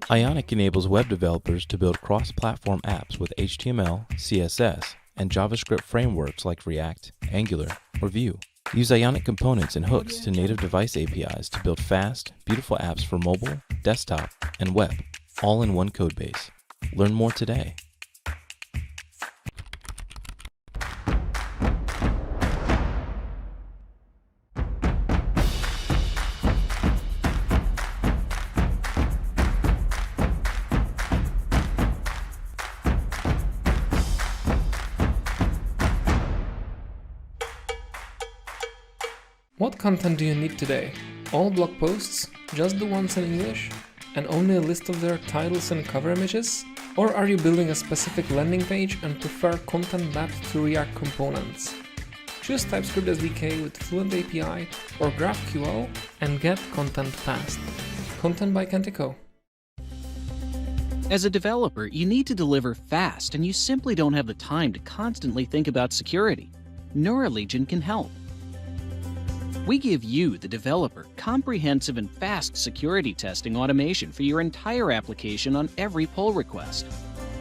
Ionic enables web developers to build cross-platform apps with HTML, CSS, and JavaScript frameworks like React, Angular, or Vue. Use Ionic components and hooks to native device APIs to build fast, beautiful apps for mobile, desktop, and web, all in one codebase. Learn more today. What content do you need today? All blog posts? Just the ones in English? And only a list of their titles and cover images? Or are you building a specific landing page and prefer content mapped to React components? Choose TypeScript SDK with Fluent API or GraphQL and get content fast. Content by Kentico. As a developer, you need to deliver fast, and you simply don't have the time to constantly think about security. Neuralegion can help. We give you, the developer, comprehensive and fast security testing automation for your entire application on every pull request.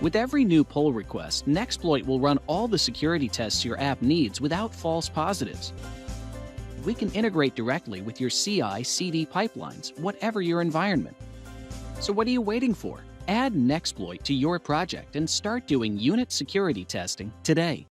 With every new pull request, Nexploit will run all the security tests your app needs without false positives. We can integrate directly with your CI/CD pipelines, whatever your environment. So what are you waiting for? Add Nexploit to your project and start doing unit security testing today.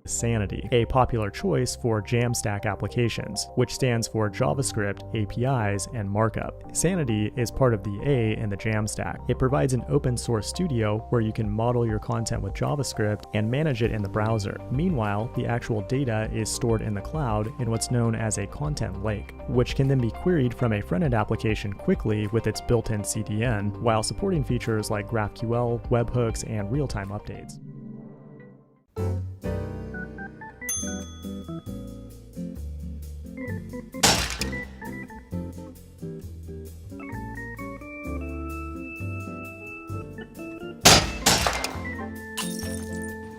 Sanity, a popular choice for Jamstack applications, which stands for JavaScript, APIs, and Markup. Sanity is part of the A in the Jamstack. It provides an open source studio where you can model your content with JavaScript and manage it in the browser. Meanwhile, the actual data is stored in the cloud in what's known as a content lake, which can then be queried from a front-end application quickly with its built-in CDN, while supporting features like GraphQL, webhooks, and real-time updates.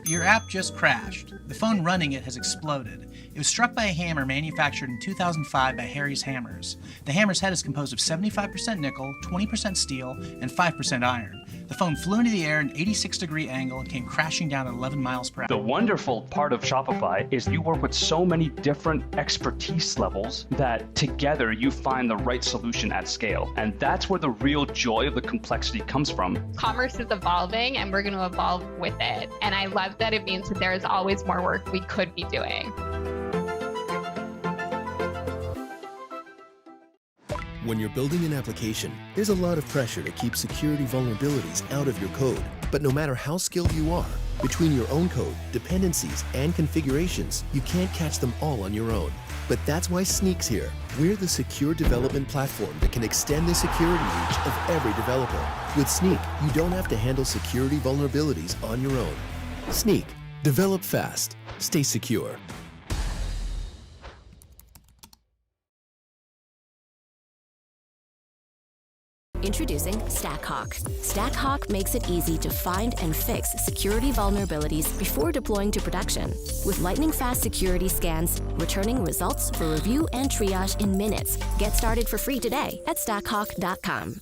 Your app just crashed. The phone running it has exploded. It was struck by a hammer manufactured in 2005 by Harry's Hammers. The hammer's head is composed of 75% nickel, 20% steel, and 5% iron. The phone flew into the air at an 86-degree angle and came crashing down at 11 miles per hour. The wonderful part of Shopify is you work with so many different expertise levels that together you find the right solution at scale. And that's where the real joy of the complexity comes from. Commerce is evolving and we're going to evolve with it. And I love that it means that there is always more work we could be doing. When you're building an application, there's a lot of pressure to keep security vulnerabilities out of your code. But no matter how skilled you are, between your own code, dependencies, and configurations, you can't catch them all on your own. But that's why Sneak's here. We're the secure development platform that can extend the security reach of every developer. With Sneak, you don't have to handle security vulnerabilities on your own. Sneak. Develop fast. Stay secure. Introducing StackHawk. StackHawk makes it easy to find and fix security vulnerabilities before deploying to production. With lightning-fast security scans, returning results for review and triage in minutes. Get started for free today at stackhawk.com.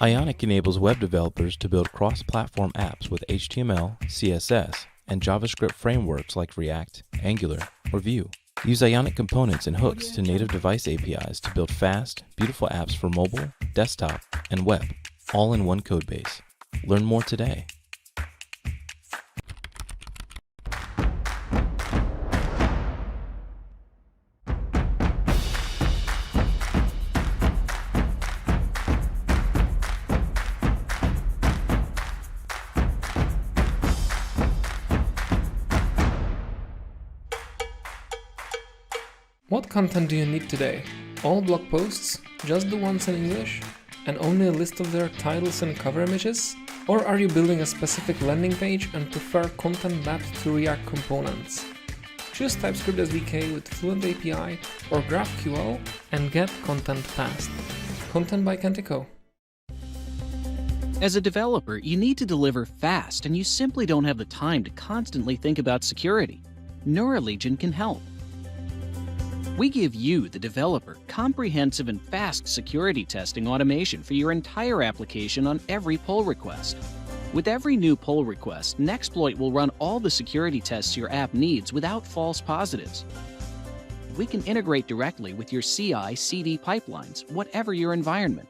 Ionic enables web developers to build cross-platform apps with HTML, CSS, and JavaScript frameworks like React, Angular, or Vue. Use Ionic components and hooks to native device APIs to build fast, beautiful apps for mobile, desktop, and web, all in one codebase. Learn more today. What content do you need today? All blog posts? Just the ones in English? And only a list of their titles and cover images? Or are you building a specific landing page and prefer content mapped to React components? Choose TypeScript SDK with Fluent API or GraphQL and get content fast. Content by Kentico. As a developer, you need to deliver fast, and you simply don't have the time to constantly think about security. Neuralegion can help. We give you, the developer, comprehensive and fast security testing automation for your entire application on every pull request. With every new pull request, Nexploit will run all the security tests your app needs without false positives. We can integrate directly with your CI/CD pipelines, whatever your environment.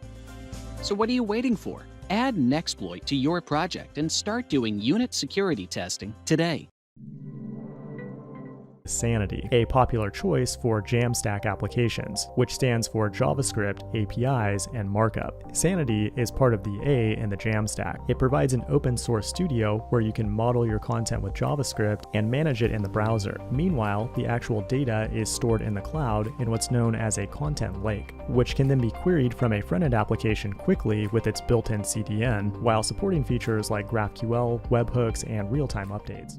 So what are you waiting for? Add Nexploit to your project and start doing unit security testing today. Sanity, a popular choice for Jamstack applications, which stands for JavaScript, APIs, and Markup. Sanity is part of the A in the Jamstack. It provides an open source studio where you can model your content with JavaScript and manage it in the browser. Meanwhile, the actual data is stored in the cloud in what's known as a content lake, which can then be queried from a front-end application quickly with its built-in CDN, while supporting features like GraphQL, webhooks, and real-time updates.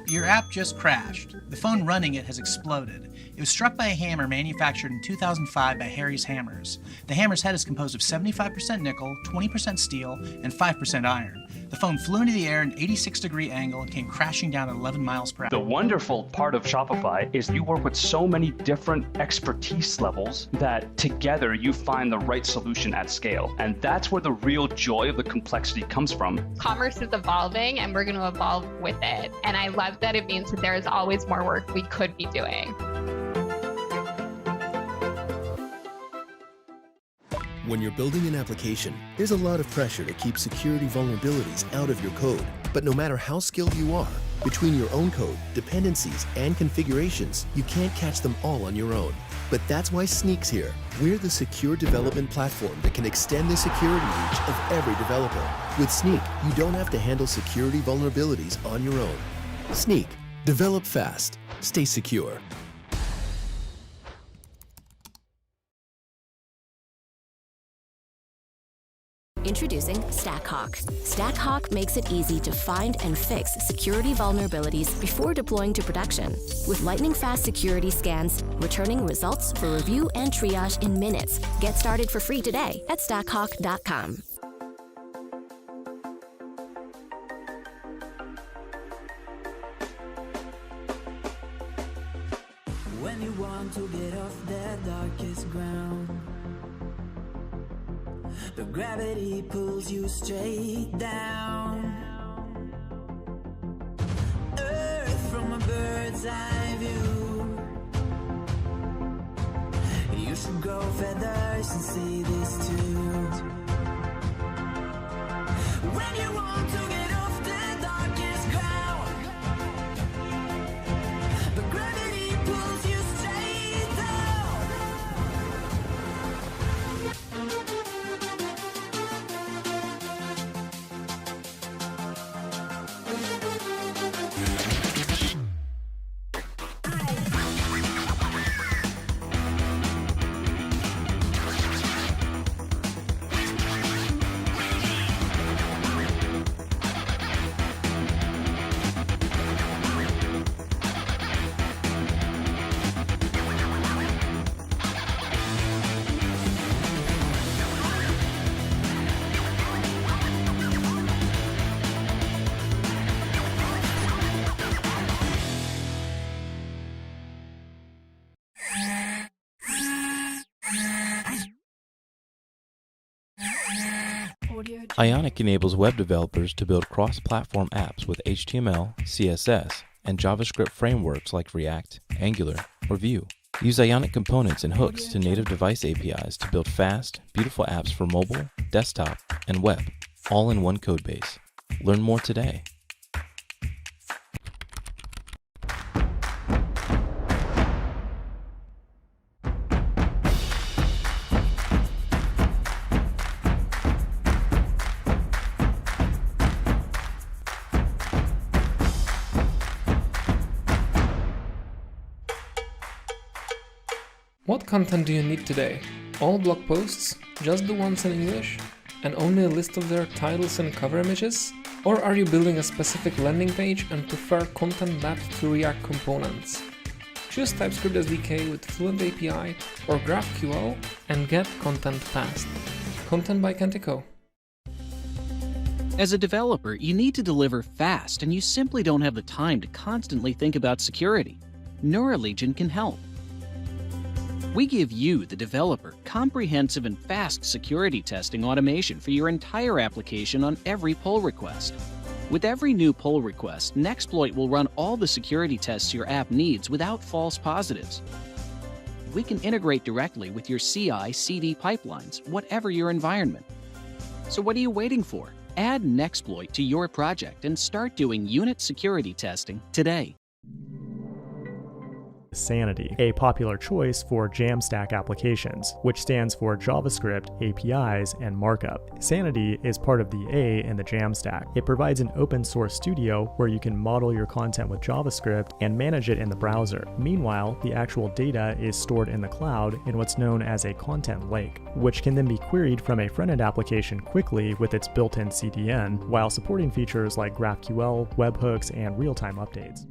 Your app just crashed. The phone running it has exploded. It was struck by a hammer manufactured in 2005 by Harry's Hammers. The hammer's head is composed of 75% nickel, 20% steel, and 5% iron. The phone flew into the air at an 86-degree angle and came crashing down at 11 miles per hour. The wonderful part of Shopify is you work with so many different expertise levels that together you find the right solution at scale. And that's where the real joy of the complexity comes from. Commerce is evolving and we're going to evolve with it. And I love that it means that there is always more work we could be doing. When you're building an application, there's a lot of pressure to keep security vulnerabilities out of your code. But no matter how skilled you are, between your own code, dependencies, and configurations, you can't catch them all on your own. But that's why Sneak's here. We're the secure development platform that can extend the security reach of every developer. With Sneak, you don't have to handle security vulnerabilities on your own. Sneak. Develop fast. Stay secure. Introducing StackHawk. StackHawk makes it easy to find and fix security vulnerabilities before deploying to production. With lightning-fast security scans, returning results for review and triage in minutes. Get started for free today at stackhawk.com. When you want to get off the darkest ground, the gravity pulls you straight down. Earth from a bird's eye view. You should grow feathers and see this too. When you want to get off the darkest ground, the gravity pulls you straight down. Ionic enables web developers to build cross-platform apps with HTML, CSS, and JavaScript frameworks like React, Angular, or Vue. Use Ionic components and hooks to native device APIs to build fast, beautiful apps for mobile, desktop, and web, all in one codebase. Learn more today. What content do you need today? All blog posts, just the ones in English, and only a list of their titles and cover images? Or are you building a specific landing page and prefer content mapped to React components? Choose TypeScript SDK with Fluent API or GraphQL and get content fast. Content by Kentico. As a developer, you need to deliver fast, and you simply don't have the time to constantly think about security. Neuralegion can help. We give you, the developer, comprehensive and fast security testing automation for your entire application on every pull request. With every new pull request, Nexploit will run all the security tests your app needs without false positives. We can integrate directly with your CI/CD pipelines, whatever your environment. So what are you waiting for? Add Nexploit to your project and start doing unit security testing today. Sanity, a popular choice for Jamstack applications, which stands for JavaScript, APIs, and Markup. Sanity is part of the A in the Jamstack. It provides an open source studio where you can model your content with JavaScript and manage it in the browser. Meanwhile, the actual data is stored in the cloud in what's known as a content lake, which can then be queried from a front-end application quickly with its built-in CDN, while supporting features like GraphQL, webhooks, and real-time updates.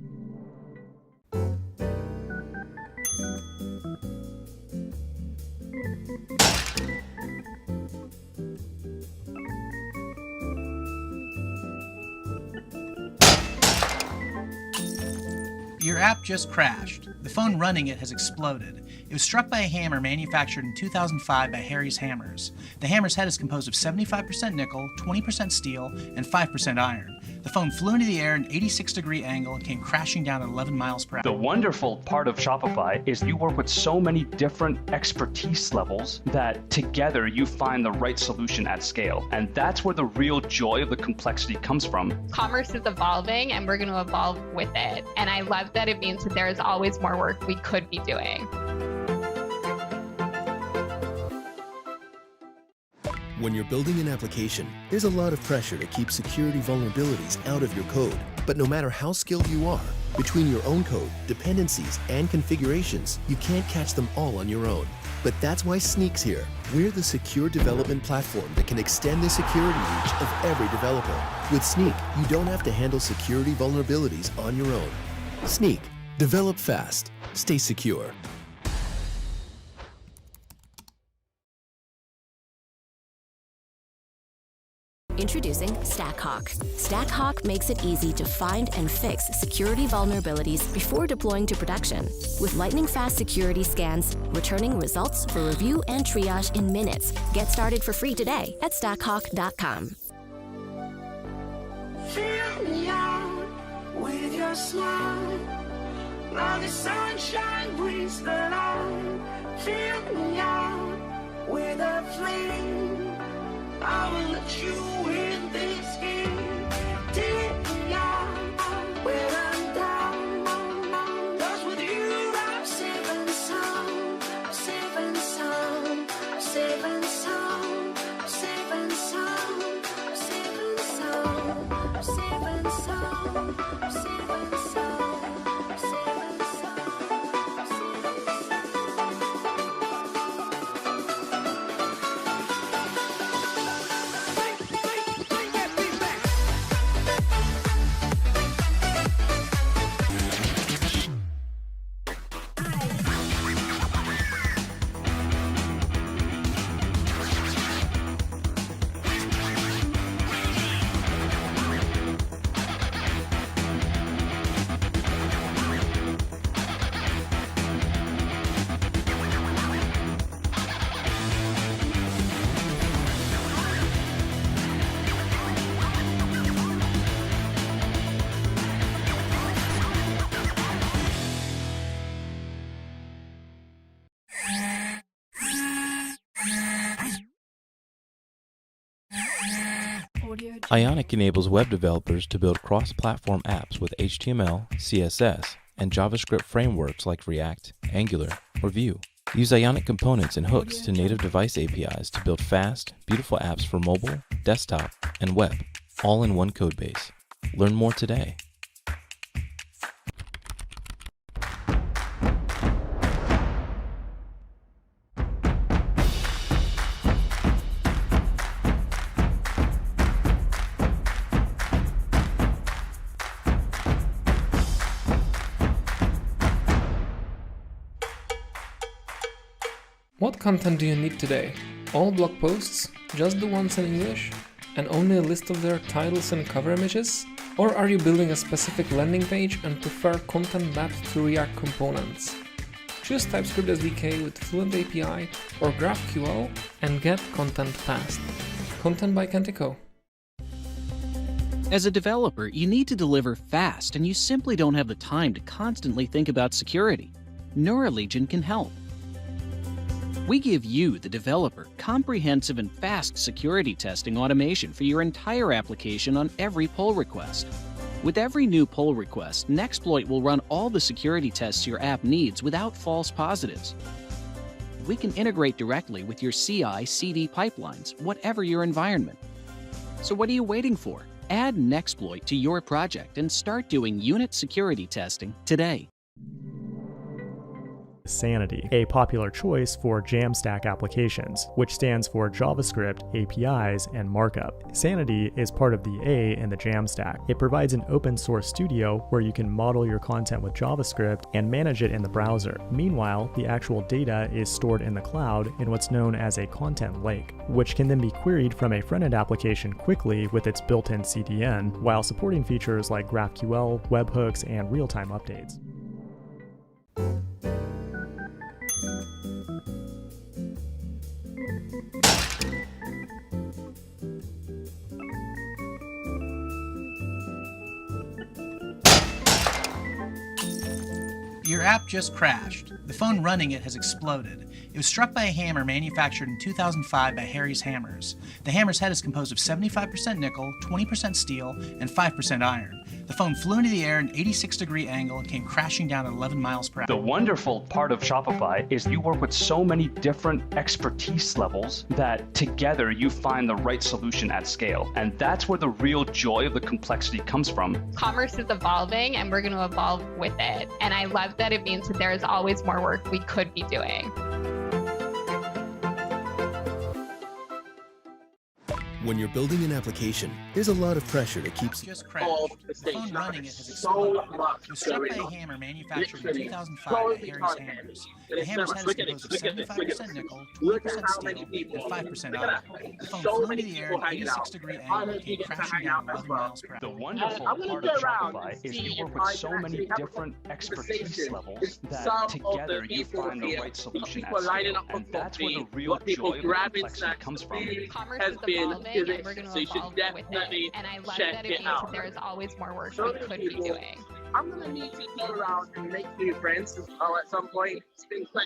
Your app just crashed. The phone running it has exploded. It was struck by a hammer manufactured in 2005 by Harry's Hammers. The hammer's head is composed of 75% nickel, 20% steel, and 5% iron. The phone flew into the air at an 86-degree angle and came crashing down at 11 miles per hour. The wonderful part of Shopify is you work with so many different expertise levels that together you find the right solution at scale. And that's where the real joy of the complexity comes from. Commerce is evolving and we're going to evolve with it. And I love that it means that there is always more work we could be doing. When you're building an application, there's a lot of pressure to keep security vulnerabilities out of your code. But no matter how skilled you are, between your own code, dependencies, and configurations, you can't catch them all on your own. But that's why Sneak's here. We're the secure development platform that can extend the security reach of every developer. With Sneak, you don't have to handle security vulnerabilities on your own. Sneak. Develop fast. Stay secure. Introducing StackHawk. StackHawk makes it easy to find and fix security vulnerabilities before deploying to production. With lightning-fast security scans, returning results for review and triage in minutes. Get started for free today at stackhawk.com. Fill me out with your smile. Now the sunshine brings the light. Fill me out with a flame. I will let you in this game. Take me out when I'm down. 'Cause with you I'm safe and sound. I'm safe and sound. I'm safe and sound. I'm safe and sound. I'm safe and sound. I'm safe and sound. I'm safe and sound. I'm safe and sound. Ionic enables web developers to build cross-platform apps with HTML, CSS, and JavaScript frameworks like React, Angular, or Vue. Use Ionic components and hooks to native device APIs to build fast, beautiful apps for mobile, desktop, and web, all in one codebase. Learn more today. What content do you need today? All blog posts? Just the ones in English? And only a list of their titles and cover images? Or are you building a specific landing page and prefer content mapped to React components? Choose TypeScript SDK with Fluent API or GraphQL and get content fast. Content by Kentico. As a developer, you need to deliver fast, and you simply don't have the time to constantly think about security. Neuralegion can help. We give you, the developer, comprehensive and fast security testing automation for your entire application on every pull request. With every new pull request, Nexploit will run all the security tests your app needs without false positives. We can integrate directly with your CI/CD pipelines, whatever your environment. So what are you waiting for? Add Nexploit to your project and start doing unit security testing today. Sanity, a popular choice for Jamstack applications, which stands for JavaScript, APIs, and Markup. Sanity is part of the A in the Jamstack. It provides an open source studio where you can model your content with JavaScript and manage it in the browser. Meanwhile, the actual data is stored in the cloud in what's known as a content lake, which can then be queried from a front-end application quickly with its built-in CDN, while supporting features like GraphQL, webhooks, and real-time updates. Your app just crashed. The phone running it has exploded. It was struck by a hammer manufactured in 2005 by Harry's Hammers. The hammer's head is composed of 75% nickel, 20% steel, and 5% iron. The phone flew into the air at an 86-degree angle and came crashing down at 11 miles per hour. The wonderful part of Shopify is you work with so many different expertise levels that together you find the right solution at scale. And that's where the real joy of the complexity comes from. Commerce is evolving and we're going to evolve with it. And I love that it means that there is always more work we could be doing. When you're building an application, there's a lot of pressure to keep Just crashed. The phone running it has exploded. It was struck by a hammer manufactured in 2005 by Harry's Hammers. The hammer's head is composed of 75% nickel, 20% steel, and 5% iron. The phone flew into the air at an 86-degree angle and came crashing down at 11 miles per hour. The wonderful part of Shopify is you work with so many different expertise levels that together you find the right solution at scale. And that's where the real joy of the complexity comes from. Commerce is evolving and we're going to evolve with it. And I love that it means that there is always more work we could be doing. I'm gonna need to go around and make new friends at some point.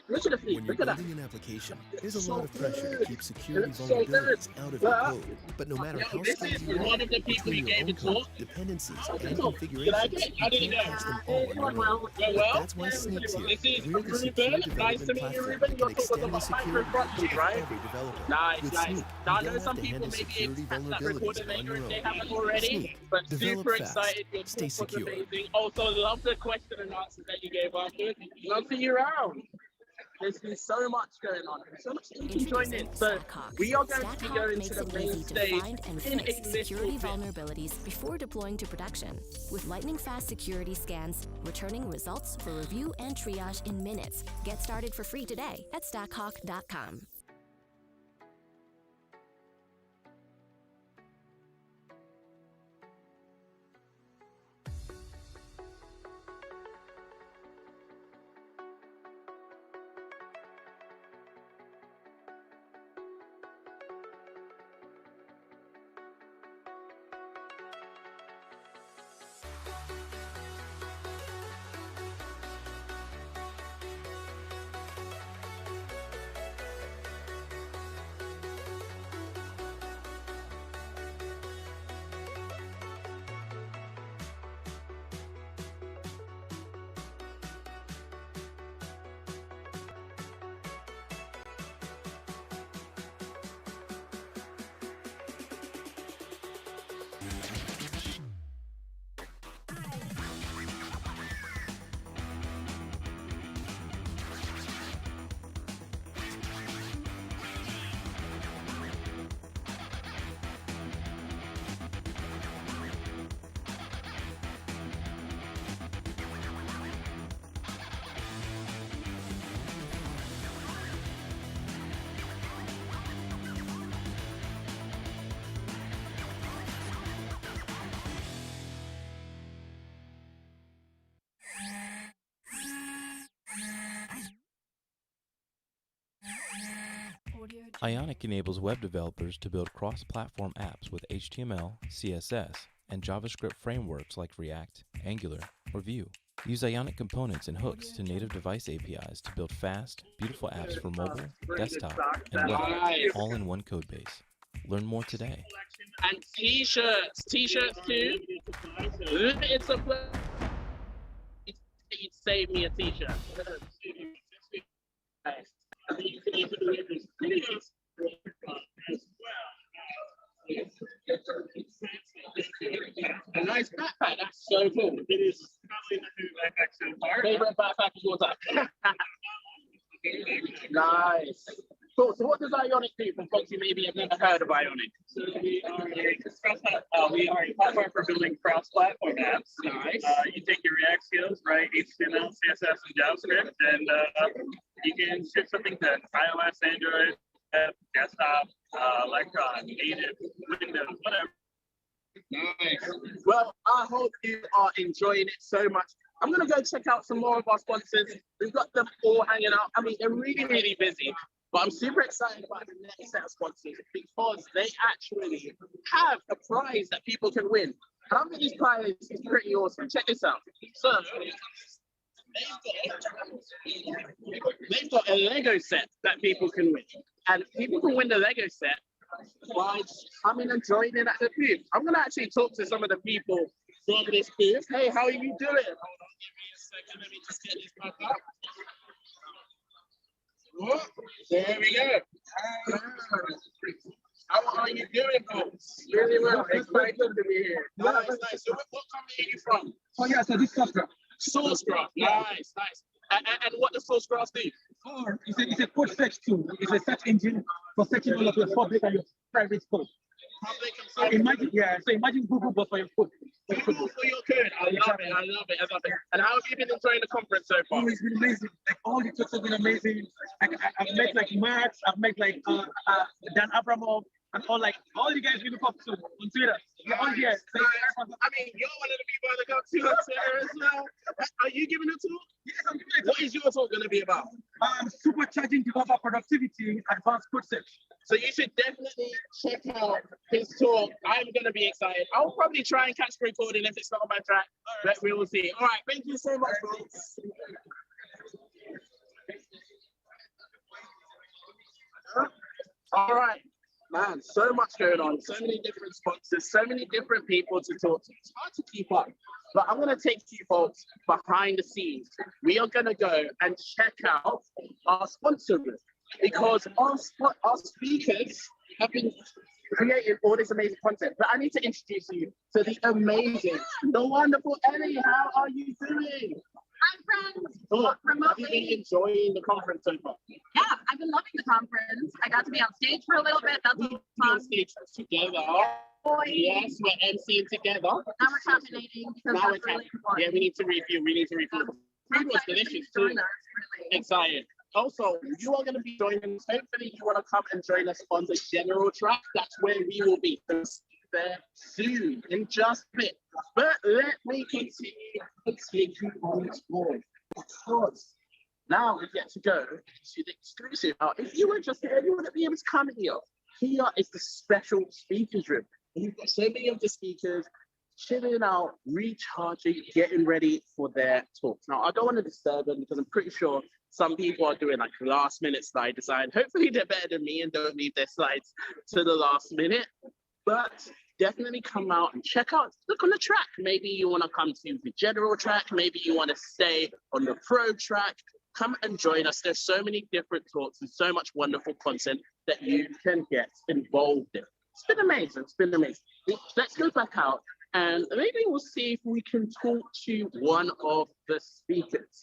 Look at the feet. When Look you're at that. building an application, there's a lot of pressure to keep security vulnerabilities out of your code. But no matter how This skilled is you one are, of the people between you your gave own it to. code, dependencies, and Did I configurations, get? you How did it can't go? patch them all on your own. That's why Snake's here. This is We're the secure Ruben. Nice to development meet you, platform Ruben. that You're can extend the talking security about micro-frontends, of right? every developer. Nice, With nice. Sneak, Now, I you know don't some have to people handle maybe security expect that vulnerabilities recording on later your if they own. haven't already. Sneak, But develop super fast, excited. Your stay talk was secure. amazing. Also, love the question and answers that you gave afterwards. Love to you around. There's been so much going on. So much that you can join in. So we are going to be going to the main stage in a security little bit. vulnerabilities before deploying to production. With lightning-fast security scans, returning results for review and triage in minutes. Get started for free today at stackhawk.com. Ionic enables web developers to build cross-platform apps with HTML, CSS, and JavaScript frameworks like React, Angular, or Vue. Use Ionic components and hooks to native device APIs to build fast, beautiful apps for mobile, desktop, and web, all in one code base. Learn more today. And t-shirts too. It's a you'd save me a t-shirt. A nice backpack, that's so cool. It is probably my favorite backpack so far. Favorite backpack of all time. Nice. Cool. So what does Ionic do for folks who maybe have never heard of Ionic? So we are a platform for building cross-platform apps. Nice. You take your React skills, right? HTML, CSS, and JavaScript, and you can ship something to iOS, Android, desktop, native, Windows, whatever. Nice. Well, I hope you are enjoying it so much. I'm going to go check out some more of our sponsors. We've got them all hanging out. I mean, they're really, really busy. But I'm super excited about the next set of sponsors because they actually have a prize that people can win. And I think this prize is pretty awesome. Check this out. So, they've got a Lego set that people can win. And people can win the Lego set by coming and joining at the booth. I'm going to actually talk to some of the people from this booth. Hey, how are you doing? Hold on, give me a second. Let me just get this back up. Oh, there we go. How are you doing, folks? Really well. Excited to be here. Nice, nice. So what company are you from? Oh, yeah, so this Sourcegraph. Sourcegraph. Nice, nice. And what does Sourcegraph do? It's a code search tool. It's a search engine for searching all of your public and your private code. So imagine Google, but for your code. Google for your code. I love it. I love it. I love it. And how have you been enjoying the conference so far? Oh, it's been amazing. Like all the talks have been amazing. I've met like Max. I've met like Dan Abramov. And all the guys we look up to on Twitter. You're all here. I mean, you're one of the people that go to on Twitter as well. Are you giving a talk? Yes, I'm giving a talk. What is your talk going to be about? Supercharging developer productivity, advanced code search. So you should definitely check out his talk. I'm going to be excited. I'll probably try and catch the recording if it's not on my track, but we will see. All right, thank you so much, folks. All right. Man, so much going on, so many different sponsors, so many different people to talk to. It's hard to keep up, but I'm going to take you folks behind the scenes. We are going to go and check out our sponsor room because our speakers have been creating all this amazing content. But I need to introduce you to the amazing, the wonderful Ellie. How are you doing? Hi, friends. Have you been enjoying the conference so far? Yeah, I've been loving the conference. I got to be on stage for a little bit. That's fun. On stage together. Yes, we're emceeing together. Now we're caffeinating because that's really important. Yeah, we need to review. The food was delicious too. Really. Excited. Also, you are going to be joining us. Hopefully, you want to come and join us on the general track. That's where we will be. There soon in just a bit. But let me continue to take you on this board. Because now we get to go to the exclusive. Now, if you were just here, you wouldn't be able to come here. Here is the special speakers room. You've got so many of the speakers chilling out, recharging, getting ready for their talks. Now, I don't want to disturb them because I'm pretty sure some people are doing like last minute slide design. Hopefully they're better than me and don't leave their slides to the last minute. But definitely come out and check out, look on the track. Maybe you want to come to the general track. Maybe you want to stay on the pro track. Come and join us. There's so many different talks and so much wonderful content that you can get involved in. It's been amazing. It's been amazing. Let's go back out and maybe we'll see if we can talk to one of the speakers.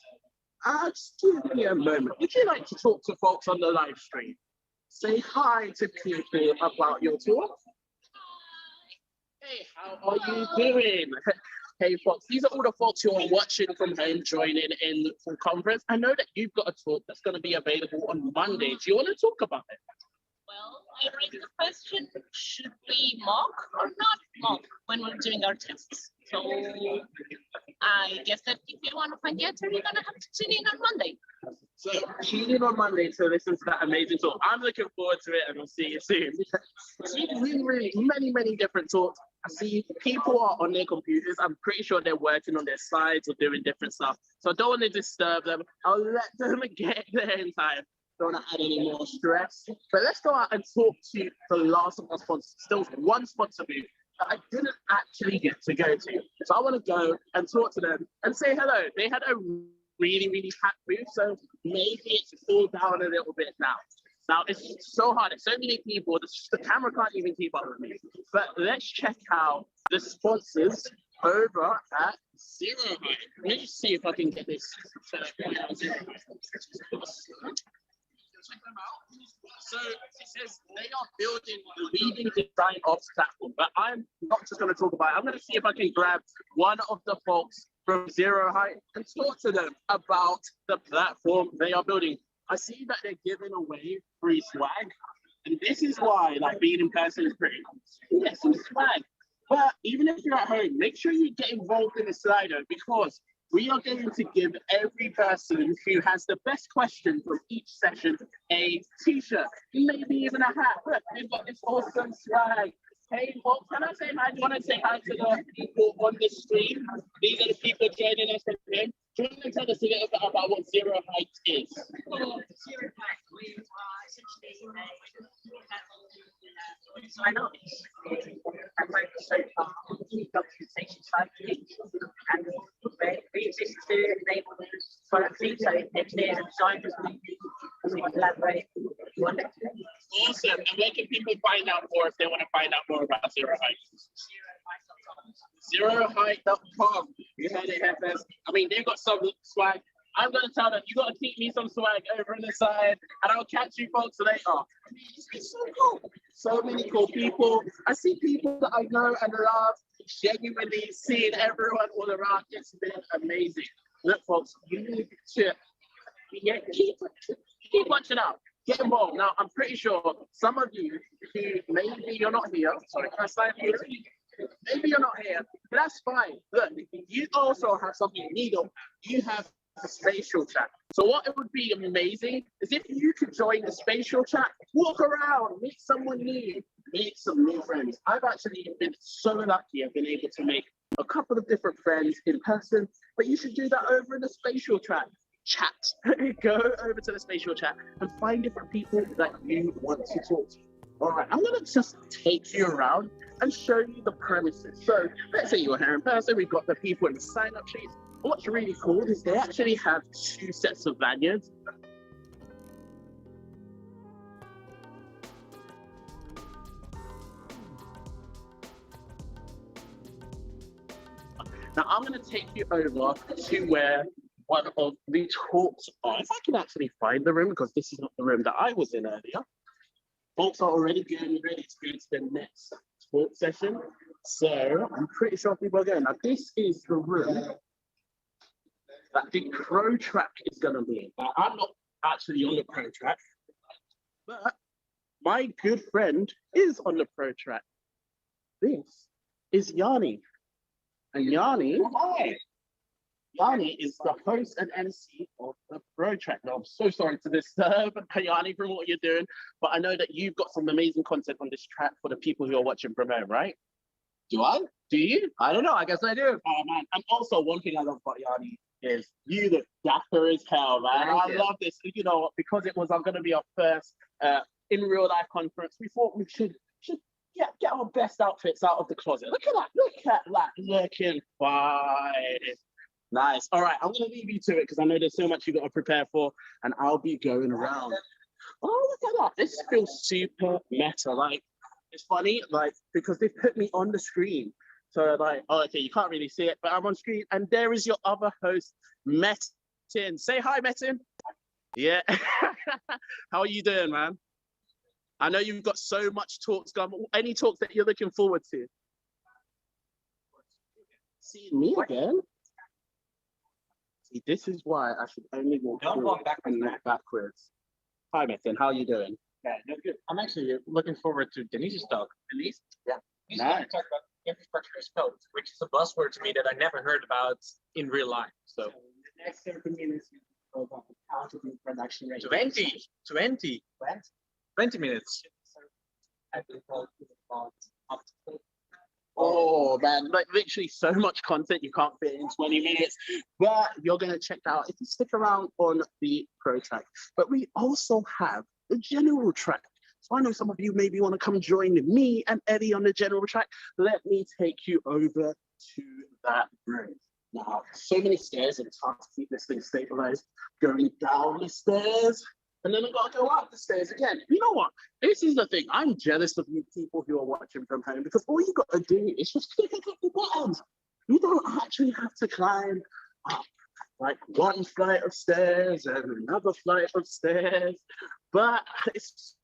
Just give me a moment. Would you like to talk to folks on the live stream? Say hi to people about your talk. Hey, how are you doing? Hey, folks, these are all the folks who are watching from home, joining in the conference. I know that you've got a talk that's going to be available on Monday. Do you want to talk about it? Well, I raised the question, should we mock or not mock when we're doing our tests? So I guess that if you want to find the answer, you're going to have to tune in on Monday. So tune in on Monday to listen to that amazing talk. I'm looking forward to it, and I'll see you soon. Really, many different talks. I see people are on their computers. I'm pretty sure they're working on their slides or doing different stuff. So I don't want to disturb them. I'll let them get there in time. Don't want to add any more stress. But let's go out and talk to the last of our sponsors. Still one sponsor booth that I didn't actually get to go to. So I want to go and talk to them and say hello. They had a really packed booth, so maybe it's cooled down a little bit now. Now it's so hard. There's so many people. The camera can't even keep up with me. But let's check out the sponsors over at Zero Height. Let me just see if I can get this set up. Check them out. So it says they are building the leading design ops platform, but I'm not just going to talk about it. I'm going to see if I can grab one of the folks from Zero Height and talk to them about the platform they are building. I see that they're giving away free swag, and this is why like being in person is pretty cool. You get some swag, but even if you're at home, make sure you get involved in the Slido, because we are going to give every person who has the best question from each session a t-shirt, maybe even a hat. Look, they've got this awesome swag. Hey, well, can I say hi? Do you want to say hi to the people on the stream? These are the people joining us from him. Do you want to tell us a little bit about what Zero Height is? Zero Height, we are essentially sign up and so far documentation side and we exist to enable product teams, so engineers and designers we collaborate. Awesome. And where can people find out more if they want to find out more about Zero Height? ZeroHeight.com. You heard it here first. I mean, they've got some swag. I'm going to tell them, you got to keep me some swag over on the side, and I'll catch you folks later. It's so cool. So many cool people. I see people that I know and love, genuinely seeing everyone all around. It's been amazing. Look, folks, you need to keep watching out. Get involved. Now, I'm pretty sure some of you who maybe you're not here. Sorry, can I sign here? Maybe you're not here, but that's fine. Look, you also have something legal. You have a spatial chat. So what it would be amazing is if you could join the spatial chat, walk around, meet someone new, meet some new friends. I've actually been so lucky. I've been able to make a couple of different friends in person, but you should do that over in the spatial chat. Go over to the spatial chat and find different people that you want to talk to. All right, I'm going to just take you around and show you the premises. So let's say you're here in person. We've got the people in the sign-up sheets. What's really cool is they actually have 2 sets of lanyards. Now I'm going to take you over to where one of the talks are. If I can actually find the room, because this is not the room that I was in earlier. Folks are already getting ready to go to the next talk session. So I'm pretty sure people are going. Now this is the room that the pro track is going to be in. Now, I'm not actually on the pro track, but my good friend is on the pro track. This is Yanni. And Yanni is the host and MC of the pro track. Now, I'm so sorry to disturb Yanni from what you're doing, but I know that you've got some amazing content on this track for the people who are watching from home, right? Do I? Do you? I don't know. I guess I do. Oh, man. And also, one thing I love about Yanni is you look dapper as hell, man. I love this. You know, because it was going to be our first in real life conference, we thought we should get our best outfits out of the closet. Look at that. Look at that. Looking fine. Nice. All right, I'm going to leave you to it because I know there's so much you got to prepare for, and I'll be going around. Oh, look at that. This feels super meta. Like, it's funny, like, because they've put me on the screen. So, like, oh, okay, you can't really see it, but I'm on screen, and there is your other host, Metin. Say hi, Metin. Yeah. How are you doing, man? I know you've got so much talks going. Any talks that you're looking forward to? Seeing me again? See, this is why I should only walk forward and not backwards. Hi, Metin. How are you doing? Yeah, no, good. I'm actually looking forward to Denise's talk. Denise? Yeah. He's going to talk about infrastructure as code, which is a buzzword to me that I never heard about in real life. So the next 30 minutes, about how to do production ready. 20 minutes. Oh man, like literally so much content you can't fit in 20 minutes, but you're going to check out if you stick around on the pro track. But we also have the general track. So I know some of you maybe want to come join me and Eddie on the general track. Let me take you over to that room. Now, so many stairs and it's hard to keep this thing stabilized. Going down the stairs, and then I've got to go up the stairs again. You know what? This is the thing. I'm jealous of you people who are watching from home because all you got to do is just click a couple buttons. You don't actually have to climb up like one flight of stairs and another flight of stairs. But it's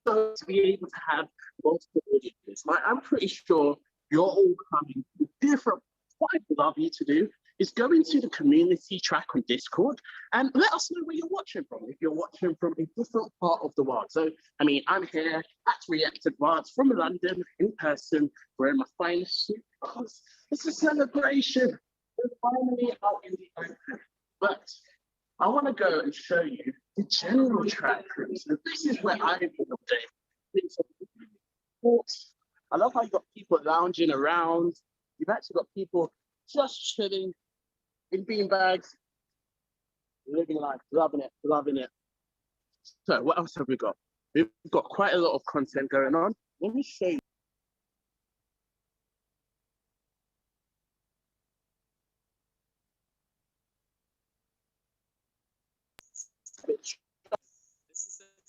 so to be able to have multiple audiences. Like, I'm pretty sure you're all coming with different. What I'd love you to do is go into the community track on Discord and let us know where you're watching from, if you're watching from a different part of the world. So, I mean, I'm here at React.js from London in person, wearing my finest suit because it's a celebration. We're finally out in the open. But I want to go and show you the general track. So this is where I'm today. I love how you've got people lounging around. You've actually got people just chilling in beanbags, living life, loving it. So what else have we got? We've got quite a lot of content going on. Let me show you. This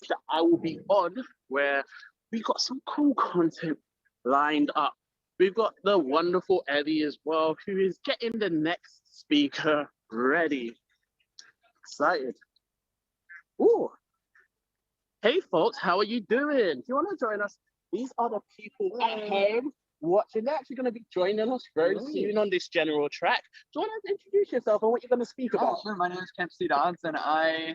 is that I will be on where we've got some cool content lined up. We've got the wonderful Eddie as well, who is getting the next speaker ready. Excited. Ooh. Hey folks, how are you doing? Do you want to join us? These are the people at home watching. They're actually going to be joining us very soon on this general track. Do you want to introduce yourself and what you're going to speak about? Sure. My name is Kemp Dons, and I'm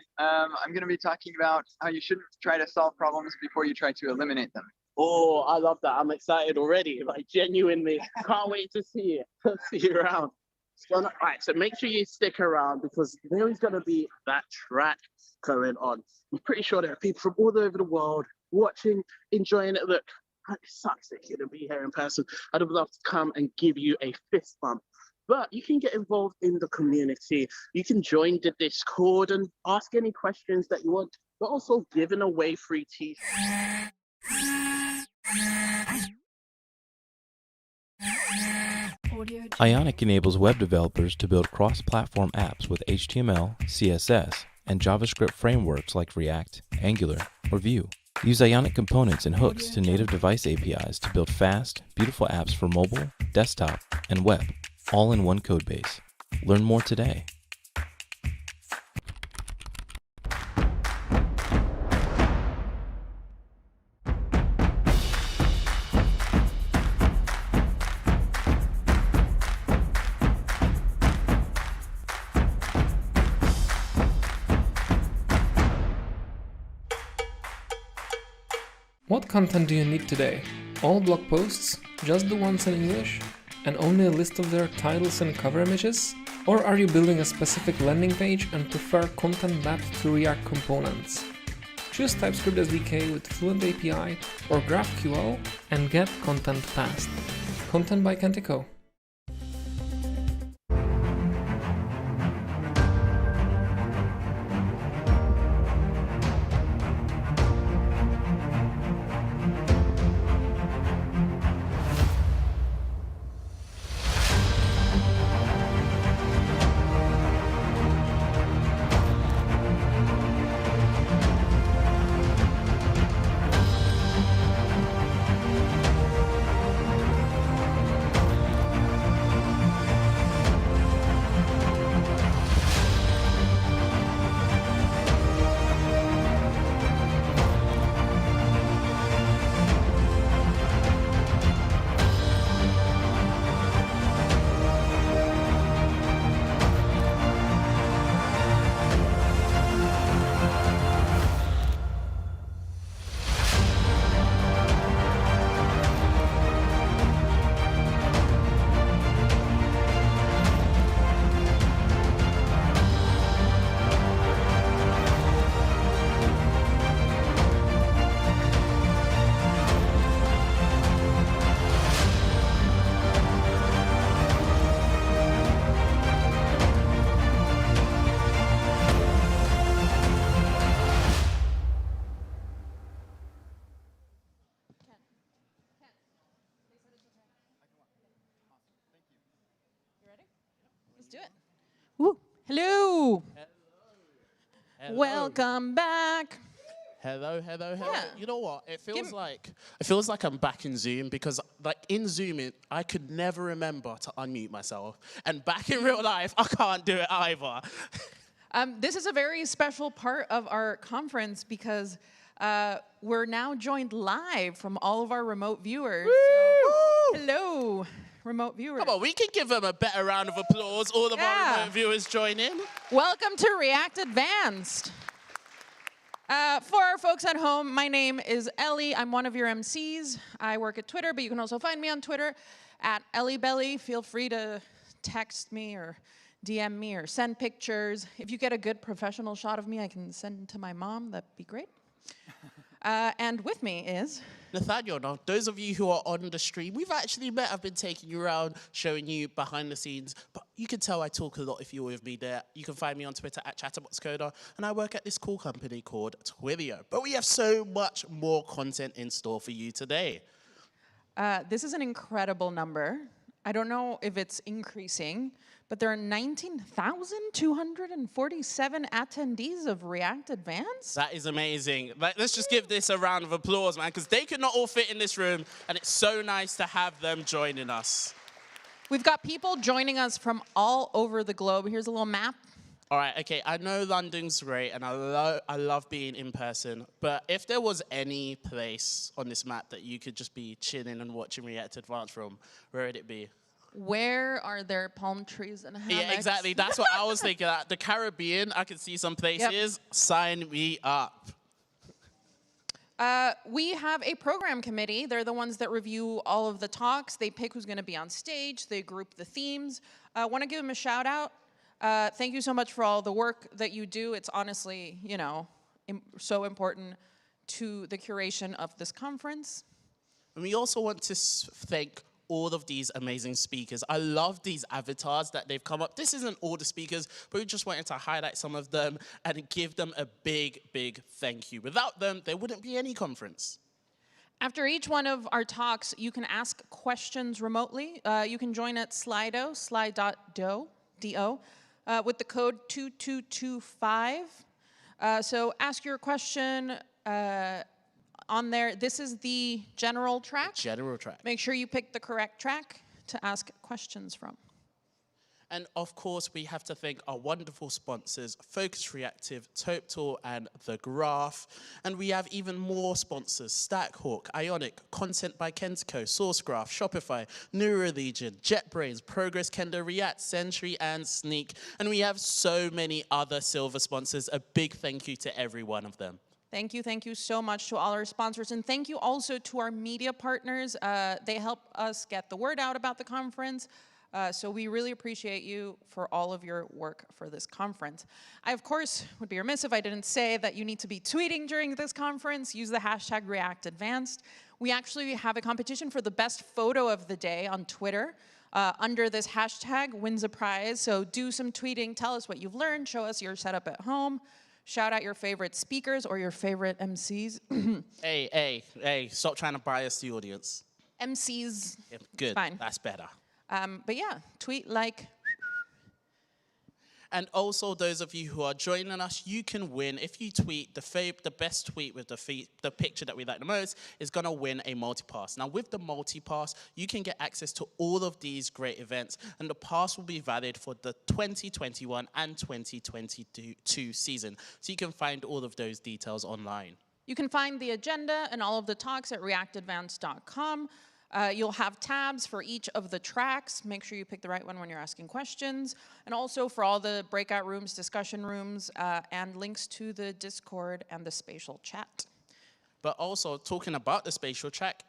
going to be talking about how you shouldn't try to solve problems before you try to eliminate them. Oh, I love that. I'm excited already. Like, genuinely. Can't wait to see it. See you around. So, all right, so make sure you stick around because there is going to be that track going on. I'm pretty sure there are people from all over the world watching, enjoying it. Look, it sucks that you're going to be here in person. I'd have loved to come and give you a fist bump. But you can get involved in the community. You can join the Discord and ask any questions that you want. We're also giving away free t-shirts. Ionic enables web developers to build cross-platform apps with HTML, CSS, and JavaScript frameworks like React, Angular, or Vue. Use Ionic components and hooks to native device APIs to build fast, beautiful apps for mobile, desktop, and web, all in one codebase. Learn more today. What content do you need today? All blog posts? Just the ones in English? And only a list of their titles and cover images? Or are you building a specific landing page and prefer content mapped to React components? Choose TypeScript SDK with Fluent API or GraphQL and get content fast. Content by Kentico. do it. Woo. Hello. Hello. Welcome back. Hello. Yeah. You know what? It feels like I'm back in Zoom because, like, in Zoom, I could never remember to unmute myself, and back in real life, I can't do it either. This is a very special part of our conference because we're now joined live from all of our remote viewers. So, hello, remote viewers. Come on, we can give them a better round of applause. All of our remote viewers join in. Welcome to React Advanced. For our folks at home, my name is Ellie. I'm one of your MCs. I work at Twitter, but you can also find me on Twitter at EllieBelly. Feel free to text me or DM me or send pictures. If you get a good professional shot of me, I can send to my mom. That'd be great. And with me is Nathaniel. Now, those of you who are on the stream, we've actually met. I've been taking you around, showing you behind the scenes. But you can tell I talk a lot if you're with me there. You can find me on Twitter at Chatterboxcoder, and I work at this cool company called Twilio. But we have so much more content in store for you today. this is an incredible number. I don't know if it's increasing, but there are 19,247 attendees of React Advanced. That is amazing. Let's just give this a round of applause, man, because they could not all fit in this room, and it's so nice to have them joining us. We've got people joining us from all over the globe. Here's a little map. All right, okay, I know London's great, and I love being in person, but if there was any place on this map that you could just be chilling and watching React Advanced from, where would it be? Where are there palm trees and hammocks? Yeah, exactly. That's what I was thinking. The Caribbean, I could see some places. Yep. Sign me up. We have a program committee. They're the ones that review all of the talks. They pick who's going to be on stage. They group the themes. I want to give them a shout out. Thank you so much for all the work that you do. It's honestly, you know, so important to the curation of this conference. And we also want to thank all of these amazing speakers. I love these avatars that they've come up. This isn't all the speakers, but we just wanted to highlight some of them and give them a big, big thank you. Without them, there wouldn't be any conference. After each one of our talks, you can ask questions remotely. You can join at Slido, slide.do, with the code 2225. So ask your question on there. This is the general track. General track. Make sure you pick the correct track to ask questions from. And of course, we have to thank our wonderful sponsors, Focus Reactive, TopeTool, and The Graph. And we have even more sponsors, Stackhawk, Ionic, Content by Kentico, SourceGraph, Shopify, NeuroLegion, JetBrains, Progress Kendo, React, Sentry, and Sneak. And we have so many other silver sponsors. A big thank you to every one of them. Thank you so much to all our sponsors. And thank you also to our media partners. They help us get the word out about the conference. So we really appreciate you for all of your work for this conference. I, of course, would be remiss if I didn't say that you need to be tweeting during this conference. Use the hashtag ReactAdvanced. We actually have a competition for the best photo of the day on Twitter. Under this hashtag wins a prize. So do some tweeting. Tell us what you've learned. Show us your setup at home. Shout out your favorite speakers or your favorite MCs. Hey, stop trying to bias the audience. MCs, yeah, good, fine. That's better. But yeah, tweet, like. And also, those of you who are joining us, you can win. If you tweet, the best tweet with the picture that we like the most is going to win a multi-pass. Now, with the multi-pass, you can get access to all of these great events, and the pass will be valid for the 2021 and 2022 season. So you can find all of those details online. You can find the agenda and all of the talks at reactadvanced.com. You'll have tabs for each of the tracks. Make sure you pick the right one when you're asking questions. And also for all the breakout rooms, discussion rooms, and links to the Discord and the spatial chat. But also, talking about the spatial chat,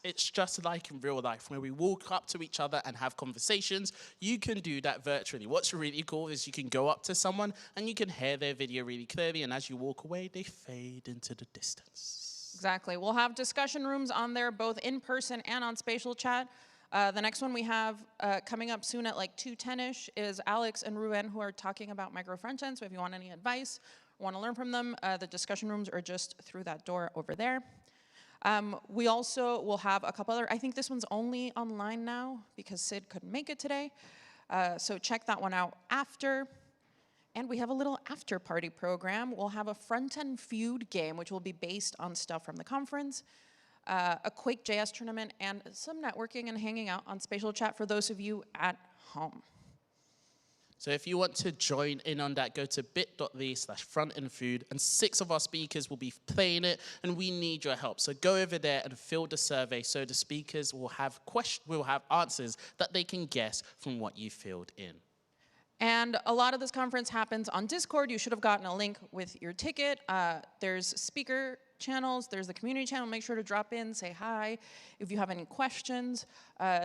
it's just like in real life, where we walk up to each other and have conversations. You can do that virtually. What's really cool is you can go up to someone and you can hear their video really clearly, and as you walk away, they fade into the distance. Exactly. We'll have discussion rooms on there, both in person and on spatial chat. The next one we have coming up soon at like 2:10ish is Alex and Ruben, who are talking about micro-frontends. So if you want any advice, want to learn from them, the discussion rooms are just through that door over there. We also will have a couple other, I think this one's only online now because Sid couldn't make it today. So check that one out after. And we have a little after-party program. We'll have a front-end feud game, which will be based on stuff from the conference, a Quake.js tournament, and some networking and hanging out on Spatial Chat for those of you at home. So if you want to join in on that, go to bit.ly/frontendfood, and 6 of our speakers will be playing it, and we need your help. So go over there and fill the survey so the speakers will have answers that they can guess from what you filled in. And a lot of this conference happens on Discord. You should have gotten a link with your ticket. There's speaker channels, there's the community channel. Make sure to drop in, say hi. If you have any questions,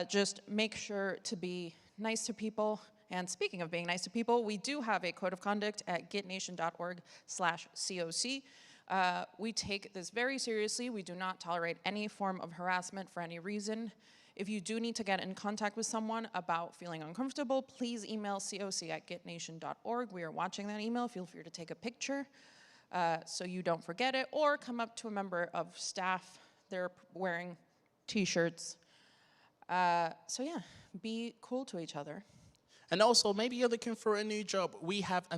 just make sure to be nice to people. And speaking of being nice to people, we do have a code of conduct at gitnation.org/COC. We take this very seriously. We do not tolerate any form of harassment for any reason. If you do need to get in contact with someone about feeling uncomfortable, please email coc@gitnation.org. We are watching that email. Feel free to take a picture so you don't forget it, or come up to a member of staff. They're wearing t-shirts. So yeah, be cool to each other. And also, maybe you're looking for a new job. We have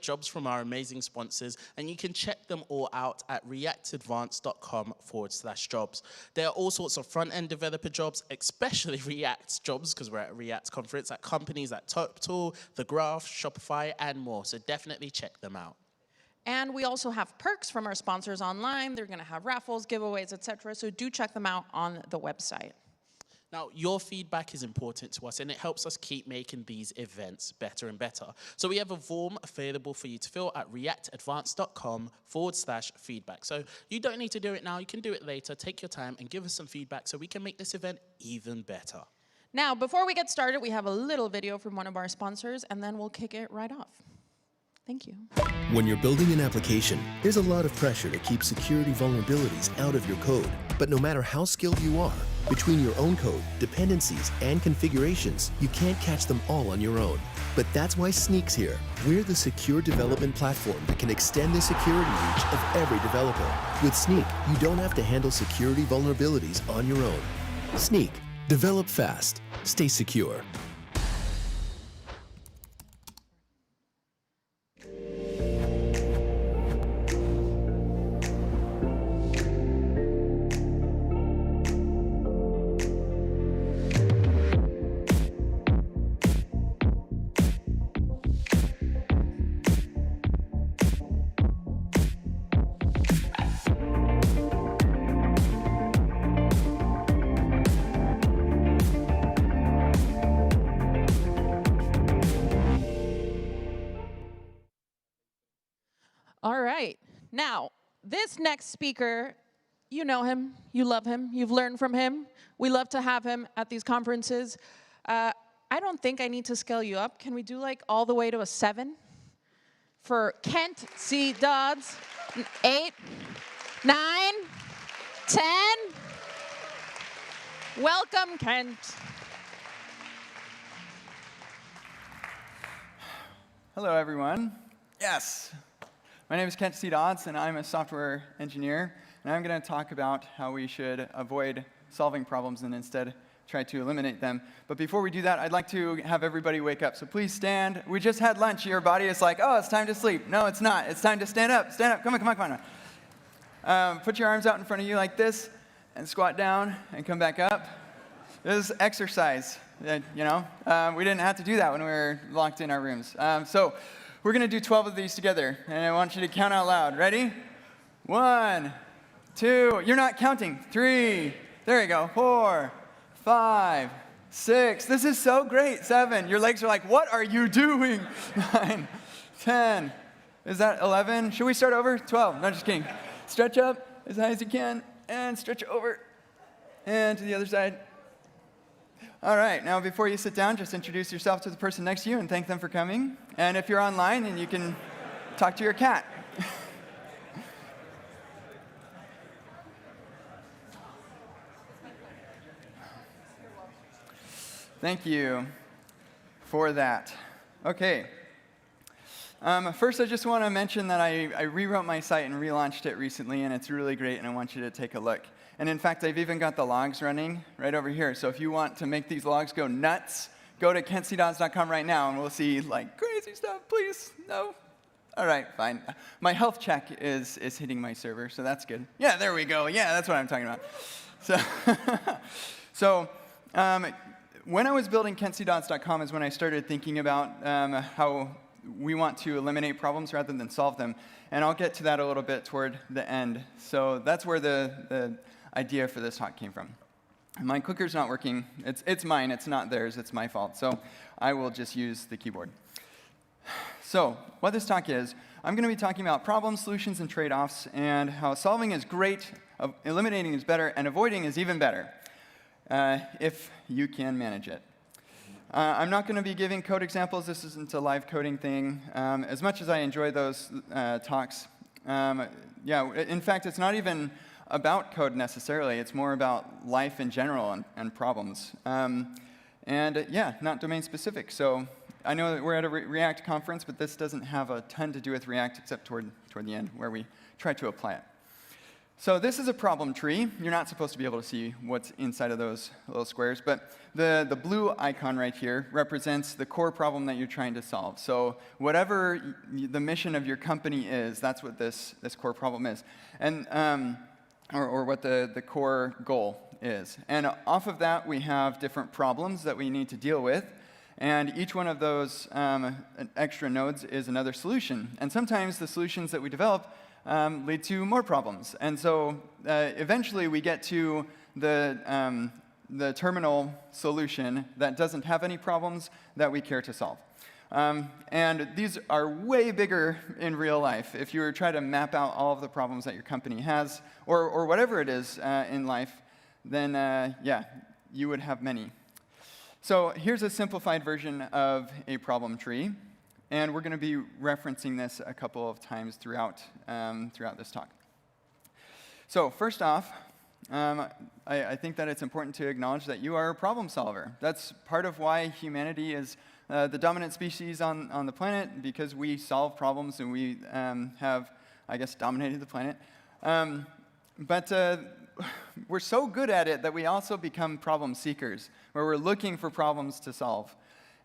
jobs from our amazing sponsors, and you can check them all out at reactadvanced.com/jobs. There are all sorts of front-end developer jobs, especially React jobs, because we're at React conference, at companies like TopTool, The Graph, Shopify, and more. So definitely check them out. And we also have perks from our sponsors online. They're going to have raffles, giveaways, etc. So do check them out on the website. Now, your feedback is important to us, and it helps us keep making these events better and better. So we have a form available for you to fill at reactadvanced.com/feedback. So you don't need to do it now. You can do it later. Take your time and give us some feedback so we can make this event even better. Now, before we get started, we have a little video from one of our sponsors, and then we'll kick it right off. Thank you. When you're building an application, there's a lot of pressure to keep security vulnerabilities out of your code. But no matter how skilled you are, between your own code, dependencies, and configurations, you can't catch them all on your own. But that's why Sneak's here. We're the secure development platform that can extend the security reach of every developer. With Sneak, you don't have to handle security vulnerabilities on your own. Sneak. Develop fast. Stay secure. All right. Now, this next speaker, you know him, you love him, you've learned from him. We love to have him at these conferences. I don't think I need to scale you up. Can we do like all the way to a 7? For Kent C. Dodds, 8, 9, 10. Welcome, Kent. Hello, everyone. Yes. My name is Kent C. Dodds, and I'm a software engineer. And I'm going to talk about how we should avoid solving problems and instead try to eliminate them. But before we do that, I'd like to have everybody wake up. So please stand. We just had lunch. Your body is like, oh, it's time to sleep. No, it's not. It's time to stand up. Stand up. Come on, come on, come on. Put your arms out in front of you like this, and squat down, and come back up. This is exercise. We didn't have to do that when we were locked in our rooms. So we're going to do 12 of these together, and I want you to count out loud. Ready? 1, 2. You're not counting. 3. There you go. 4, 5, 6. This is so great. 7. Your legs are like, what are you doing? 9, 10. Is that 11? Should we start over? 12. No, just kidding. Stretch up as high as you can, and stretch over. And to the other side. All right, now before you sit down, just introduce yourself to the person next to you and thank them for coming. And if you're online, and you can talk to your cat. Thank you for that. Okay. First, I just want to mention that I rewrote my site and relaunched it recently, and it's really great, and I want you to take a look. And in fact, I've even got the logs running right over here. So if you want to make these logs go nuts, go to kentcdodds.com right now, and we'll see like crazy stuff. Please, no. All right, fine. My health check is hitting my server, so that's good. Yeah, there we go. Yeah, that's what I'm talking about. So, when I was building kentcdodds.com is when I started thinking about how we want to eliminate problems rather than solve them. And I'll get to that a little bit toward the end. So that's where the idea for this talk came from. My clicker's not working. It's mine. It's not theirs. It's my fault. So I will just use the keyboard. So what this talk is, I'm going to be talking about problems, solutions, and trade-offs, and how solving is great, eliminating is better, and avoiding is even better, if you can manage it. I'm not going to be giving code examples. This isn't a live coding thing. As much as I enjoy those talks, in fact, it's not even about code necessarily. It's more about life in general and problems. Not domain specific. So I know that we're at a React conference, but this doesn't have a ton to do with React except toward the end, where we try to apply it. So this is a problem tree. You're not supposed to be able to see what's inside of those little squares, but the blue icon right here represents the core problem that you're trying to solve. So whatever the mission of your company is, that's what this core problem is, and or what the core goal is. And off of that, we have different problems that we need to deal with. And each one of those extra nodes is another solution. And sometimes the solutions that we develop lead to more problems. And so eventually we get to the terminal solution that doesn't have any problems that we care to solve. And these are way bigger in real life. If you were to try to map out all of the problems that your company has, or whatever it is in life, then you would have many. So here's a simplified version of a problem tree. And we're going to be referencing this a couple of times throughout this talk. So first off, I think that it's important to acknowledge that you are a problem solver. That's part of why humanity is the dominant species on the planet, because we solve problems and we have, I guess, dominated the planet. But we're so good at it that we also become problem seekers, where we're looking for problems to solve.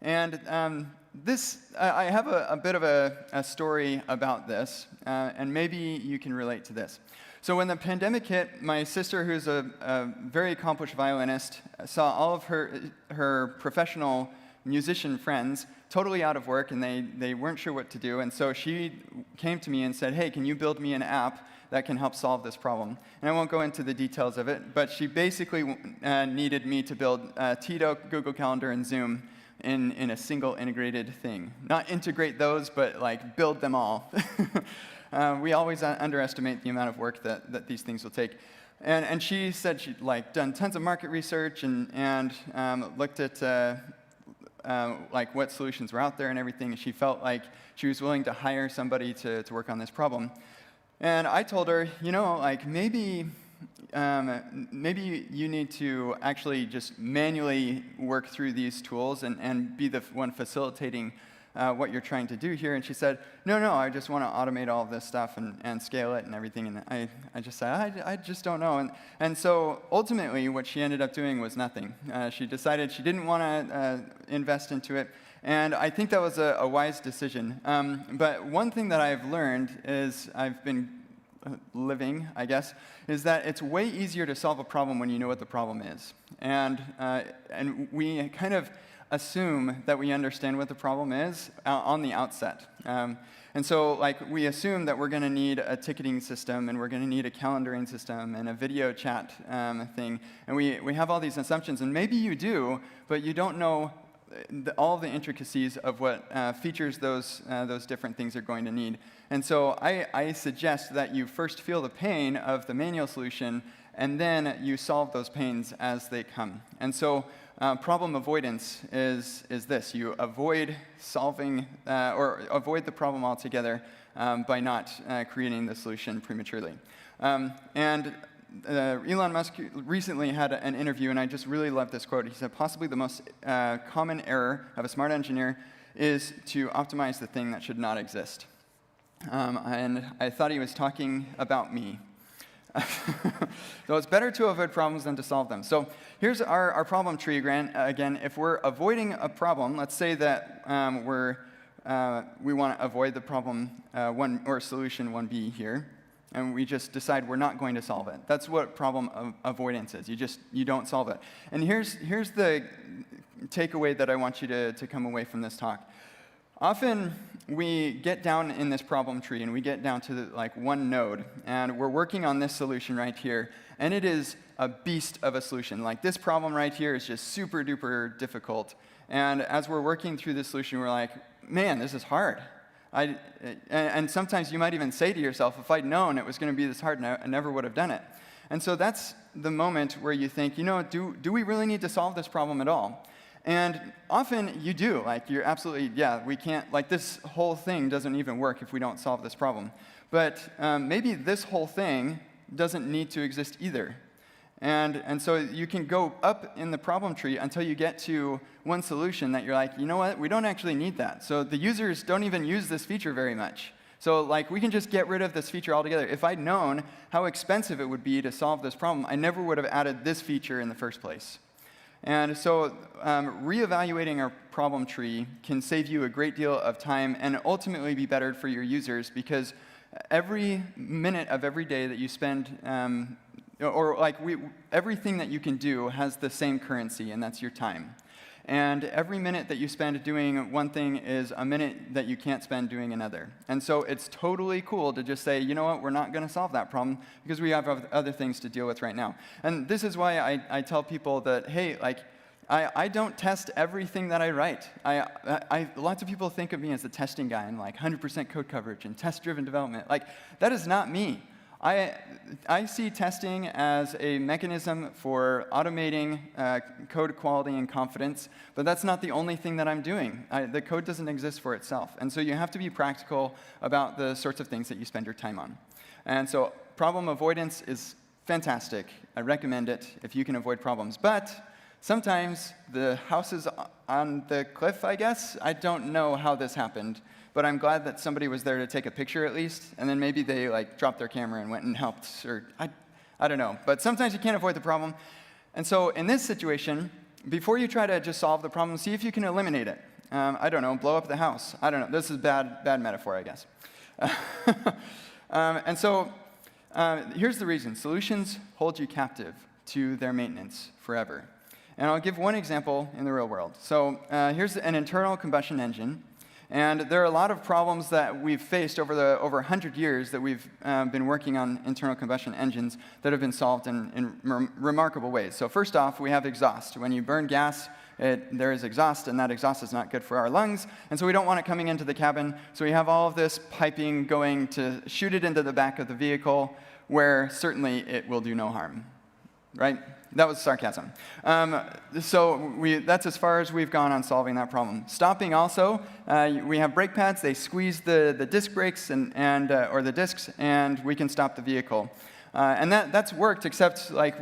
And I have a bit of a story about this, and maybe you can relate to this. So when the pandemic hit, my sister, who's a very accomplished violinist, saw all of her professional musician friends totally out of work, and they weren't sure what to do. And so she came to me and said, hey, can you build me an app that can help solve this problem? And I won't go into the details of it, but she basically needed me to build Tito, Google Calendar, and Zoom in a single integrated thing. Not integrate those, but like build them all. We always underestimate the amount of work that these things will take. And she said she'd like done tons of market research and looked at like what solutions were out there and everything. And she felt like she was willing to hire somebody to work on this problem. And I told her, like maybe you need to actually just manually work through these tools and be the one facilitating what you're trying to do here. And she said, no, I just want to automate all of this stuff and scale it and everything. And I just said, I just don't know. And so ultimately what she ended up doing was nothing. She decided she didn't want to invest into it. And I think that was a wise decision. But one thing that I've learned is I've been living, I guess, is that it's way easier to solve a problem when you know what the problem is. And we kind of assume that we understand what the problem is on the outset. And so like we assume that we're going to need a ticketing system, and we're going to need a calendaring system, and a video chat thing. And we have all these assumptions, and maybe you do, but you don't know all the intricacies of what features those different things are going to need. And so I suggest that you first feel the pain of the manual solution, and then you solve those pains as they come. And so problem avoidance is this. You avoid solving or avoid the problem altogether by not creating the solution prematurely. Elon Musk recently had an interview, and I just really love this quote. He said, possibly the most common error of a smart engineer is to optimize the thing that should not exist. And I thought he was talking about me. So it's better to avoid problems than to solve them. So here's our problem tree again. If we're avoiding a problem, let's say that we want to avoid the problem solution 1b here, and we just decide we're not going to solve it. That's what problem avoidance is. You don't solve it. And here's the takeaway that I want you to come away from this talk. Often we get down in this problem tree and we get down to like one node, and we're working on this solution right here, and it is a beast of a solution. Like this problem right here is just super duper difficult. And as we're working through this solution, we're like, man, this is hard. And sometimes you might even say to yourself, if I'd known it was going to be this hard, I never would have done it. And so that's the moment where you think, do we really need to solve this problem at all? And often you do. Like, you're absolutely, yeah, we can't, like, this whole thing doesn't even work if we don't solve this problem. But maybe this whole thing doesn't need to exist either. And so you can go up in the problem tree until you get to one solution that you're like, you know what, we don't actually need that. So the users don't even use this feature very much. So like, we can just get rid of this feature altogether. If I'd known how expensive it would be to solve this problem, I never would have added this feature in the first place. And so reevaluating our problem tree can save you a great deal of time and ultimately be better for your users, because every minute of every day that you spend, everything that you can do has the same currency, and that's your time. And every minute that you spend doing one thing is a minute that you can't spend doing another. And so it's totally cool to just say, you know what, we're not going to solve that problem because we have other things to deal with right now. And this is why I tell people that, hey, like, I don't test everything that I write. Lots of people think of me as the testing guy and like 100% code coverage and test-driven development. Like, that is not me. I see testing as a mechanism for automating code quality and confidence, but that's not the only thing that I'm doing. The code doesn't exist for itself. And so you have to be practical about the sorts of things that you spend your time on. And so problem avoidance is fantastic. I recommend it if you can avoid problems. But sometimes the house is on the cliff, I guess. I don't know how this happened, but I'm glad that somebody was there to take a picture at least, and then maybe they like dropped their camera and went and helped, or I don't know. But sometimes you can't avoid the problem. And so in this situation, before you try to just solve the problem, see if you can eliminate it. I don't know, blow up the house. I don't know. This is bad metaphor, I guess. And so here's the reason. Solutions hold you captive to their maintenance forever. And I'll give one example in the real world. So here's an internal combustion engine. And there are a lot of problems that we've faced over 100 years that we've been working on internal combustion engines that have been solved in remarkable ways. So first off, we have exhaust. When you burn gas, there is exhaust, and that exhaust is not good for our lungs. And so we don't want it coming into the cabin. So we have all of this piping going to shoot it into the back of the vehicle, where certainly it will do no harm, right? That was sarcasm. So that's as far as we've gone on solving that problem. Stopping also, we have brake pads. They squeeze the disc brakes or the discs, and we can stop the vehicle. And that's worked, except like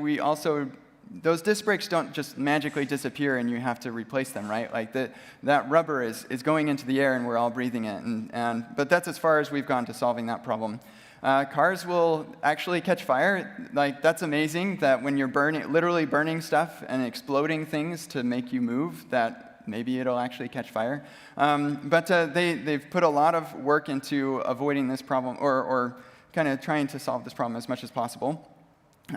those disc brakes don't just magically disappear and you have to replace them, right? Like that rubber is going into the air and we're all breathing it. But that's as far as we've gone to solving that problem. Cars will actually catch fire. Like, that's amazing that when you're literally burning stuff and exploding things to make you move, that maybe it'll actually catch fire. But they've put a lot of work into avoiding this problem, or kind of trying to solve this problem as much as possible.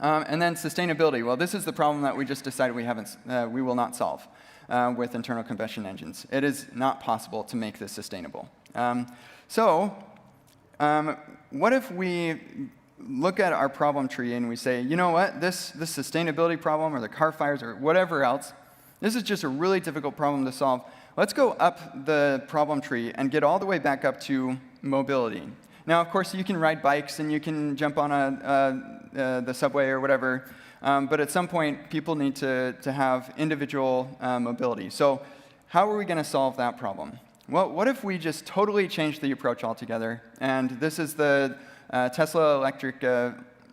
And then sustainability. Well, this is the problem that we just decided we will not solve with internal combustion engines. It is not possible to make this sustainable. What if we look at our problem tree and we say, you know what, this sustainability problem or the car fires or whatever else, this is just a really difficult problem to solve. Let's go up the problem tree and get all the way back up to mobility. Now, of course, you can ride bikes and you can jump on the subway or whatever, but at some point, people need to have individual mobility. So how are we going to solve that problem? Well, what if we just totally change the approach altogether? And this is the Tesla electric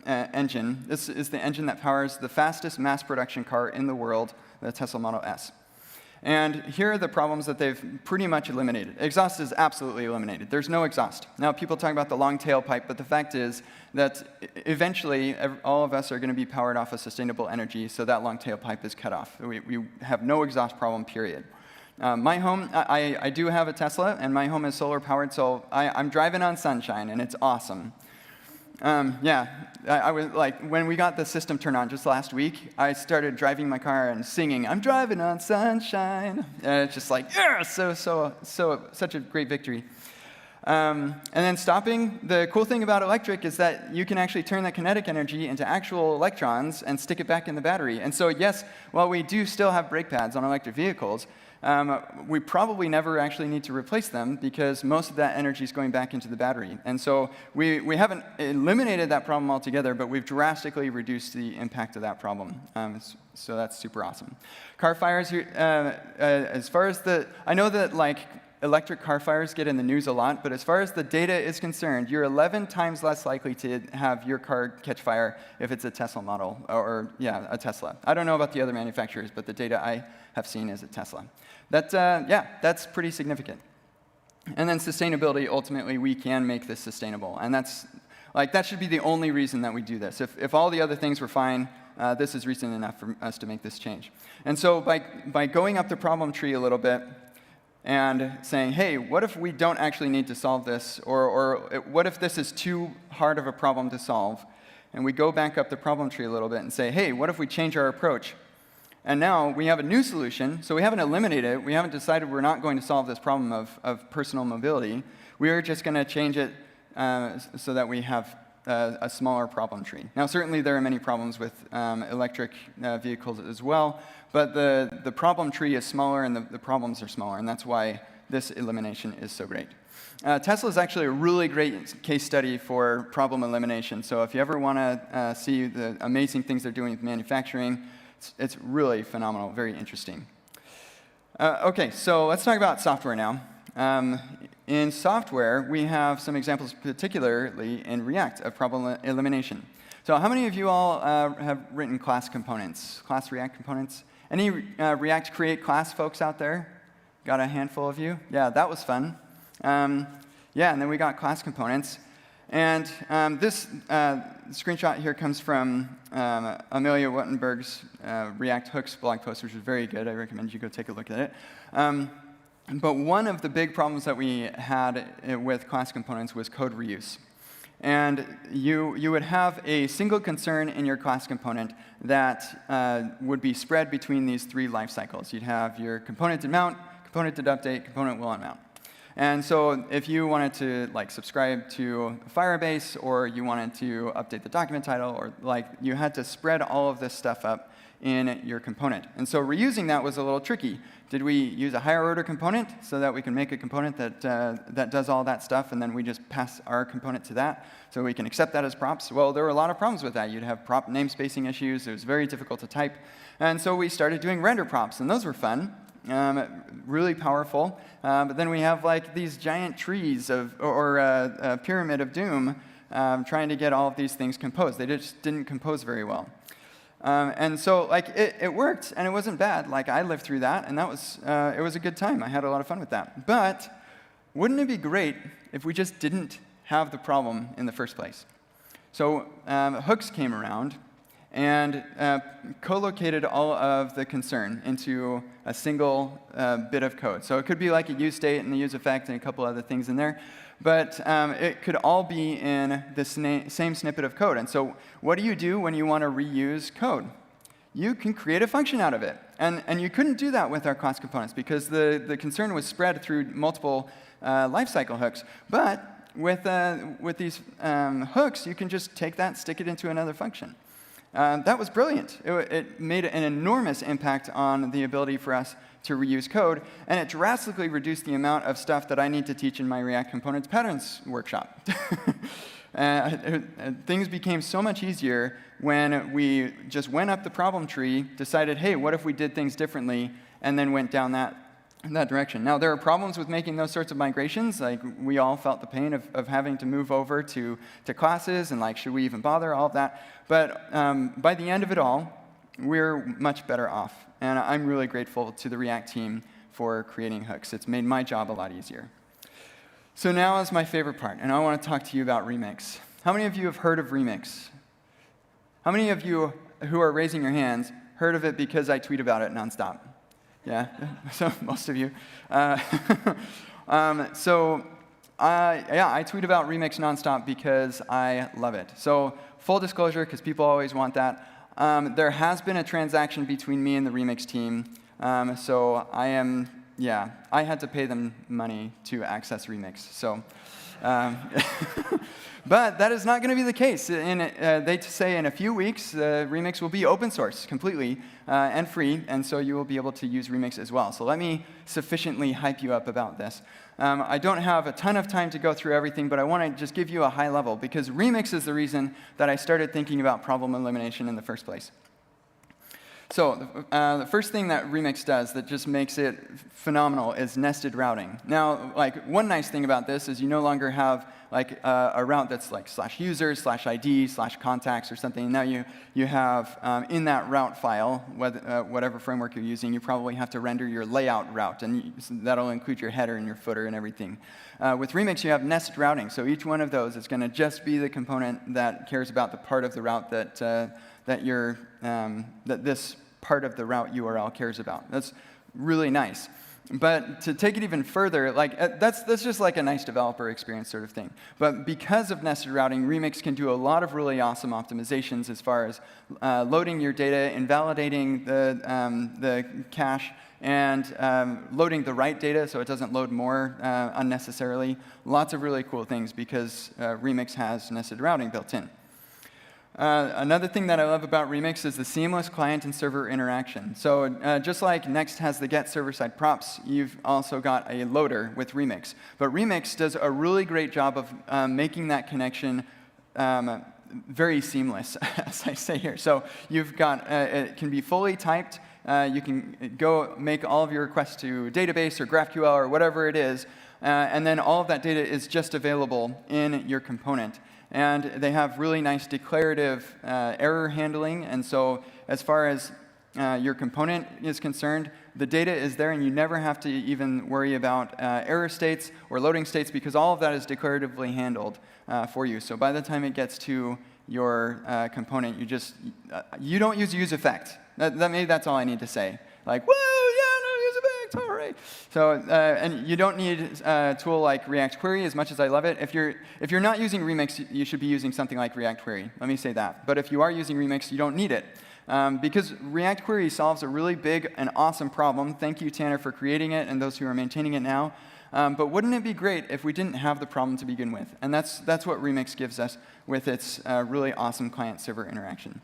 engine. This is the engine that powers the fastest mass production car in the world, the Tesla Model S. And here are the problems that they've pretty much eliminated. Exhaust is absolutely eliminated. There's no exhaust. Now, people talk about the long tailpipe, but the fact is that eventually all of us are going to be powered off of sustainable energy, so that long tailpipe is cut off. We have no exhaust problem, period. My home, I do have a Tesla, and my home is solar powered, so I'm driving on sunshine, and it's awesome. I was like, when we got the system turned on just last week, I started driving my car and singing, "I'm driving on sunshine." And it's just like, yeah, such a great victory. And then stopping, the cool thing about electric is that you can actually turn that kinetic energy into actual electrons and stick it back in the battery. And so yes, while we do still have brake pads on electric vehicles, we probably never actually need to replace them because most of that energy is going back into the battery. And so we haven't eliminated that problem altogether, but we've drastically reduced the impact of that problem. So that's super awesome. Car fires, as far as I know that like electric car fires get in the news a lot, but as far as the data is concerned, you're 11 times less likely to have your car catch fire if it's a Tesla model, or a Tesla. I don't know about the other manufacturers, but the data I have seen is a Tesla. That's pretty significant. And then sustainability, ultimately, we can make this sustainable. And that should be the only reason that we do this. If all the other things were fine, this is reason enough for us to make this change. And so by going up the problem tree a little bit, and saying, hey, what if we don't actually need to solve this? Or what if this is too hard of a problem to solve? And we go back up the problem tree a little bit and say, hey, what if we change our approach? And now we have a new solution. So we haven't eliminated it. We haven't decided we're not going to solve this problem of personal mobility. We are just going to change it so that we have a smaller problem tree. Now, certainly there are many problems with electric vehicles as well, but the problem tree is smaller and the problems are smaller, and that's why this elimination is so great. Tesla is actually a really great case study for problem elimination, so if you ever want to see the amazing things they're doing with manufacturing, it's really phenomenal, very interesting. Okay, so let's talk about software now. In software, we have some examples, particularly in React, of problem elimination. So how many of you all have written class components, class React components? Any React Create class folks out there? Got a handful of you? Yeah, that was fun. And then we got class components. And this screenshot here comes from Amelia Wittenberg's React Hooks blog post, which is very good. I recommend you go take a look at it. But one of the big problems that we had with class components was code reuse. And you would have a single concern in your class component that would be spread between these three life cycles. You'd have your component did mount, component did update, component will unmount. And so if you wanted to subscribe to Firebase, or you wanted to update the document title, or you had to spread all of this stuff up in your component. And so reusing that was a little tricky. Did we use a higher order component so that we can make a component that does all that stuff, and then we just pass our component to that so we can accept that as props? Well, there were a lot of problems with that. You'd have prop namespacing issues. It was very difficult to type. And so we started doing render props, and those were fun. Really powerful, but then we have these giant trees or a pyramid of doom trying to get all of these things composed. They just didn't compose very well. And so it worked, and it wasn't bad. I lived through that, and that was it was a good time. I had a lot of fun with that. But wouldn't it be great if we just didn't have the problem in the first place? So hooks came around and co-located all of the concern into a single bit of code. So it could be like a use state and the use effect and a couple other things in there, but it could all be in the same snippet of code. And so what do you do when you want to reuse code? You can create a function out of it. And you couldn't do that with our class components because the concern was spread through multiple lifecycle hooks. But with these hooks, you can just take that, stick it into another function. That was brilliant. It made an enormous impact on the ability for us to reuse code, and it drastically reduced the amount of stuff that I need to teach in my React Components Patterns workshop. Things became so much easier when we just went up the problem tree, decided, hey, what if we did things differently, and then went down that direction. Now, there are problems with making those sorts of migrations. We all felt the pain of having to move over to classes, and should we even bother, all of that. But by the end of it all, we're much better off. And I'm really grateful to the React team for creating hooks. It's made my job a lot easier. So now is my favorite part, and I want to talk to you about Remix. How many of you have heard of Remix? How many of you who are raising your hands heard of it because I tweet about it nonstop? Yeah, so most of you. Yeah, I tweet about Remix nonstop because I love it. So full disclosure, because people always want that, there has been a transaction between me and the Remix team. So I had to pay them money to access Remix. So, but that is not going to be the case. They say in a few weeks, Remix will be open source completely and free, and so you will be able to use Remix as well. So let me sufficiently hype you up about this. I don't have a ton of time to go through everything, but I want to just give you a high level, because Remix is the reason that I started thinking about problem elimination in the first place. So the first thing that Remix does that just makes it phenomenal is nested routing. Now, like, one nice thing about this is you no longer have like a route that's like /users, /ID, /contacts or something. Now you have in that route file, whatever framework you're using, you probably have to render your layout route, and that'll include your header and your footer and everything. With Remix, you have nested routing, so each one of those is going to just be the component that cares about the part of the route that this part of the route URL cares about. That's really nice. But to take it even further, like that's just like a nice developer experience sort of thing. But because of nested routing, Remix can do a lot of really awesome optimizations as far as loading your data, invalidating the cache, and loading the right data so it doesn't load more unnecessarily. Lots of really cool things because Remix has nested routing built in. Another thing that I love about Remix is the seamless client and server interaction. So just like Next has the get server-side props, you've also got a loader with Remix. But Remix does a really great job of making that connection very seamless, as I say here. So you've got, it can be fully typed. You can go make all of your requests to a database or GraphQL or whatever it is, and then all of that data is just available in your component. And they have really nice declarative error handling. And so as far as your component is concerned, the data is there, and you never have to even worry about error states or loading states, because all of that is declaratively handled for you. So by the time it gets to your component, you don't use effect. That's all I need to say. Like, whoa, yeah, no, use effect, all right. So, and you don't need a tool like React Query, as much as I love it. If you're not using Remix, you should be using something like React Query. Let me say that. But if you are using Remix, you don't need it. Because React Query solves a really big and awesome problem. Thank you, Tanner, for creating it, and those who are maintaining it now. But wouldn't it be great if we didn't have the problem to begin with? And that's what Remix gives us with its really awesome client-server interaction.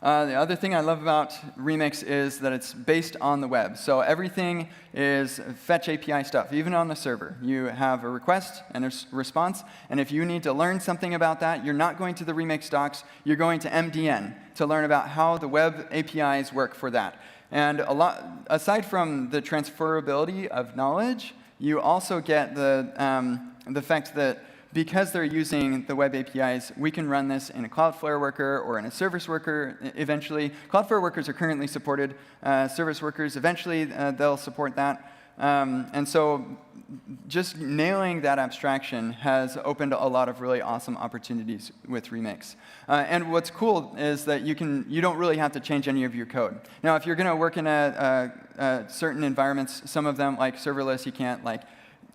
The other thing I love about Remix is that it's based on the web. So everything is fetch API stuff, even on the server. You have a request and a response, and if you need to learn something about that, you're not going to the Remix docs, you're going to MDN to learn about how the web APIs work for that. And aside from the transferability of knowledge, you also get the fact that because they're using the web APIs, we can run this in a Cloudflare worker or in a service worker eventually. Cloudflare workers are currently supported. Service workers, eventually, they'll support that. And so just nailing that abstraction has opened a lot of really awesome opportunities with Remix. And what's cool is that you don't really have to change any of your code. Now, if you're going to work in certain environments, some of them, like serverless, you can't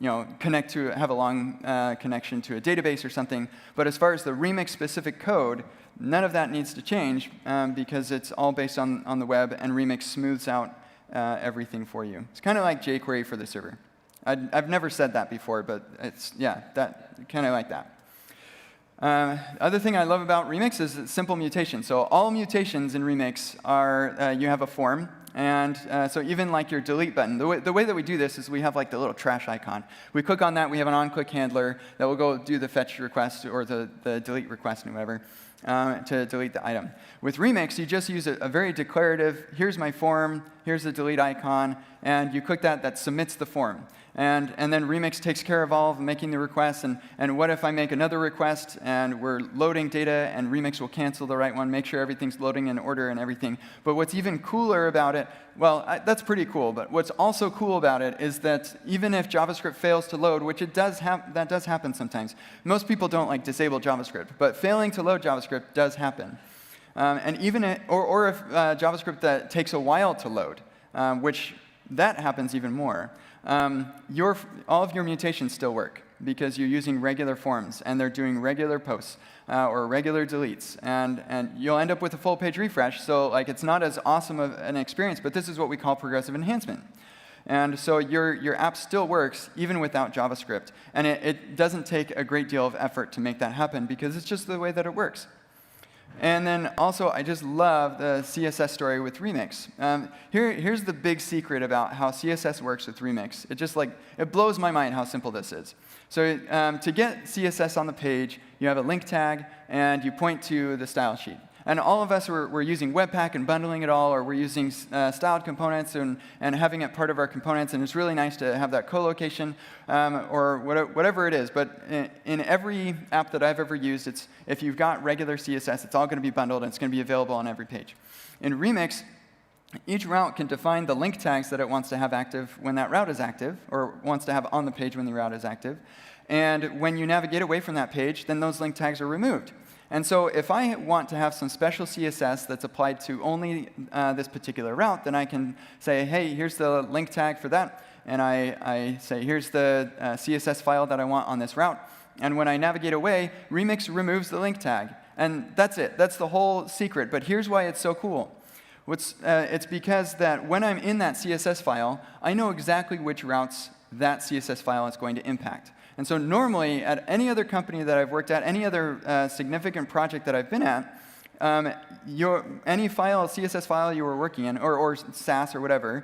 have a long connection to a database or something. But as far as the Remix-specific code, none of that needs to change because it's all based on the web, and Remix smooths out everything for you. It's kind of like jQuery for the server. I've never said that before, but it's, yeah, kind of like that. Other thing I love about Remix is simple mutation. So all mutations in Remix are, you have a form. And so even like your delete button, the way that we do this is we have like the little trash icon. We click on that, we have an on-click handler that will go do the fetch request or the delete request and whatever. to delete the item. With Remix, you just use a very declarative, here's my form, here's the delete icon, and you click that, that submits the form. And then Remix takes care of all of making the requests, and what if I make another request, and we're loading data, and Remix will cancel the right one, make sure everything's loading in order and everything. But what's even cooler about it, well, that's pretty cool, but what's also cool about it is that even if JavaScript fails to load, which that does happen sometimes, most people don't like disable JavaScript, but failing to load JavaScript does happen. And even if JavaScript that takes a while to load, which that happens even more, all of your mutations still work because you're using regular forms and they're doing regular posts or regular deletes, and you'll end up with a full page refresh. So like it's not as awesome of an experience, but this is what we call progressive enhancement. And so your app still works even without JavaScript, and it doesn't take a great deal of effort to make that happen because it's just the way that it works. And then also, I just love the CSS story with Remix. Here's the big secret about how CSS works with Remix. It blows my mind how simple this is. So to get CSS on the page, you have a link tag, and you point to the style sheet. And all of us, we're using Webpack and bundling it all, or we're using styled components and having it part of our components, and it's really nice to have that co-location or whatever it is. But in every app that I've ever used, if you've got regular CSS, it's all going to be bundled, and it's going to be available on every page. In Remix, each route can define the link tags that it wants to have active when that route is active, or wants to have on the page when the route is active. And when you navigate away from that page, then those link tags are removed. And so if I want to have some special CSS that's applied to only this particular route, then I can say, hey, here's the link tag for that. And I say, here's the CSS file that I want on this route. And when I navigate away, Remix removes the link tag. And that's it. That's the whole secret. But here's why it's so cool. It's because that when I'm in that CSS file, I know exactly which routes that CSS file is going to impact. And so normally, at any other company that I've worked at, any other significant project that I've been at, any file, CSS file you were working in, or Sass or whatever,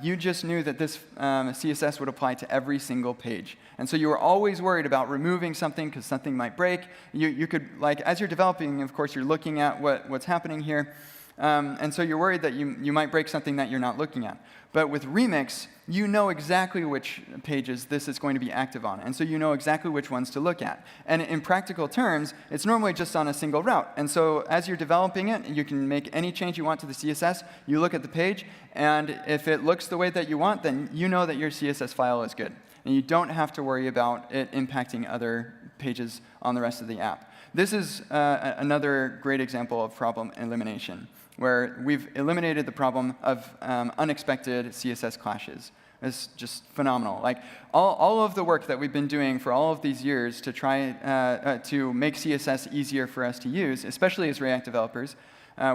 you just knew that this CSS would apply to every single page. And so you were always worried about removing something because something might break. You could, like, as you're developing, of course, you're looking at what's happening here. And so you're worried that you might break something that you're not looking at. But with Remix, you know exactly which pages this is going to be active on. And so you know exactly which ones to look at. And in practical terms, it's normally just on a single route. And so as you're developing it, you can make any change you want to the CSS. You look at the page, and if it looks the way that you want, then you know that your CSS file is good. And you don't have to worry about it impacting other pages on the rest of the app. This is another great example of problem elimination, where we've eliminated the problem of unexpected CSS clashes. It's just phenomenal. Like all of the work that we've been doing for all of these years to try to make CSS easier for us to use, especially as React developers,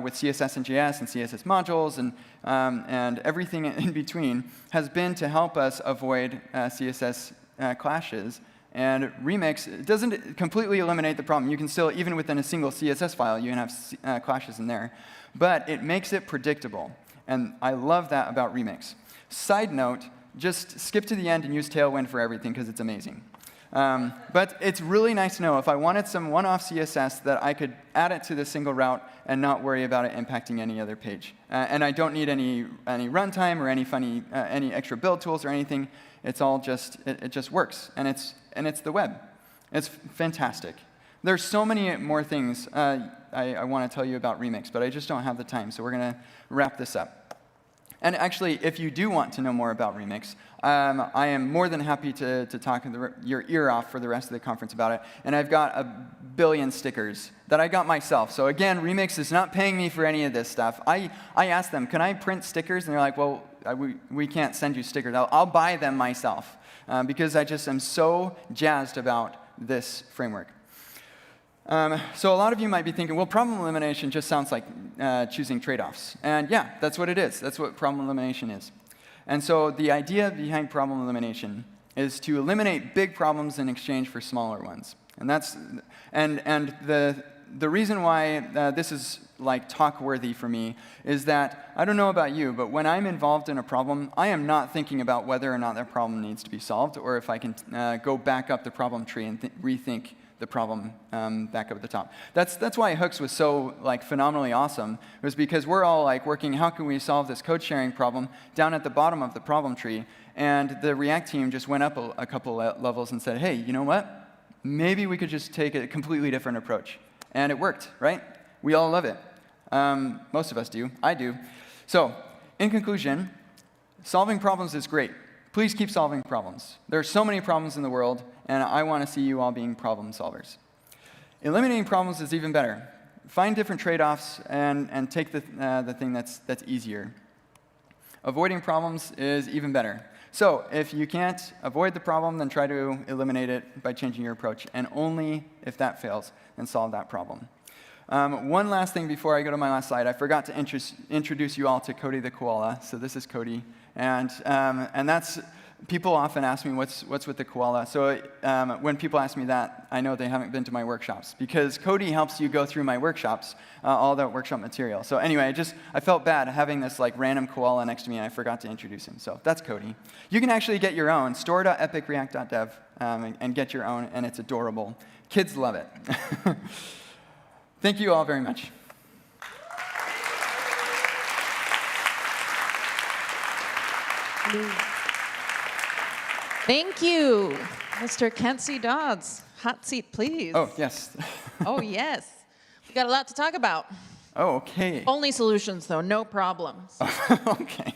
with CSS and JS and CSS modules and everything in between, has been to help us avoid CSS clashes. And Remix doesn't completely eliminate the problem. You can still, even within a single CSS file, you can have clashes in there. But it makes it predictable. And I love that about Remix. Side note, just skip to the end and use Tailwind for everything because it's amazing. But it's really nice to know if I wanted some one-off CSS that I could add it to this single route and not worry about it impacting any other page. And I don't need any runtime or any extra build tools or anything. It's all just, it just works. And it's the web. It's fantastic. There's so many more things I want to tell you about Remix, but I just don't have the time, so we're going to wrap this up. And actually, if you do want to know more about Remix, I am more than happy to talk your ear off for the rest of the conference about it. And I've got a billion stickers that I got myself. So again, Remix is not paying me for any of this stuff. I asked them, can I print stickers? And they're like, well, we can't send you stickers. I'll buy them myself because I just am so jazzed about this framework. So a lot of you might be thinking, well, problem elimination just sounds like choosing trade-offs. And yeah, that's what it is. That's what problem elimination is. And so the idea behind problem elimination is to eliminate big problems in exchange for smaller ones. And that's the reason why this is like talk-worthy for me is that, I don't know about you, but when I'm involved in a problem, I am not thinking about whether or not that problem needs to be solved or if I can go back up the problem tree and rethink the problem back up at the top. That's why hooks was so like phenomenally awesome. It was because we're all like working, how can we solve this code sharing problem down at the bottom of the problem tree? And the React team just went up a couple levels and said, hey, you know what? Maybe we could just take a completely different approach. And it worked, right? We all love it. Most of us do. I do. So, in conclusion, solving problems is great. Please keep solving problems. There are so many problems in the world, and I want to see you all being problem solvers. Eliminating problems is even better. Find different trade-offs and take the thing that's easier. Avoiding problems is even better. So if you can't avoid the problem, then try to eliminate it by changing your approach. And only if that fails, then solve that problem. One last thing before I go to my last slide. I forgot to introduce you all to Cody the koala. So this is Cody. And that's, people often ask me, what's with the koala? So when people ask me that, I know they haven't been to my workshops. Because Cody helps you go through my workshops, all that workshop material. So anyway, I felt bad having this like random koala next to me, and I forgot to introduce him. So that's Cody. You can actually get your own, store.epicreact.dev, and get your own, and it's adorable. Kids love it. Thank you all very much. Thank you, Mr. Kent C. Dodds. Hot seat, please. Oh, yes. Oh, yes. We got a lot to talk about. Oh, OK. Only solutions, though, no problems. OK.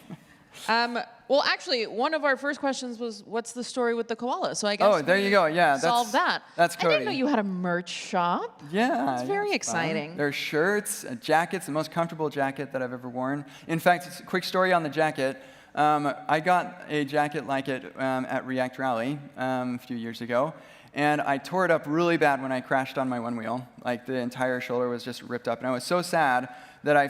Well, actually, one of our first questions was, what's the story with the koala? So I guess there you go. Yeah, solve that. That's Cody. I didn't know you had a merch shop. Yeah. It's very exciting. Fun. There's shirts, jackets, the most comfortable jacket that I've ever worn. In fact, quick story on the jacket. I got a jacket like it at React Rally a few years ago, and I tore it up really bad when I crashed on my one wheel. Like the entire shoulder was just ripped up, and I was so sad that I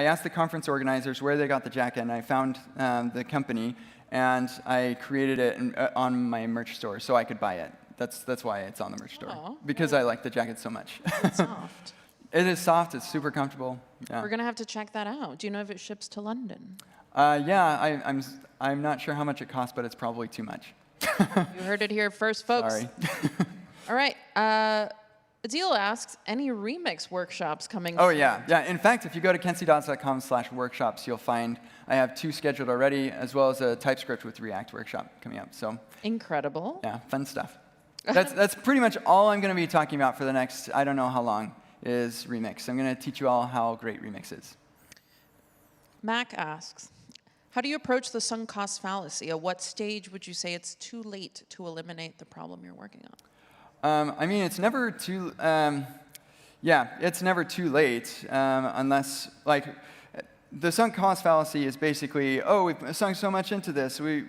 asked the conference organizers where they got the jacket, and I found the company, and I created it on my merch store so I could buy it. That's why it's on the merch store, because I like the jacket so much. It's soft. It is soft. It's super comfortable. Yeah. We're going to have to check that out. Do you know if it ships to London? Yeah, I'm not sure how much it costs, but it's probably too much. You heard it here first, folks. Sorry. All right. Adil asks, any remix workshops coming Oh, soon? yeah. In fact, if you go to kentcdodds.com/workshops, you'll find I have 2 scheduled already, as well as a TypeScript with React workshop coming up. So incredible. Yeah, fun stuff. That's pretty much all I'm going to be talking about for the next, I don't know how long, is Remix. I'm going to teach you all how great Remix is. Mac asks, how do you approach the sunk cost fallacy? At what stage would you say it's too late to eliminate the problem you're working on? I mean, it's never too, it's never too late unless, like, the sunk cost fallacy is basically, oh, we've sunk so much into this, we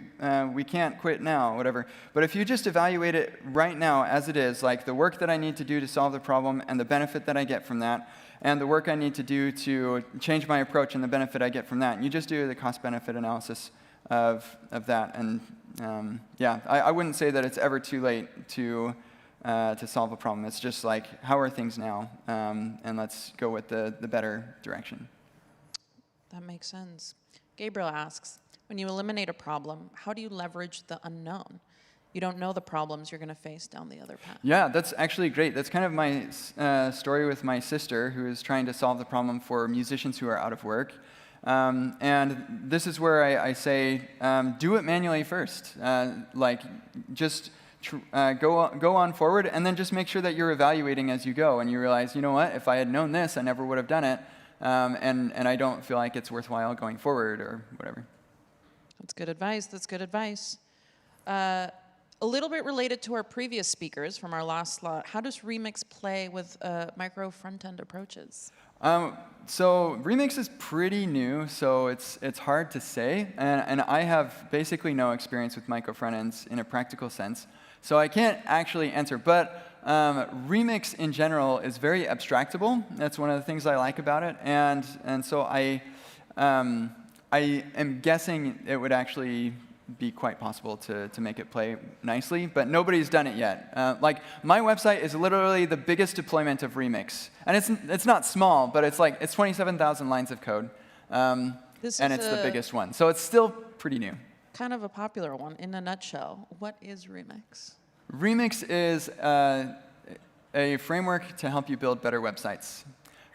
can't quit now, whatever. But if you just evaluate it right now as it is, like the work that I need to do to solve the problem and the benefit that I get from that, and the work I need to do to change my approach and the benefit I get from that, and you just do the cost-benefit analysis of that. And I wouldn't say that it's ever too late to solve a problem. It's just like, how are things now? And let's go with the better direction. That makes sense. Gabriel asks, when you eliminate a problem, how do you leverage the unknown? You don't know the problems you're going to face down the other path. Yeah, that's actually great. That's kind of my story with my sister, who is trying to solve the problem for musicians who are out of work. And this is where I say, do it manually first. Just go on forward, and then just make sure that you're evaluating as you go, and you realize, you know what, if I had known this, I never would have done it, and I don't feel like it's worthwhile going forward or whatever. That's good advice. That's good advice. A little bit related to our previous speakers from our last slot, how does Remix play with micro-frontend approaches? So Remix is pretty new, so it's hard to say, and I have basically no experience with micro-frontends in a practical sense, so I can't actually answer. But Remix in general is very abstractable. That's one of the things I like about it, and so I am guessing it would actually be quite possible to make it play nicely, but nobody's done it yet. Like, my website is literally the biggest deployment of Remix. And it's not small, but it's 27,000 lines of code. And it's the biggest one. So it's still pretty new. Kind of a popular one. In a nutshell, what is Remix? Remix is a framework to help you build better websites.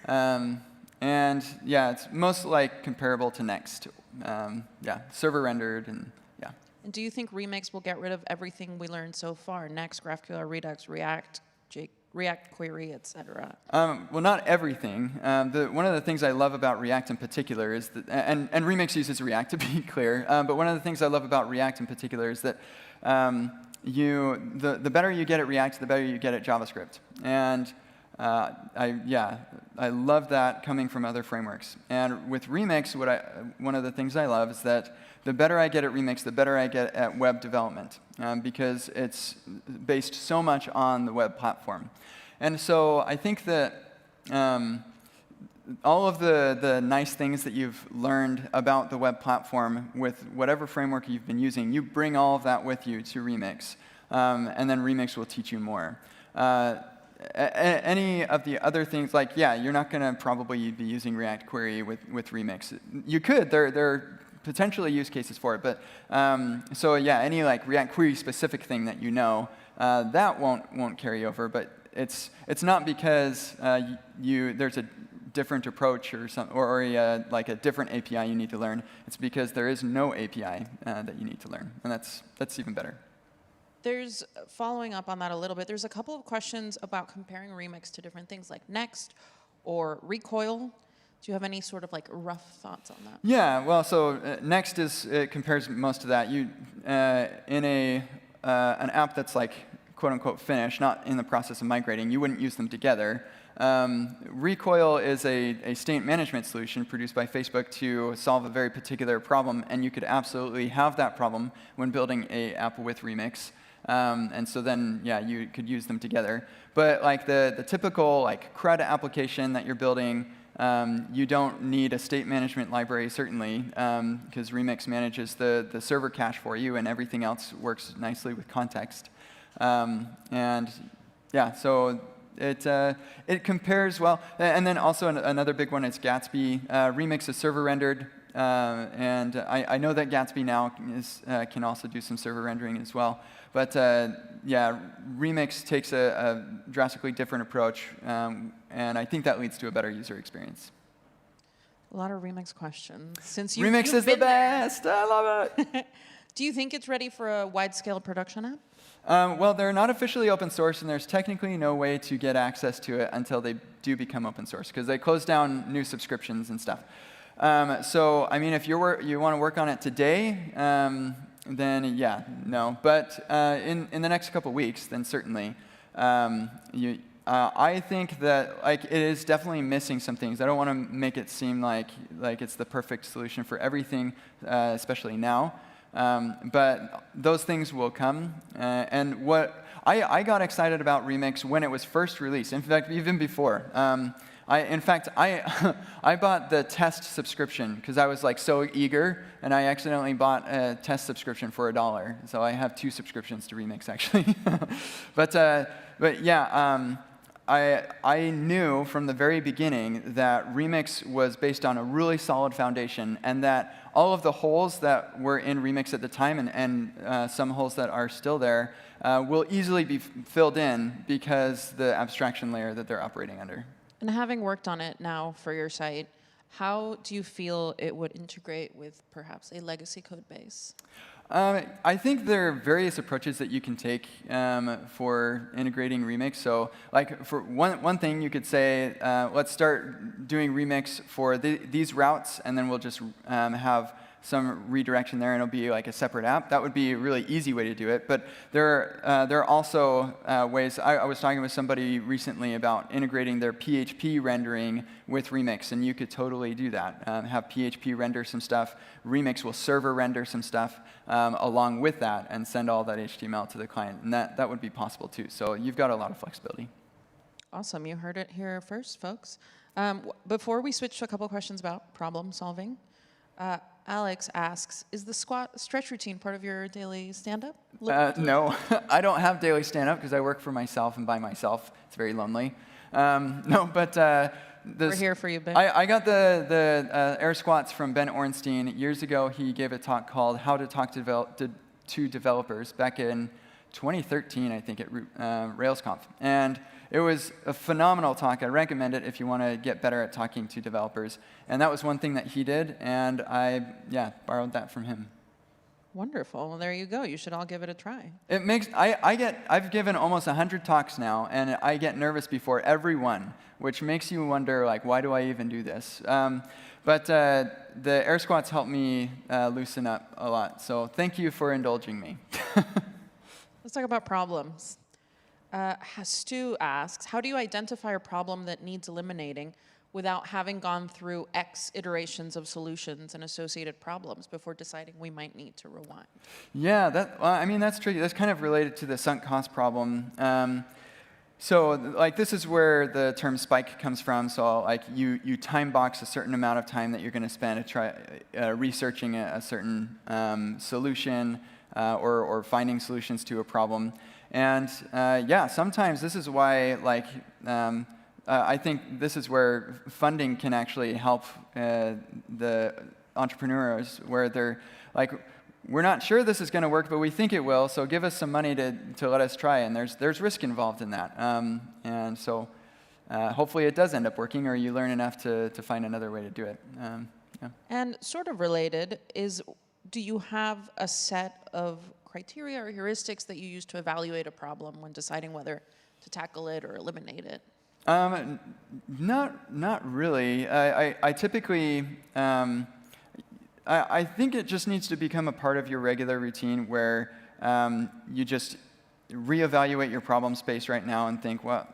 And yeah, it's most like comparable to Next. Yeah, server rendered and yeah. And do you think Remix will get rid of everything we learned so far? Next, GraphQL, Redux, React, React Query, etc. Well, not everything. One of the things I love about React in particular is that, and Remix uses React to be clear, but one of the things I love about React in particular is that the better you get at React, the better you get at JavaScript. And I love that coming from other frameworks. And with Remix, one of the things I love is that the better I get at Remix, the better I get at web development, because it's based so much on the web platform. And so I think that all of the nice things that you've learned about the web platform with whatever framework you've been using, you bring all of that with you to Remix, and then Remix will teach you more. Any of the other things, like, yeah, you're not going to probably be using React Query with Remix. You could. There are potentially use cases for it. But so, yeah, any like React Query specific thing that you know, that won't carry over. But it's not because there's a different approach or like a different API you need to learn. It's because there is no API that you need to learn. And that's even better. There's, following up on that a little bit, there's a couple of questions about comparing Remix to different things like Next or Recoil. Do you have any sort of like rough thoughts on that? Yeah, well, so Next it compares most of that. You in an app that's like quote unquote finished, not in the process of migrating, you wouldn't use them together. Recoil is a state management solution produced by Facebook to solve a very particular problem, and you could absolutely have that problem when building an app with Remix. And so then, yeah, you could use them together. But like the typical like CRUD application that you're building, you don't need a state management library, certainly, because Remix manages the server cache for you, and everything else works nicely with context. And yeah, so it compares well. And then also another big one is Gatsby. Remix is server rendered. And I know that Gatsby now can also do some server rendering as well. But yeah, Remix takes a drastically different approach, and I think that leads to a better user experience. A lot of Remix questions. Remix is the best. I love it. Do you think it's ready for a wide-scale production app? Well, they're not officially open source, and there's technically no way to get access to it until they do become open source, because they close down new subscriptions and stuff. So, I mean, if you want to work on it today, then yeah, no. But in the next couple weeks, then certainly. I think that like it is definitely missing some things. I don't want to make it seem like it's the perfect solution for everything, especially now. But those things will come. And what I got excited about Remix when it was first released. In fact, even before. I bought the test subscription because I was like so eager, and I accidentally bought a test subscription for $1. So I have 2 subscriptions to Remix actually. But yeah, I knew from the very beginning that Remix was based on a really solid foundation, and that all of the holes that were in Remix at the time, and some holes that are still there, will easily be filled in because the abstraction layer that they're operating under. And having worked on it now for your site, how do you feel it would integrate with perhaps a legacy code base? I think there are various approaches that you can take for integrating Remix. So, like for one thing, you could say, let's start doing Remix for these routes, and then we'll just have some redirection there, and it'll be like a separate app. That would be a really easy way to do it. But there are also ways. I was talking with somebody recently about integrating their PHP rendering with Remix, and you could totally do that. Have PHP render some stuff. Remix will server render some stuff along with that, and send all that HTML to the client. And that would be possible too. So you've got a lot of flexibility. Awesome. You heard it here first, folks. Before we switch to a couple of questions about problem solving, Alex asks, is the squat stretch routine part of your daily stand-up? No, I don't have daily stand-up because I work for myself and by myself. It's very lonely. No, but we're here for you, Ben. I got the air squats from Ben Ornstein. Years ago, he gave a talk called How to Talk to Developers back in 2013, I think, at RailsConf. And It was a phenomenal talk. I recommend it if you want to get better at talking to developers. And that was one thing that he did, and I borrowed that from him. Wonderful. Well, there you go. You should all give it a try. It makes I've given almost 100 talks now, and I get nervous before every one, which makes you wonder, like, why do I even do this? But the air squats help me loosen up a lot. So thank you for indulging me. Let's talk about problems. Stu asks, how do you identify a problem that needs eliminating without having gone through X iterations of solutions and associated problems before deciding we might need to rewind? Yeah, I mean, that's tricky. That's kind of related to the sunk cost problem. So like this is where the term spike comes from. So like you time box a certain amount of time that you're going to spend to try researching a certain solution or finding solutions to a problem. And yeah, sometimes this is why like I think this is where funding can actually help the entrepreneurs, where they're like, we're not sure this is going to work, but we think it will, so give us some money to let us try. And there's risk involved in that. And so hopefully it does end up working, or you learn enough to find another way to do it. Yeah. And sort of related is, do you have a set of criteria or heuristics that you use to evaluate a problem when deciding whether to tackle it or eliminate it? Not really. I typically, I think it just needs to become a part of your regular routine where you just reevaluate your problem space right now and think, well,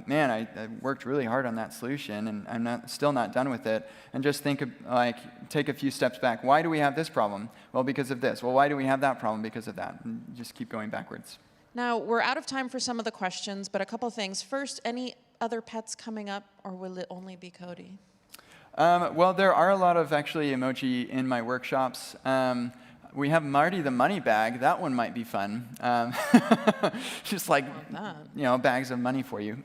man, I worked really hard on that solution and I'm still not done with it. And just think of, like, take a few steps back. Why do we have this problem? Well, because of this. Well, why do we have that problem? Because of that. And just keep going backwards. Now, we're out of time for some of the questions, but a couple things. First, any other pets coming up, or will it only be Cody? Well, there are a lot of actually emoji in my workshops. We have Marty the money bag. That one might be fun. Just like, you know, bags of money for you.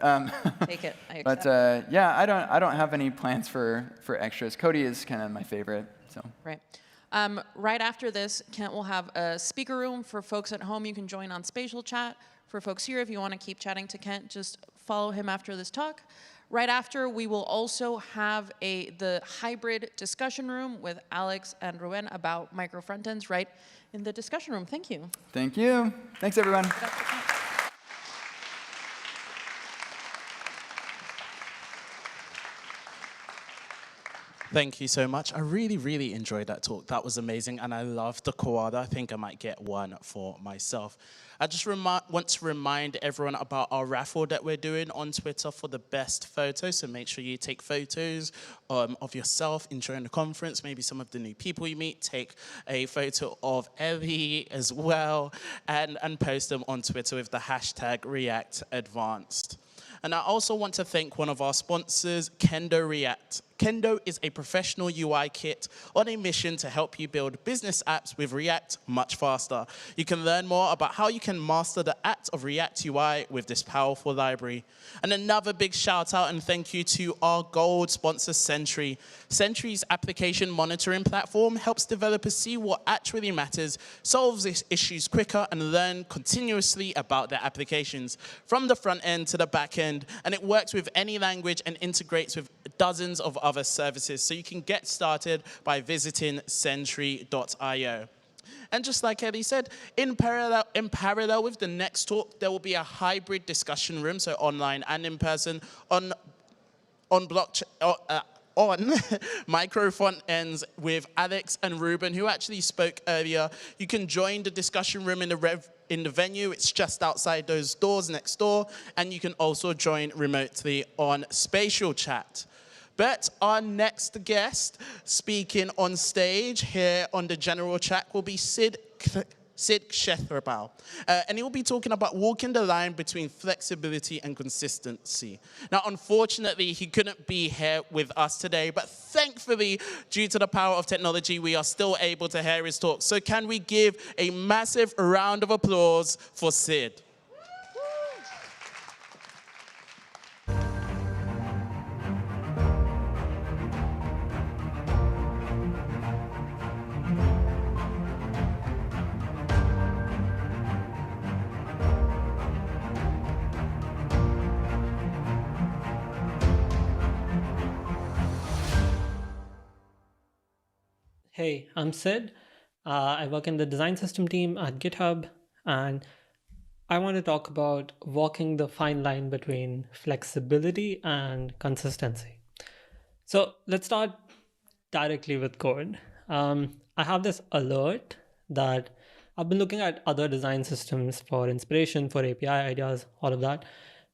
Take it. I but yeah, I don't have any plans for extras. Cody is kind of my favorite. So. Right. Right after this, Kent will have a speaker room for folks at home. You can join on spatial chat. For folks here, if you want to keep chatting to Kent, just follow him after this talk. Right after, we will also have the hybrid discussion room with Alex and Ruben about micro-frontends right in the discussion room. Thank you. Thank you. Thanks, everyone. Thank you so much. I really, really enjoyed that talk. That was amazing, and I love the koala. I think I might get one for myself. I just want to remind everyone about our raffle that we're doing on Twitter for the best photos. So make sure you take photos of yourself enjoying the conference, maybe some of the new people you meet. Take a photo of Ellie as well, and post them on Twitter with the hashtag ReactAdvanced. And I also want to thank one of our sponsors, Kendo React. Kendo is a professional UI kit on a mission to help you build business apps with React much faster. You can learn more about how you can master the act of React UI with this powerful library. And another big shout out and thank you to our gold sponsor, Sentry. Sentry's application monitoring platform helps developers see what actually matters, solves issues quicker, and learn continuously about their applications from the front end to the back end. And it works with any language and integrates with dozens of other services. So you can get started by visiting sentry.io. And just like Eddie said, in parallel with the next talk, there will be a hybrid discussion room, so online and in person, on micro-frontends with Alex and Ruben, who actually spoke earlier. You can join the discussion room in the venue. It's just outside those doors next door. And you can also join remotely on Spatial Chat. But our next guest speaking on stage here on the general track will be Sid Shethrabal. And he will be talking about walking the line between flexibility and consistency. Now, unfortunately, he couldn't be here with us today, but thankfully, due to the power of technology, we are still able to hear his talk. So can we give a massive round of applause for Sid? Hey, I'm Sid. I work in the design system team at GitHub, and I want to talk about walking the fine line between flexibility and consistency. So let's start directly with code. I have this alert that I've been looking at other design systems for inspiration, for API ideas, all of that.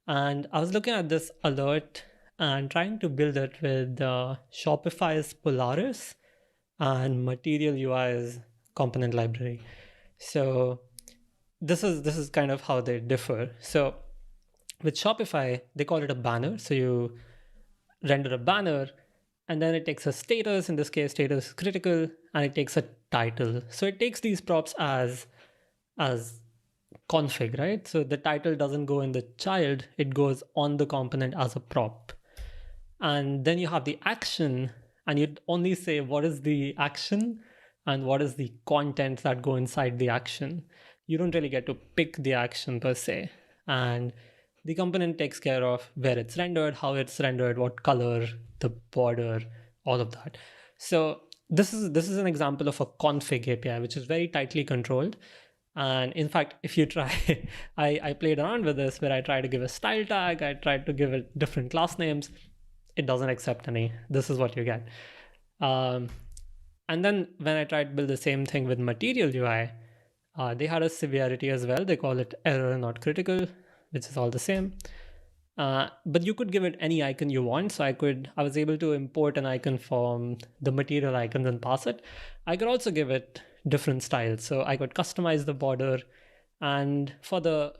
And I was looking at this alert and trying to build it with Shopify's Polaris and Material UI's component library. So this is kind of how they differ. So with Shopify, they call it a banner. So you render a banner, and then it takes a status, in this case, status critical, and it takes a title. So it takes these props as config, right? So the title doesn't go in the child, it goes on the component as a prop. And then you have the action, and you only say what is the action and what is the content that go inside the action. You don't really get to pick the action per se. And the component takes care of where it's rendered, how it's rendered, what color, the border, all of that. So this is an example of a config API, which is very tightly controlled. And in fact, if you try, I played around with this where I try to give a style tag, I tried to give it different class names. It doesn't accept any. This is what you get. And then when I tried to build the same thing with Material UI, they had a severity as well. They call it error not critical, which is all the same. But you could give it any icon you want. So I was able to import an icon from the material icons and pass it. I could also give it different styles. So I could customize the border, and for the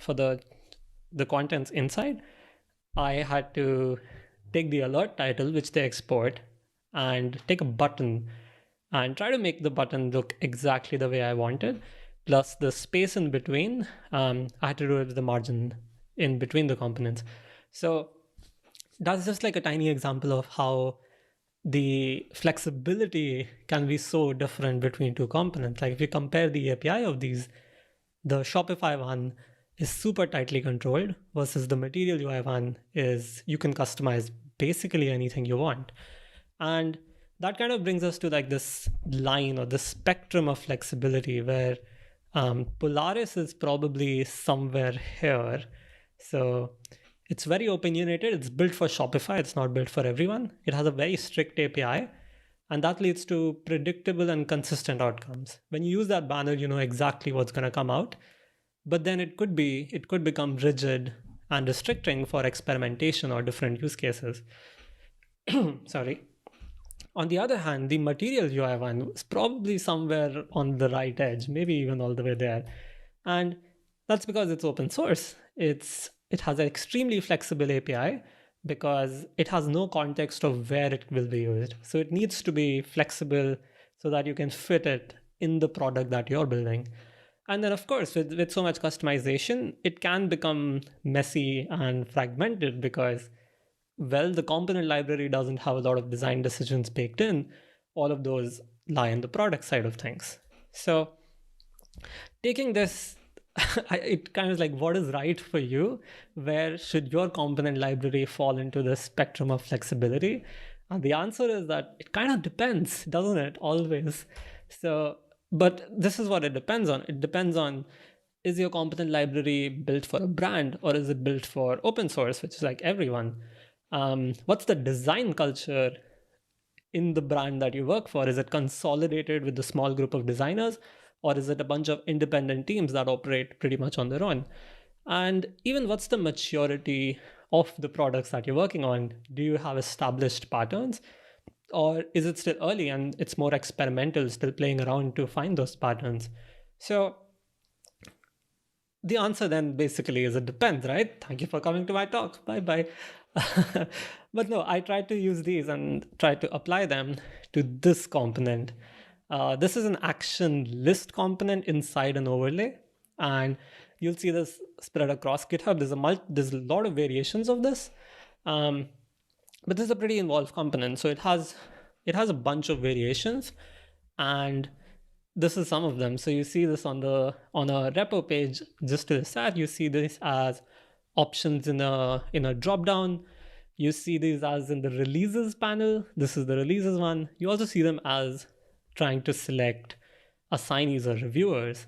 contents inside, I had to take the alert title, which they export, and take a button and try to make the button look exactly the way I wanted. Plus the space in between, I had to do it with the margin in between the components. So that's just like a tiny example of how the flexibility can be so different between two components. Like if you compare the API of these, the Shopify one is super tightly controlled versus the Material UI one is you can customize basically anything you want. And that kind of brings us to like this line or the spectrum of flexibility where Polaris is probably somewhere here. So it's very opinionated. It's built for Shopify. It's not built for everyone. It has a very strict API, and that leads to predictable and consistent outcomes. When you use that banner, you know exactly what's going to come out. But then it could become rigid and restricting for experimentation or different use cases. Sorry. On the other hand, the Material UI one is probably somewhere on the right edge, maybe even all the way there. And that's because it's open source. It has an extremely flexible API because it has no context of where it will be used. So it needs to be flexible so that you can fit it in the product that you're building. And then, of course, with so much customization, it can become messy and fragmented because, well, the component library doesn't have a lot of design decisions baked in. All of those lie in the product side of things. So taking this, it kind of like, what is right for you? Where should your component library fall into the spectrum of flexibility? And the answer is that it kind of depends, doesn't it? Always. So, but this is what it depends on. It depends on, is your component library built for a brand or is it built for open source, which is like everyone? What's the design culture in the brand that you work for? Is it consolidated with a small group of designers, or is it a bunch of independent teams that operate pretty much on their own? And even what's the maturity of the products that you're working on? Do you have established patterns, or is it still early and it's more experimental, still playing around to find those patterns? So the answer then basically is it depends, right? Thank you for coming to my talk. Bye-bye. But no, I try to use these and try to apply them to this component. This is an action list component inside an overlay, and you'll see this spread across GitHub. There's a lot of variations of this, but this is a pretty involved component. So it has a bunch of variations, and this is some of them. So you see this on a repo page just to the side. You see this as options in a drop down. You see these as in the releases panel. This is the releases one. You also see them as trying to select assignees or reviewers.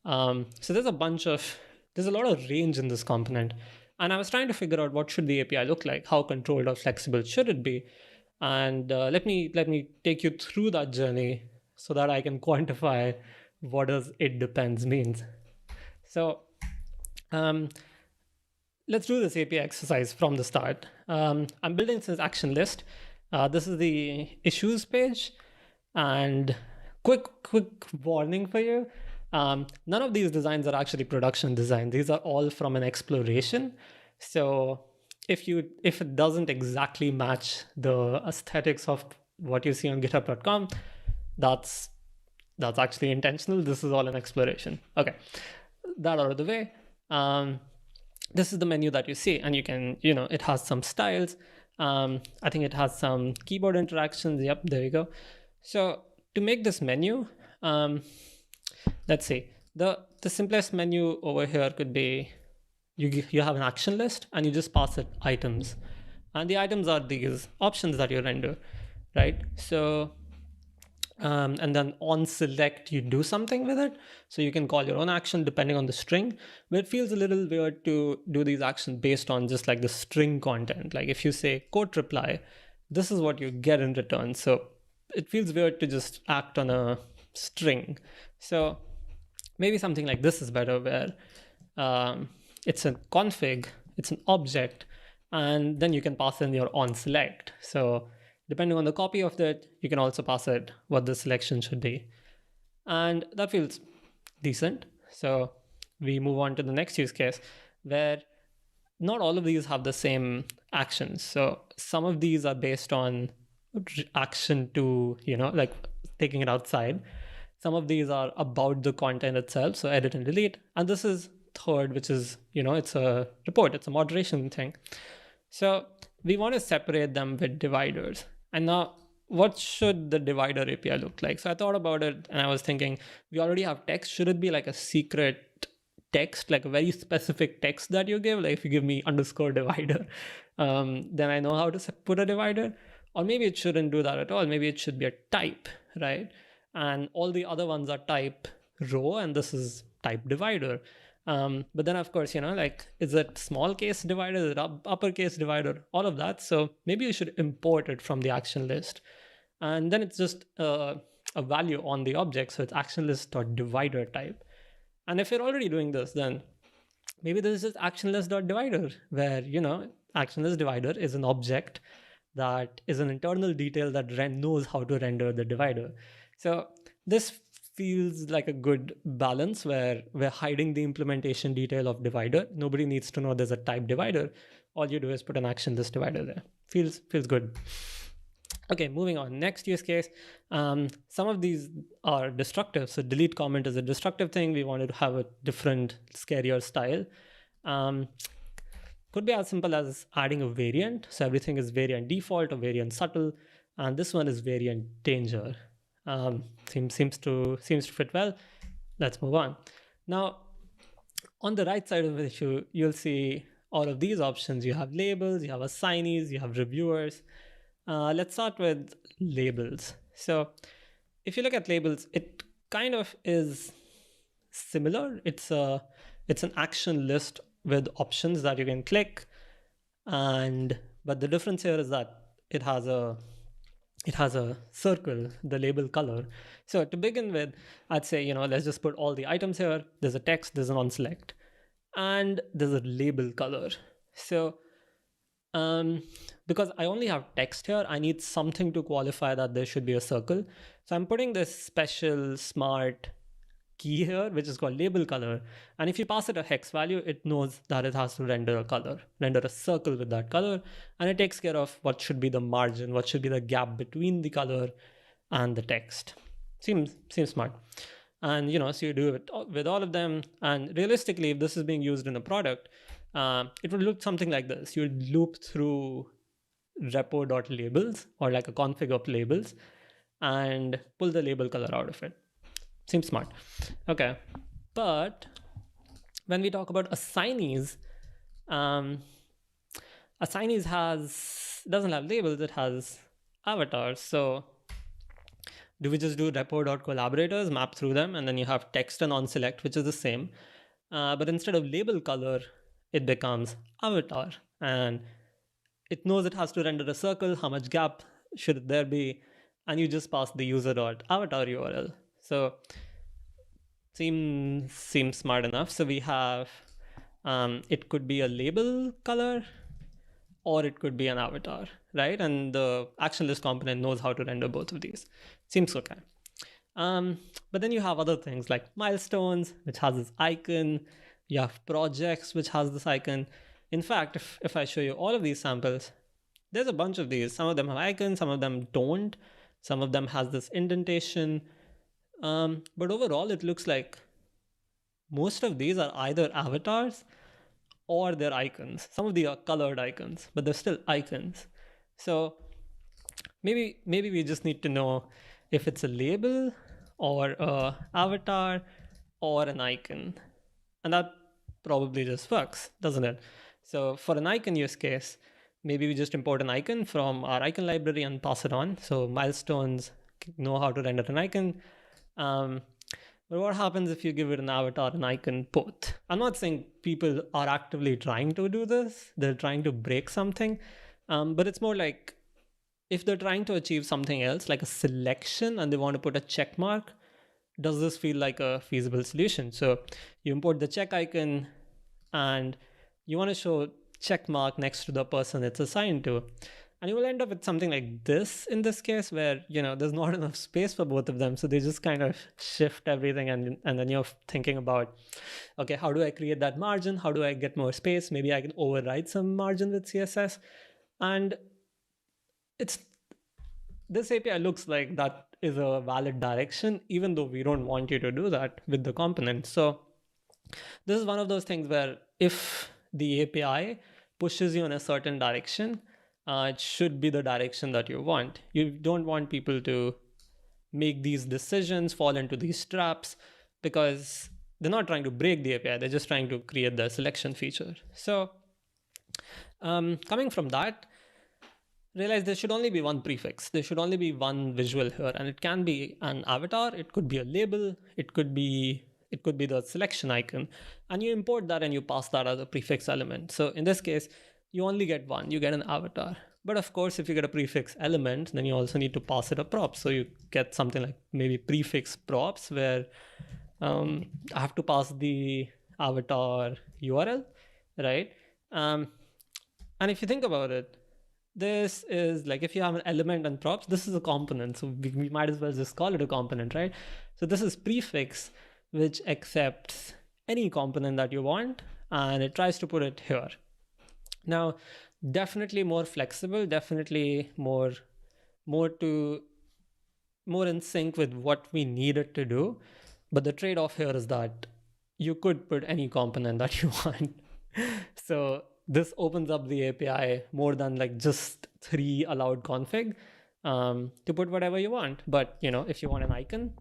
So there's a lot of range in this component. And I was trying to figure out what should the API look like, how controlled or flexible should it be? And let me take you through that journey so that I can quantify what does it depends means. So let's do this API exercise from the start. I'm building this action list. This is the issues page. And quick warning for you. None of these designs are actually production design. These are all from an exploration. So if it doesn't exactly match the aesthetics of what you see on github.com, that's actually intentional. This is all an exploration. Okay, that out of the way. This is the menu that you see, and you can, it has some styles. I think it has some keyboard interactions. Yep, there you go. So to make this menu, let's see. The simplest menu over here could be you have an action list and you just pass it items. And the items are these options that you render, right? So, and then on select, you do something with it. So you can call your own action depending on the string, but it feels a little weird to do these actions based on just like the string content. Like if you say quote reply, this is what you get in return. So it feels weird to just act on a string. So maybe something like this is better, where it's a config, it's an object, and then you can pass in your on select. So depending on the copy of that, you can also pass it what the selection should be. And that feels decent. So we move on to the next use case, where not all of these have the same actions. So some of these are based on action to, like taking it outside. Some of these are about the content itself, so edit and delete. And this is third, which is, it's a report, it's a moderation thing. So we want to separate them with dividers. And now, what should the divider API look like? So I thought about it and I was thinking, we already have text. Should it be like a secret text, like a very specific text that you give? Like if you give me _ divider, then I know how to put a divider. Or maybe it shouldn't do that at all. Maybe it should be a type, right? And all the other ones are type row, and this is type divider. But then of course, like, is it small case divider, is it uppercase divider, all of that. So maybe you should import it from the action list. And then it's just a value on the object. So it's action list.divider type. And if you're already doing this, then maybe this is just action list.divider, where, action list divider is an object that is an internal detail that knows how to render the divider. So this feels like a good balance, where we're hiding the implementation detail of divider. Nobody needs to know there's a type divider. All you do is put an action list divider there. Feels good. Okay, moving on. Next use case. Some of these are destructive. So delete comment is a destructive thing. We wanted to have a different, scarier style. Could be as simple as adding a variant. So everything is variant default or variant subtle. And this one is variant danger. Seems to fit well. Let's move on. Now, on the right side of the issue, you'll see all of these options. You have labels, you have assignees, you have reviewers. Let's start with labels. So if you look at labels, it kind of is similar. It's an action list with options that you can click. But the difference here is that it has a circle, the label color. So to begin with, I'd say, let's just put all the items here. There's a text, there's an on select, and there's a label color. So because I only have text here, I need something to qualify that there should be a circle. So I'm putting this special smart key here, which is called label color. And if you pass it a hex value, it knows that it has to render a color, render a circle with that color. And it takes care of what should be the margin, what should be the gap between the color and the text. Seems smart. And, so you do it with all of them. And realistically, if this is being used in a product, it would look something like this. You would loop through repo.labels or like a config of labels and pull the label color out of it. Seems smart. Okay. But when we talk about assignees, assignees doesn't have labels, it has avatars. So do we just do repo.collaborators, map through them, and then you have text and onSelect, which is the same. But instead of label color, it becomes avatar. And it knows it has to render a circle, how much gap should there be, and you just pass the user.avatar URL. So seems smart enough. So we have, it could be a label color, or it could be an avatar, right? And the action list component knows how to render both of these. Seems okay. But then you have other things like milestones, which has this icon. You have projects, which has this icon. In fact, if I show you all of these samples, there's a bunch of these. Some of them have icons, some of them don't. Some of them has this indentation. But overall, it looks like most of these are either avatars or they're icons. Some of these are colored icons, but they're still icons. So maybe we just need to know if it's a label or a avatar or an icon. And that probably just works, doesn't it? So for an icon use case, maybe we just import an icon from our icon library and pass it on. So milestones know how to render an icon. But what happens if you give it an avatar and icon both? I'm not saying people are actively trying to do this. They're trying to break something. But it's more like if they're trying to achieve something else, like a selection, and they want to put a check mark, does this feel like a feasible solution? So you import the check icon and you want to show check mark next to the person it's assigned to. And you will end up with something like this in this case, where, there's not enough space for both of them. So they just kind of shift everything. And then you're thinking about, okay, how do I create that margin? How do I get more space? Maybe I can override some margin with CSS. And this API looks like that is a valid direction, even though we don't want you to do that with the component. So this is one of those things where if the API pushes you in a certain direction, it should be the direction that you want. You don't want people to make these decisions, fall into these traps, because they're not trying to break the API. They're just trying to create the selection feature. So coming from that, realize there should only be one prefix. There should only be one visual here, and it can be an avatar. It could be a label. It could be the selection icon, and you import that and you pass that as a prefix element. So in this case, you only get one. You get an avatar. But of course, if you get a prefix element, then you also need to pass it a prop. So you get something like maybe prefix props, where I have to pass the avatar URL, right? And if you think about it, this is like, if you have an element and props, this is a component. So we might as well just call it a component, right? So this is prefix, which accepts any component that you want, and it tries to put it here. Now, definitely more flexible, definitely more in sync with what we need it to do. But the trade-off here is that you could put any component that you want. So this opens up the API more than like just 3 allowed config to put whatever you want. But if you want an icon,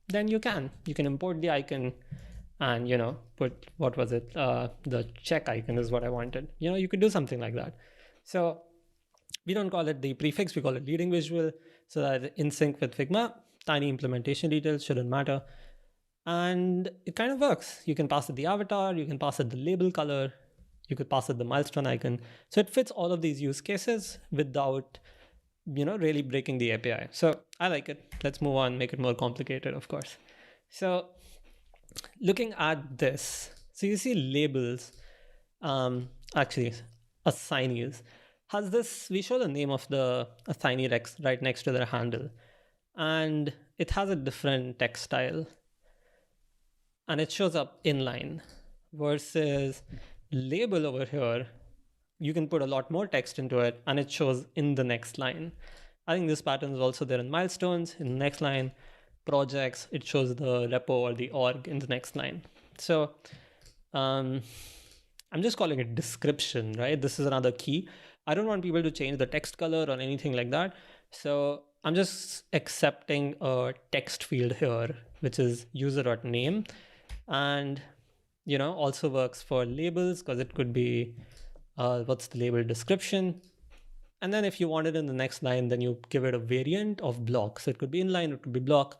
then you can import the icon and put, what was it, the check icon is what I wanted. You could do something like that. So we don't call it the prefix, we call it leading visual, so that in sync with Figma. Tiny implementation details shouldn't matter, and it kind of works. You can pass it the avatar, you can pass it the label color, you could pass it the milestone icon. So it fits all of these use cases without really breaking the API. So I like it. Let's move on, make it more complicated, of course. So looking at this, so you see labels, actually assignees, has this, we show the name of the assignee right next to their handle, and it has a different text style, and it shows up inline, versus label over here, you can put a lot more text into it and it shows in the next line. I think this pattern is also there in milestones, in the next line. Projects, it shows the repo or the org in the next line. So I'm just calling it description, right? This is another key. I don't want people to change the text color or anything like that. So I'm just accepting a text field here, which is user.name, and also works for labels, because it could be what's the label description, And then if you want it in the next line, then you give it a variant of block. So it could be inline, it could be block,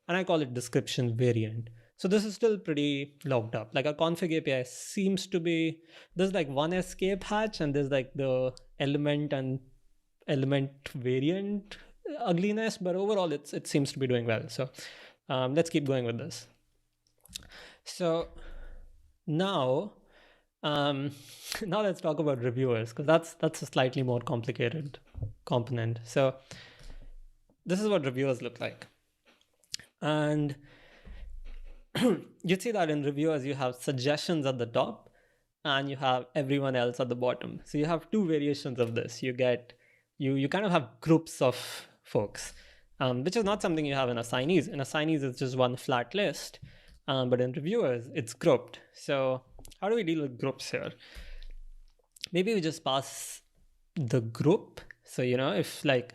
and I call it description variant. So this is still pretty locked up. Like our config API seems to be, there's like one escape hatch and there's like the element and element variant ugliness, but overall it seems to be doing well. So let's keep going with this. So now let's talk about reviewers, because that's a slightly more complicated component. So this is what reviewers look like. And you see that in reviewers, you have suggestions at the top and you have everyone else at the bottom. So you have two variations of this. You kind of have groups of folks, which is not something you have in assignees. In assignees, it's just one flat list. But in reviewers, it's grouped. So how do we deal with groups here? Maybe we just pass the group. So, if like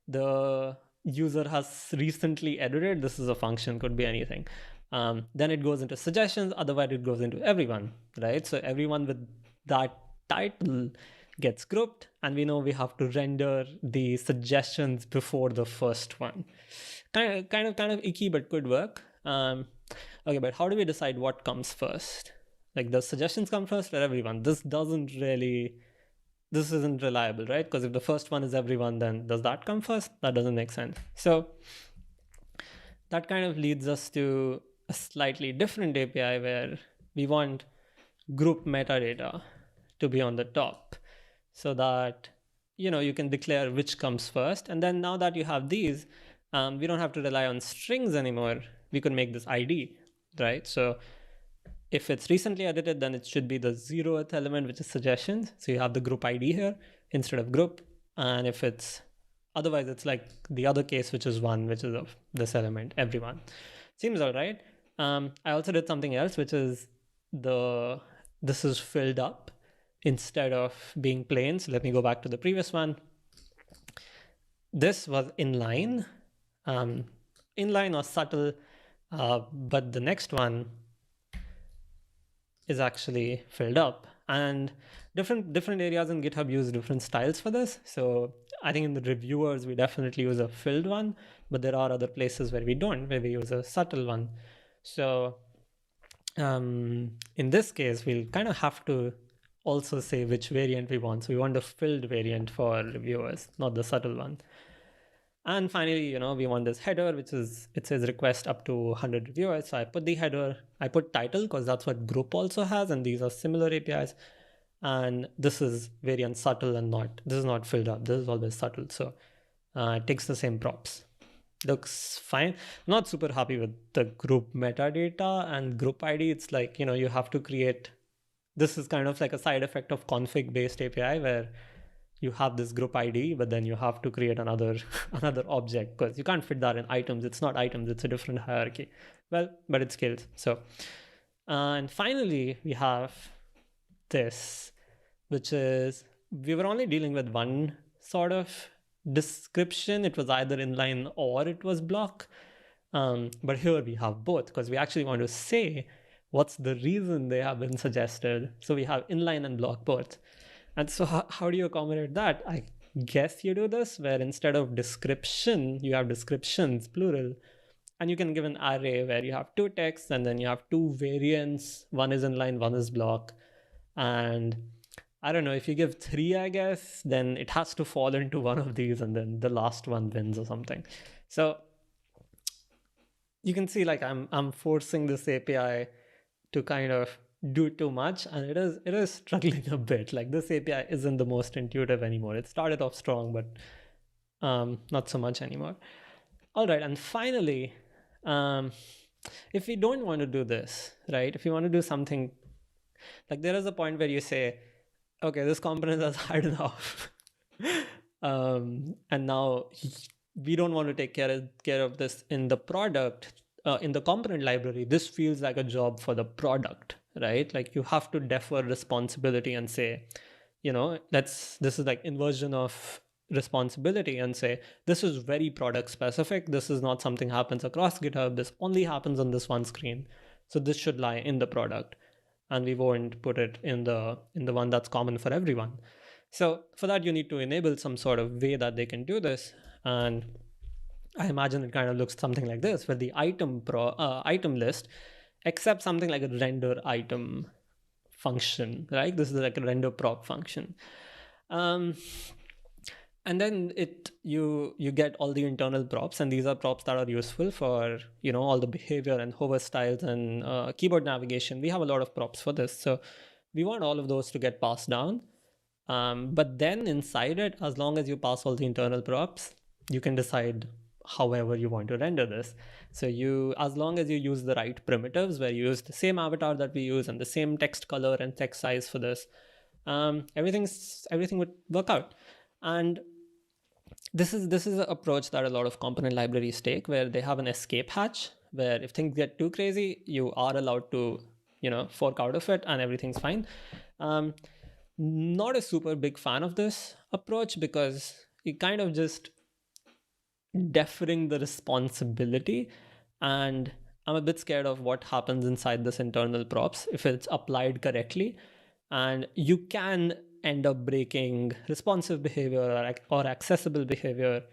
the user has recently edited, this is a function, could be anything. Then it goes into suggestions, otherwise it goes into everyone, right? So everyone with that title gets grouped, and we know we have to render the suggestions before the first one. Kind of icky, but could work. Okay, but how do we decide what comes first? Like, the suggestions come first or everyone? This isn't reliable, right? Because if the first one is everyone, then does that come first? That doesn't make sense. So that kind of leads us to a slightly different API where we want group metadata to be on the top so that, you can declare which comes first. And then now that you have these, we don't have to rely on strings anymore. We could make this ID, right? So if it's recently edited, then it should be the 0th element, which is suggestions. So you have the group ID here instead of group. And if otherwise it's like the other case, which is 1, which is of this element, everyone. Seems all right. I also did something else, which is this is filled up instead of being plain. So let me go back to the previous one. This was inline. Inline or subtle, but the next one is actually filled up. And different areas in GitHub use different styles for this. So I think in the reviewers, we definitely use a filled one, but there are other places where we don't, where we use a subtle one. So in this case, we'll kind of have to also say which variant we want. So we want the filled variant for reviewers, not the subtle one. And finally, we want this header, it says request up to 100 reviewers. So I put the header, I put title because that's what group also has. And these are similar APIs. And this is variant subtle and this is not filled up. This is always subtle. So it takes the same props. Looks fine. Not super happy with the group metadata and group ID. It's like, you have to create, this is kind of like a side effect of config based API where you have this group ID, but then you have to create another object because you can't fit that in items. It's not items, it's a different hierarchy. Well, but it scales. So, and finally, we have this, which is, we were only dealing with one sort of description. It was either inline or it was block. But here we have both because we actually want to say what's the reason they have been suggested. So we have inline and block both. And so how do you accommodate that? I guess you do this where instead of description, you have descriptions, plural, and you can give an array where you have two texts and then you have two variants. One is inline, one is block. And I don't know, if you give 3, I guess, then it has to fall into one of these and then the last one wins or something. So you can see like I'm forcing this API to kind of do too much, and it is struggling a bit. Like this API isn't the most intuitive anymore. It started off strong, but not so much anymore. All right, and finally, if we don't want to do this, right? If you want to do something, like there is a point where you say, okay, this component is hard enough, and now we don't want to take care of this in the product, in the component library. This feels like a job for the product. Right? Like you have to defer responsibility and say, this is like inversion of responsibility and say, this is very product specific. This is not something happens across GitHub. This only happens on this one screen. So this should lie in the product and we won't put it in the one that's common for everyone. So for that, you need to enable some sort of way that they can do this. And I imagine it kind of looks something like this, where the item list accepts something like a render item function, right? This is like a render prop function. And then you get all the internal props, and these are props that are useful for all the behavior and hover styles and keyboard navigation. We have a lot of props for this, so we want all of those to get passed down. But then inside it, as long as you pass all the internal props, you can decide however you want to render this. So as long as you use the right primitives, where you use the same avatar that we use and the same text color and text size for this, everything would work out. And this is an approach that a lot of component libraries take, where they have an escape hatch, where if things get too crazy, you are allowed to fork out of it and everything's fine. Not a super big fan of this approach, because it kind of just deferring the responsibility, and I'm a bit scared of what happens inside this internal props if it's applied correctly. And you can end up breaking responsive behavior or accessible behavior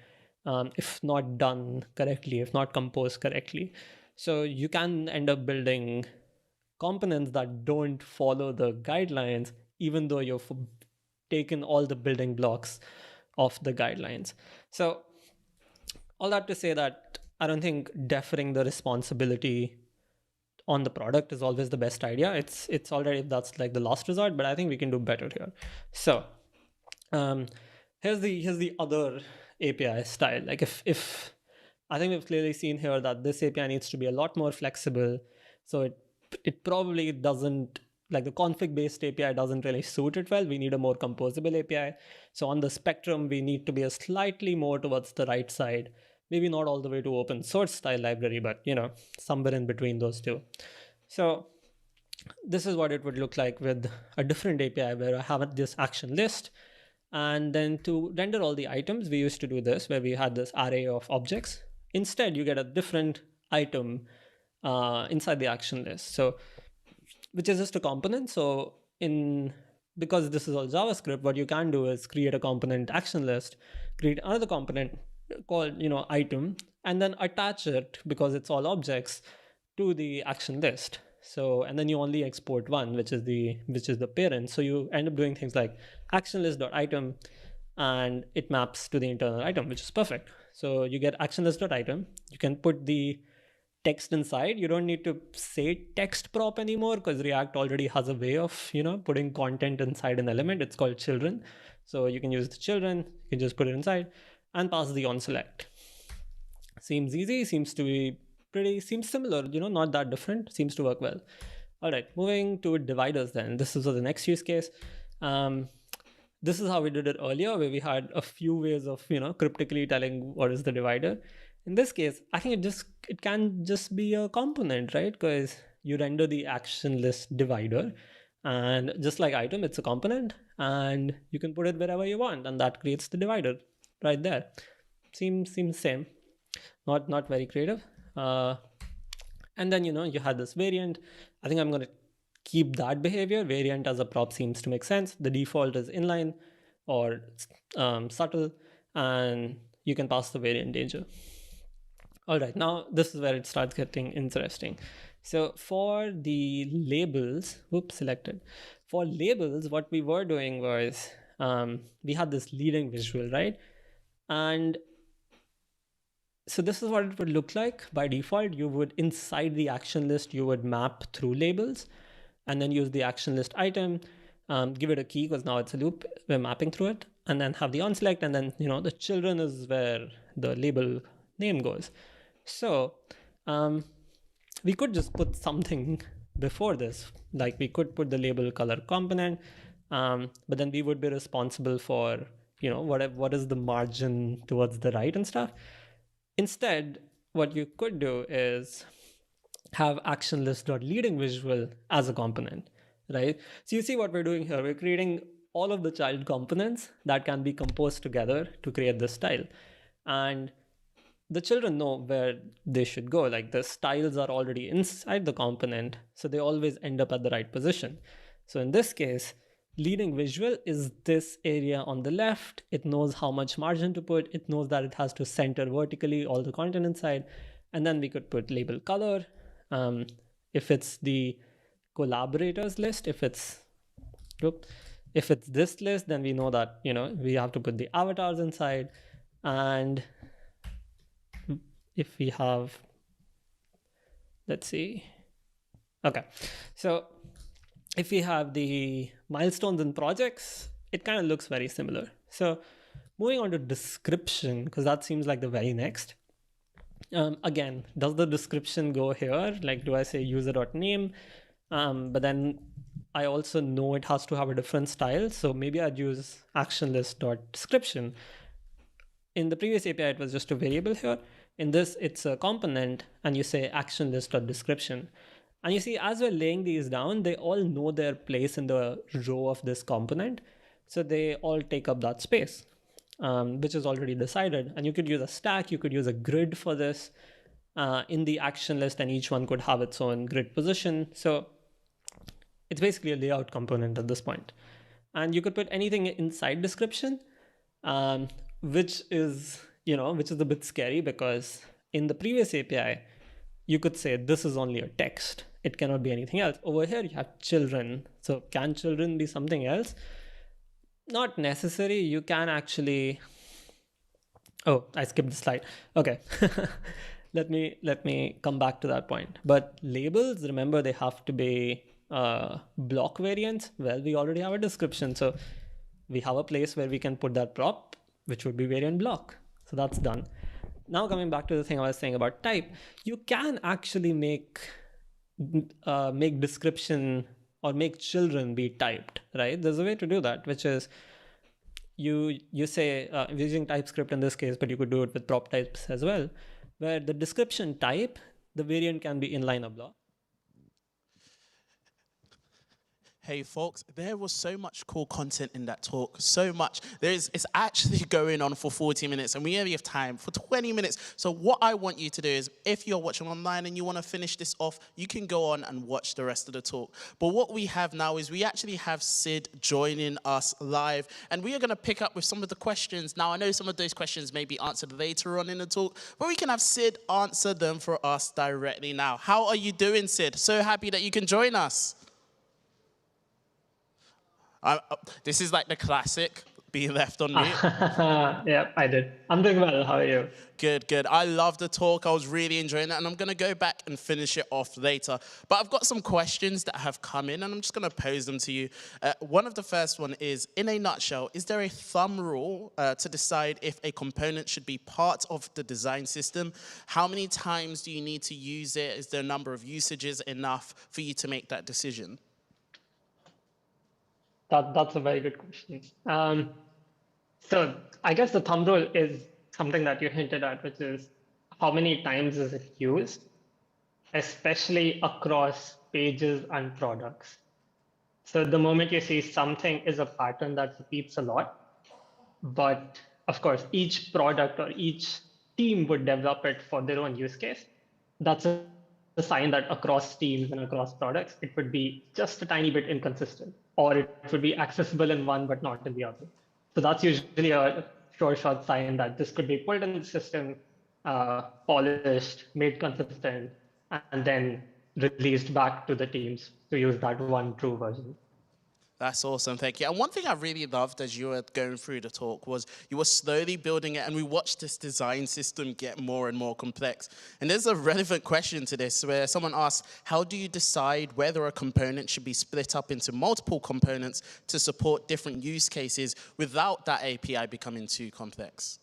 if not done correctly, if not composed correctly. So you can end up building components that don't follow the guidelines, even though you've taken all the building blocks of the guidelines. So all that to say that I don't think deferring the responsibility on the product is always the best idea. It's already, that's like the last resort, but I think we can do better here. So here's the other API style. Like if I think we've clearly seen here that this API needs to be a lot more flexible. So it probably doesn't, like the config based API doesn't really suit it well. We need a more composable API. So on the spectrum, we need to be a slightly more towards the right side. Maybe not all the way to open source style library, but somewhere in between those two. So this is what it would look like with a different API, where I have this action list. And then to render all the items, we used to do this, where we had this array of objects. Instead, you get a different item inside the action list, so which is just a component. So because this is all JavaScript, what you can do is create a component action list, create another component called item, and then attach it, because it's all objects, to the action list. So and then you only export one, which is the parent. So you end up doing things like action list.item, and it maps to the internal item, which is perfect. So you get action list.item. You can put the text inside. You don't need to say text prop anymore, because React already has a way of putting content inside an element. It's called children. So you can use the children, you can just put it inside and pass the onSelect. Seems easy, seems similar, not that different, seems to work well. All right, moving to dividers then. This is the next use case. This is how we did it earlier, where we had a few ways of cryptically telling what is the divider. In this case, I think it can just be a component, right? Because you render the action list divider, and just like item, it's a component, and you can put it wherever you want, and that creates the divider right there. Seems same, not very creative. And then you had this variant. I think I'm going to keep that behavior. Variant as a prop seems to make sense. The default is inline or subtle, and you can pass the variant danger. All right, now this is where it starts getting interesting. So for the labels, selected. For labels, what we were doing was we had this leading visual, right? And so this is what it would look like by default. You would, inside the action list, you would map through labels, and then use the action list item, give it a key, because now it's a loop, we're mapping through it, and then have the onSelect, and then the children is where the label name goes. So we could just put something before this, like we could put the label color component, but then we would be responsible for what is the margin towards the right and stuff. Instead, what you could do is have action list.leading visual as a component, right? So you see what we're doing here. We're creating all of the child components that can be composed together to create this style. And the children know where they should go. Like the styles are already inside the component, so they always end up at the right position. So in this case, leading visual is this area on the left. It knows how much margin to put. It knows that it has to center vertically all the content inside. And then we could put label color. If it's the collaborators list, if it's this list, then we know that, we have to put the avatars inside. And if we have, let's see. Okay. So if we have the milestones and projects, it kind of looks very similar. So moving on to description, because that seems like the very next. Again, does the description go here? Like, do I say user.name? But then I also know it has to have a different style. So maybe I'd use actionlist.description. In the previous API, it was just a variable here. In this, it's a component, and you say actionlist.description. And you see, as we're laying these down, they all know their place in the row of this component. So they all take up that space, which is already decided. And you could use a stack, you could use a grid for this in the action list, and each one could have its own grid position. So it's basically a layout component at this point. And you could put anything inside description, which is a bit scary, because in the previous API, you could say this is only a text. It cannot be anything else. Over here, you have children. So can children be something else? Not necessary. You can actually... Oh, I skipped the slide. Okay. Let me come back to that point. But labels, remember, they have to be block variants. Well, we already have a description. So we have a place where we can put that prop, which would be variant block. So that's done. Now coming back to the thing I was saying about type, you can actually make description or make children be typed, right? There's a way to do that, which is you say, using TypeScript in this case, but you could do it with prop types as well, where the description type, the variant can be inline or block. Hey folks, there was so much cool content in that talk, so much. It's actually going on for 40 minutes and we only have time for 20 minutes. So what I want you to do is, if you're watching online and you want to finish this off, you can go on and watch the rest of the talk. But what we have now is we actually have Sid joining us live, and we are going to pick up with some of the questions. Now, I know some of those questions may be answered later on in the talk, but we can have Sid answer them for us directly now. How are you doing, Sid? So happy that you can join us. This is like the classic being left on mute. Yeah, I did. I'm doing well. How are you? Good, good. I love the talk. I was really enjoying it, and I'm going to go back and finish it off later. But I've got some questions that have come in, and I'm just going to pose them to you. One of the first one is, in a nutshell, is there a thumb rule to decide if a component should be part of the design system? How many times do you need to use it? Is there a number of usages enough for you to make that decision? That's a very good question. So I guess the thumb rule is something that you hinted at, which is how many times is it used, especially across pages and products. So the moment you see something is a pattern that repeats a lot, but of course, each product or each team would develop it for their own use case. That's a sign that across teams and across products, it would be just a tiny bit inconsistent, or it would be accessible in one but not in the other. So that's usually a short sign that this could be pulled in the system, polished, made consistent, and then released back to the teams to use that one true version. That's awesome, thank you. And one thing I really loved as you were going through the talk was you were slowly building it, and we watched this design system get more and more complex. And there's a relevant question to this where someone asks, how do you decide whether a component should be split up into multiple components to support different use cases without that API becoming too complex?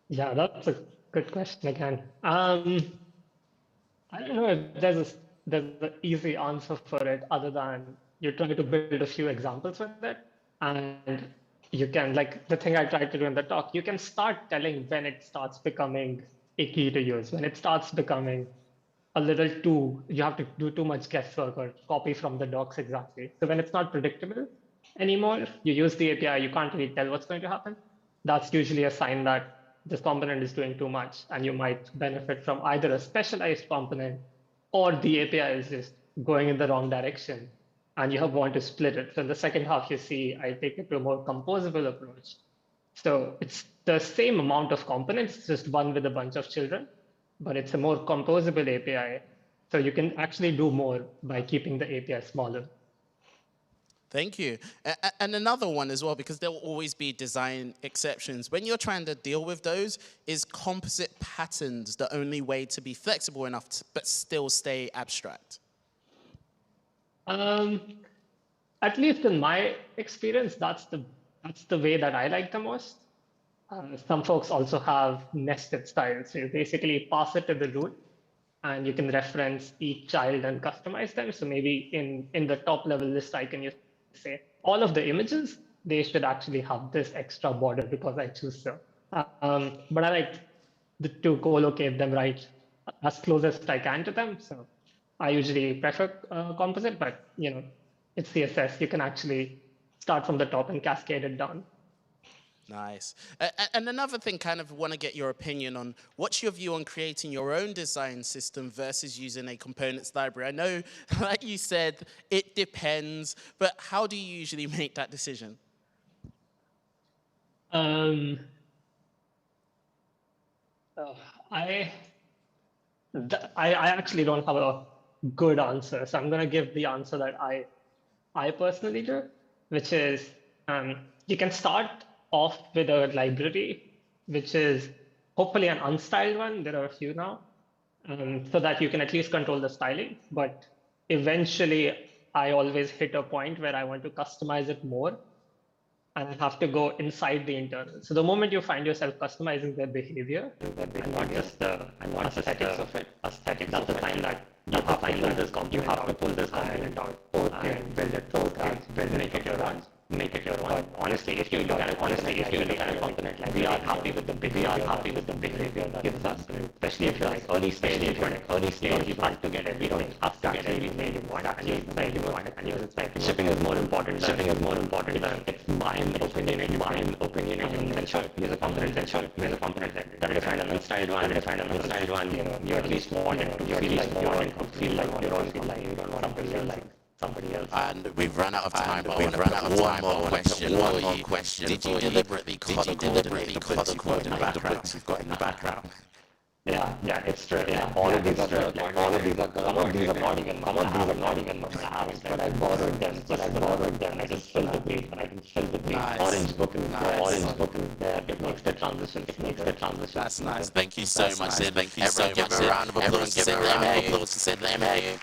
Yeah, that's a good question again. I don't know if there's an easy answer for it other than you're trying to build a few examples with it. And you can, like the thing I tried to do in the talk, you can start telling when it starts becoming icky to use, when it starts becoming a little too, you have to do too much guesswork or copy from the docs exactly. So when it's not predictable anymore, you use the API, you can't really tell what's going to happen. That's usually a sign that this component is doing too much, and you might benefit from either a specialized component or the API is just going in the wrong direction and you want to split it. So in the second half, you see I take it to a more composable approach. So it's the same amount of components, just one with a bunch of children, but it's a more composable API. So you can actually do more by keeping the API smaller. Thank you. And another one as well, because there will always be design exceptions. When you're trying to deal with those, is composite patterns the only way to be flexible enough to, but still stay abstract? At least in my experience, that's the way that I like the most. Some folks also have nested styles. So you basically pass it to the root, and you can reference each child and customize them. So maybe in the top level list, I can say all of the images, they should actually have this extra border because I choose so. But I like to co-locate them right as close as I can to them. So I usually prefer composite, but it's CSS. You can actually start from the top and cascade it down. Nice. And another thing, kind of want to get your opinion on, what's your view on creating your own design system versus using a components library? I know, like you said, it depends, but how do you usually make that decision? I actually don't have a good answer, so I'm going to give the answer that I personally do, which is you can start off with a library, which is hopefully an unstyled one. There are a few now, so that you can at least control the styling. But eventually, I always hit a point where I want to customize it more, and I have to go inside the internal. So the moment you find yourself customizing their behavior, and not just the aesthetics of it, that's the time that you have to pull this component out, and build it, make it your own. But honestly, if you look at a component like we are happy with the behavior that gives us, especially if you're like early stage, you have to get everything abstractly made you want and use it. Shipping is more important. It's my opinion, and sure, use a component that define an unstyled one, you at least want it to feel like your own, you don't want to feel like somebody else. And we've run out of time, but we've run out of time. One more question. Did you deliberately cut the code in the books you've got in the background? Yeah, it's true. Yeah, all of these are true. Some of these are not even my house, but I borrowed them. I just filled the page, Orange book is there. It makes the transition. That's nice. Thank you so much, Sid. Everyone give a round of applause to Sid Lemay.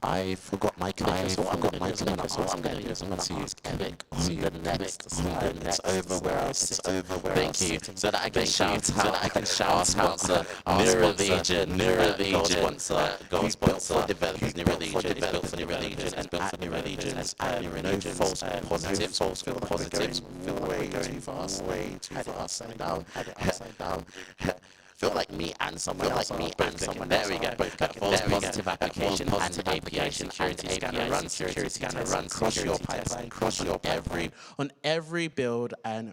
I forgot my clicker, so what I'm going to do is I'm going to use click on the next slide. It's over where I was sitting. Thank you. So that I can shout out our sponsor, Mirror Legion, goal sponsor, developers, Mirror Legion, it's built for Mirror Legion, and at Mirror Legion, no false positives, feel way too fast, had it upside down. Feel like me and someone else. There we go. False positive application and API security scanner runs across your pipeline, on every build and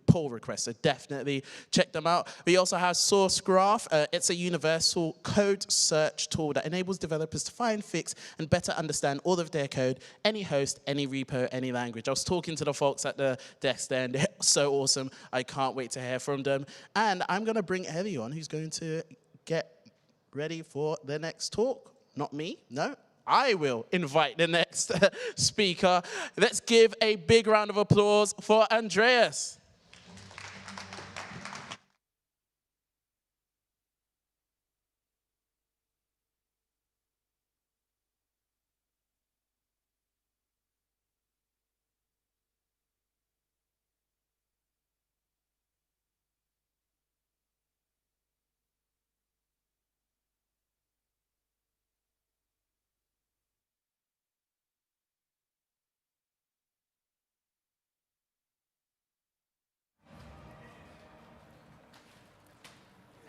pull request. So definitely check them out. We also have SourceGraph. It's a universal code search tool that enables developers to find, fix, and better understand all of their code, any host, any repo, any language. I was talking to the folks at the desk there, and they're so awesome. I can't wait to hear from them. And I'm going to bring Ellie on, who's going to get ready for the next talk. Not me, no. I will invite the next speaker. Let's give a big round of applause for Andreas.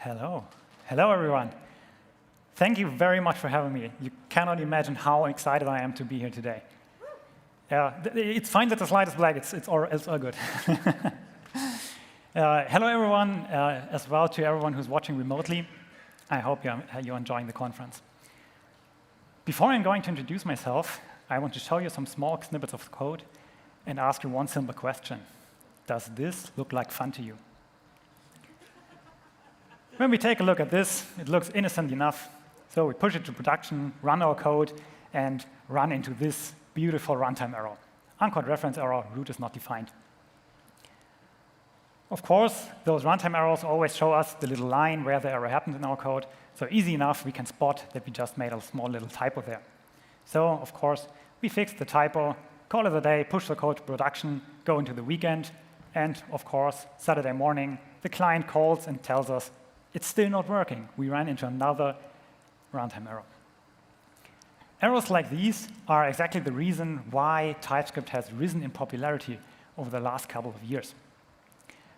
Hello. Hello, everyone. Thank you very much for having me. You cannot imagine how excited I am to be here today. It's fine that the slide is black. It's all good. Hello, everyone, as well to everyone who's watching remotely. I hope you're enjoying the conference. Before I'm going to introduce myself, I want to show you some small snippets of code and ask you one simple question. Does this look like fun to you? When we take a look at this, it looks innocent enough. So we push it to production, run our code, and run into this beautiful runtime error. Uncaught reference error, root is not defined. Of course, those runtime errors always show us the little line where the error happened in our code. So easy enough, we can spot that we just made a small little typo there. So, of course, we fix the typo, call it a day, push the code to production, go into the weekend, and, of course, Saturday morning, the client calls and tells us it's still not working. We ran into another runtime error. Errors like these are exactly the reason why TypeScript has risen in popularity over the last couple of years.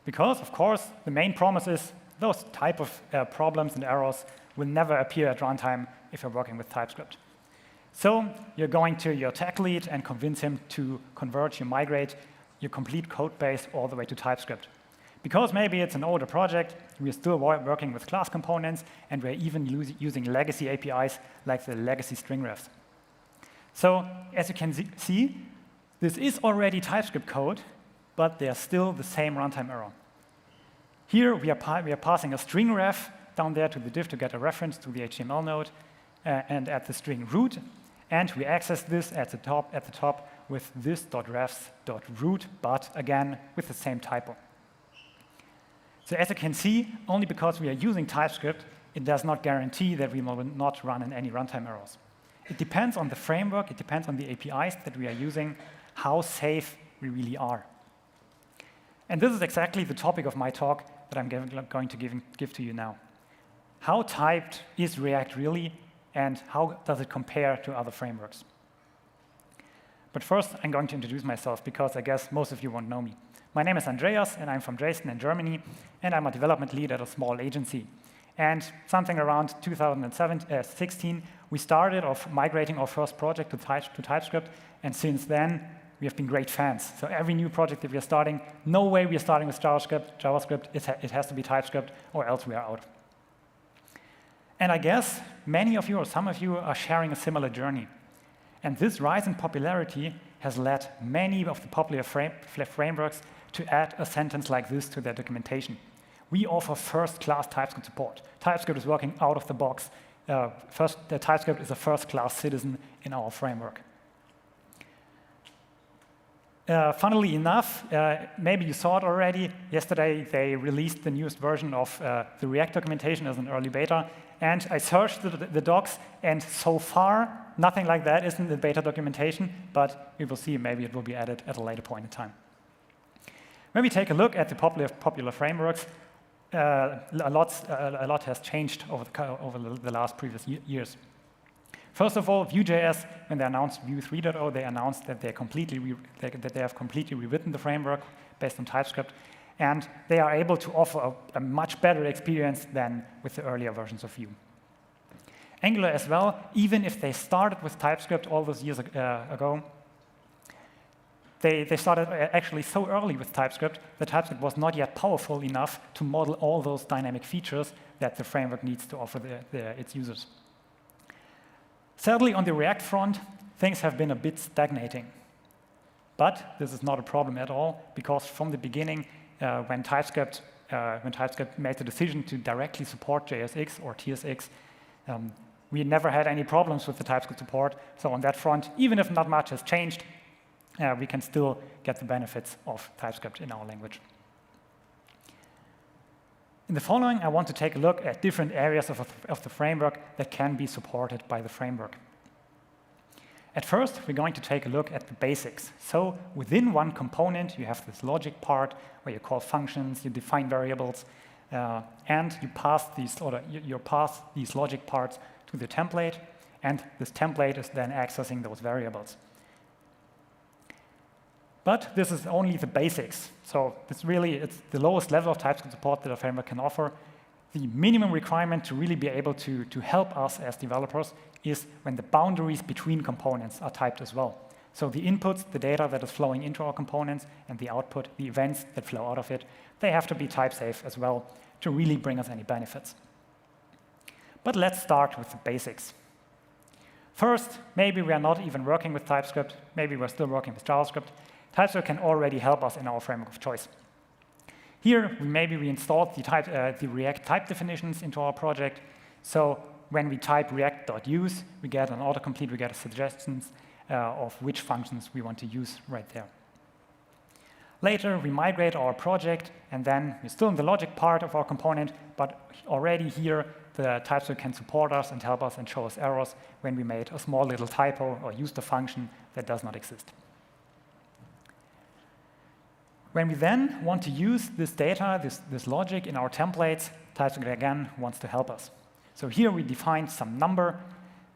Because, of course, the main promise is those type of problems and errors will never appear at runtime if you're working with TypeScript. So you're going to your tech lead and convince him to convert, you migrate your complete code base all the way to TypeScript. Because maybe it's an older project, we're still working with class components, and we're even using legacy APIs like the legacy string refs. So as you can see, this is already TypeScript code, but they are still the same runtime error. Here we are passing a string ref down there to the div to get a reference to the HTML node, and at the string root, and we access this at the top with this.refs.root, but again with the same typo. So as you can see, only because we are using TypeScript, it does not guarantee that we will not run in any runtime errors. It depends on the framework, it depends on the APIs that we are using, how safe we really are. And this is exactly the topic of my talk that I'm going to give to you now. How typed is React really, and how does it compare to other frameworks? But first, I'm going to introduce myself, because I guess most of you won't know me. My name is Andreas, and I'm from Dresden in Germany, and I'm a development lead at a small agency. And something around 2016, we started off migrating our first project to TypeScript, and since then, we have been great fans. So every new project that we are starting, no way we are starting with JavaScript, it has to be TypeScript, or else we are out. And I guess many of you, or some of you, are sharing a similar journey. And this rise in popularity has led many of the popular frameworks to add a sentence like this to their documentation. We offer first-class TypeScript support. TypeScript is working out of the box. The TypeScript is a first-class citizen in our framework. Funnily enough, maybe you saw it already. Yesterday, they released the newest version of the React documentation as an early beta. And I searched the docs, and so far, nothing like that is in the beta documentation. But we will see. Maybe it will be added at a later point in time. When we take a look at the popular frameworks, a lot has changed over the last previous years. First of all, Vue.js, when they announced Vue 3.0, they announced that they have completely rewritten the framework based on TypeScript, and they are able to offer a much better experience than with the earlier versions of Vue. Angular as well, even if they started with TypeScript all those years ago, they started actually so early with TypeScript that TypeScript was not yet powerful enough to model all those dynamic features that the framework needs to offer its users. Sadly, on the React front, things have been a bit stagnating. But this is not a problem at all, because from the beginning, when TypeScript made the decision to directly support JSX or TSX, we never had any problems with the TypeScript support. So on that front, even if not much has changed, we can still get the benefits of TypeScript in our language. In the following, I want to take a look at different areas of the framework that can be supported by the framework. At first, we're going to take a look at the basics. So within one component, you have this logic part where you call functions, you define variables, and you pass these logic parts to the template, and this template is then accessing those variables. But this is only the basics. So it's the lowest level of TypeScript support that a framework can offer. The minimum requirement to really be able to help us as developers is when the boundaries between components are typed as well. So the inputs, the data that is flowing into our components, and the output, the events that flow out of it, they have to be type safe as well to really bring us any benefits. But let's start with the basics. First, maybe we are not even working with TypeScript. Maybe we're still working with JavaScript. TypeScript can already help us in our framework of choice. Here, maybe we installed the React type definitions into our project. So when we type React.use, we get an autocomplete, we get suggestions of which functions we want to use right there. Later, we migrate our project, and then we're still in the logic part of our component, but already here, the TypeScript can support us and help us and show us errors when we made a small little typo or used a function that does not exist. When we then want to use this data, this logic in our templates, TypeScript again wants to help us. So here we define some number,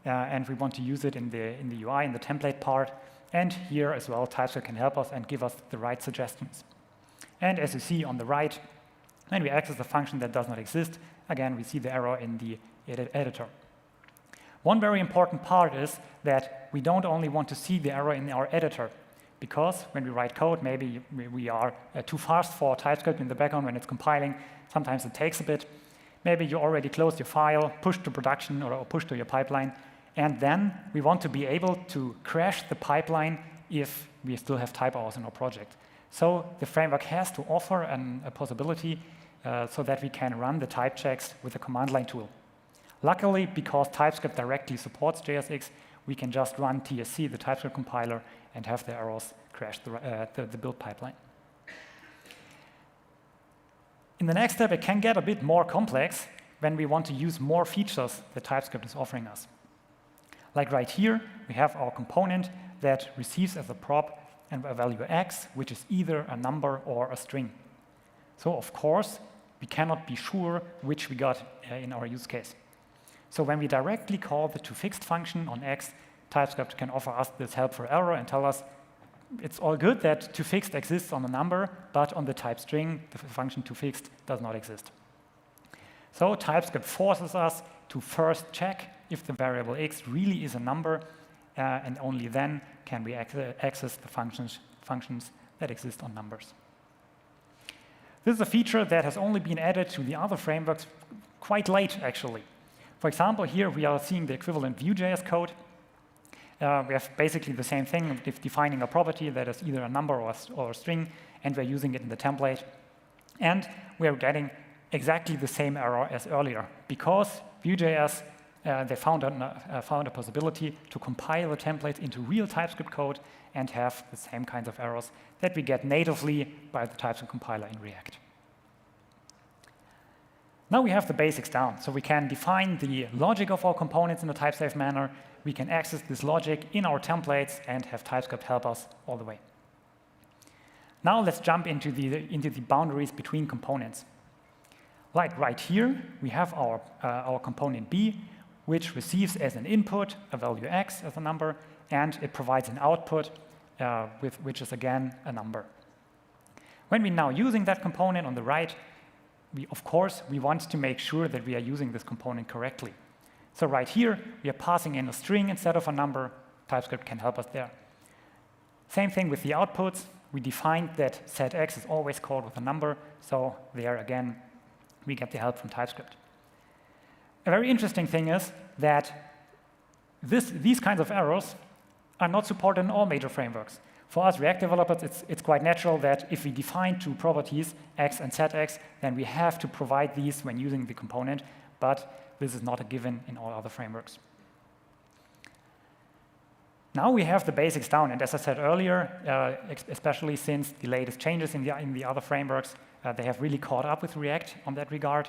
and we want to use it in the UI, in the template part. And here as well, TypeScript can help us and give us the right suggestions. And as you see on the right, when we access a function that does not exist, again, we see the error in the editor. One very important part is that we don't only want to see the error in our editor, because when we write code, maybe we are too fast for TypeScript in the background when it's compiling. Sometimes it takes a bit. Maybe you already closed your file, pushed to production, or pushed to your pipeline. And then we want to be able to crash the pipeline if we still have type errors in our project. So the framework has to offer a possibility so that we can run the type checks with a command line tool. Luckily, because TypeScript directly supports JSX, we can just run TSC, the TypeScript compiler, and have the errors crash the build pipeline. In the next step, it can get a bit more complex when we want to use more features that TypeScript is offering us. Like right here, we have our component that receives as a prop a value x, which is either a number or a string. So of course, we cannot be sure which we got in our use case. So when we directly call the toFixed function on x, TypeScript can offer us this helpful error and tell us it's all good that toFixed exists on a number, but on the type string, the function toFixed does not exist. So TypeScript forces us to first check if the variable x really is a number, and only then can we access the functions that exist on numbers. This is a feature that has only been added to the other frameworks quite late, actually. For example, here we are seeing the equivalent Vue.js code. We have basically the same thing, defining a property that is either a number or a string, and we're using it in the template. And we're getting exactly the same error as earlier, because Vue.js they found a possibility to compile the templates into real TypeScript code and have the same kinds of errors that we get natively by the TypeScript compiler in React. Now we have the basics down, so we can define the logic of our components in a type-safe manner. We can access this logic in our templates and have TypeScript help us all the way. Now let's jump into the boundaries between components. Like right here, we have our component B, which receives as an input a value x as a number, and it provides an output, which is again a number. When we're now using that component on the right, of course, we want to make sure that we are using this component correctly. So right here, we are passing in a string instead of a number. TypeScript can help us there. Same thing with the outputs. We defined that setX is always called with a number, so there again, we get the help from TypeScript. A very interesting thing is that these kinds of errors are not supported in all major frameworks. For us React developers, it's quite natural that if we define two properties, x and setx, then we have to provide these when using the component, but this is not a given in all other frameworks. Now we have the basics down, and as I said earlier, especially since the latest changes in the other frameworks, they have really caught up with React on that regard.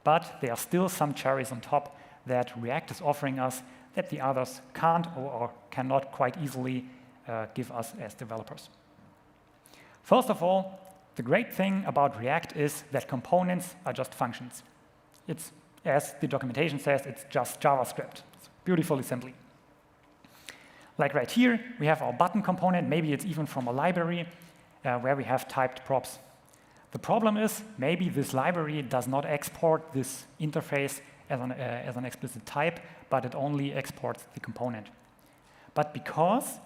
But there are still some cherries on top that React is offering us that the others can't or cannot quite easily give us as developers. First of all, the great thing about React is that components are just functions. It's, as the documentation says, it's just JavaScript. It's beautifully simply. Like right here, we have our button component. Maybe it's even from a library where we have typed props. The problem is maybe this library does not export this interface as an explicit type, but it only exports the component. But because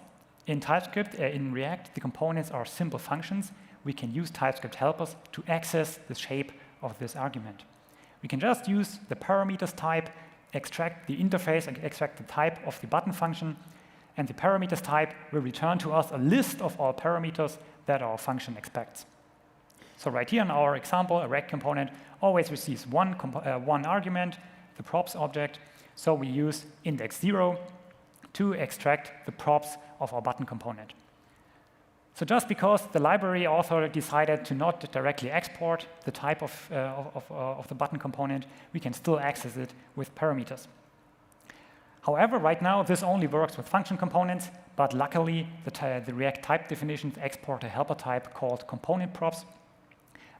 In TypeScript, in React, the components are simple functions. We can use TypeScript helpers to access the shape of this argument. We can just use the parameters type, extract the interface, and extract the type of the button function, and the parameters type will return to us a list of all parameters that our function expects. So right here in our example, a React component always receives one argument, the props object. So we use index 0 to extract the props of our button component. So just because the library author decided to not directly export the type of the button component, we can still access it with parameters. However, right now, this only works with function components, but luckily, the React type definitions export a helper type called component props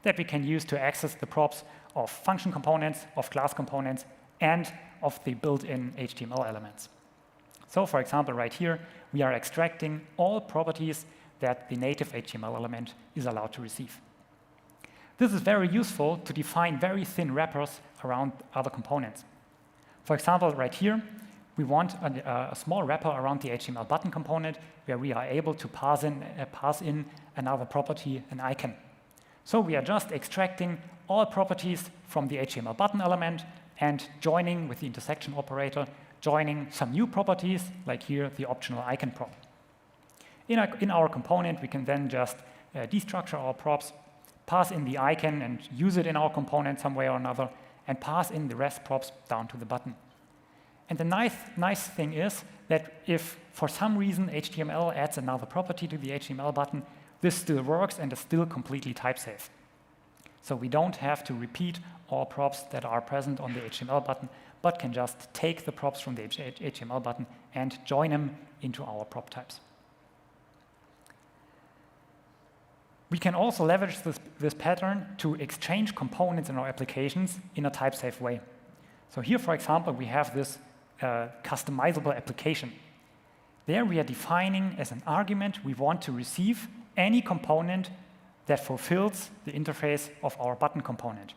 that we can use to access the props of function components, of class components, and of the built-in HTML elements. So for example, right here, we are extracting all properties that the native HTML element is allowed to receive. This is very useful to define very thin wrappers around other components. For example, right here, we want a small wrapper around the HTML button component where we are able to pass in another property, an icon. So we are just extracting all properties from the HTML button element and joining with the intersection operator, joining some new properties, like here, the optional icon prop. In our component, we can then just destructure our props, pass in the icon and use it in our component some way or another, and pass in the rest props down to the button. And the nice thing is that if for some reason HTML adds another property to the HTML button, this still works and is still completely type safe. So we don't have to repeat all props that are present on the HTML button, but can just take the props from the HTML button and join them into our prop types. We can also leverage this pattern to exchange components in our applications in a type-safe way. So here, for example, we have this customizable application. There we are defining as an argument we want to receive any component that fulfills the interface of our button component.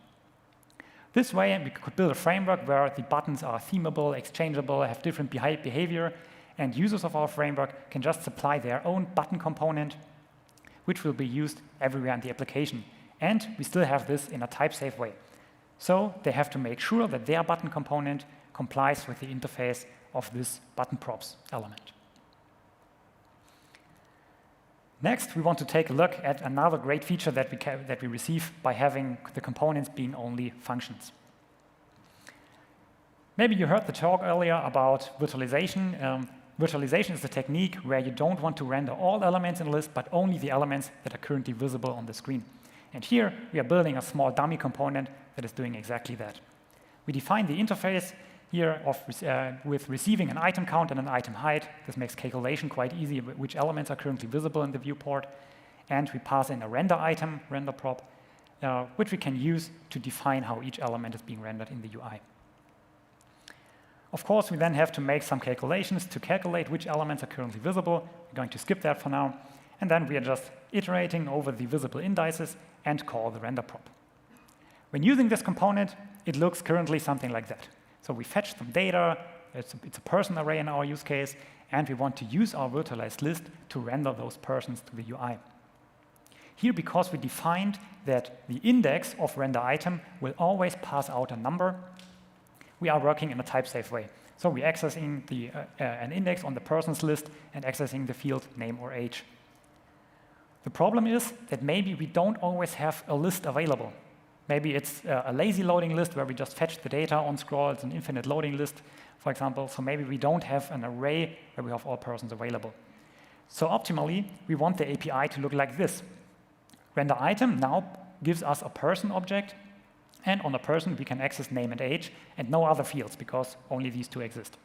This way, we could build a framework where the buttons are themable, exchangeable, have different behavior, and users of our framework can just supply their own button component, which will be used everywhere in the application. And we still have this in a type-safe way. So they have to make sure that their button component complies with the interface of this button props element. Next, we want to take a look at another great feature that we receive by having the components being only functions. Maybe you heard the talk earlier about virtualization. Virtualization is a technique where you don't want to render all elements in a list, but only the elements that are currently visible on the screen. And here, we are building a small dummy component that is doing exactly that. We define the interface here with receiving an item count and an item height. This makes calculation quite easy, which elements are currently visible in the viewport. And we pass in a render item, render prop, which we can use to define how each element is being rendered in the UI. Of course, we then have to make some calculations to calculate which elements are currently visible. We're going to skip that for now. And then we are just iterating over the visible indices and call the render prop. When using this component, it looks currently something like that. So we fetch some data, it's a person array in our use case, and we want to use our virtualized list to render those persons to the UI. Here, because we defined that the index of render item will always pass out a number, we are working in a type-safe way. So we're accessing an index on the persons list and accessing the field name or age. The problem is that maybe we don't always have a list available. Maybe it's a lazy loading list where we just fetch the data on scroll. It's an infinite loading list, for example. So maybe we don't have an array where we have all persons available. So optimally, we want the API to look like this. Render item now gives us a person object. And on a person, we can access name and age and no other fields because only these two exist.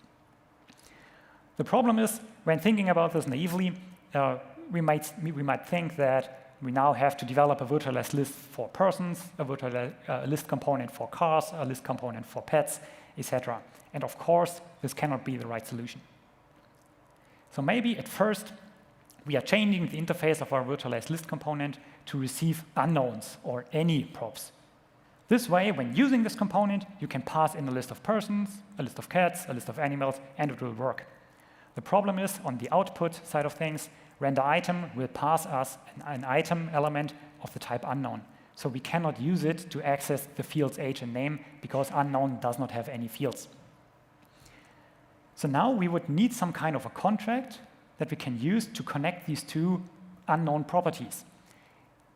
The problem is, when thinking about this naively, we might think that we now have to develop a virtualized list for persons, a virtualized list component for cars, a list component for pets, etc. And of course, this cannot be the right solution. So maybe at first, we are changing the interface of our virtualized list component to receive unknowns or any props. This way, when using this component, you can pass in a list of persons, a list of cats, a list of animals, and it will work. The problem is, on the output side of things, render item will pass us an item element of the type unknown. So we cannot use it to access the fields age and name because unknown does not have any fields. So now we would need some kind of a contract that we can use to connect these two unknown properties.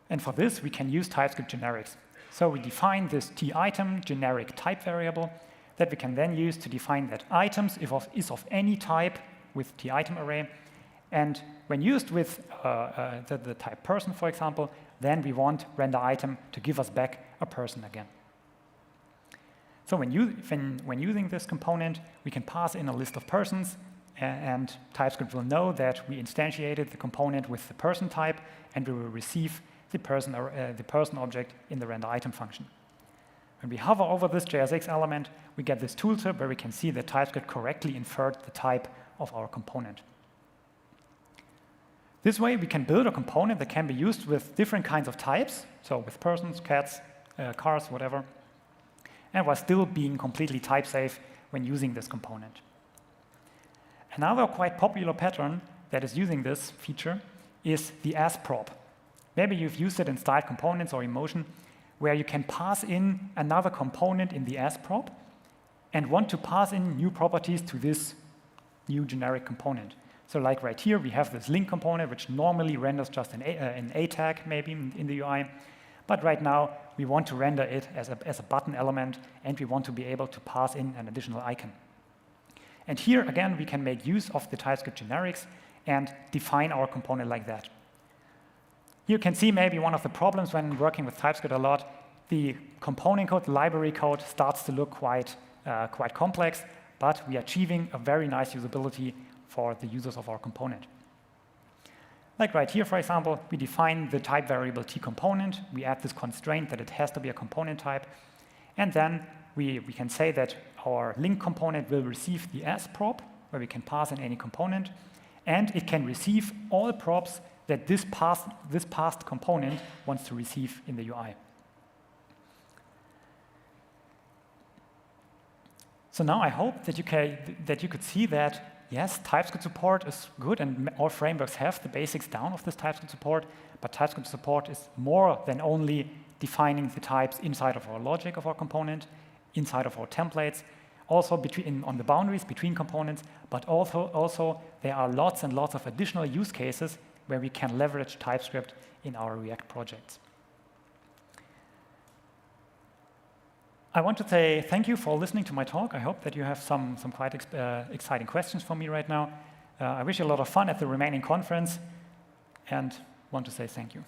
And for this, we can use TypeScript generics. So we define this titem generic type variable that we can then use to define that items is of any type with titem array. And when used with the type person, for example, then we want render item to give us back a person again. So when using this component, we can pass in a list of persons, and TypeScript will know that we instantiated the component with the person type, and we will receive the person object in the render item function. When we hover over this JSX element, we get this tooltip where we can see that TypeScript correctly inferred the type of our component. This way, we can build a component that can be used with different kinds of types, so with persons, cats, cars, whatever, and while still being completely type safe when using this component. Another quite popular pattern that is using this feature is the as-prop. Maybe you've used it in styled components or emotion, where you can pass in another component in the as-prop and want to pass in new properties to this new generic component. So like right here, we have this link component, which normally renders just an A tag, maybe in the UI. But right now, we want to render it as a button element, and we want to be able to pass in an additional icon. And here, again, we can make use of the TypeScript generics and define our component like that. You can see maybe one of the problems when working with TypeScript a lot, the component code, the library code starts to look quite complex, but we are achieving a very nice usability for the users of our component. Like right here, for example, we define the type variable tComponent. We add this constraint that it has to be a component type. And then we can say that our link component will receive the as-prop, where we can pass in any component. And it can receive all props that this passed component wants to receive in the UI. So now I hope that you could see that yes, TypeScript support is good, and all frameworks have the basics down of this TypeScript support, but TypeScript support is more than only defining the types inside of our logic of our component, inside of our templates, also on the boundaries between components, but also there are lots and lots of additional use cases where we can leverage TypeScript in our React projects. I want to say thank you for listening to my talk. I hope that you have some quite exciting questions for me right now. I wish you a lot of fun at the remaining conference, and want to say thank you.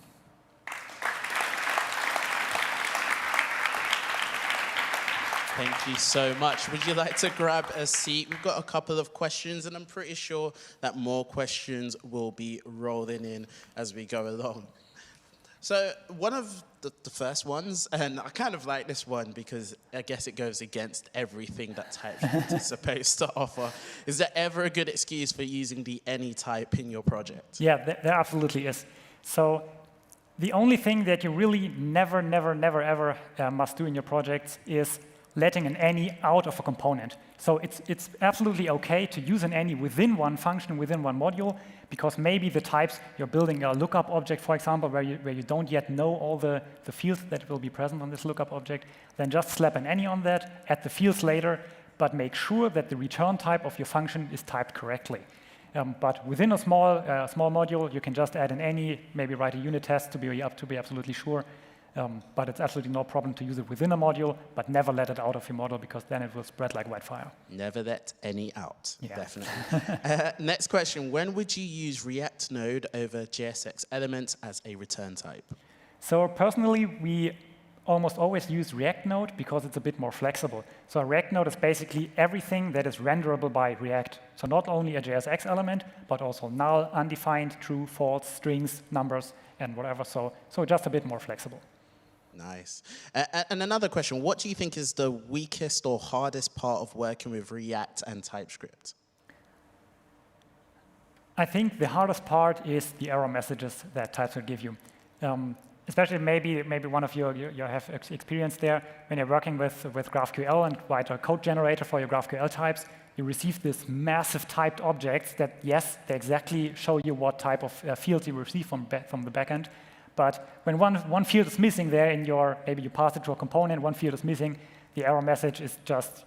Thank you so much. Would you like to grab a seat? We've got a couple of questions, and I'm pretty sure that more questions will be rolling in as we go along. So one of the first ones, and I kind of like this one because I guess it goes against everything that TypeScript is supposed to offer. Is there ever a good excuse for using the any type in your project? Yeah, there absolutely is. So the only thing that you really never, ever must do in your projects is letting an any out of a component. So it's absolutely OK to use an any within one function, within one module, because maybe the types, you're building a lookup object, for example, where you don't yet know all the fields that will be present on this lookup object, then just slap an any on that, add the fields later, but make sure that the return type of your function is typed correctly. But within a small module, you can just add an any, maybe write a unit test to be absolutely sure. But it's absolutely no problem to use it within a module, but never let it out of your model, because then it will spread like wildfire. Never let any out, yeah. Definitely. Next question, when would you use React Node over JSX Elements as a return type? So personally, we almost always use React Node because it's a bit more flexible. So a React Node is basically everything that is renderable by React. So not only a JSX element, but also null, undefined, true, false, strings, numbers, and whatever. So just a bit more flexible. Nice. And another question, what do you think is the weakest or hardest part of working with React and TypeScript? I think the hardest part is the error messages that TypeScript give you. Especially maybe one of you have experience there when you're working with GraphQL and write a code generator for your GraphQL types. you receive this massive typed objects that, yes, they exactly show you what type of fields you receive from the backend. But when one field is missing there in your, maybe you pass it to a component, one field is missing, the error message is just,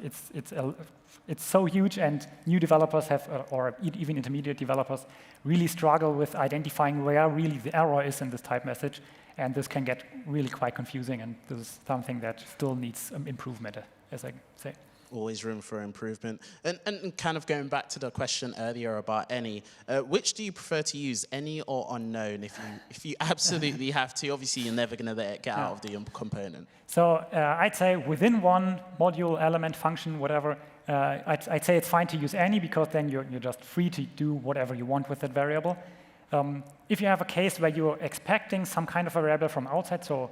it's so huge, and new developers have, or even intermediate developers, really struggle with identifying where really the error is in this type message. And this can get really quite confusing, and this is something that still needs improvement, as I say. Always room for improvement. And kind of going back to the question earlier about any, which do you prefer to use, any or unknown? If you absolutely have to, obviously you're never going to let it get out of the component. So I'd say within one module, element, function, whatever, I'd say it's fine to use any, because then you're just free to do whatever you want with that variable. If you have a case where you're expecting some kind of a variable from outside, so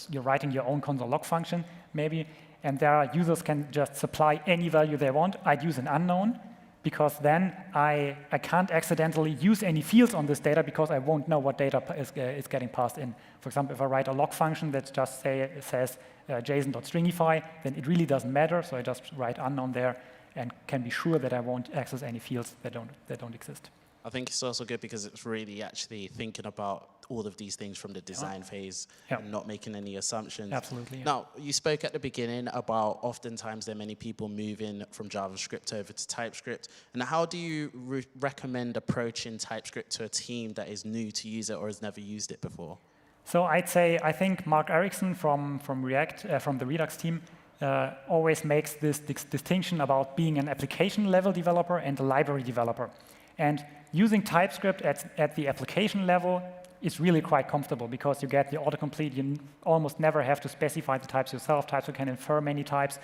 you're writing your own console log function, maybe, and there users can just supply any value they want, I'd use an unknown, because then I can't accidentally use any fields on this data, because I won't know what data is getting passed in. For example, if I write a log function that just says json.stringify, then it really doesn't matter, so I just write unknown there and can be sure that I won't access any fields that don't exist. I think it's also good because it's really actually thinking about all of these things from the design phase and not making any assumptions. Absolutely. Yeah. Now, you spoke at the beginning about oftentimes there are many people moving from JavaScript over to TypeScript. And how do you recommend approaching TypeScript to a team that is new to use it or has never used it before? So I think Mark Erickson from React, from the Redux team, always makes this distinction about being an application level developer and a library developer. And using TypeScript at the application level is really quite comfortable, because you get the autocomplete. You almost never have to specify the types yourself. TypeScript can infer many types.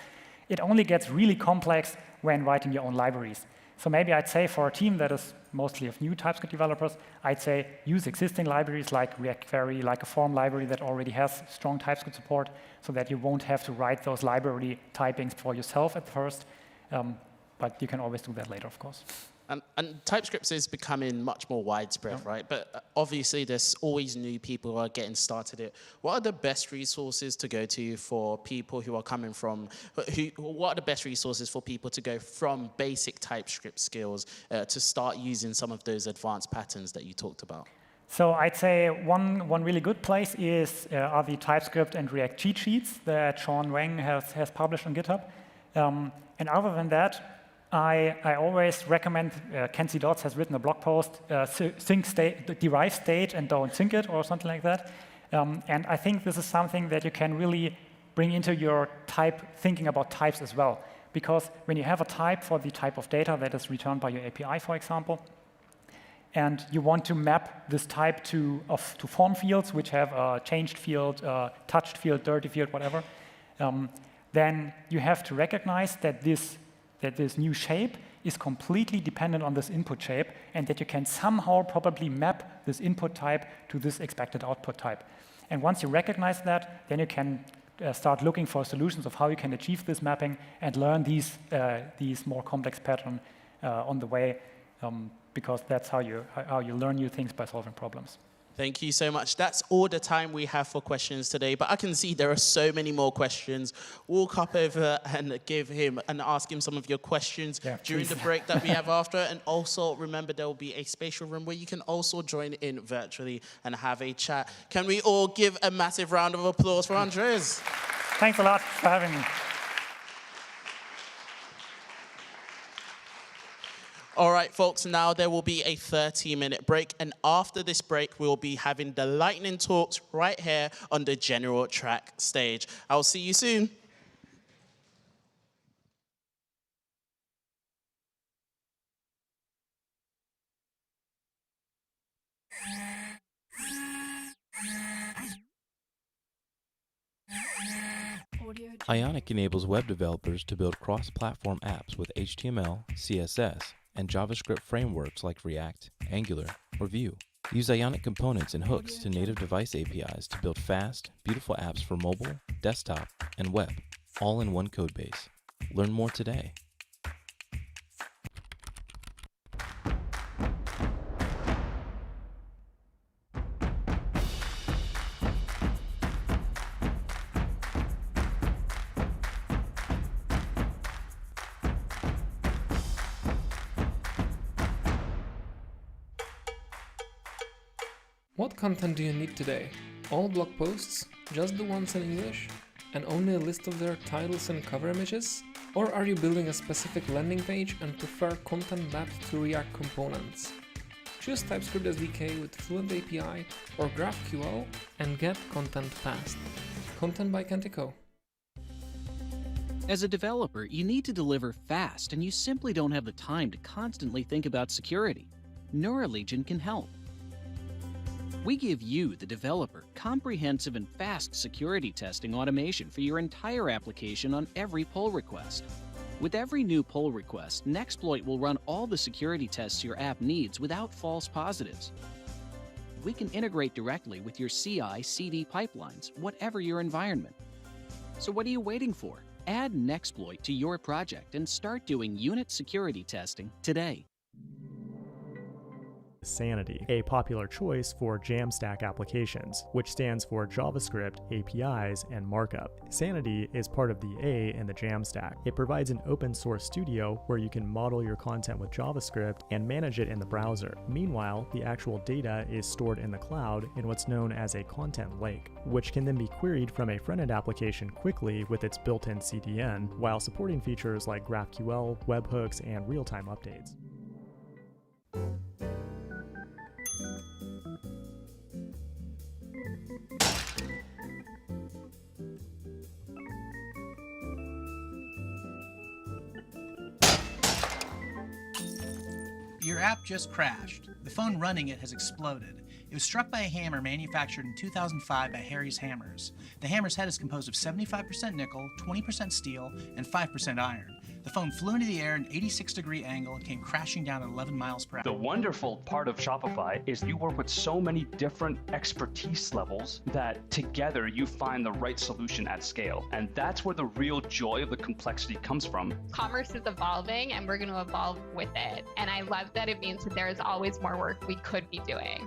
It only gets really complex when writing your own libraries. So maybe I'd say for a team that is mostly of new TypeScript developers, I'd say use existing libraries like React Query, like a form library that already has strong TypeScript support, so that you won't have to write those library typings for yourself at first. But you can always do that later, of course. And TypeScript is becoming much more widespread, right? But obviously, there's always new people who are getting started it. What are the best resources to go to for people who are coming from, what are the best resources for people to go from basic TypeScript skills to start using some of those advanced patterns that you talked about? So I'd say one really good place are the TypeScript and React cheat sheets that Sean Wang has published on GitHub. And other than that, I always recommend, Kenzie Dodds has written a blog post, sync state, derive state and don't sync it, or something like that. And I think this is something that you can really bring into your thinking about types as well. Because when you have a type for the type of data that is returned by your API, for example, and you want to map this type to form fields, which have a changed field, touched field, dirty field, whatever, then you have to recognize that this new shape is completely dependent on this input shape, and that you can somehow probably map this input type to this expected output type. And once you recognize that, then you can start looking for solutions of how you can achieve this mapping and learn these more complex patterns on the way, because that's how you learn new things, by solving problems. Thank you so much. That's all the time we have for questions today, but I can see there are so many more questions. Walk up over and ask him some of your questions during the break that we have after. And also remember, there will be a spatial room where you can also join in virtually and have a chat. Can we all give a massive round of applause for Andres? Thanks a lot for having me. All right, folks, now there will be a 30-minute break, and after this break, we'll be having the lightning talks right here on the general track stage. I'll see you soon. Ionic enables web developers to build cross-platform apps with HTML, CSS, and JavaScript frameworks like React, Angular, or Vue. Use Ionic components and hooks to native device APIs to build fast, beautiful apps for mobile, desktop, and web, all in one codebase. Learn more today. What content do you need today? All blog posts, just the ones in English, and only a list of their titles and cover images? Or are you building a specific landing page and prefer content mapped to React components? Choose TypeScript SDK with Fluent API or GraphQL and get content fast. Content by Kentico. As a developer, you need to deliver fast, and you simply don't have the time to constantly think about security. Neuralegion can help. We give you, the developer, comprehensive and fast security testing automation for your entire application on every pull request. With every new pull request, Nexploit will run all the security tests your app needs without false positives. We can integrate directly with your CI/CD pipelines, whatever your environment. So what are you waiting for? Add Nexploit to your project and start doing unit security testing today. Sanity, a popular choice for Jamstack applications, which stands for JavaScript, APIs, and Markup. Sanity is part of the A in the Jamstack. It provides an open source studio where you can model your content with JavaScript and manage it in the browser. Meanwhile, the actual data is stored in the cloud in what's known as a content lake, which can then be queried from a front-end application quickly with its built-in CDN, while supporting features like GraphQL, webhooks, and real-time updates. Your app just crashed. The phone running it has exploded. It was struck by a hammer manufactured in 2005 by Harry's Hammers. The hammer's head is composed of 75% nickel, 20% steel, and 5% iron. The phone flew into the air at an 86-degree angle and came crashing down at 11 miles per hour. The wonderful part of Shopify is you work with so many different expertise levels that together you find the right solution at scale. And that's where the real joy of the complexity comes from. Commerce is evolving and we're going to evolve with it. And I love that it means that there is always more work we could be doing.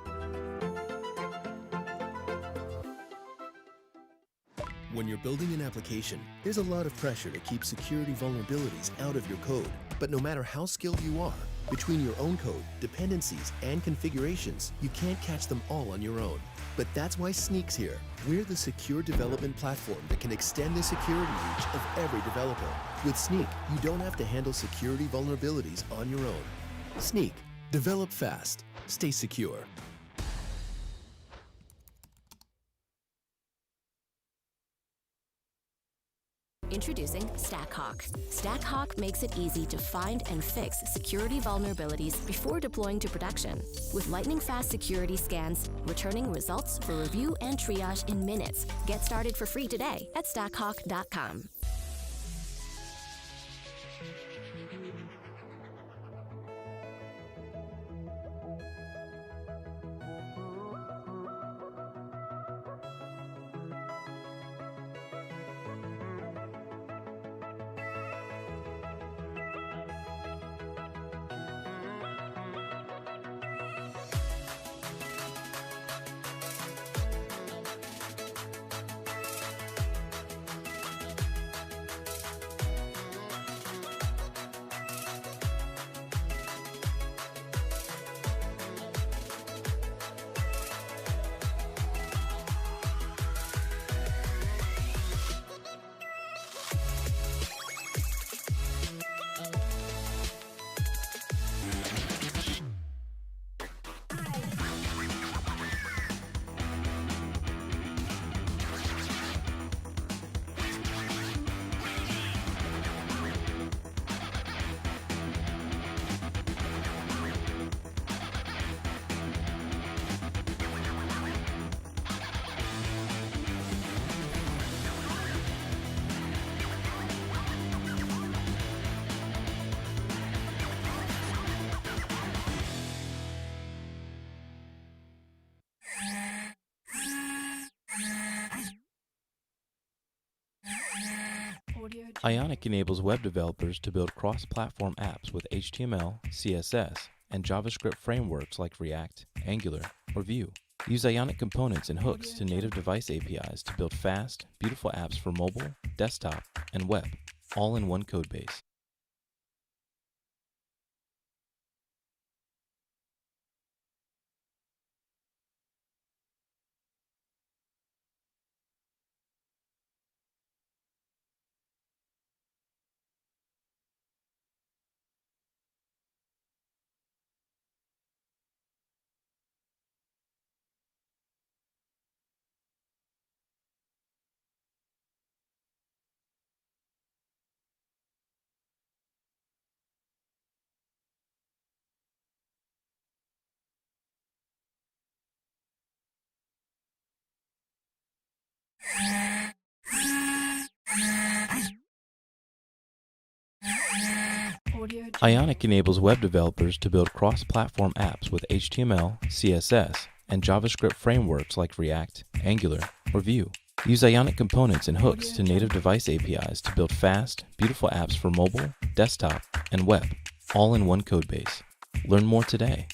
When you're building an application, there's a lot of pressure to keep security vulnerabilities out of your code. But no matter how skilled you are, between your own code, dependencies, and configurations, you can't catch them all on your own. But that's why Sneak's here. We're the secure development platform that can extend the security reach of every developer. With Sneak, you don't have to handle security vulnerabilities on your own. Sneak. Develop fast. Stay secure. Introducing StackHawk. StackHawk makes it easy to find and fix security vulnerabilities before deploying to production. With lightning-fast security scans, returning results for review and triage in minutes. Get started for free today at stackhawk.com. Ionic enables web developers to build cross-platform apps with HTML, CSS, and JavaScript frameworks like React, Angular, or Vue. Use Ionic components and hooks to native device APIs to build fast, beautiful apps for mobile, desktop, and web, all in one codebase. Ionic enables web developers to build cross-platform apps with HTML, CSS, and JavaScript frameworks like React, Angular, or Vue. Use Ionic components and hooks to native device APIs to build fast, beautiful apps for mobile, desktop, and web, all in one codebase. Learn more today.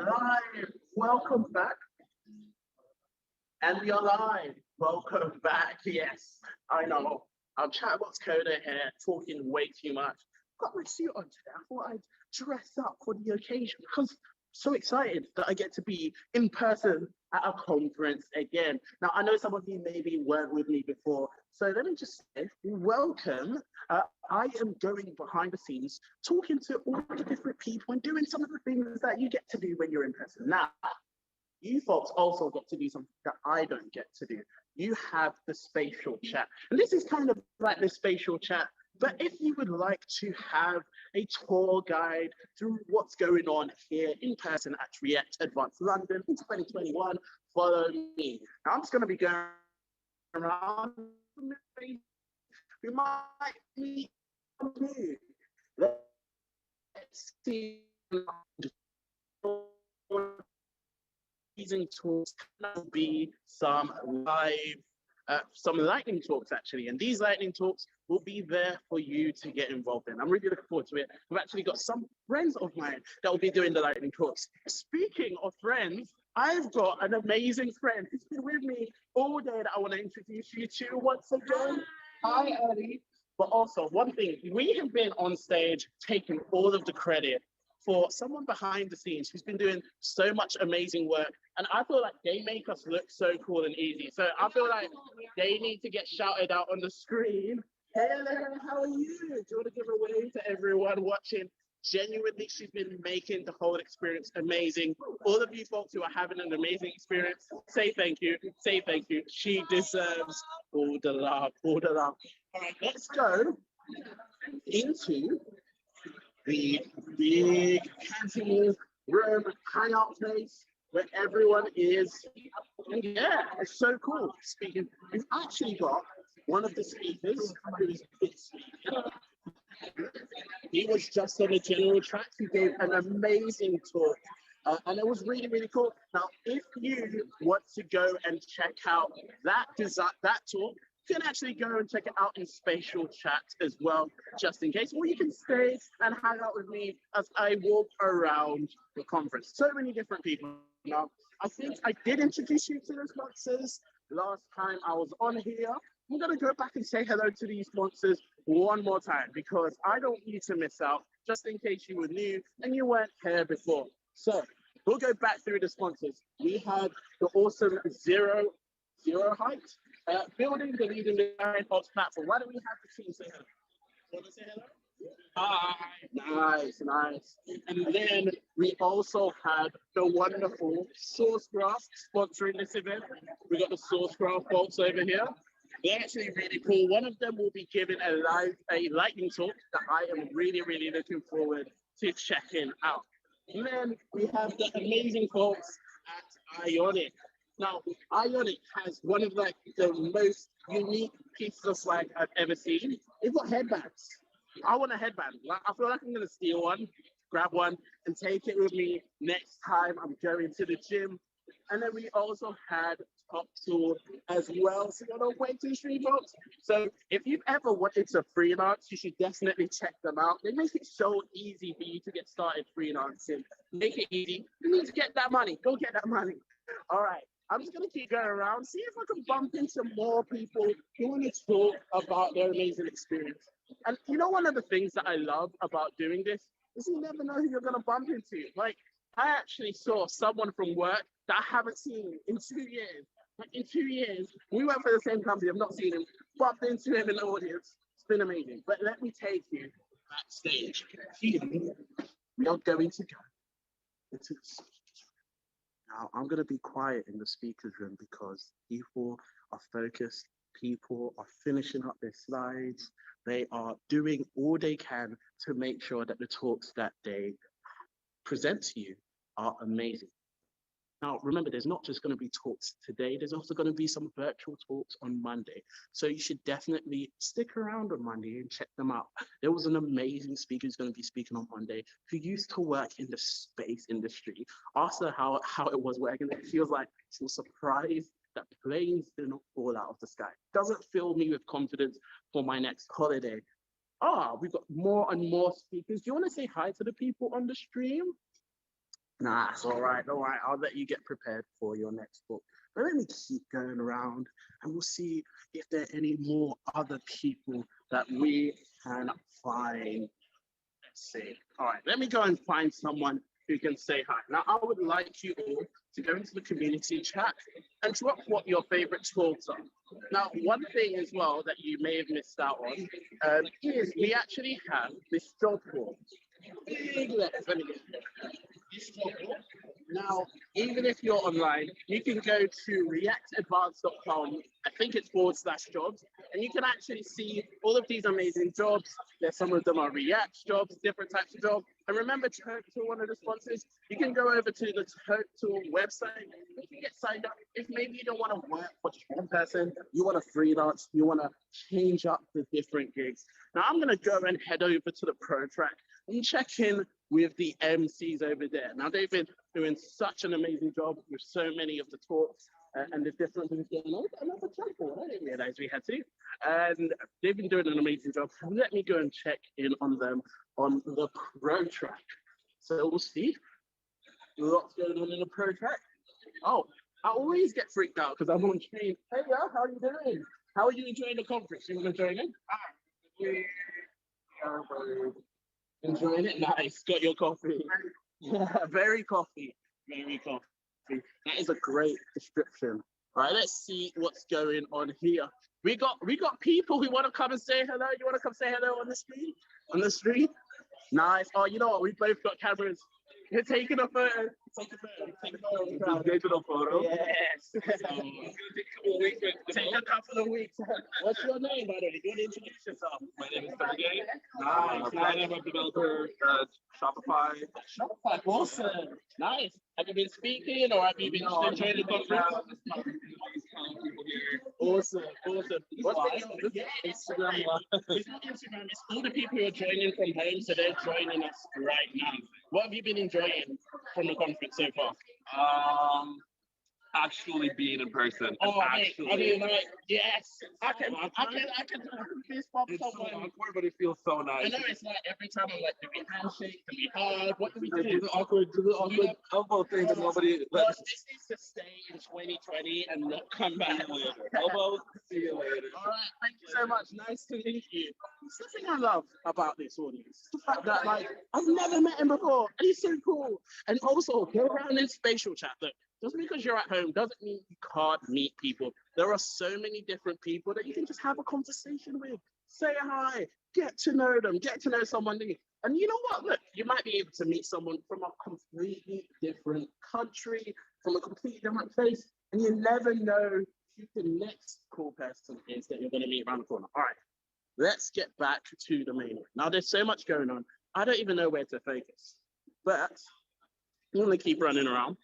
Live. Welcome back. And we are live. Welcome back. Yes, I know. I'm Chatbox Coder here, talking way too much. Got my suit on today. I thought I'd dress up for the occasion because I'm so excited that I get to be in person at a conference again. Now, I know some of you maybe weren't with me before, so let me just say welcome. I am going behind the scenes, talking to all the different people and doing some of the things that you get to do when you're in person. Now, you folks also get to do something that I don't get to do. You have the spatial chat. And this is kind of like the spatial chat, but if you would like to have a tour guide through what's going on here in person at React Advanced London in 2021, follow me. Now, I'm just going to be going around. We might meet you. Let's see. Using talks will be some live, some lightning talks actually, and these lightning talks will be there for you to get involved in. I'm really looking forward to it. We've actually got some friends of mine that will be doing the lightning talks. Speaking of friends, I've got an amazing friend who's been with me all day that I want to introduce you to once again. Hi, Ellie. But also, one thing, we have been on stage taking all of the credit for someone behind the scenes who's been doing so much amazing work. And I feel like they make us look so cool and easy. So I feel like they need to get shouted out on the screen. Hello, how are you? Do you want to give a wave to everyone watching? Genuinely, she's been making the whole experience amazing. All of you folks who are having an amazing experience, say thank you, say thank you. She deserves all the love, all the love. All right, let's go into the big canteen room hangout place where everyone is. And yeah, it's so cool. Speaking, we've actually got one of the speakers who is a big speaker. He was just on the general track. He gave an amazing talk. And it was really, really cool. Now, if you want to go and check out that talk, you can actually go and check it out in spatial chat as well, just in case. Or you can stay and hang out with me as I walk around the conference. So many different people. Now, I think I did introduce you to the sponsors last time I was on here. I'm going to go back and say hello to these sponsors one more time because I don't want you to miss out, just in case you were new and you weren't here before. So we'll go back through the sponsors. We have the awesome Zero Height, building the leading design ops platform. Why don't we have the team say hello? Want to say hello? Hi. Nice. And then we also had the wonderful Sourcegraph sponsoring this event. We got the Sourcegraph folks over here. They're actually really cool. One of them will be giving a lightning talk that I am really, really looking forward to checking out. And then we have the amazing folks at Ionic. Now, Ionic has one of the most unique pieces of swag I've ever seen. They've got headbands. I want a headband. I feel like I'm gonna steal one, grab one, and take it with me next time I'm going to the gym. And then we also had Top Tool as well. So you're on way too street folks. So if you've ever wanted to freelance, you should definitely check them out. They make it so easy for you to get started freelancing. Make it easy. You need to get that money. Go get that money. All right. I'm just going to keep going around, see if I can bump into more people who want to talk about their amazing experience. And you know, one of the things that I love about doing this is you never know who you're going to bump into. Like, I actually saw someone from work that I haven't seen in 2 years. Like, in 2 years, we work for the same company. I've not seen him. Bumped into him in the audience. It's been amazing. But let me take you backstage. Here, we are going to go Now, I'm going to be quiet in the speaker's room because people are focused. People are finishing up their slides. They are doing all they can to make sure that the talks that they present to you are amazing. Now, remember, there's not just going to be talks today. There's also going to be some virtual talks on Monday. So you should definitely stick around on Monday and check them out. There was an amazing speaker who's going to be speaking on Monday who used to work in the space industry. Asked her how it was working. She was like, she was surprised that planes didn't fall out of the sky. Doesn't fill me with confidence for my next holiday. We've got more and more speakers. Do you want to say hi to the people on the stream? Nah, it's all right. I'll let you get prepared for your next book. But let me keep going around and we'll see if there are any more other people that we can find. Let's see. All right, let me go and find someone who can say hi. Now, I would like you all to go into the community chat and drop what your favorite talks are. Now, one thing as well that you may have missed out on is we actually have this job board. Let me get Now, even if you're online, you can go to reactadvanced.com. I think it's /jobs, and you can actually see all of these amazing jobs. Some of them are React jobs, different types of jobs. And remember, Total, one of the sponsors, you can go over to the Total website. You can get signed up. If maybe you don't want to work for just one person, you want to freelance, you want to change up the different gigs. Now, I'm going to go and head over to the Pro Track and check in with the MCs over there. Now, they've been doing such an amazing job with so many of the talks and the different things going on. Another jump board, I didn't realize we had to. And they've been doing an amazing job. Let me go and check in on them on the Pro Track. So we'll see what's going on in the Pro Track. Oh, I always get freaked out because I'm on train. Hey, yeah, how are you doing? How are you enjoying the conference? You want to join in? Enjoying it? Nice. Got your coffee. Yeah, very coffee. Very coffee. That is a great description. All right, let's see what's going on here. We got people who want to come and say hello. You want to come say hello on the street? On the street? Nice. Oh, you know what? We both got cameras. You're taking a photo. Take a photo. Take a photo. Digital photo. Yes. Take a couple of weeks. What's your name, by the way? You want to introduce yourself? My name is Sergey. Nice. I'm a developer at Shopify. Shopify. Awesome. Nice. Have you been speaking or have you been enjoying the conference? Awesome. Awesome. What's the Instagram? It's not Instagram. It's all the people who are joining from home, so they're joining us right now. What have you been enjoying from the conference so far? Actually being in person. Oh, actually. I mean, like, yes. I can fist bump someone. Awkward, but it feels so nice. I know, it's like every time I'm like, do we handshake? Do we hug? What do we do? Do the awkward elbow thing that nobody. Well, this needs to stay in 2020 and not come back. Elbows, see you later. All right, thank you so much. Nice to meet you. It's the thing I love about this audience. The fact that, like, I've never met him before, and he's so cool. And also, go around in spatial chat. Look, just because you're at home doesn't mean you can't meet people. There are so many different people that you can just have a conversation with. Say hi, get to know them, get to know someone new. And you know what? Look, you might be able to meet someone from a completely different country, from a completely different place, and you never know who the next cool person is that you're going to meet around the corner. All right, let's get back to the main one. Now, there's so much going on. I don't even know where to focus, but I'm going to keep running around.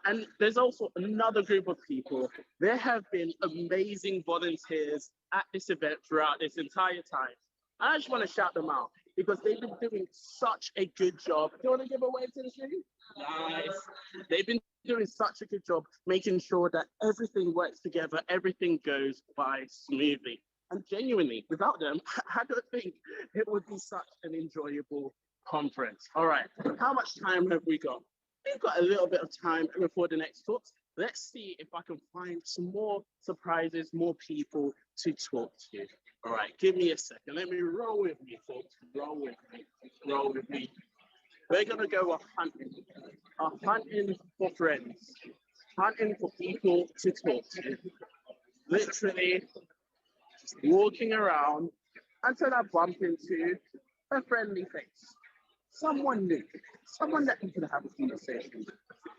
And there's also another group of people. There have been amazing volunteers at this event throughout this entire time. I just want to shout them out because they've been doing such a good job. Do you want to give a wave to the stream? Nice. They've been doing such a good job making sure that everything works together, everything goes by smoothly. And genuinely, without them, I don't think it would be such an enjoyable conference. All right, how much time have we got? We've got a little bit of time before the next talks. Let's see if I can find some more surprises, more people to talk to. All right, give me a second. Let me roll with me, folks. Roll with me. Roll with me. We're going to go hunting for friends, hunting for people to talk to. Literally walking around until I bump into a friendly face. someone new, someone that you can have a conversation with.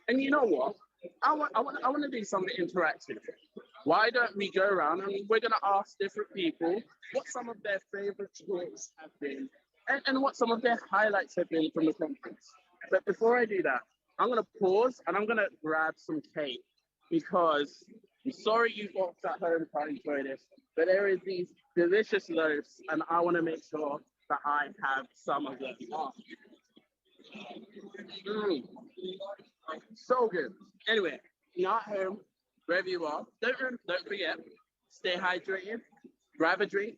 And you know what? I want to do something interactive. Why don't we go around and we're going to ask different people what some of their favorite talks have been and what some of their highlights have been from the conference. But before I do that, I'm going to pause and I'm going to grab some cake because I'm sorry you folks at home can't enjoy this, but there is these delicious loaves and I want to make sure that I have some of them. So good. Anyway, you're at home, wherever you are, don't forget, stay hydrated, grab a drink,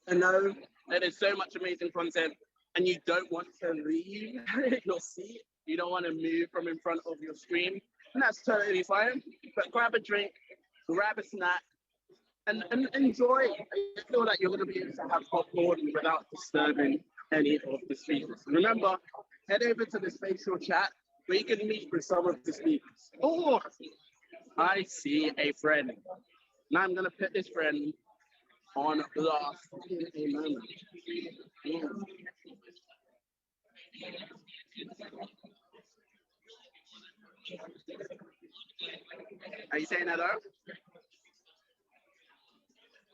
and know that there's so much amazing content and you don't want to leave your seat. You don't want to move from in front of your screen, and that's totally fine. But grab a drink, grab a snack, and enjoy. I feel like you're going to be able to have popcorn without disturbing any of the speakers. Remember, head over to the spatial chat where you can meet with some of the speakers. Oh, I see a friend. Now I'm going to put this friend on blast in a moment. Are you saying hello?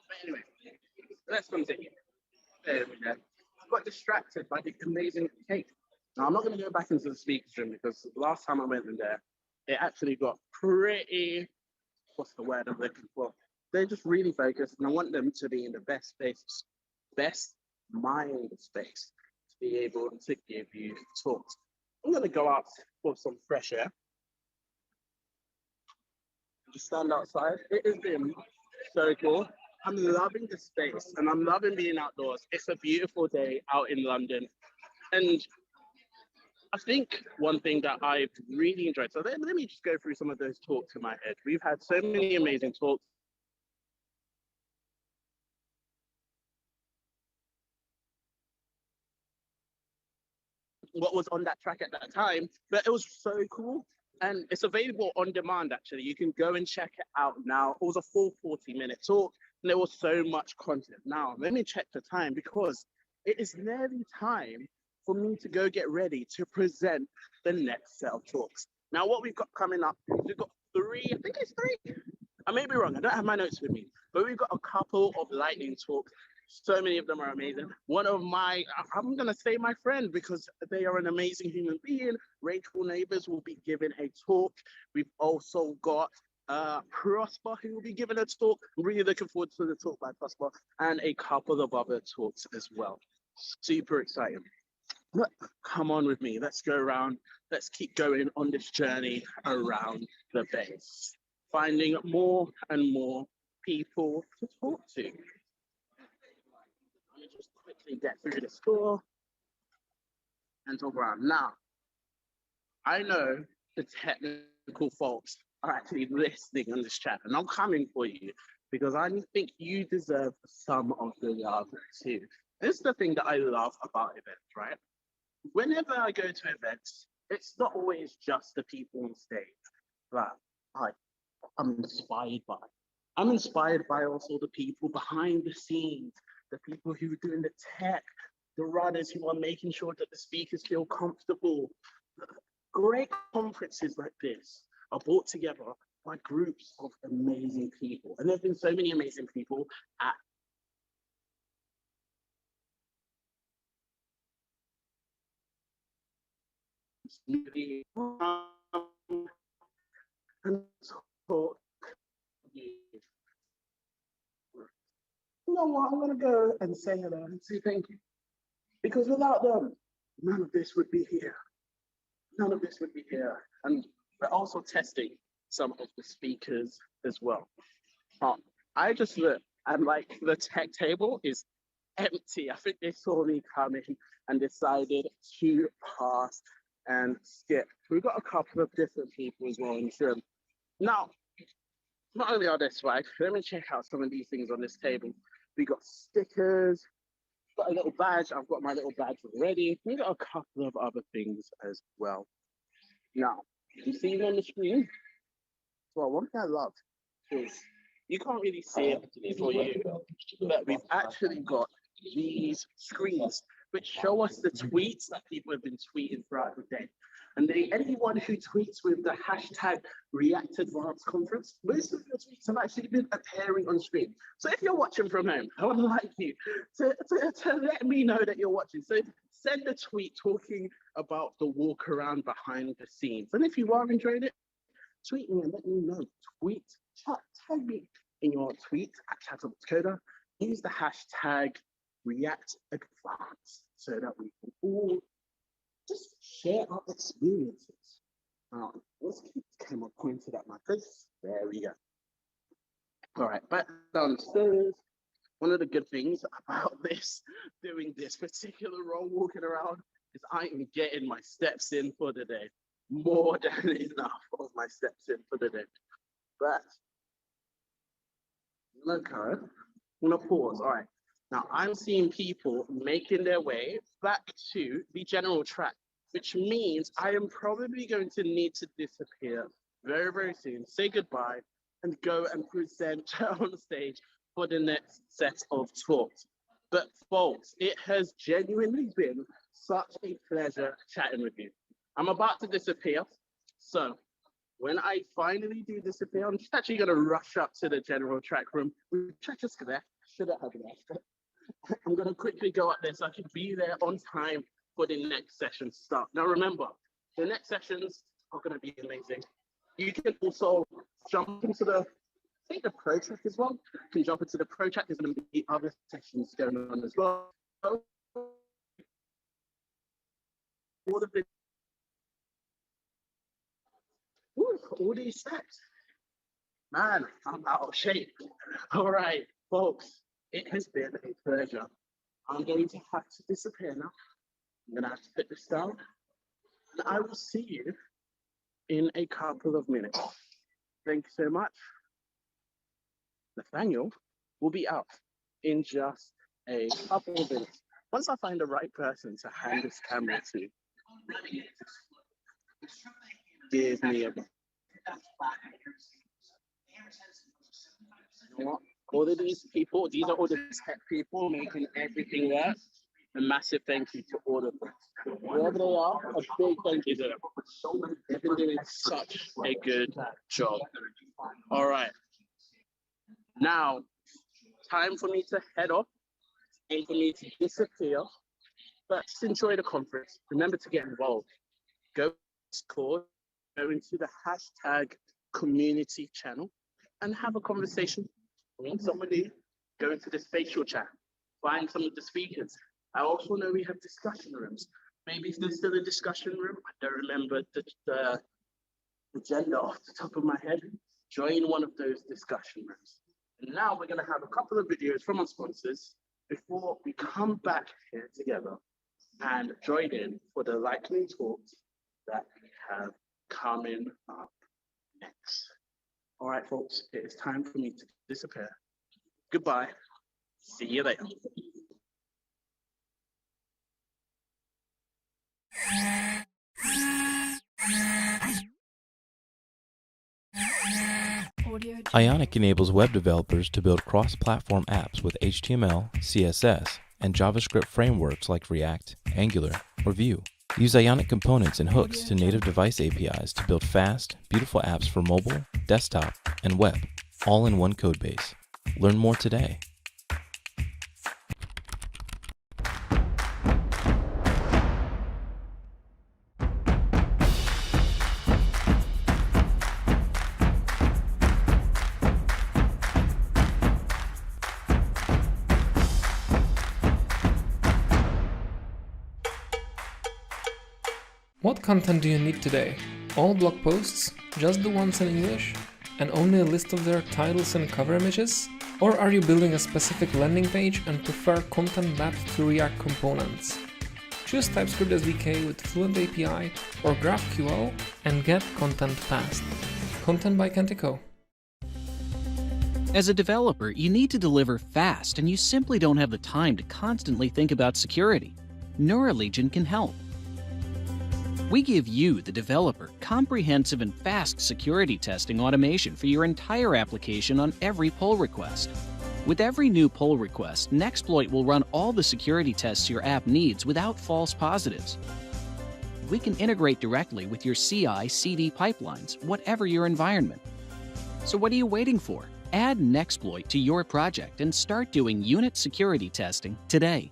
But anyway, let's continue. There we go. I got distracted by the amazing cake. Now, I'm not going to go back into the speakers room because last time I went in there, it actually got pretty, what's the word I'm looking for? They're just really focused, and I want them to be in the best space, best mind space to be able to give you talks. I'm going to go out for some fresh air. Just stand outside. It has been so cool. I'm loving the space and I'm loving being outdoors. It's a beautiful day out in London. And I think one thing that I've really enjoyed, so let me just go through some of those talks in my head. We've had so many amazing talks. What was on that track at that time, but it was so cool. And it's available on demand, actually. You can go and check it out now. It was a full 40-minute talk, and there was so much content. Now, let me check the time because it is nearly time for me to go get ready to present the next set of talks. Now, what we've got coming up, we've got three, I think it's three. I may be wrong, I don't have my notes with me, but we've got a couple of lightning talks. So many of them are amazing. One of my, I'm going to say my friend because they are an amazing human being. Rachel Neighbors will be giving a talk. We've also got Prosper who will be giving a talk. I'm really looking forward to the talk by Prosper and a couple of other talks as well. Super exciting. But come on with me. Let's go around. Let's keep going on this journey around the base, finding more and more people to talk to. Let me just quickly get through the store and talk around. Now, I know the technical folks are actually listening on this chat, and I'm coming for you because I think you deserve some of the love too. This is the thing that I love about events, right? Whenever I go to events, it's not always just the people on stage that I'm inspired by. I'm inspired by also the people behind the scenes, the people who are doing the tech, the runners who are making sure that the speakers feel comfortable. Great conferences like this are brought together by groups of amazing people. And there have been so many amazing people at and talk. You know what? I'm going to go and say hello and say thank you. Because without them, none of this would be here. None of this would be here. And we're also testing some of the speakers as well. I just look and like the tech table is empty. I think they saw me coming and decided to pass and skip. We've got a couple of different people as well in the room. Now, not only are there swag, let me check out some of these things on this table. We got stickers, got a little badge. I've got my little badge already. We got a couple of other things as well. Now, you see on the screen? Well, one thing I love is you can't really see it for you, but we've actually got these screens which show us the tweets that people have been tweeting throughout the day. And anyone who tweets with the hashtag React.js conference, most of your tweets have actually been appearing on screen. So if you're watching from home, I would like you to let me know that you're watching. So send a tweet talking about the walk around behind the scenes. And if you are enjoying it, tweet me and let me know. Tag me in your tweet at ChatUpCoder. Use the hashtag ReactAdvance so that we can all just share our experiences. Now, let's keep the camera pointed at my face. There we go. All right, back downstairs. One of the good things about doing this particular role, walking around, is I am getting my steps in for the day. More than enough of my steps in for the day. But, okay, I'm gonna pause. All right. Now, I'm seeing people making their way back to the general track, which means I am probably going to need to disappear very, very soon, say goodbye, and go and present on stage for the next set of talks. But folks, it has genuinely been such a pleasure chatting with you. I'm about to disappear, so when I finally do disappear, I'm just actually going to rush up to the general track room, which I just left. Shouldn't have left. I'm going to quickly go up there so I can be there on time for the next session start. Now remember, the next sessions are going to be amazing. You can also jump into the pro track as well. You can jump into the pro track. There's going to be other sessions going on as well. All of the all these steps. Man, I'm out of shape. All right, folks, it has been a pleasure. I'm going to have to disappear now. I'm going to have to put this down. And I will see you in a couple of minutes. Thank you so much. Nathaniel will be out in just a couple of minutes. Once I find the right person to hand this camera to, give me a break. You know what? All of these people, these are all the tech people making everything work. A massive thank you to all of them. Wherever they are, a big thank you to them. They've been doing such a good job. All right. Now, time for me to head off, time for me to disappear, but just enjoy the conference. Remember to get involved. Go to Discord, go into the hashtag community channel and have a conversation. Meet somebody, go into the spatial chat, find some of the speakers. I also know we have discussion rooms. Maybe if there's still a discussion room, I don't remember the agenda off the top of my head. Join one of those discussion rooms. And now we're going to have a couple of videos from our sponsors before we come back here together and join in for the lightning talks that we have coming up next. All right, folks, it is time for me to disappear. Goodbye. See you later. Ionic enables web developers to build cross-platform apps with HTML, CSS, and JavaScript frameworks like React, Angular, or Vue. Use Ionic components and hooks to native device APIs to build fast, beautiful apps for mobile, desktop, and web, all in one codebase. Learn more today. What content do you need today? All blog posts? Just the ones in English? And only a list of their titles and cover images? Or are you building a specific landing page and prefer content mapped to React components? Choose TypeScript SDK with Fluent API or GraphQL and get content fast. Content by Kentico. As a developer, you need to deliver fast, and you simply don't have the time to constantly think about security. Neuralegion can help. We give you, the developer, comprehensive and fast security testing automation for your entire application on every pull request. With every new pull request, Nexploit will run all the security tests your app needs without false positives. We can integrate directly with your CI/CD pipelines, whatever your environment. So what are you waiting for? Add Nexploit to your project and start doing unit security testing today.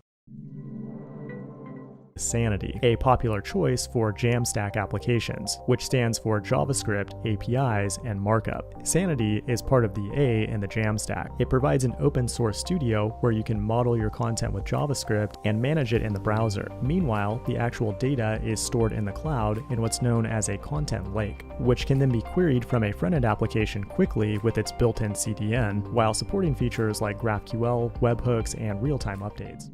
Sanity, a popular choice for Jamstack applications, which stands for JavaScript, APIs, and markup. Sanity is part of the A in the Jamstack. It provides an open source studio where you can model your content with JavaScript and manage it in the browser. Meanwhile, the actual data is stored in the cloud in what's known as a content lake, which can then be queried from a front-end application quickly with its built-in CDN, while supporting features like GraphQL, webhooks, and real-time updates.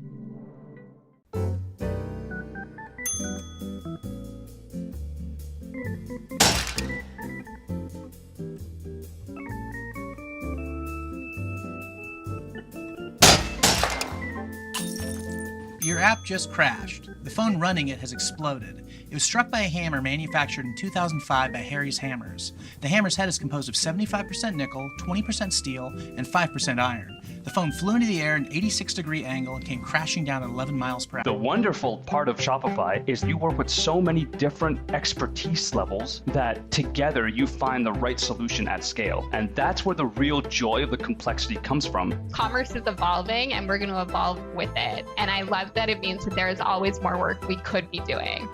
Your app just crashed. The phone running it has exploded. It was struck by a hammer manufactured in 2005 by Harry's Hammers. The hammer's head is composed of 75% nickel, 20% steel, and 5% iron. The phone flew into the air at an 86-degree angle and came crashing down at 11 miles per hour. The wonderful part of Shopify is you work with so many different expertise levels that together you find the right solution at scale. And that's where the real joy of the complexity comes from. Commerce is evolving and we're going to evolve with it. And I love that it means that there is always more work we could be doing.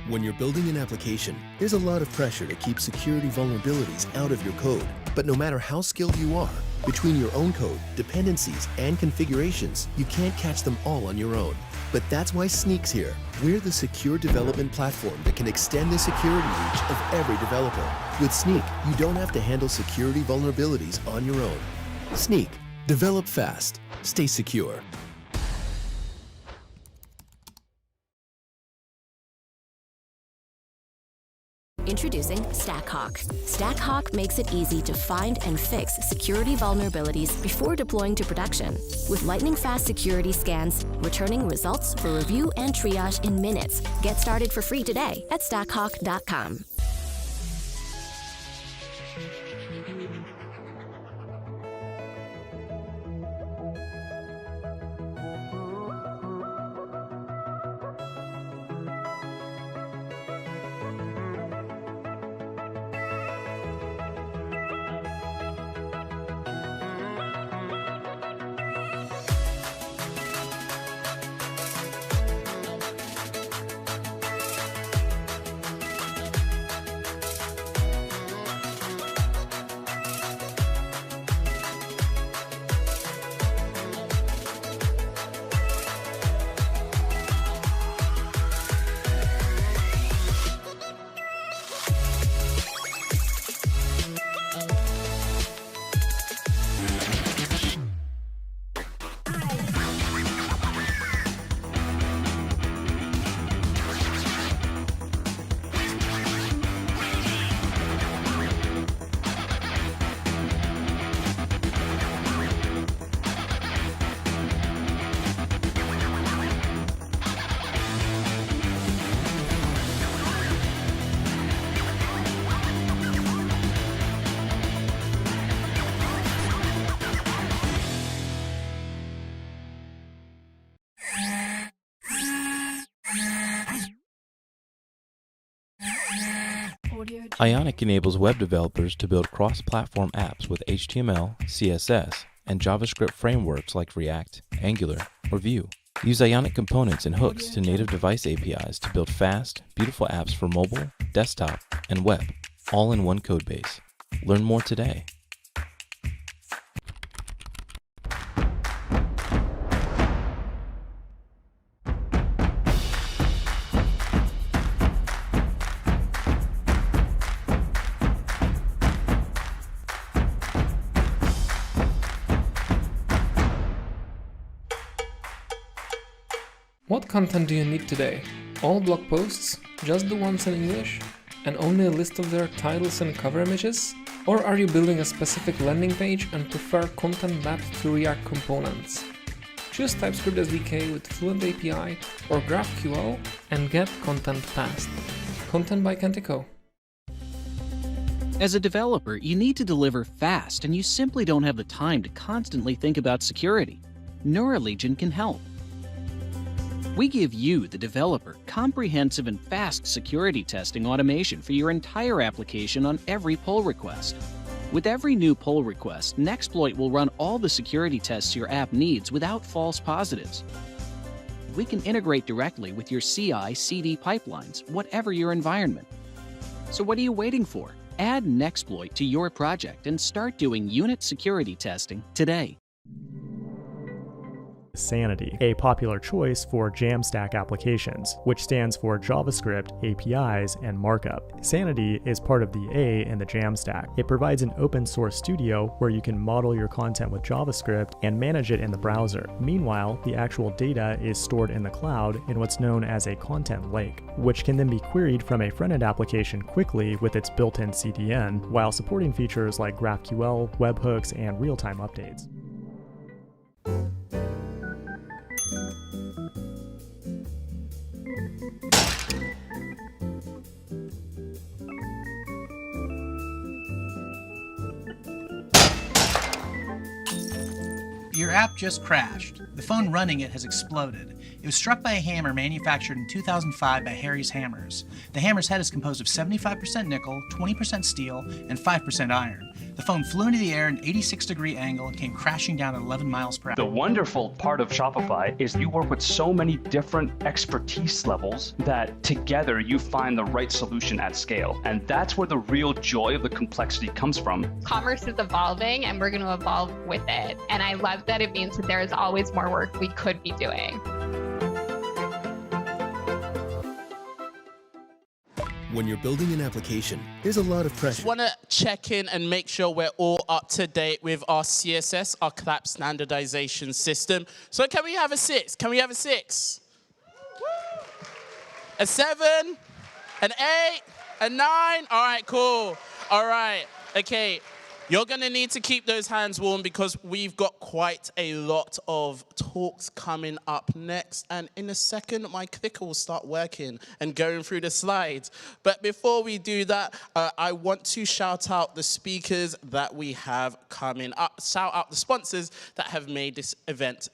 When you're building an application, there's a lot of pressure to keep security vulnerabilities out of your code. But no matter how skilled you are, between your own code, dependencies, and configurations, you can't catch them all on your own. But that's why Sneak's here. We're the secure development platform that can extend the security reach of every developer. With Sneak, you don't have to handle security vulnerabilities on your own. Sneak. Develop fast. Stay secure. Introducing StackHawk. StackHawk makes it easy to find and fix security vulnerabilities before deploying to production. With lightning-fast security scans, returning results for review and triage in minutes. Get started for free today at stackhawk.com. Ionic enables web developers to build cross-platform apps with HTML, CSS, and JavaScript frameworks like React, Angular, or Vue. Use Ionic components and hooks to native device APIs to build fast, beautiful apps for mobile, desktop, and web, all in one codebase. Learn more today. What content do you need today? All blog posts? Just the ones in English? And only a list of their titles and cover images? Or are you building a specific landing page and prefer content mapped to React components? Choose TypeScript SDK with Fluent API or GraphQL and get content fast. Content by Kentico. As a developer, you need to deliver fast, and you simply don't have the time to constantly think about security. Neuralegion can help. We give you, the developer, comprehensive and fast security testing automation for your entire application on every pull request. With every new pull request, Nexploit will run all the security tests your app needs without false positives. We can integrate directly with your CI/CD pipelines, whatever your environment. So what are you waiting for? Add Nexploit to your project and start doing unit security testing today. Sanity, a popular choice for Jamstack applications, which stands for JavaScript, APIs, and markup. Sanity is part of the A in the Jamstack. It provides an open source studio where you can model your content with JavaScript and manage it in the browser. Meanwhile, the actual data is stored in the cloud in what's known as a content lake, which can then be queried from a front-end application quickly with its built-in CDN, while supporting features like GraphQL, webhooks, and real-time updates. Your app just crashed. The phone running it has exploded. It was struck by a hammer manufactured in 2005 by Harry's Hammers. The hammer's head is composed of 75% nickel, 20% steel, and 5% iron. The phone flew into the air at an 86-degree angle and came crashing down at 11 miles per hour. The wonderful part of Shopify is you work with so many different expertise levels that together you find the right solution at scale. And that's where the real joy of the complexity comes from. Commerce is evolving and we're going to evolve with it. And I love that it means that there is always more work we could be doing. When you're building an application, there's a lot of pressure. Just want to check in and make sure we're all up to date with our CSS, our CLAP standardization system. So can we have a 6? Can we have a 6? A 7? An 8? A 9? All right, cool. All right, okay. You're going to need to keep those hands warm because we've got quite a lot of talks coming up next. And in a second, my clicker will start working and going through the slides. But before we do that, I want to shout out the speakers that we have coming up. Shout out the sponsors that have made this event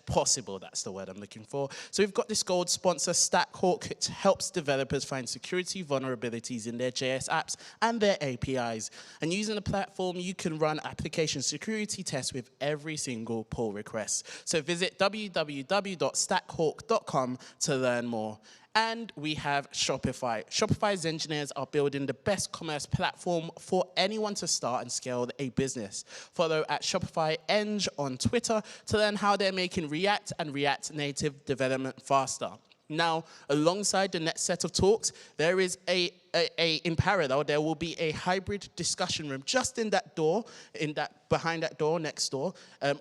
possible. That's the word I'm looking for. So we've got this gold sponsor, StackHawk, which helps developers find security vulnerabilities in their JS apps and their APIs. And using the platform, you can run application security tests with every single pull request. So visit www.stackhawk.com to learn more. And we have Shopify. Shopify's engineers are building the best commerce platform for anyone to start and scale a business. Follow at Shopify Eng on Twitter to learn how they're making React and React Native development faster. Now, alongside the next set of talks, there is in parallel, there will be a hybrid discussion room just in that door, behind that door, next door,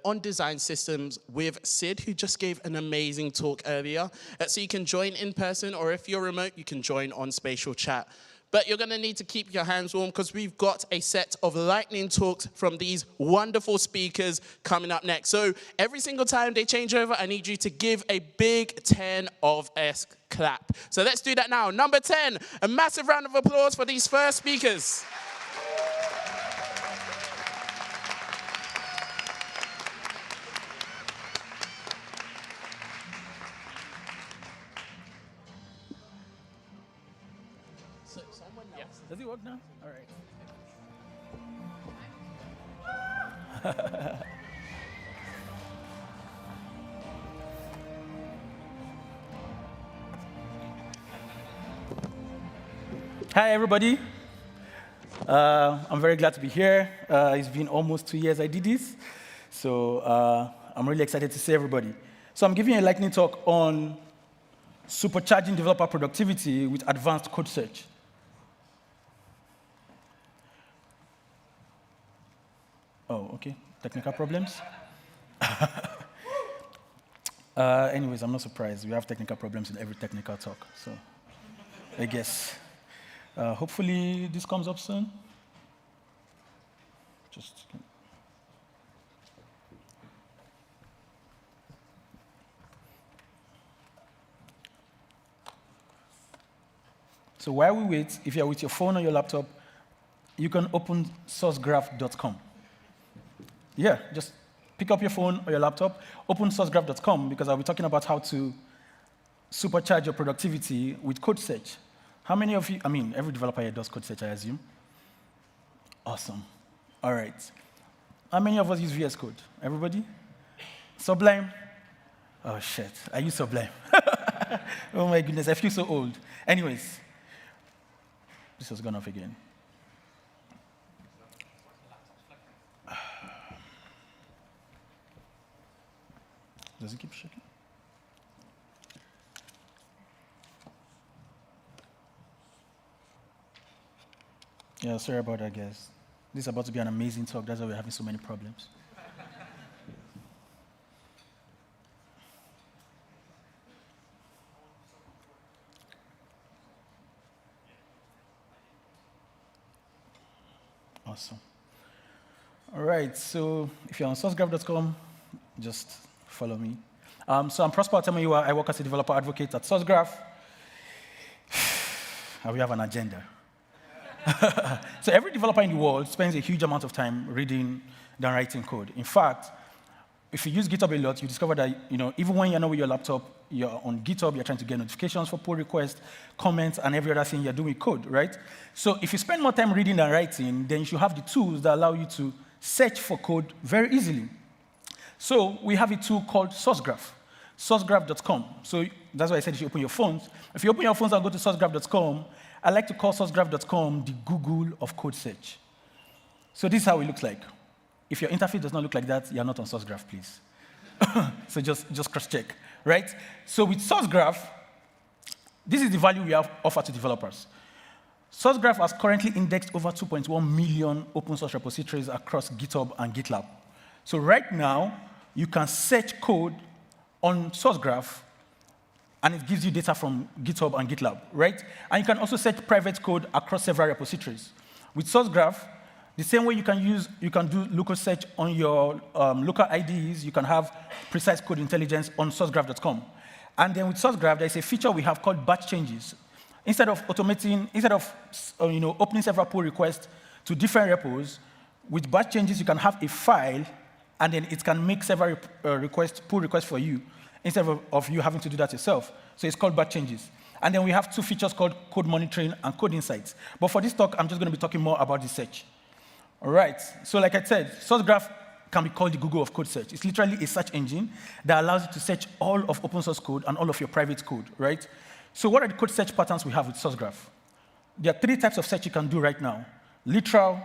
on design systems with Sid, who just gave an amazing talk earlier. So you can join in person, or if you're remote, you can join on spatial chat. But you're going to need to keep your hands warm because we've got a set of lightning talks from these wonderful speakers coming up next. So every single time they change over, I need you to give a big 10 of S clap. So let's do that now. Number 10, a massive round of applause for these first speakers. Does it work now? All right. Hi, everybody. I'm very glad to be here. It's been almost 2 years I did this, so I'm really excited to see everybody. So I'm giving a lightning talk on supercharging developer productivity with advanced code search. Oh, okay. Technical problems? Anyways, I'm not surprised. We have technical problems in every technical talk, so I guess. Hopefully this comes up soon. So while we wait, if you're with your phone or your laptop, you can open sourcegraph.com. Yeah, just pick up your phone or your laptop, open sourcegraph.com, because I'll be talking about how to supercharge your productivity with code search. How many of you, I mean, every developer here does code search, I assume. Awesome. All right. How many of us use VS Code? Everybody? Sublime? Oh, shit. I use Sublime. Oh, my goodness. I feel so old. Anyways, this has gone off again. Does it keep shaking? Yeah, sorry about that, guys. This is about to be an amazing talk. That's why we're having so many problems. Awesome. All right, so if you're on sourcegraph.com, just follow me. So I'm Prosper Otemoyiwa. I work as a developer advocate at Sourcegraph. And we have an agenda. So every developer in the world spends a huge amount of time reading than writing code. In fact, if you use GitHub a lot, you discover that even when you're not with your laptop, you're on GitHub, you're trying to get notifications for pull requests, comments, and every other thing you're doing with code, right? So if you spend more time reading than writing, then you should have the tools that allow you to search for code very easily. So we have a tool called Sourcegraph, sourcegraph.com. So that's why I said you should open your phones. If you open your phones and go to sourcegraph.com, I like to call sourcegraph.com the Google of code search. So this is how it looks like. If your interface does not look like that, you're not on Sourcegraph, please. So just cross-check, right? So with Sourcegraph, this is the value we have offered to developers. Sourcegraph has currently indexed over 2.1 million open source repositories across GitHub and GitLab. So right now, you can search code on Sourcegraph, and it gives you data from GitHub and GitLab, right? And you can also search private code across several repositories. With Sourcegraph, the same way you can do local search on your local IDEs, you can have precise code intelligence on sourcegraph.com. And then with Sourcegraph, there's a feature we have called batch changes. Instead of opening several pull requests to different repos, with batch changes, you can have a file, and then it can make several pull requests for you, instead of you having to do that yourself. So it's called batch changes. And then we have two features called code monitoring and code insights. But for this talk, I'm just going to be talking more about the search. All right, so like I said, Sourcegraph can be called the Google of code search. It's literally a search engine that allows you to search all of open source code and all of your private code, right? So what are the code search patterns we have with Sourcegraph? There are 3 types of search you can do right now: literal,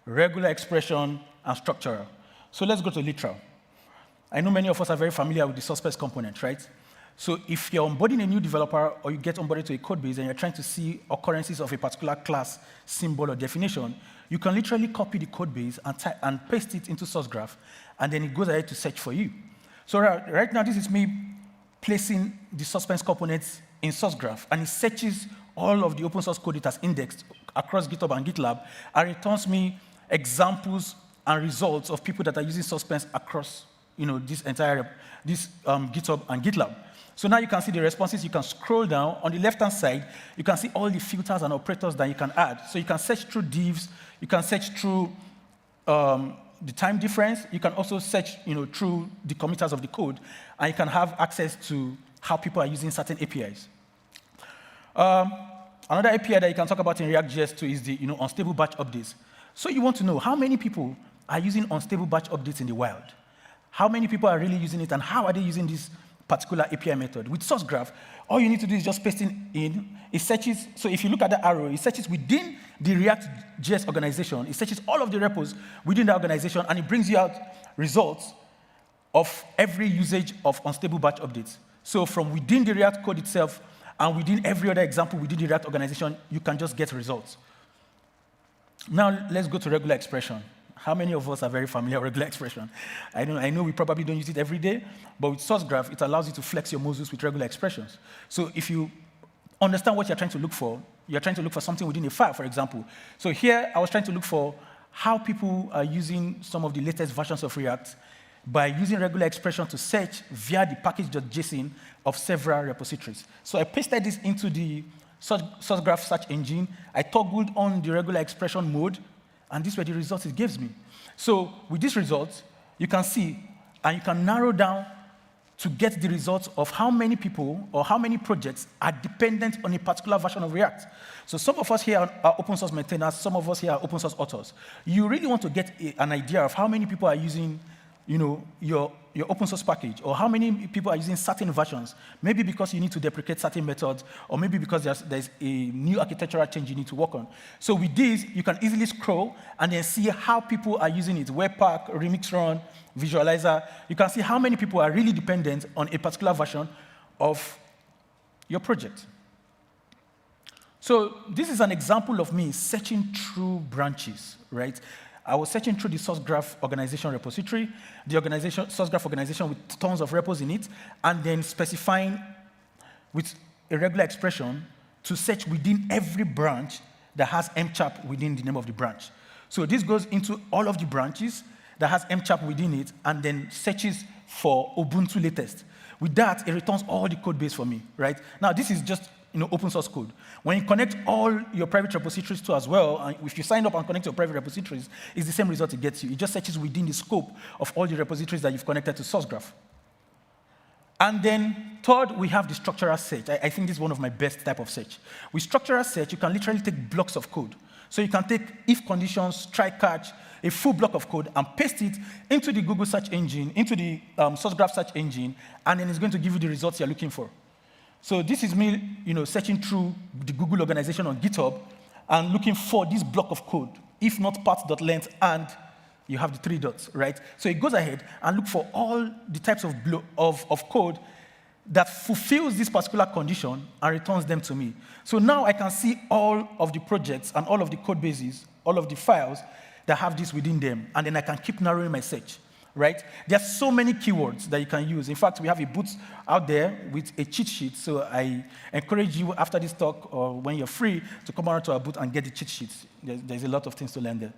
regular expression, and structural. So let's go to literal. I know many of us are very familiar with the suspect component, right? So if you're onboarding a new developer or you get onboarded to a code base and you're trying to see occurrences of a particular class, symbol, or definition, you can literally copy the code base and paste it into Sourcegraph, and then it goes ahead to search for you. So right now, this is me placing the suspense components in Sourcegraph, and it searches all of the open source code it has indexed across GitHub and GitLab, and returns me examples and results of people that are using suspense across this entire GitHub and GitLab. So now you can see the responses. You can scroll down. On the left-hand side, you can see all the filters and operators that you can add. So you can search through divs. You can search through the time difference. You can also search through the committers of the code. And you can have access to how people are using certain APIs. Another API that you can talk about in React.js too is the unstable batch updates. So you want to know how many people are using unstable batch updates in the wild. How many people are really using it, and how are they using this particular API method? With Sourcegraph, all you need to do is just paste it in. It searches, so if you look at the arrow, it searches within the React.js organization. It searches all of the repos within the organization, and it brings you out results of every usage of unstable batch updates. So from within the React code itself, and within every other example within the React organization, you can just get results. Now, let's go to regular expression. How many of us are very familiar with regular expression? I know we probably don't use it every day, but with Sourcegraph, it allows you to flex your Moses with regular expressions. So if you understand what you're trying to look for, you're trying to look for something within a file, for example. So here, I was trying to look for how people are using some of the latest versions of React by using regular expression to search via the package.json of several repositories. So I pasted this into the source graph search engine. I toggled on the regular expression mode, and these were the results it gives me. So with these results, you can see, and you can narrow down to get the results of how many people or how many projects are dependent on a particular version of React. So some of us here are open source maintainers, some of us here are open source authors. You really want to get an idea of how many people are using your open source package, or how many people are using certain versions, maybe because you need to deprecate certain methods, or maybe because there's a new architectural change you need to work on. So with this, you can easily scroll and then see how people are using it, Webpack, Remix Run, Visualizer. You can see how many people are really dependent on a particular version of your project. So this is an example of me searching through branches, right? I was searching through the source graph organization repository, the source graph organization with tons of repos in it, and then specifying with a regular expression to search within every branch that has mchap within the name of the branch. So this goes into all of the branches that has mchap within it, and then searches for Ubuntu latest. With that, it returns all the code base for me, right? Now, this is just open source code. When you connect all your private repositories to as well, and if you sign up and connect your private repositories, it's the same result it gets you. It just searches within the scope of all the repositories that you've connected to SourceGraph. And then third, we have the structural search. I think this is one of my best type of search. With structural search, you can literally take blocks of code. So you can take if conditions, try catch, a full block of code, and paste it into the Google search engine, into the SourceGraph search engine, and then it's going to give you the results you're looking for. So this is me, searching through the Google organization on GitHub and looking for this block of code, if not path.length, and you have the 3 dots, right? So it goes ahead and look for all the types of code that fulfills this particular condition and returns them to me. So now I can see all of the projects and all of the code bases, all of the files that have this within them, and then I can keep narrowing my search. Right? There are so many keywords that you can use. In fact, we have a boot out there with a cheat sheet. So I encourage you after this talk or when you're free to come around to our booth and get the cheat sheets. There's a lot of things to learn there.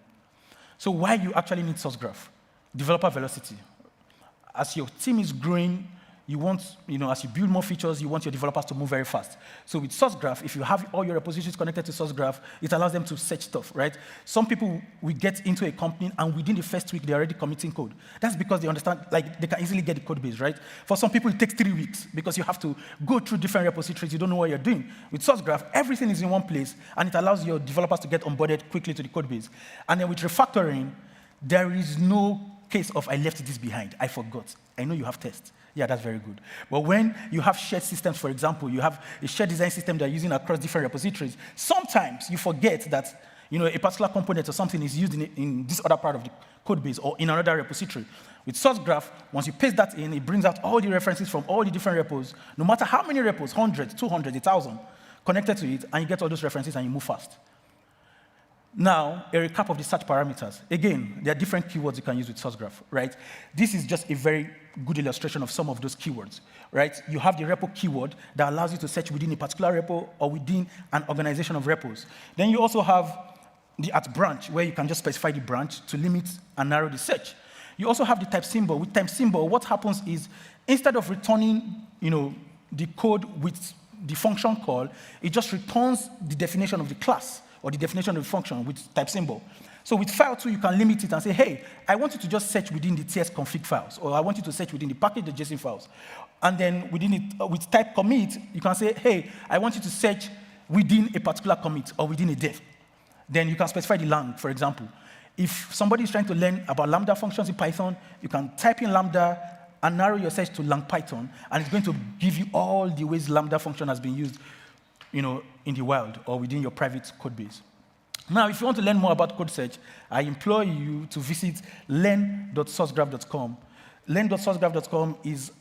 So why you actually need SourceGraph? Developer velocity. As your team is growing, you want, as you build more features, you want your developers to move very fast. So with SourceGraph, if you have all your repositories connected to SourceGraph, it allows them to search stuff, right? Some people will get into a company, and within the first week, they're already committing code. That's because they understand, they can easily get the code base, right? For some people, it takes 3 weeks because you have to go through different repositories. You don't know what you're doing. With SourceGraph, everything is in one place, and it allows your developers to get onboarded quickly to the code base. And then with refactoring, there is no case of I left this behind, I forgot. I know you have tests. Yeah, that's very good. But when you have shared systems, for example, you have a shared design system that you're using across different repositories, sometimes you forget that a particular component or something is used in this other part of the code base or in another repository. With SourceGraph, once you paste that in, it brings out all the references from all the different repos, no matter how many repos, 100, 200, 1,000, connected to it, and you get all those references and you move fast. Now, a recap of the search parameters. Again, there are different keywords you can use with SourceGraph, right? This is just a very good illustration of some of those keywords, right? You have the repo keyword that allows you to search within a particular repo or within an organization of repos. Then you also have the @branch, where you can just specify the branch to limit and narrow the search. You also have the type symbol. With type symbol, what happens is instead of returning, the code with the function call, it just returns the definition of the class or the definition of the function with type symbol. So with file 2, you can limit it and say, hey, I want you to just search within the tsconfig files, or I want you to search within the package.json files. And then within it, with type commit, you can say, hey, I want you to search within a particular commit or within a dev. Then you can specify the lang, for example. If somebody is trying to learn about Lambda functions in Python, you can type in Lambda and narrow your search to lang Python, and it's going to give you all the ways Lambda function has been used in the wild or within your private code base. Now, if you want to learn more about code search, I implore you to visit learn.sourcegraph.com. Learn.sourcegraph.com is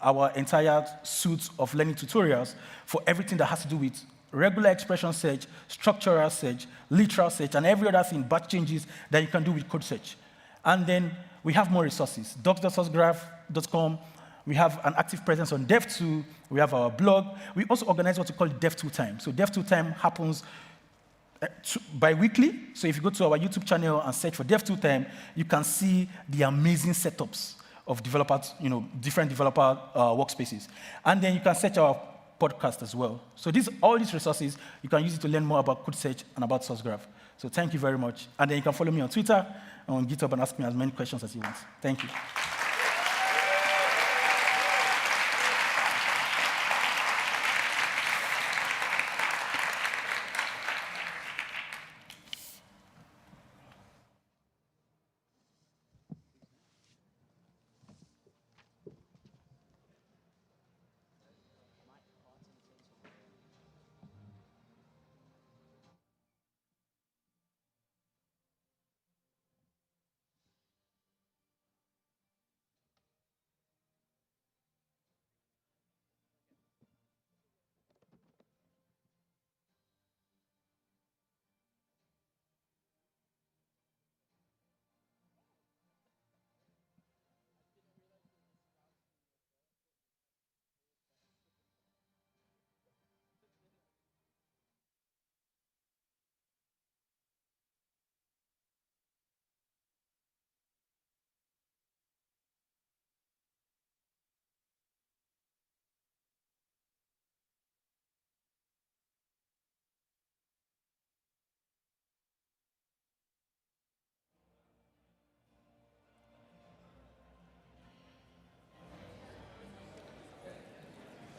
our entire suite of learning tutorials for everything that has to do with regular expression search, structural search, literal search, and every other thing, batch changes that you can do with code search. And then we have more resources, docs.sourcegraph.com. We have an active presence on Dev2. We have our blog. We also organize what we call Dev2 Time. So Dev2 Time happens bi-weekly. So if you go to our YouTube channel and search for Dev2 Time, you can see the amazing setups of developers, different developer workspaces. And then you can search our podcast as well. So all these resources, you can use it to learn more about code search and about SourceGraph. So thank you very much. And then you can follow me on Twitter and on GitHub and ask me as many questions as you want. Thank you.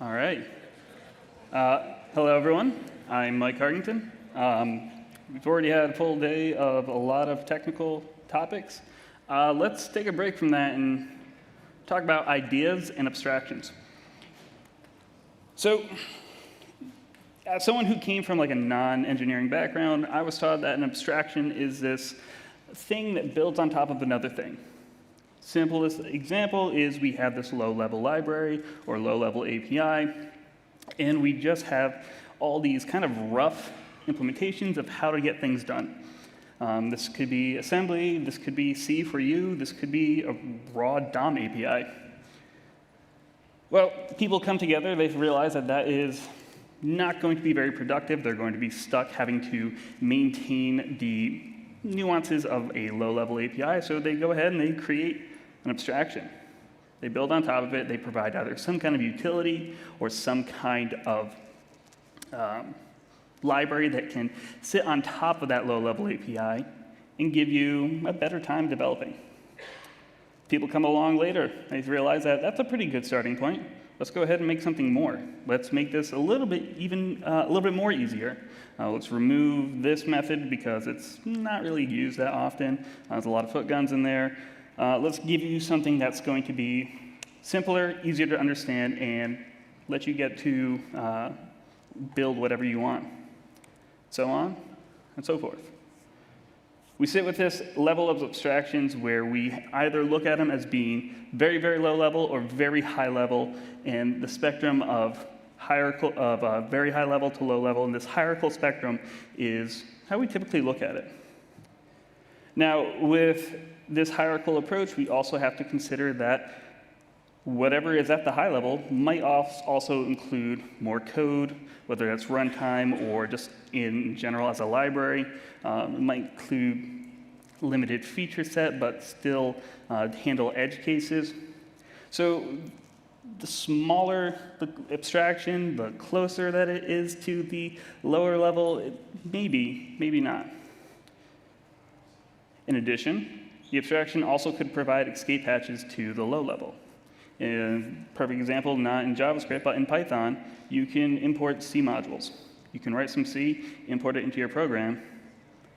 All right. Hello, everyone. I'm Mike Hartington. We've already had a full day of a lot of technical topics. Let's take a break from that and talk about ideas and abstractions. So, as someone who came from like a non-engineering background, I was taught that an abstraction is this thing that builds on top of another thing. Simplest example is we have this low-level library or low-level API, and we just have all these kind of rough implementations of how to get things done. This could be assembly, this could be C for you, this could be a raw DOM API. Well, people come together, they've realized that that is not going to be very productive. They're going to be stuck having to maintain the nuances of a low-level API, so they go ahead and they create an abstraction. They build on top of it. They provide either some kind of utility or some kind of library that can sit on top of that low-level API and give you a better time developing. People come along later. They realize that that's a pretty good starting point. Let's go ahead and make something more. Let's make this a little bit more easier. Let's remove this method because it's not really used that often. There's a lot of footguns in there. Let's give you something that's going to be simpler, easier to understand, and let you get to build whatever you want. So on and so forth. We sit with this level of abstractions where we either look at them as being very, very low level or very high level, and the spectrum of very high level to low level, and this hierarchical spectrum is how we typically look at it. Now, with this hierarchical approach, we also have to consider that whatever is at the high level might also include more code, whether that's runtime or just in general as a library. It might include limited feature set, but still handle edge cases. So the smaller the abstraction, the closer that it is to the lower level, maybe not. In addition, the abstraction also could provide escape hatches to the low level. In a perfect example, not in JavaScript, but in Python, you can import C modules. You can write some C, import it into your program,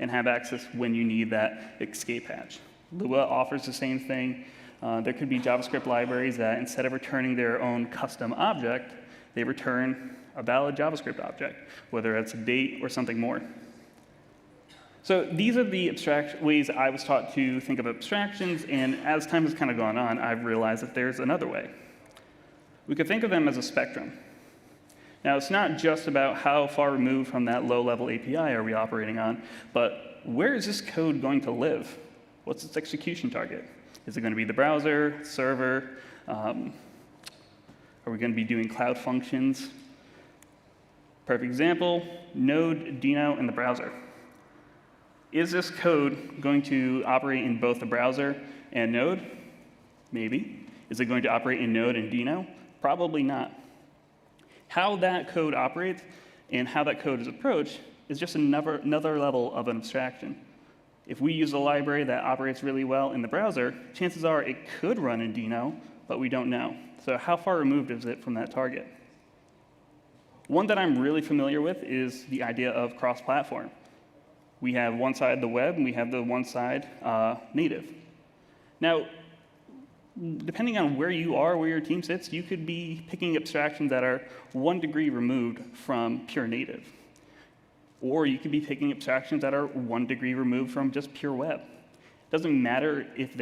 and have access when you need that escape hatch. Lua offers the same thing. There could be JavaScript libraries that instead of returning their own custom object, they return a valid JavaScript object, whether it's a date or something more. So these are the ways I was taught to think of abstractions, and as time has kind of gone on, I've realized that there's another way. We could think of them as a spectrum. Now, it's not just about how far removed from that low-level API are we operating on, but where is this code going to live? What's its execution target? Is it going to be the browser, server? Are we going to be doing cloud functions? Perfect example, Node, Deno, and the browser. Is this code going to operate in both the browser and Node? Maybe. Is it going to operate in Node and Deno? Probably not. How that code operates and how that code is approached is just another level of an abstraction. If we use a library that operates really well in the browser, chances are it could run in Deno, but we don't know. So how far removed is it from that target? One that I'm really familiar with is the idea of cross-platform. We have one side the web, and we have the one side native. Now, depending on where you are, where your team sits, you could be picking abstractions that are 1 degree removed from pure native. Or you could be picking abstractions that are 1 degree removed from just pure web. It doesn't matter if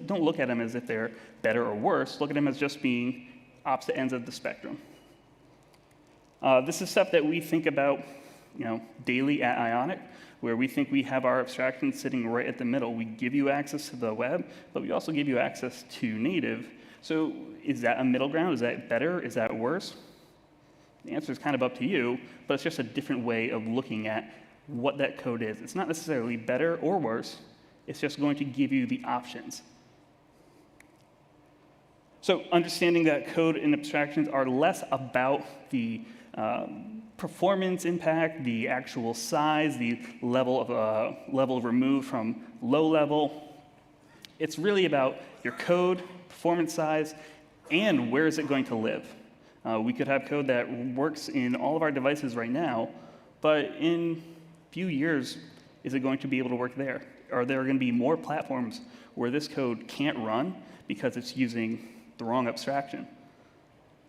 don't look at them as if they're better or worse. Look at them as just being opposite ends of the spectrum. This is stuff that we think about daily at Ionic, where we think we have our abstractions sitting right at the middle. We give you access to the web, but we also give you access to native. So is that a middle ground? Is that better? Is that worse? The answer is kind of up to you, but it's just a different way of looking at what that code is. It's not necessarily better or worse. It's just going to give you the options. So understanding that code and abstractions are less about the performance impact, the actual size, the level of remove from low level. It's really about your code, performance size, and where is it going to live. We could have code that works in all of our devices right now, but in a few years, is it going to be able to work there? Are there going to be more platforms where this code can't run because it's using the wrong abstraction?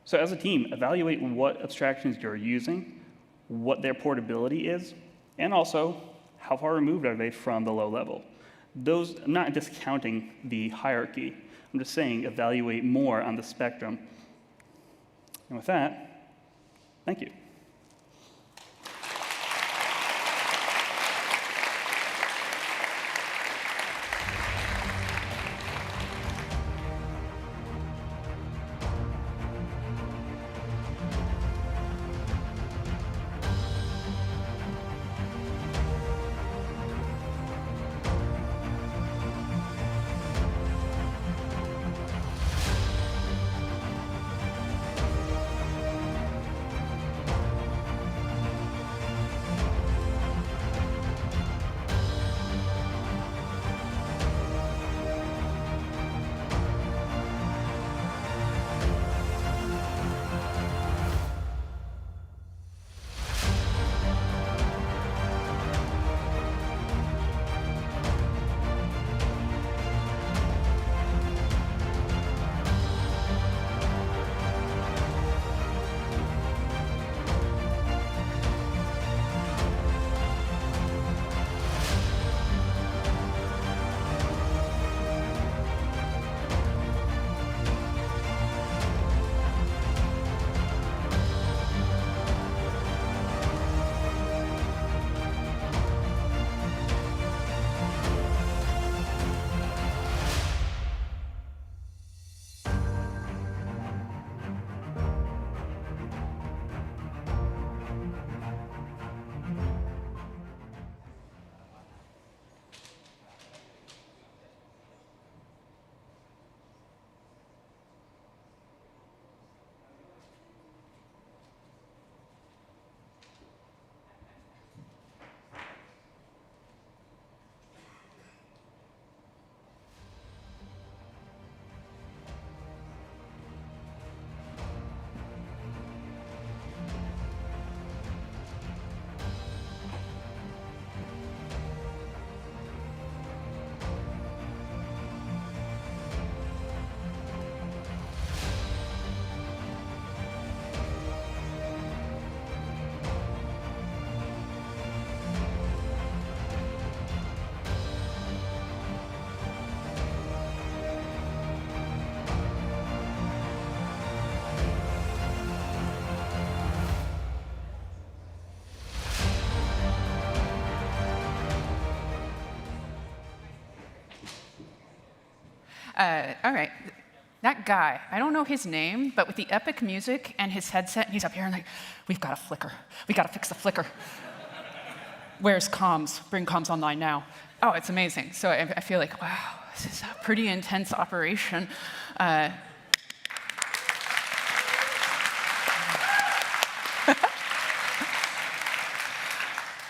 So as a team, evaluate what abstractions you're using, what their portability is, and also how far removed are they from the low level. I'm not discounting the hierarchy. I'm just saying evaluate more on the spectrum. And with that, thank you. All right, that guy, I don't know his name, but with the epic music and his headset, he's up here and like, we've got a flicker. We got to fix the flicker. Where's comms? Bring comms online now. Oh, it's amazing. So I feel like, wow, this is a pretty intense operation.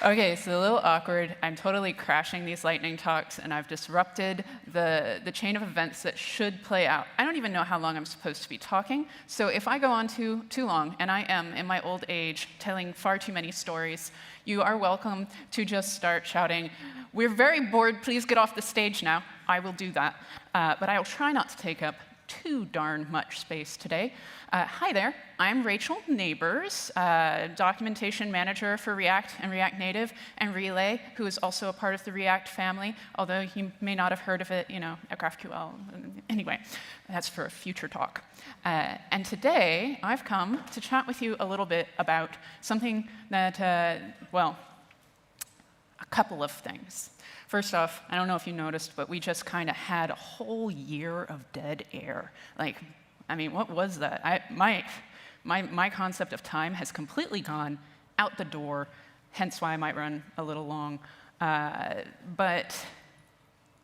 Okay, so a little awkward. I'm totally crashing these lightning talks, and I've disrupted the chain of events that should play out. I don't even know how long I'm supposed to be talking, so if I go on too long, and I am in my old age telling far too many stories, you are welcome to just start shouting, "We're very bored, please get off the stage now." I will do that, but I will try not to take up too darn much space today. Hi there, I'm Rachel Neighbors, documentation manager for React and React Native, and Relay, who is also a part of the React family, although you may not have heard of it, at GraphQL. Anyway, that's for a future talk. And today, I've come to chat with you a little bit about something that, well, a couple of things. First off, I don't know if you noticed, but we just kind of had a whole year of dead air. What was that? My concept of time has completely gone out the door, hence why I might run a little long. But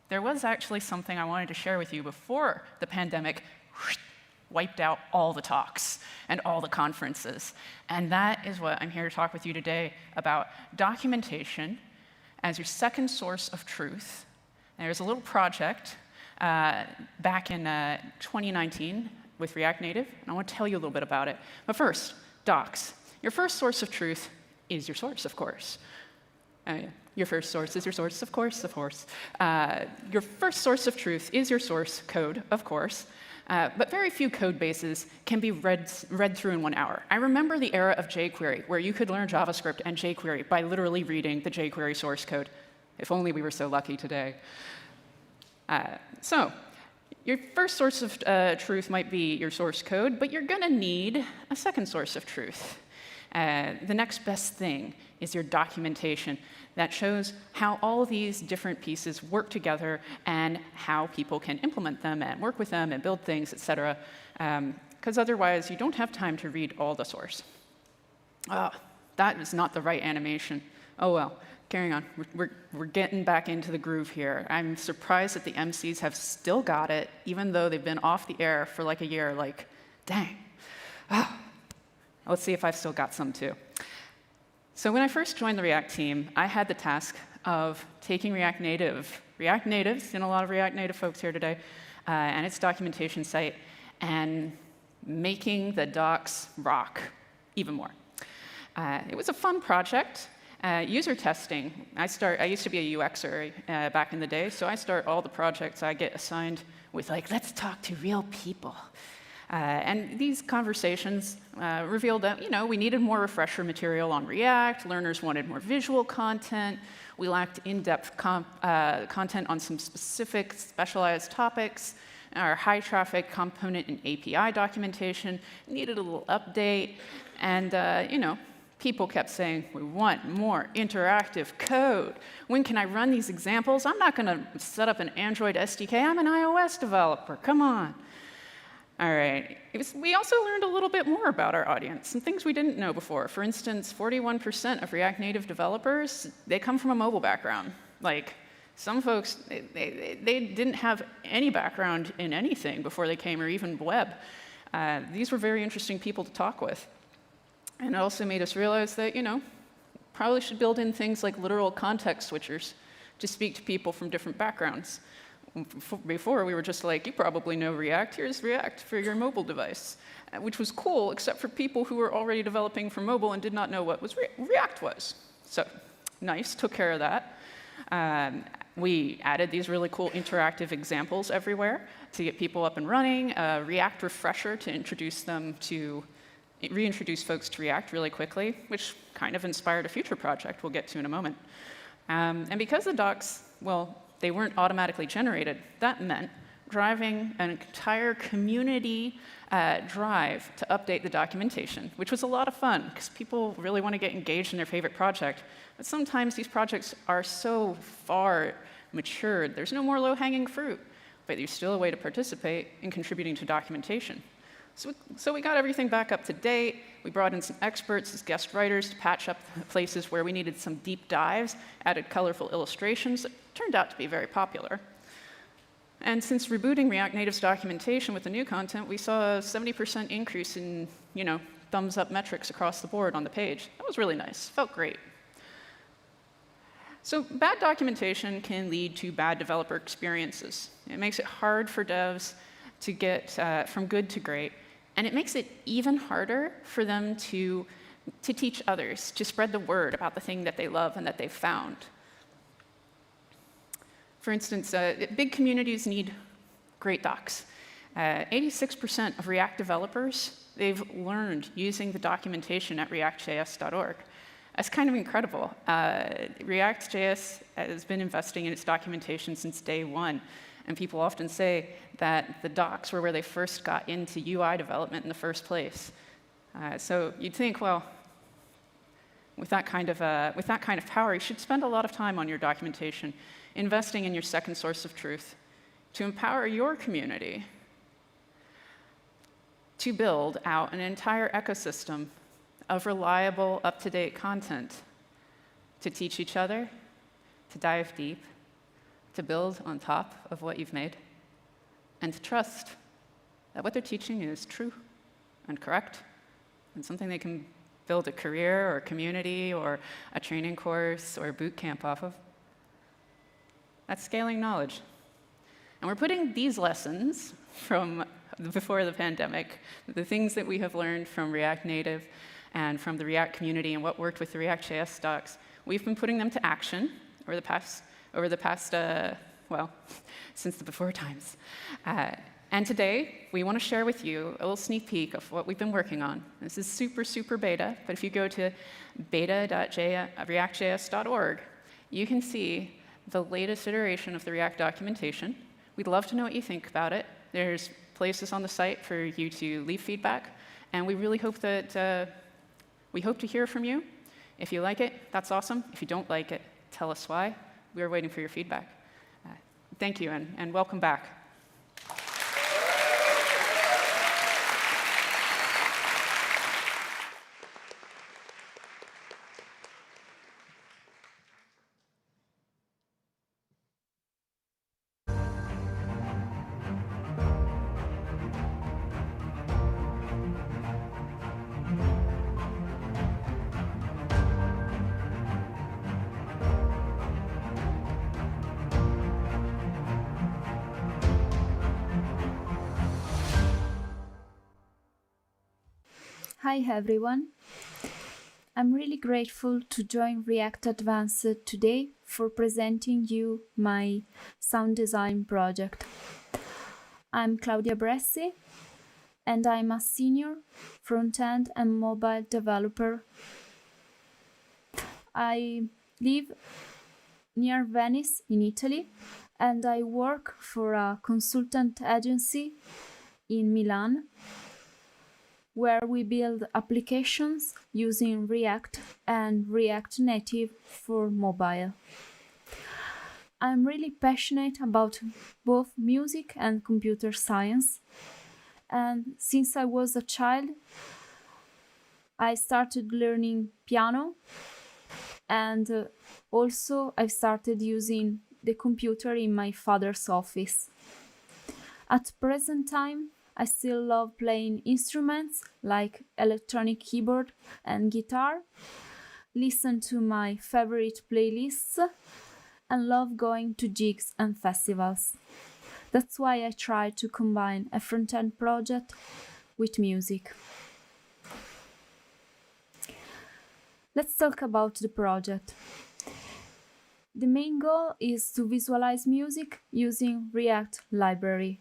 there was actually something I wanted to share with you before the pandemic wiped out all the talks and all the conferences. And that is what I'm here to talk with you today about: documentation as your second source of truth. There's a little project back in 2019 with React Native, and I want to tell you a little bit about it. But first, docs. Your first source of truth is your source, of course. Your first source is your source, of course, of course. Your first source of truth is your source code, of course. But very few code bases can be read through in 1 hour. I remember the era of jQuery, where you could learn JavaScript and jQuery by literally reading the jQuery source code. If only we were so lucky today. So your first source of truth might be your source code, but you're going to need a second source of truth. The next best thing is your documentation that shows how all of these different pieces work together and how people can implement them and work with them and build things, etc. Because otherwise, you don't have time to read all the source. That is not the right animation. Oh well, carrying on. We're getting back into the groove here. I'm surprised that the MCs have still got it, even though they've been off the air for like a year. Dang. Let's see if I've still got some too. So when I first joined the React team, I had the task of taking React Native, React Native, seen a lot of React Native folks here today, and its documentation site, and making the docs rock even more. It was a fun project. User testing. I used to be a UXer back in the day, so I start all the projects I get assigned with let's talk to real people. And these conversations revealed that, we needed more refresher material on React. Learners wanted more visual content. We lacked in-depth content on some specific specialized topics. Our high-traffic component and API documentation needed a little update. And, people kept saying, we want more interactive code. When can I run these examples? I'm not going to set up an Android SDK. I'm an iOS developer. Come on. All right. We also learned a little bit more about our audience, some things we didn't know before. For instance, 41% of React Native developers, they come from a mobile background. Some folks, they didn't have any background in anything before they came, or even web. These were very interesting people to talk with. And it also made us realize that, probably should build in things like literal context switchers to speak to people from different backgrounds. Before, we were just you probably know React. Here's React for your mobile device, which was cool, except for people who were already developing for mobile and did not know what React was. So nice, took care of that. We added these really cool interactive examples everywhere to get people up and running, a React refresher to reintroduce folks to React really quickly, which kind of inspired a future project we'll get to in a moment. And because the docs, they weren't automatically generated, that meant driving an entire community drive to update the documentation, which was a lot of fun, because people really want to get engaged in their favorite project. But sometimes these projects are so far matured, there's no more low-hanging fruit, but there's still a way to participate in contributing to documentation. So we got everything back up to date. We brought in some experts as guest writers to patch up places where we needed some deep dives, added colorful illustrations that turned out to be very popular. And since rebooting React Native's documentation with the new content, we saw a 70% increase in, thumbs up metrics across the board on the page. That was really nice, felt great. So bad documentation can lead to bad developer experiences. It makes it hard for devs to get from good to great, and it makes it even harder for them to teach others, to spread the word about the thing that they love and that they've found. For instance, big communities need great docs. 86% of React developers, they've learned using the documentation at React.js.org. That's kind of incredible. React.js has been investing in its documentation since day one, and people often say that the docs were where they first got into UI development in the first place. So you'd think, well, with that kind of power, you should spend a lot of time on your documentation, investing in your second source of truth, to empower your community to build out an entire ecosystem of reliable, up-to-date content, to teach each other, to dive deep, to build on top of what you've made, and to trust that what they're teaching is true and correct, and something they can build a career or a community or a training course or a boot camp off of. That's scaling knowledge. And we're putting these lessons from before the pandemic, the things that we have learned from React Native and from the React community and what worked with the React.js docs, we've been putting them to action over the past well, since the before times. And today, we want to share with you a little sneak peek of what we've been working on. This is super, super beta, but if you go to beta.react.js.org, you can see the latest iteration of the React documentation. We'd love to know what you think about it. There's places on the site for you to leave feedback, and we really hope that we hope to hear from you. If you like it, that's awesome. If you don't like it, tell us why. We are waiting for your feedback. Thank you, and welcome back. Hi everyone. I'm really grateful to join React Advanced today for presenting you my sound design project. I'm Claudia Bressi, and I'm a senior front-end and mobile developer. I live near Venice in Italy, and I work for a consultant agency in Milan, where we build applications using React and React Native for mobile. I'm really passionate about both music and computer science, and since I was a child, I started learning piano, and also I've started using the computer in my father's office. At present time, I still love playing instruments like electronic keyboard and guitar, listen to my favorite playlists, and love going to gigs and festivals. That's why I try to combine a front-end project with music. Let's talk about the project. The main goal is to visualize music using React library.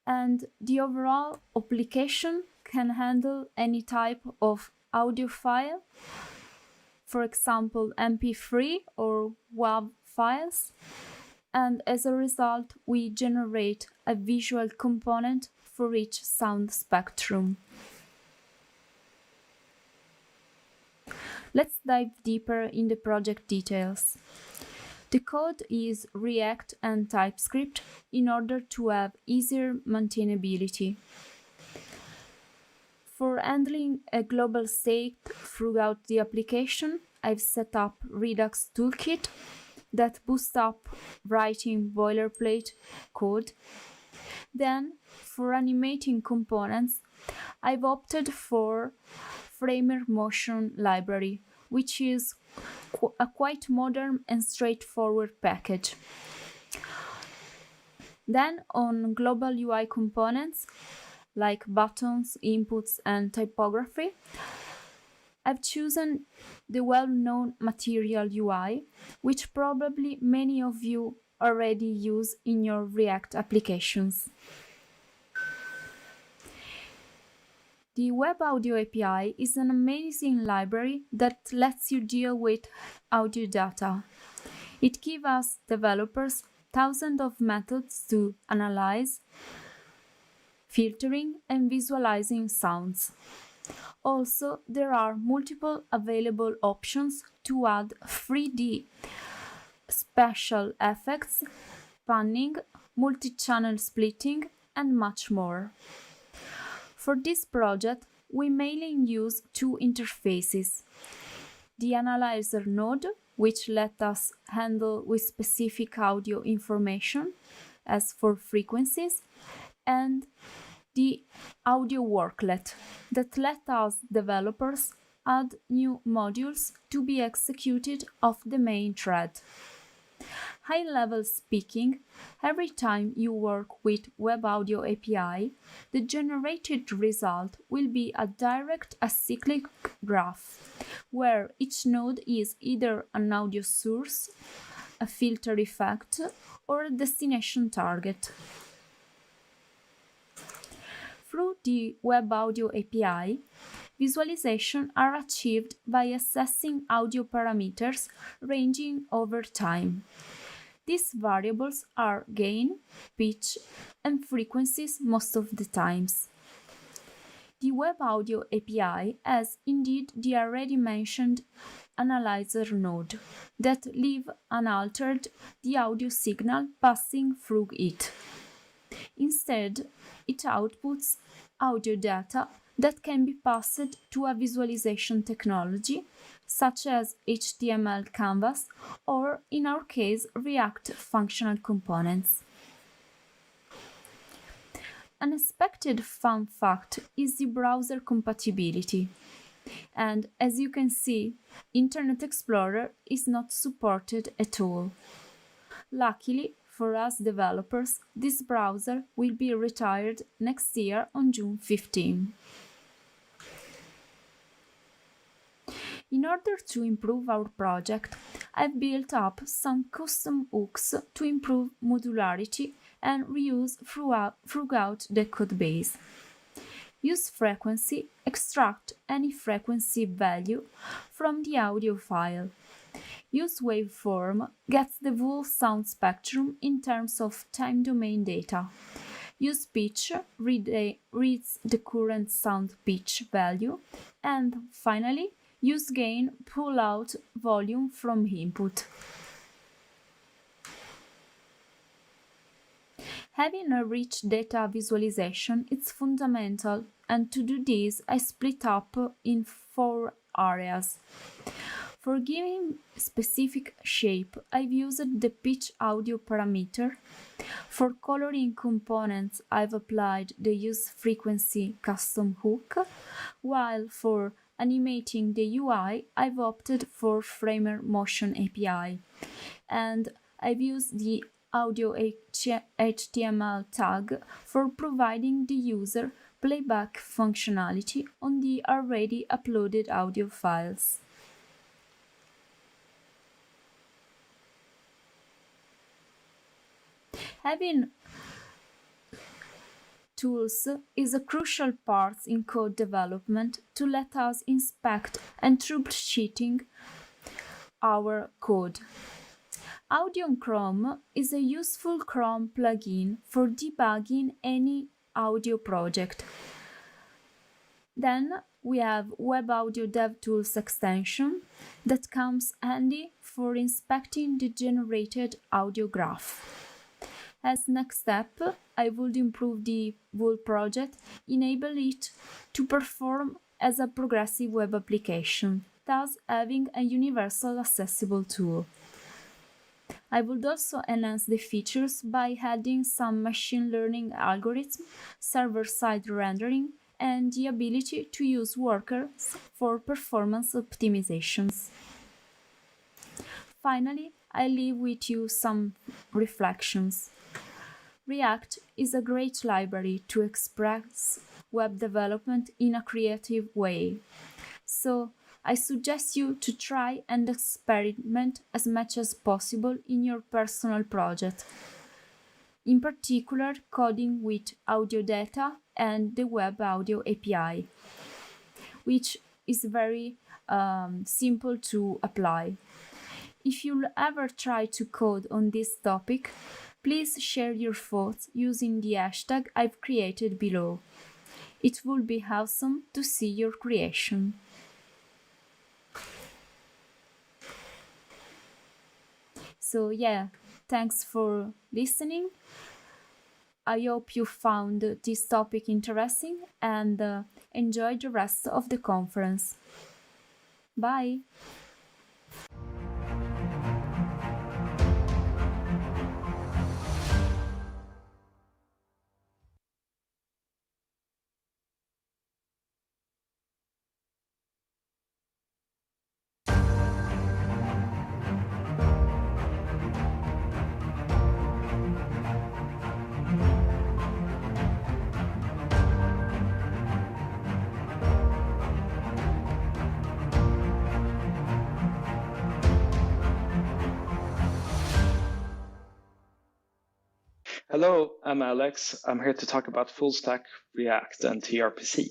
And the overall application can handle any type of audio file, for example MP3 or WAV files, and as a result we generate a visual component for each sound spectrum. Let's dive deeper in the project details. The code is React and TypeScript in order to have easier maintainability. For handling a global state throughout the application, I've set up Redux Toolkit that boosts up writing boilerplate code. Then, for animating components, I've opted for Framer Motion library, which is a quite modern and straightforward package. Then on global UI components, like buttons, inputs, and typography, I've chosen the well-known Material UI, which probably many of you already use in your React applications. The Web Audio API is an amazing library that lets you deal with audio data. It gives us developers thousands of methods to analyze, filtering, and visualizing sounds. Also, there are multiple available options to add 3D special effects, panning, multi-channel splitting, and much more. For this project, we mainly use two interfaces. The analyzer node, which lets us handle with specific audio information, as for frequencies, and the audio worklet that let us developers add new modules to be executed off the main thread. High-level speaking, every time you work with Web Audio API, the generated result will be a direct acyclic graph, where each node is either an audio source, a filter effect, or a destination target. Through the Web Audio API, visualization are achieved by assessing audio parameters ranging over time. These variables are gain, pitch, and frequencies most of the times. The Web Audio API has indeed the already mentioned analyzer node that leave unaltered the audio signal passing through it. Instead, it outputs audio data that can be passed to a visualization technology, such as HTML canvas or, in our case, React functional components. An expected fun fact is the browser compatibility. And as you can see, Internet Explorer is not supported at all. Luckily, for us developers, this browser will be retired next year on June 15. In order to improve our project, I've built up some custom hooks to improve modularity and reuse throughout the codebase. Use frequency, extract any frequency value from the audio file. Use waveform, gets the full sound spectrum in terms of time domain data. Use pitch, reads the current sound pitch value. And finally, use gain, pull out volume from input. Having a rich data visualization is fundamental, and to do this, I split up in 4 areas. For giving specific shape, I've used the pitch audio parameter. For coloring components, I've applied the use frequency custom hook, while for animating the UI, I've opted for Framer Motion API, and I've used the audio HTML tag for providing the user playback functionality on the already uploaded audio files. Having tools is a crucial part in code development to let us inspect and troubleshooting our code. Audio Chrome is a useful Chrome plugin for debugging any audio project. Then we have Web Audio DevTools extension that comes handy for inspecting the generated audio graph. As next step, I would improve the whole project, enable it to perform as a progressive web application, thus having a universal accessible tool. I would also enhance the features by adding some machine learning algorithms, server-side rendering, and the ability to use workers for performance optimizations. Finally, I leave with you some reflections. React is a great library to express web development in a creative way. So, I suggest you to try and experiment as much as possible in your personal project. In particular, coding with audio data and the Web Audio API, which is very simple to apply. If you'll ever try to code on this topic, please share your thoughts using the hashtag I've created below. It would be awesome to see your creation. So yeah, thanks for listening. I hope you found this topic interesting and enjoy the rest of the conference. Bye! Hello, I'm Alex. I'm here to talk about full stack React and TRPC.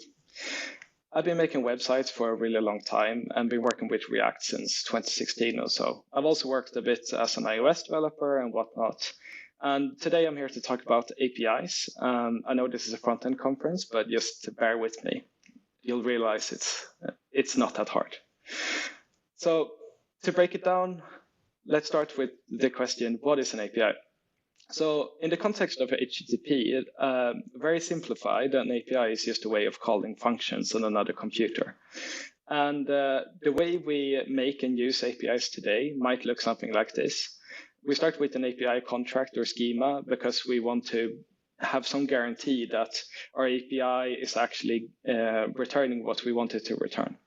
I've been making websites for a really long time and been working with React since 2016 or so. I've also worked a bit as an iOS developer and whatnot. And today I'm here to talk about APIs. I know this is a front-end conference, but just bear with me. You'll realize it's not that hard. So to break it down, let's start with the question, what is an API? So in the context of HTTP, very simplified, an API is just a way of calling functions on another computer. And the way we make and use APIs today might look something like this. We start with an API contract or schema because we want to have some guarantee that our API is actually returning what we want it to return.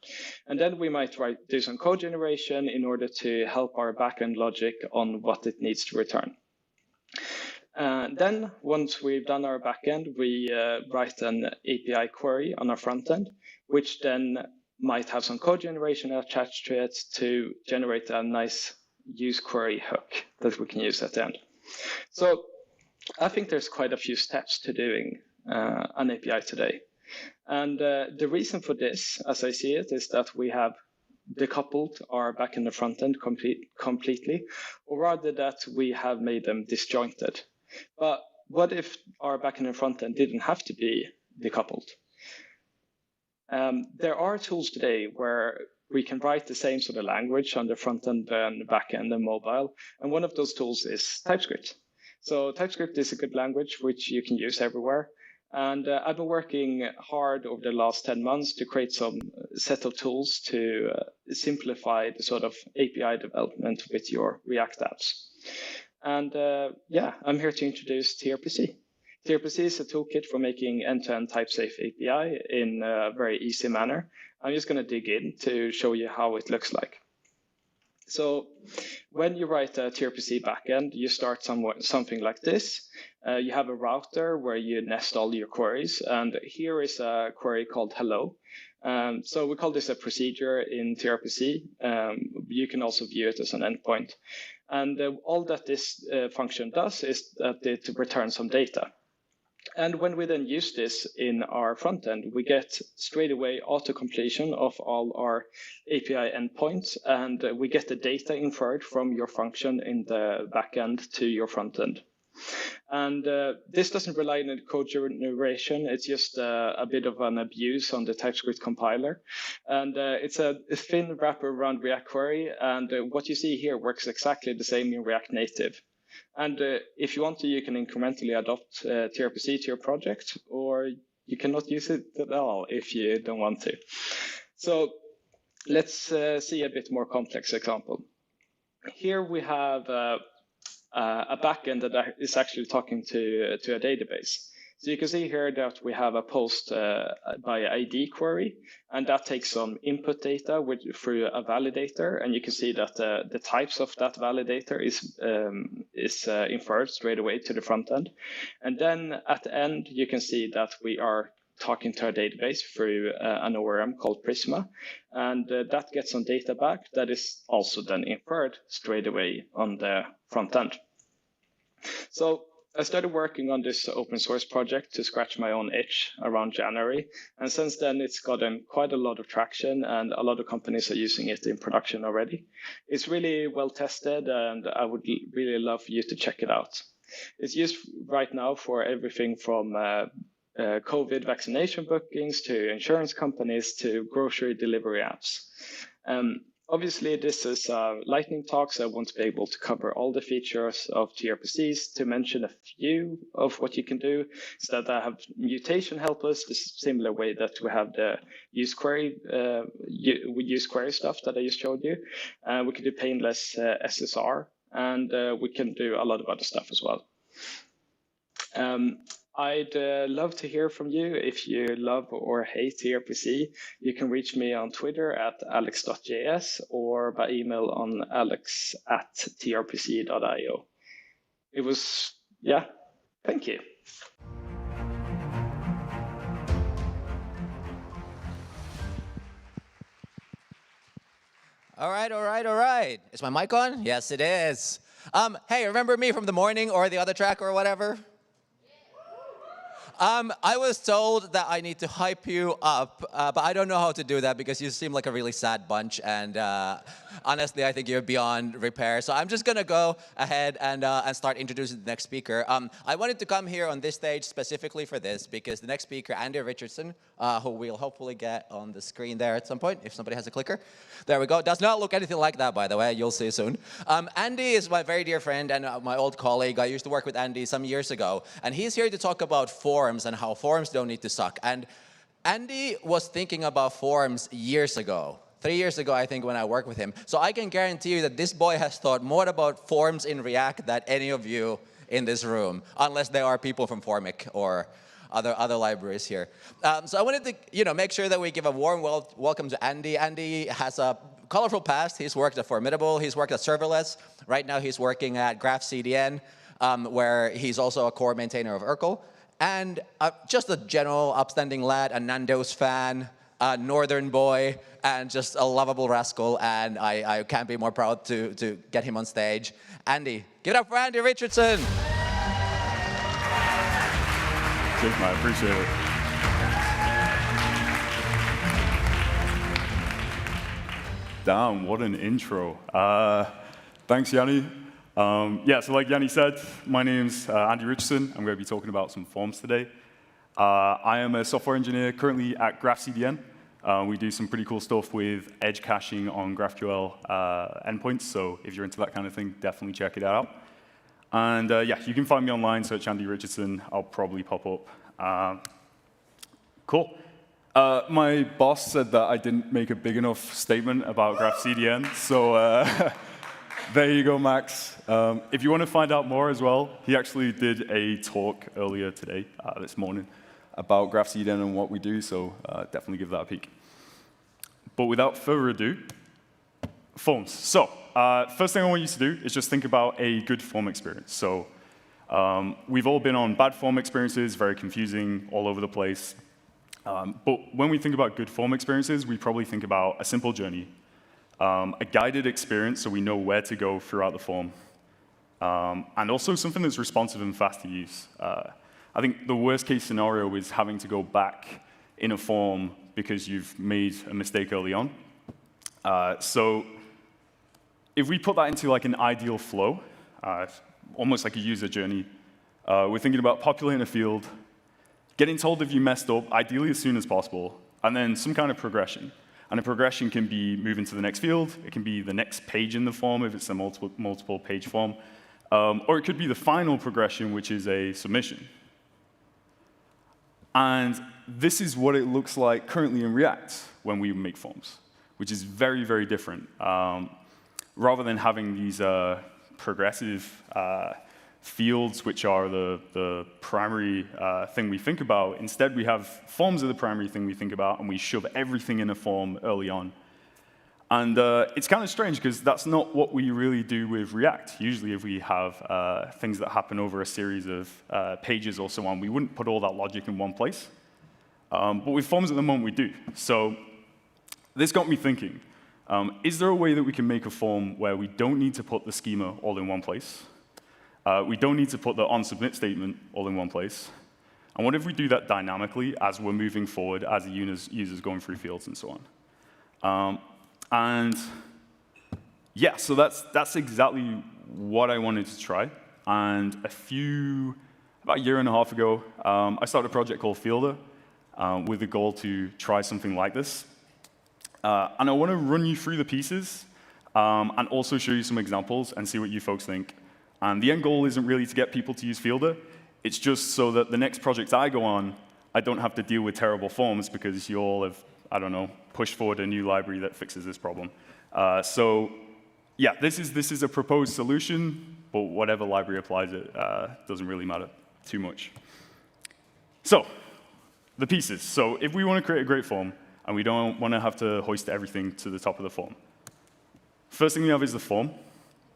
And then we might do some code generation in order to help our backend logic on what it needs to return. Then once we've done our backend, we write an API query on our frontend, which then might have some code generation attached to it to generate a nice use query hook that we can use at the end. So I think there's quite a few steps to doing an API today. And the reason for this, as I see it, is that we have decoupled our backend and frontend completely, or rather that we have made them disjointed. But what if our backend and frontend didn't have to be decoupled? There are tools today where we can write the same sort of language on the frontend and backend and mobile, and one of those tools is TypeScript. So TypeScript is a good language which you can use everywhere. And I've been working hard over the last 10 months to create some set of tools to simplify the sort of API development with your React apps. And yeah, I'm here to introduce TRPC. TRPC is a toolkit for making end-to-end type-safe API in a very easy manner. I'm just going to dig in to show you how it looks like. So when you write a TRPC backend, you start something like this. You have a router where you nest all your queries. And here is a query called hello. So we call this a procedure in TRPC. You can also view it as an endpoint. And all that this function does is that it returns some data. And when we then use this in our front end, we get straight away auto-completion of all our API endpoints, and we get the data inferred from your function in the backend to your front end. And this doesn't rely on code generation. It's just a bit of an abuse on the TypeScript compiler. And it's a thin wrapper around React query. And what you see here works exactly the same in React Native. And if you want to, you can incrementally adopt TRPC to your project, or you cannot use it at all if you don't want to. So let's see a bit more complex example. Here we have a backend that is actually talking to a database. So you can see here that we have a post by ID query, and that takes some input data through a validator, and you can see that the types of that validator is inferred straight away to the front end. And then at the end, you can see that we are talking to our database through an ORM called Prisma, and that gets some data back that is also then inferred straight away on the front end. So I started working on this open source project to scratch my own itch around January, and since then it's gotten quite a lot of traction, and a lot of companies are using it in production already. It's really well tested, and I would really love you to check it out. It's used right now for everything from COVID vaccination bookings to insurance companies to grocery delivery apps. Obviously, this is lightning talk, so I won't be able to cover all the features of gRPCs. To mention a few of what you can do is that I have mutation helpers, the similar way that we have the use query stuff that I just showed you. We can do painless SSR, and we can do a lot of other stuff as well. I'd love to hear from you. If you love or hate gRPC, you can reach me on Twitter at alex.js or by email on alex@trpc.io. It was, thank you. All right. Is my mic on? Yes, it is. Hey, remember me from the morning or the other track or whatever? I was told that I need to hype you up, but I don't know how to do that because you seem like a really sad bunch, and honestly, I think you're beyond repair. So I'm just going to go ahead and start introducing the next speaker. I wanted to come here on this stage specifically for this because the next speaker, Andy Richardson, who we'll hopefully get on the screen there at some point, if somebody has a clicker. There we go. Does not look anything like that, by the way. You'll see soon. Andy is my very dear friend and my old colleague. I used to work with Andy some years ago, and he's here to talk about forums and how forums don't need to suck. And Andy was thinking about forums years ago. 3 years ago, I think, when I worked with him. So I can guarantee you that this boy has thought more about forums in React than any of you in this room, unless there are people from Formic or other libraries here. So I wanted to make sure that we give a warm welcome to Andy. Andy has a colorful past. He's worked at Formidable. He's worked at Serverless. Right now, he's working at GraphCDN, where he's also a core maintainer of Urkel. And just a general upstanding lad, a Nando's fan, a northern boy, and just a lovable rascal. And I can't be more proud to get him on stage. Andy, give it up for Andy Richardson. Cheers, man. I appreciate it. Damn, what an intro. Thanks, Yanni. So like Yanni said, my name's Andy Richardson. I'm going to be talking about some forms today. I am a software engineer currently at GraphCDN. We do some pretty cool stuff with edge caching on GraphQL endpoints, so if you're into that kind of thing, definitely check it out. And you can find me online, search Andy Richardson. I'll probably pop up. Cool. My boss said that I didn't make a big enough statement about GraphCDN, so there you go, Max. If you want to find out more as well, he actually did a talk earlier today, this morning, about GraphCDN and what we do, so definitely give that a peek. But without further ado, forms. So first thing I want you to do is just think about a good form experience. So we've all been on bad form experiences, very confusing, all over the place. But when we think about good form experiences, we probably think about a simple journey, a guided experience so we know where to go throughout the form, and also something that's responsive and fast to use. I think the worst case scenario is having to go back in a form because you've made a mistake early on. So if we put that into like an ideal flow, almost like a user journey, we're thinking about populating a field, getting told if you messed up, ideally as soon as possible, and then some kind of progression. And a progression can be moving to the next field. It can be the next page in the form if it's a multiple page form. Or it could be the final progression, which is a submission. And this is what it looks like currently in React when we make forms, which is very, very different. Rather than having these progressive fields, which are the primary thing we think about. Instead, we have forms are the primary thing we think about, and we shove everything in a form early on. And it's kind of strange, because that's not what we really do with React. Usually, if we have things that happen over a series of pages or so on, we wouldn't put all that logic in one place. But with forms at the moment, we do. So this got me thinking, is there a way that we can make a form where we don't need to put the schema all in one place? We don't need to put the onSubmit statement all in one place. And what if we do that dynamically as we're moving forward, as the user's going through fields and so on? And yeah, so that's exactly what I wanted to try. And about a year and a half ago, I started a project called Fielder with the goal to try something like this. And I want to run you through the pieces and also show you some examples and see what you folks think. And the end goal isn't really to get people to use Fielder. It's just so that the next projects I go on, I don't have to deal with terrible forms because you all have, I don't know, pushed forward a new library that fixes this problem. So yeah, this is a proposed solution, but whatever library applies it doesn't really matter too much. So the pieces. So if we want to create a great form, and we don't want to have to hoist everything to the top of the form, first thing we have is the form.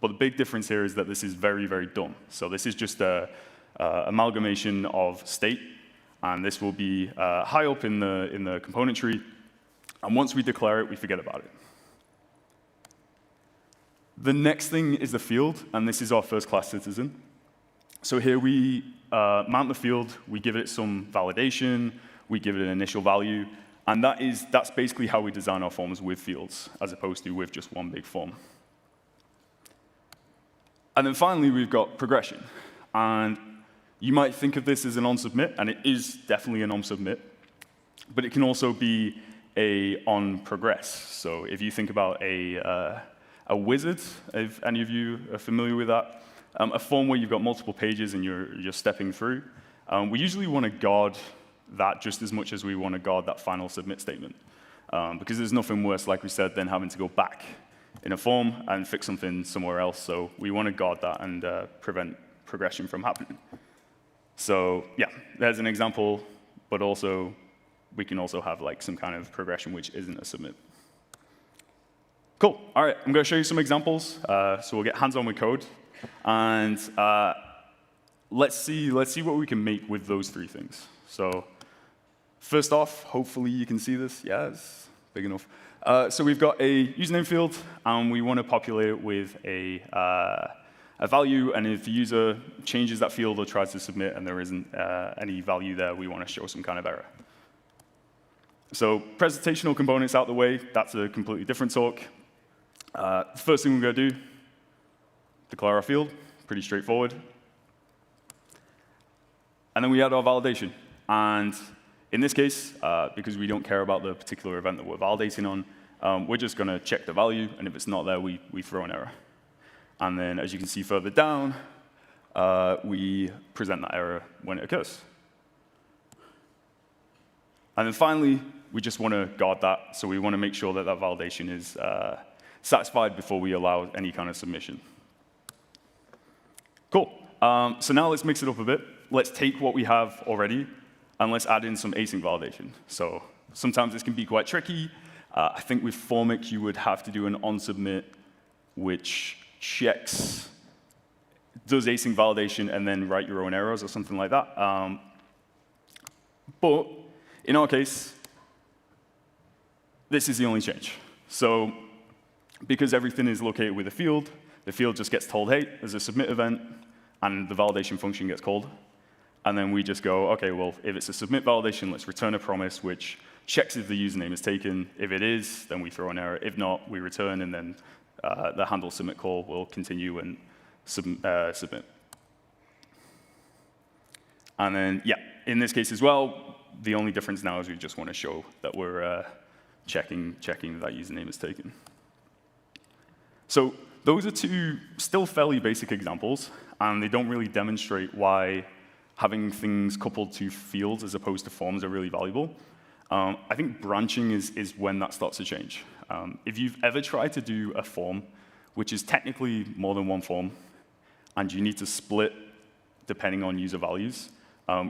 But the big difference here is that this is very, very dumb. So this is just an amalgamation of state, and this will be high up in the component tree. And once we declare it, we forget about it. The next thing is the field, and this is our first-class citizen. So here we mount the field, we give it some validation, we give it an initial value, and that's basically how we design our forms with fields, as opposed to with just one big form. And then finally, we've got progression. And you might think of this as an onSubmit, and it is definitely an onSubmit, but it can also be a onProgress. So if you think about a wizard, if any of you are familiar with that, a form where you've got multiple pages and you're stepping through, we usually want to guard that just as much as we want to guard that final submit statement. Because there's nothing worse, like we said, than having to go back in a form and fix something somewhere else. So we want to guard that and prevent progression from happening. So yeah, there's an example, but also we can also have like some kind of progression which isn't a submit. Cool. All right, I'm going to show you some examples. So we'll get hands-on with code, and let's see what we can make with those three things. So first off, hopefully you can see this. Yes, big enough. So we've got a username field, and we want to populate it with a value. And if the user changes that field or tries to submit and there isn't any value there, we want to show some kind of error. So presentational components out the way, that's a completely different talk. First thing we're going to do, declare our field, pretty straightforward. And then we add our validation. And in this case, because we don't care about the particular event that we're validating on, we're just going to check the value, and if it's not there, we throw an error. And then, as you can see further down, we present that error when it occurs. And then finally, we just want to guard that, so we want to make sure that that validation is satisfied before we allow any kind of submission. Cool. So now let's mix it up a bit. Let's take what we have already, and let's add in some async validation. So sometimes this can be quite tricky. I think with Formic, you would have to do an onSubmit, which checks, does async validation, and then write your own errors or something like that. But in our case, this is the only change. So because everything is located with a field, the field just gets told, hey, there's a submit event, and the validation function gets called. And then we just go, OK, well, if it's a submit validation, let's return a promise, which checks if the username is taken. If it is, then we throw an error. If not, we return, and then the handle submit call will continue and submit. And then, yeah, in this case as well, the only difference now is we just want to show that we're checking that username is taken. So those are two still fairly basic examples, and they don't really demonstrate why having things coupled to fields as opposed to forms are really valuable. I think branching is when that starts to change. If you've ever tried to do a form, which is technically more than one form, and you need to split depending on user values,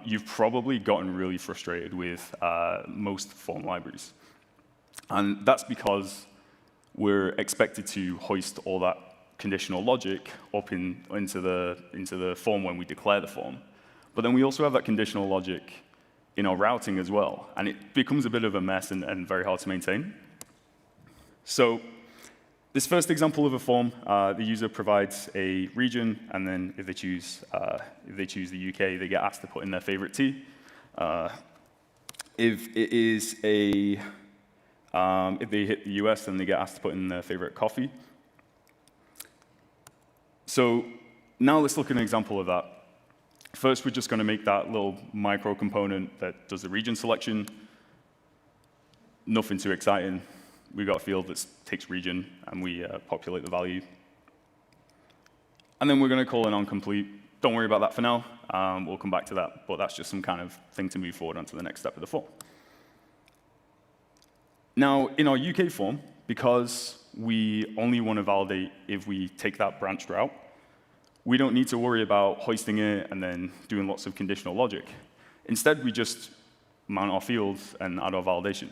you've probably gotten really frustrated with most form libraries. And that's because we're expected to hoist all that conditional logic up into the form when we declare the form. But then we also have that conditional logic in our routing as well, and it becomes a bit of a mess and very hard to maintain. So this first example of a form, the user provides a region, and then if they choose the UK, they get asked to put in their favorite tea. If it is if they hit the US, then they get asked to put in their favorite coffee. So now let's look at an example of that. First, we're just going to make that little micro component that does the region selection. Nothing too exciting. We've got a field that takes region, and we populate the value. And then we're going to call it onComplete. Don't worry about that for now. We'll come back to that, but that's just some kind of thing to move forward onto the next step of the form. Now, in our UK form, because we only want to validate if we take that branched route, we don't need to worry about hoisting it and then doing lots of conditional logic. Instead, we just mount our fields and add our validation.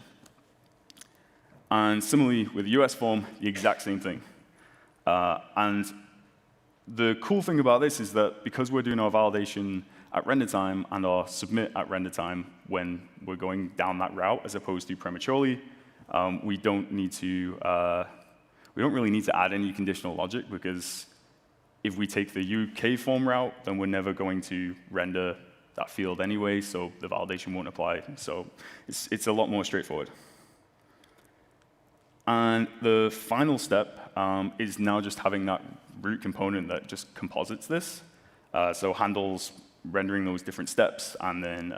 And similarly, with the US form, the exact same thing. And the cool thing about this is that because we're doing our validation at render time and our submit at render time when we're going down that route as opposed to prematurely, we don't really need to add any conditional logic, because if we take the UK form route, then we're never going to render that field anyway, so the validation won't apply. So it's a lot more straightforward. And the final step is now just having that root component that just composites this, so handles rendering those different steps and then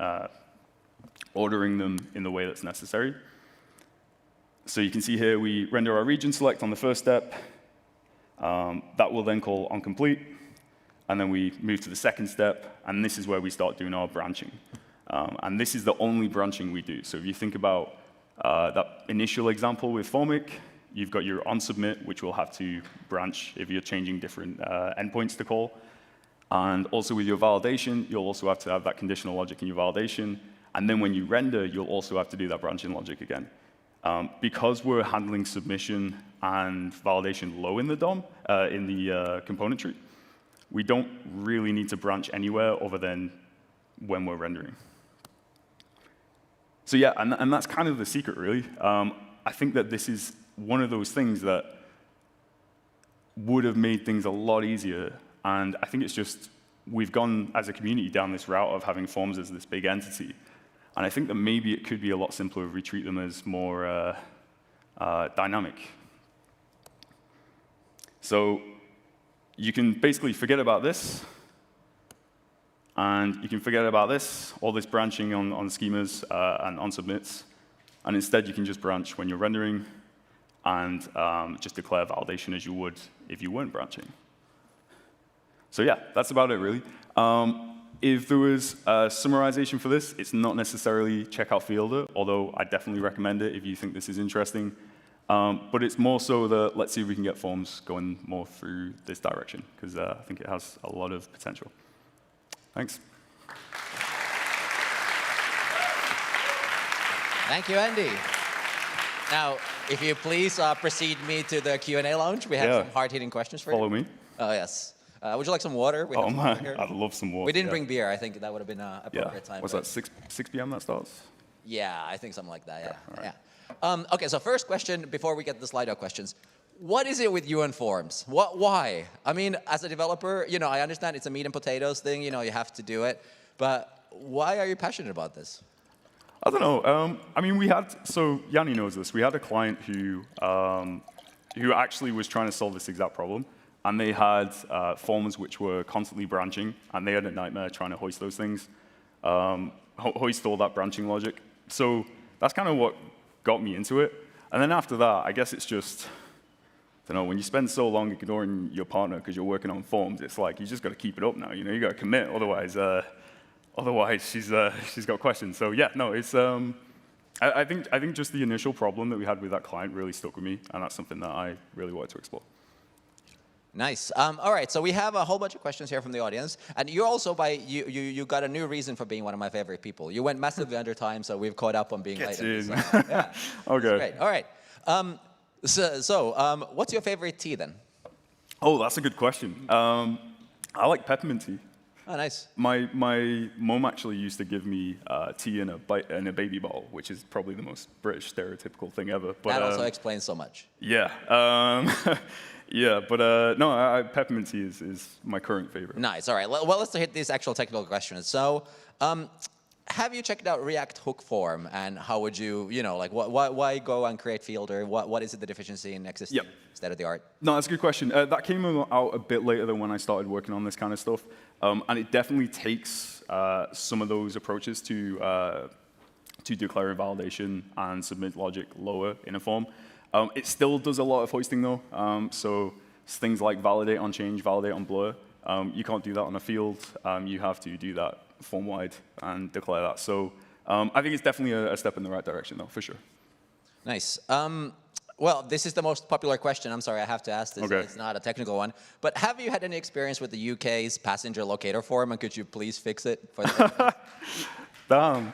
ordering them in the way that's necessary. So you can see here we render our region select on the first step. That will then call onComplete, and then we move to the second step, and this is where we start doing our branching. And this is the only branching we do. So if you think about that initial example with Formic, you've got your onSubmit, which will have to branch if you're changing different endpoints to call. And also with your validation, you'll also have to have that conditional logic in your validation. And then when you render, you'll also have to do that branching logic again. Because we're handling submission and validation low in the DOM, in the component tree, we don't really need to branch anywhere other than when we're rendering. So yeah, and that's kind of the secret, really. I think that this is one of those things that would have made things a lot easier. And I think it's just, we've gone as a community down this route of having forms as this big entity. And I think that maybe it could be a lot simpler if we treat them as more dynamic. So you can basically forget about this, and you can forget about this, all this branching on schemas and on submits, and instead you can just branch when you're rendering and just declare validation as you would if you weren't branching. So yeah, that's about it, really. If there was a summarization for this, it's not necessarily checkout fielder, although I definitely recommend it if you think this is interesting. But it's more so that let's see if we can get forms going more through this direction, because I think it has a lot of potential. Thanks. Thank you, Andy. Now, if you please precede me to the Q&A lounge. We have some hard-hitting questions for you. Follow me. Oh, yes. Would you like some water? We oh, man, I'd love some water. We didn't bring beer. I think that would have been an appropriate time. Was that 6 p.m. that starts? Yeah, I think something like that, yeah. OK, so first question, before we get to the Slido questions. What is it with you and forms? Why? I mean, as a developer, I understand it's a meat and potatoes thing. You have to do it. But why are you passionate about this? I don't know. I mean, so Yanni knows this. We had a client who actually was trying to solve this exact problem. And they had forms which were constantly branching, and they had a nightmare trying to hoist those things, hoist all that branching logic. So that's kind of what got me into it. And then after that, I guess it's just, I don't know, when you spend so long ignoring your partner because you're working on forms, it's like you just got to keep it up now. You got to commit, otherwise she's got questions. So yeah, no, it's I think just the initial problem that we had with that client really stuck with me, and that's something that I really wanted to explore. Nice. All right, so we have a whole bunch of questions here from the audience, and you also you got a new reason for being one of my favorite people. You went massively under time, so we've caught up on being late. So, yeah, okay. Great. All right. What's your favorite tea then? Oh, that's a good question. I like peppermint tea. Oh, nice. My mom actually used to give me tea in a baby bowl, which is probably the most British stereotypical thing ever. But, that also explains so much. Yeah. Yeah, but no, peppermint tea is my current favorite. Nice. All right. Well, let's hit these actual technical questions. So, have you checked out React hook form, and how would you, why go and create Fielder? What is it the deficiency in existing state of the art? No, that's a good question. That came out a bit later than when I started working on this kind of stuff, and it definitely takes some of those approaches to declare validation and submit logic lower in a form. It still does a lot of hoisting though, so things like validate on change, validate on blur. You can't do that on a field. You have to do that form-wide and declare that. So I think it's definitely a step in the right direction though, for sure. Nice. Well, this is the most popular question. I'm sorry, I have to ask this. Okay. It's not a technical one. But have you had any experience with the UK's passenger locator form, and could you please fix it? For the Damn.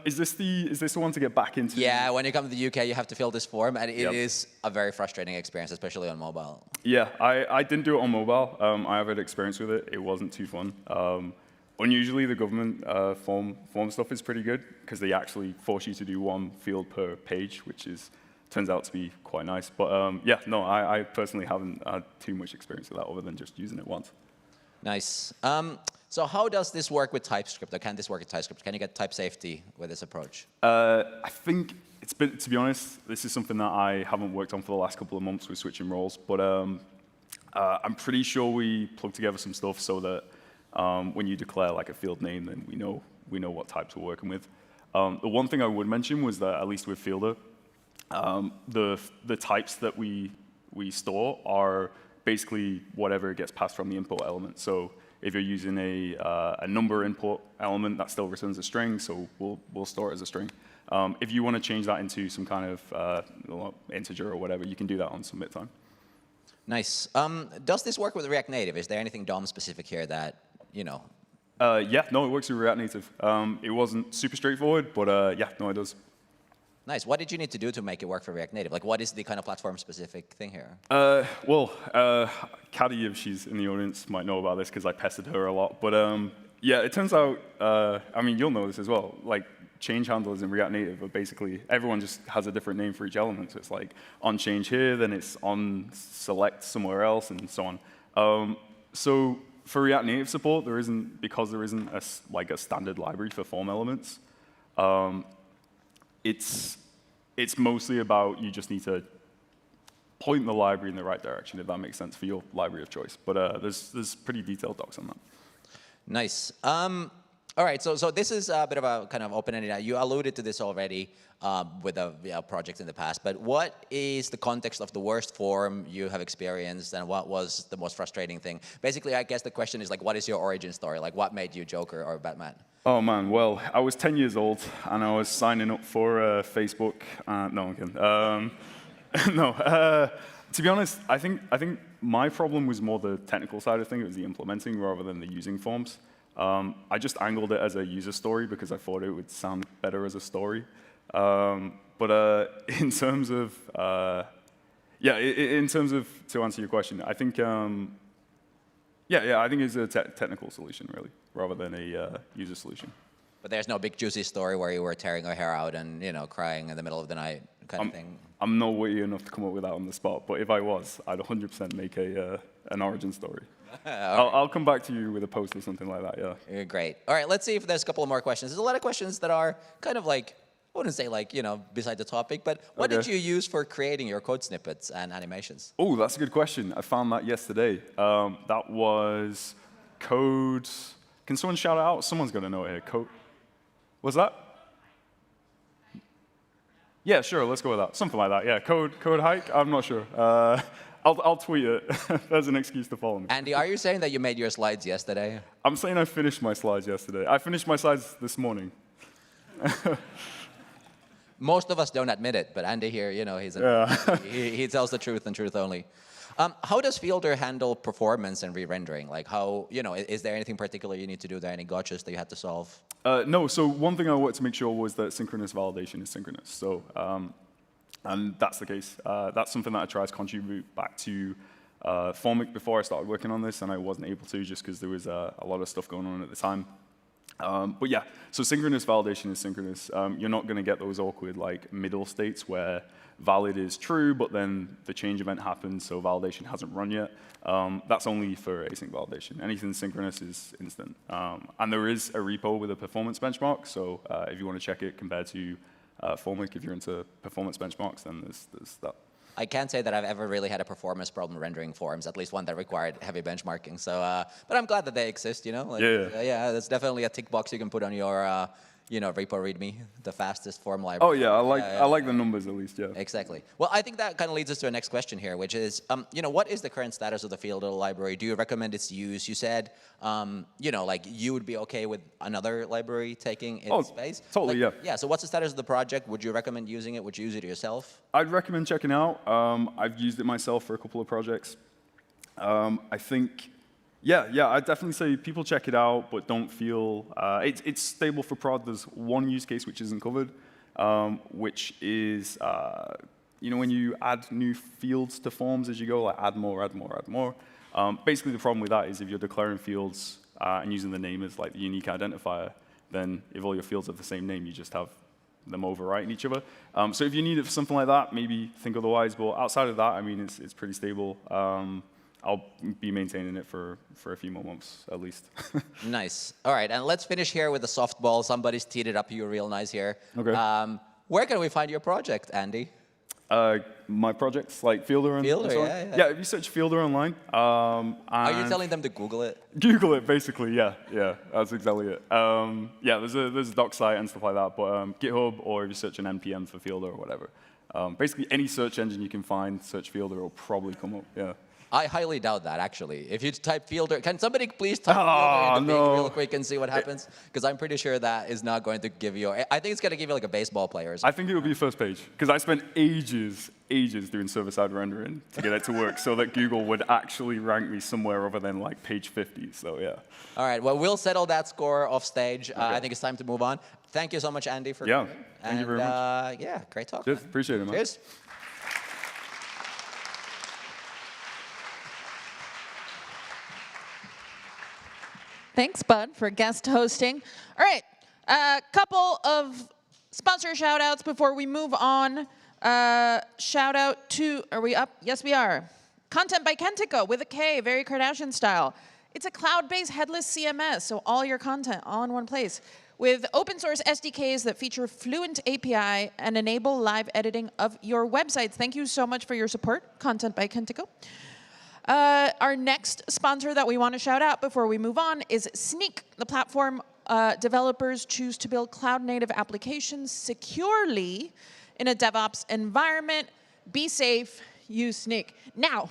Is this the one to get back into? Yeah, when you come to the UK, you have to fill this form, and it is a very frustrating experience, especially on mobile. Yeah, I didn't do it on mobile. I have had experience with it. It wasn't too fun. Unusually, the government form stuff is pretty good because they actually force you to do one field per page, which turns out to be quite nice. But yeah, no, I personally haven't had too much experience with that other than just using it once. Nice. So how does this work with TypeScript, or can this work with TypeScript? Can you get type safety with this approach? I think it's been, to be honest, this is something that I haven't worked on for the last couple of months with switching roles, but I'm pretty sure we plugged together some stuff so that when you declare like a field name, then we know what types we're working with. The one thing I would mention was that at least with Fielder, the types that we store are basically whatever gets passed from the input element. So if you're using a number input element, that still returns a string, so we'll store it as a string. If you want to change that into some kind of integer or whatever, you can do that on submit time. Nice. Does this work with React Native? Is there anything DOM specific here that, Yeah, no, it works with React Native. It wasn't super straightforward, but yeah, no, it does. Nice. What did you need to do to make it work for React Native? Like, what is the kind of platform-specific thing here? Well, Caddy, if she's in the audience, might know about this because I pestered her a lot. But yeah, it turns out, I mean, you'll know this as well. Like, change handlers in React Native are basically, everyone just has a different name for each element. So it's like on change here, then it's on select somewhere else, and so on. So for React Native support, because there isn't a standard library for form elements. It's mostly about you just need to point the library in the right direction, if that makes sense, for your library of choice. But there's pretty detailed docs on that. Nice. All right, so this is a bit of a kind of open-ended. You alluded to this already with a project in the past, but what is the context of the worst form you have experienced, and what was the most frustrating thing? Basically, I guess the question is, like, what is your origin story? Like, what made you Joker or Batman? Oh, man, well, I was 10 years old, and I was signing up for Facebook. No, I'm kidding. No, to be honest, I think my problem was more the technical side of things. It was the implementing rather than the using forms. I just angled it as a user story because I thought it would sound better as a story. But in terms of, yeah, in terms of, to answer your question, I think, yeah, I think it's a technical solution, really, rather than a user solution. But there's no big juicy story where you were tearing your hair out and, crying in the middle of the night kind of thing? I'm not witty enough to come up with that on the spot, but if I was, I'd 100% make an origin story. I'll come back to you with a post or something like that, yeah. Great. All right, let's see if there's a couple of more questions. There's a lot of questions that are kind of like, I wouldn't say like, beside the topic, but what did you use for creating your code snippets and animations? Oh, that's a good question. I found that yesterday. That was code. Can someone shout it out? Someone's going to know it here. Code. What's that? Yeah, sure, let's go with that. Something like that, yeah. Code hike? I'm not sure. I'll tweet it. There's an excuse to follow me. Andy, are you saying that you made your slides yesterday? I'm saying I finished my slides yesterday. I finished my slides this morning. Most of us don't admit it, but Andy here, he's he tells the truth and truth only. How does Fielder handle performance and re-rendering? Like how, is there anything particular you need to do there? Any gotchas that you had to solve? No, so one thing I wanted to make sure was that synchronous validation is synchronous. So, and that's the case. That's something that I tried to contribute back to Formic before I started working on this, and I wasn't able to just because there was a lot of stuff going on at the time. But yeah, so synchronous validation is synchronous. You're not going to get those awkward middle states where valid is true, but then the change event happens, so validation hasn't run yet. That's only for async validation. Anything synchronous is instant. And there is a repo with a performance benchmark, so if you want to check it compared to Formic, if you're into performance benchmarks, then there's that. I can't say that I've ever really had a performance problem rendering forms, at least one that required heavy benchmarking. So, but I'm glad that they exist, yeah, that's definitely a tick box you can put on your repo README, the fastest form library. Oh yeah, I like the numbers at least, yeah. Exactly. Well, I think that kind of leads us to our next question here, which is, what is the current status of the Fielder library? Do you recommend its use? You said, you would be okay with another library taking its space. Totally, yeah. Yeah. So what's the status of the project? Would you recommend using it? Would you use it yourself? I'd recommend checking out. I've used it myself for a couple of projects. I think. Yeah, I'd definitely say people check it out, but don't feel, it's stable for prod. There's one use case which isn't covered, which is, when you add new fields to forms as you go, like add more. Basically, the problem with that is if you're declaring fields and using the name as the unique identifier, then if all your fields have the same name, you just have them overwriting each other. So if you need it for something like that, maybe think otherwise. But outside of that, I mean, it's pretty stable. I'll be maintaining it for a few more months, at least. Nice. All right, and let's finish here with a softball. Somebody's teed it up you real nice here. Okay. Where can we find your project, Andy? My projects, like Fielder and Fielder, and so on. yeah. If you search Fielder online. Are you telling them to Google it? Google it, basically, yeah, that's exactly it. There's a doc site and stuff like that, but GitHub, or if you search an NPM for Fielder or whatever. Basically, any search engine you can find, search Fielder, will probably come up, yeah. I highly doubt that, actually. If you type Fielder, can somebody please type Fielder into Bing real quick and see what happens? Because I'm pretty sure that is not going to give you, I think it's going to give you a baseball player or something. I think it would be first page, because I spent ages doing server-side rendering to get it to work so that Google would actually rank me somewhere other than page 50, so yeah. All right, well, we'll settle that score off stage. Okay. I think it's time to move on. Thank you so much, Andy, for coming. Thank you very much. Yeah, great talk. Cheers, appreciate it, man. Cheers. Thanks, Bud, for guest hosting. All right, a couple of sponsor shout-outs before we move on. Shout out to, are we up? Yes, we are. Content by Kentico with a K, very Kardashian style. It's a cloud-based headless CMS, so all your content all in one place, with open source SDKs that feature Fluent API and enable live editing of your websites. Thank you so much for your support, Content by Kentico. Our next sponsor that we want to shout out before we move on is Sneak, the platform developers choose to build cloud-native applications securely in a DevOps environment. Be safe, use Sneak. Now,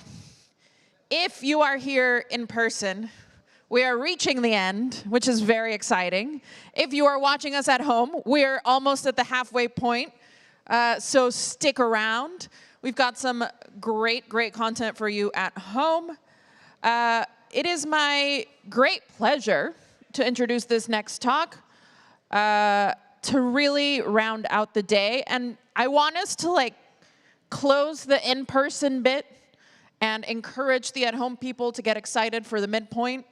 if you are here in person, we are reaching the end, which is very exciting. If you are watching us at home, we're almost at the halfway point, so stick around. We've got some great content for you at home. It is my great pleasure to introduce this next talk to really round out the day. And I want us to close the in-person bit and encourage the at-home people to get excited for the midpoint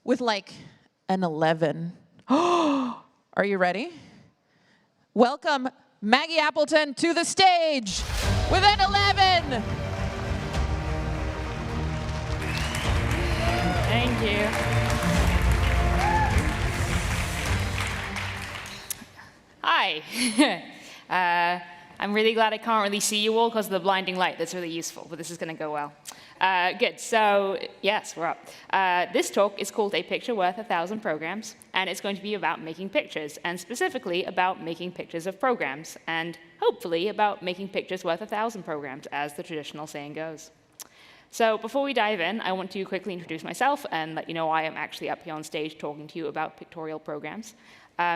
with an 11. Are you ready? Welcome Maggie Appleton to the stage with an 11. Thank you. Hi. I'm really glad I can't really see you all because of the blinding light. That's really useful, but this is going to go well. Good. So, yes, we're up. This talk is called A Picture Worth 1,000 Programs, and it's going to be about making pictures, and specifically about making pictures of programs, and hopefully about making pictures worth 1,000 programs, as the traditional saying goes. So before we dive in, I want to quickly introduce myself and let you know why I'm actually up here on stage talking to you about pictorial programs.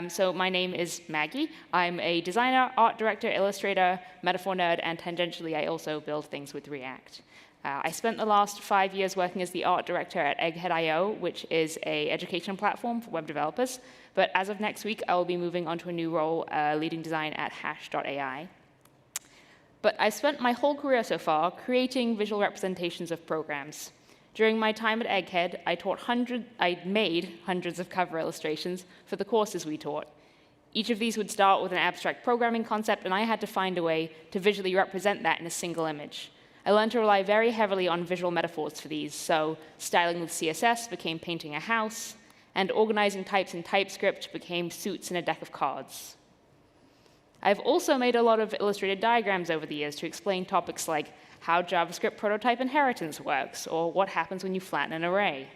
So my name is Maggie. I'm a designer, art director, illustrator, metaphor nerd, and tangentially I also build things with React. I spent the last 5 years working as the art director at Egghead.io, which is an education platform for web developers. But as of next week, I will be moving on to a new role, leading design at Hash.ai. But I spent my whole career so far creating visual representations of programs. During my time at Egghead, I made hundreds of cover illustrations for the courses we taught. Each of these would start with an abstract programming concept, and I had to find a way to visually represent that in a single image. I learned to rely very heavily on visual metaphors for these, so styling with CSS became painting a house, and organizing types in TypeScript became suits in a deck of cards. I've also made a lot of illustrated diagrams over the years to explain topics like how JavaScript prototype inheritance works, or what happens when you flatten an array.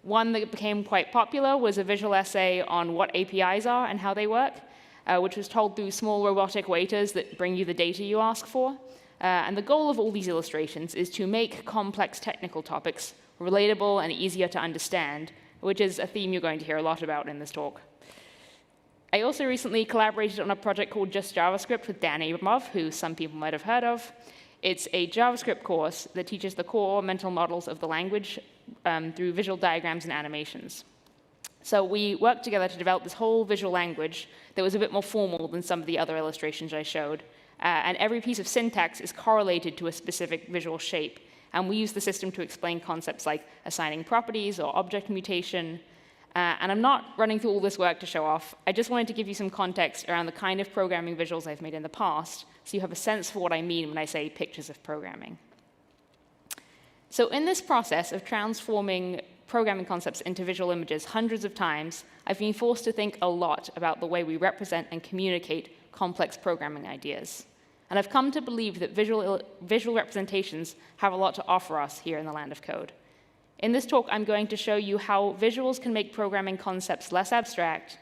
One that became quite popular was a visual essay on what APIs are and how they work, which was told through small robotic waiters that bring you the data you ask for. And the goal of all these illustrations is to make complex technical topics relatable and easier to understand, which is a theme you're going to hear a lot about in this talk. I also recently collaborated on a project called Just JavaScript with Dan Abramov, who some people might have heard of. It's a JavaScript course that teaches the core mental models of the language through visual diagrams and animations. So we worked together to develop this whole visual language that was a bit more formal than some of the other illustrations I showed. And every piece of syntax is correlated to a specific visual shape. And we use the system to explain concepts like assigning properties or object mutation. And I'm not running through all this work to show off. I just wanted to give you some context around the kind of programming visuals I've made in the past, so you have a sense for what I mean when I say pictures of programming. So in this process of transforming programming concepts into visual images hundreds of times, I've been forced to think a lot about the way we represent and communicate complex programming ideas. And I've come to believe that visual representations have a lot to offer us here in the land of code. In this talk, I'm going to show you how visuals can make programming concepts less abstract,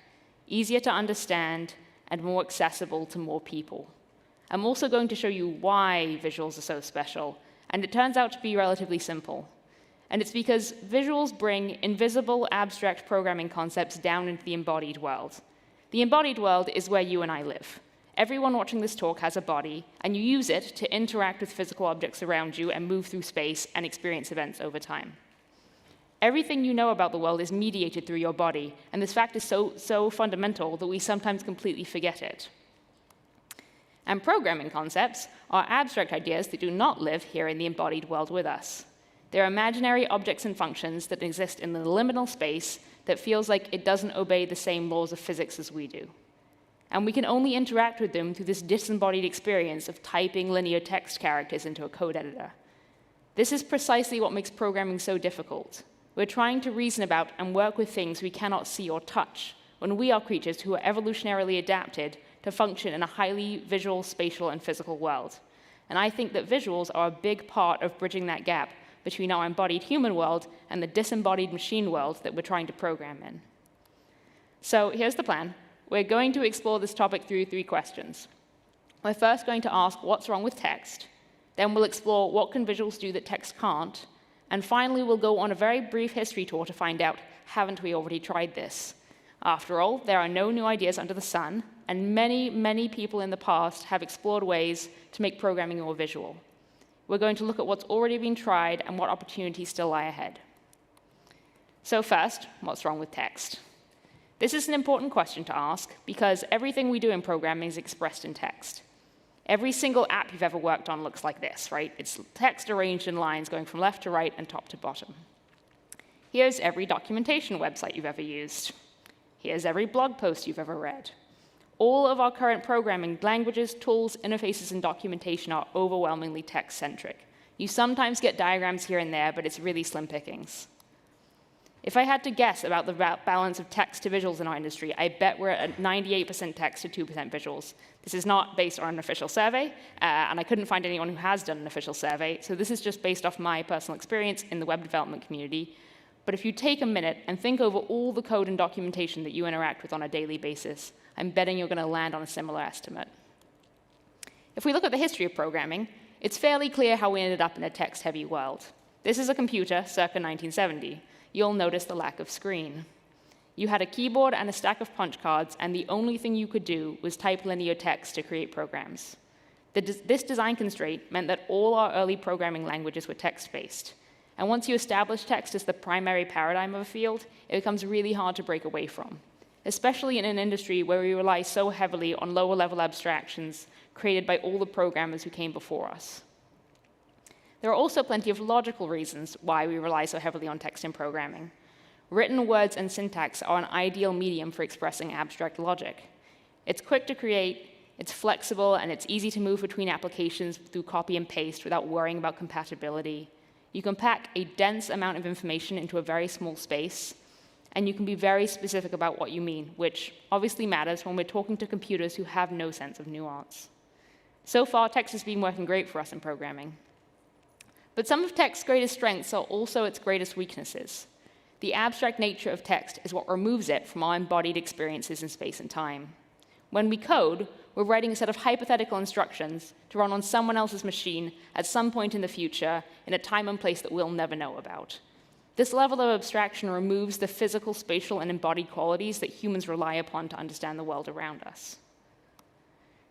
easier to understand, and more accessible to more people. I'm also going to show you why visuals are so special, and it turns out to be relatively simple. And it's because visuals bring invisible, abstract programming concepts down into the embodied world. The embodied world is where you and I live. Everyone watching this talk has a body, and you use it to interact with physical objects around you and move through space and experience events over time. Everything you know about the world is mediated through your body, and this fact is so fundamental that we sometimes completely forget it. And programming concepts are abstract ideas that do not live here in the embodied world with us. They're imaginary objects and functions that exist in the liminal space that feels like it doesn't obey the same laws of physics as we do. And we can only interact with them through this disembodied experience of typing linear text characters into a code editor. This is precisely what makes programming so difficult. We're trying to reason about and work with things we cannot see or touch, when we are creatures who are evolutionarily adapted to function in a highly visual, spatial, and physical world. And I think that visuals are a big part of bridging that gap between our embodied human world and the disembodied machine world that we're trying to program in. So here's the plan. We're going to explore this topic through 3 questions. We're first going to ask what's wrong with text. Then we'll explore what can visuals do that text can't. And finally, we'll go on a very brief history tour to find out, haven't we already tried this? After all, there are no new ideas under the sun, and many, many people in the past have explored ways to make programming more visual. We're going to look at what's already been tried and what opportunities still lie ahead. So first, what's wrong with text? This is an important question to ask because everything we do in programming is expressed in text. Every single app you've ever worked on looks like this, right? It's text arranged in lines going from left to right and top to bottom. Here's every documentation website you've ever used. Here's every blog post you've ever read. All of our current programming languages, tools, interfaces, and documentation are overwhelmingly text-centric. You sometimes get diagrams here and there, but it's really slim pickings. If I had to guess about the balance of text to visuals in our industry, I bet we're at 98% text to 2% visuals. This is not based on an official survey, and I couldn't find anyone who has done an official survey, so this is just based off my personal experience in the web development community. But if you take a minute and think over all the code and documentation that you interact with on a daily basis, I'm betting you're going to land on a similar estimate. If we look at the history of programming, it's fairly clear how we ended up in a text-heavy world. This is a computer circa 1970. You'll notice the lack of screen. You had a keyboard and a stack of punch cards, and the only thing you could do was type linear text to create programs. This design constraint meant that all our early programming languages were text-based. And once you establish text as the primary paradigm of a field, it becomes really hard to break away from, especially in an industry where we rely so heavily on lower-level abstractions created by all the programmers who came before us. There are also plenty of logical reasons why we rely so heavily on text in programming. Written words and syntax are an ideal medium for expressing abstract logic. It's quick to create, it's flexible, and it's easy to move between applications through copy and paste without worrying about compatibility. You can pack a dense amount of information into a very small space, and you can be very specific about what you mean, which obviously matters when we're talking to computers who have no sense of nuance. So far, text has been working great for us in programming. But some of text's greatest strengths are also its greatest weaknesses. The abstract nature of text is what removes it from our embodied experiences in space and time. When we code, we're writing a set of hypothetical instructions to run on someone else's machine at some point in the future in a time and place that we'll never know about. This level of abstraction removes the physical, spatial, and embodied qualities that humans rely upon to understand the world around us.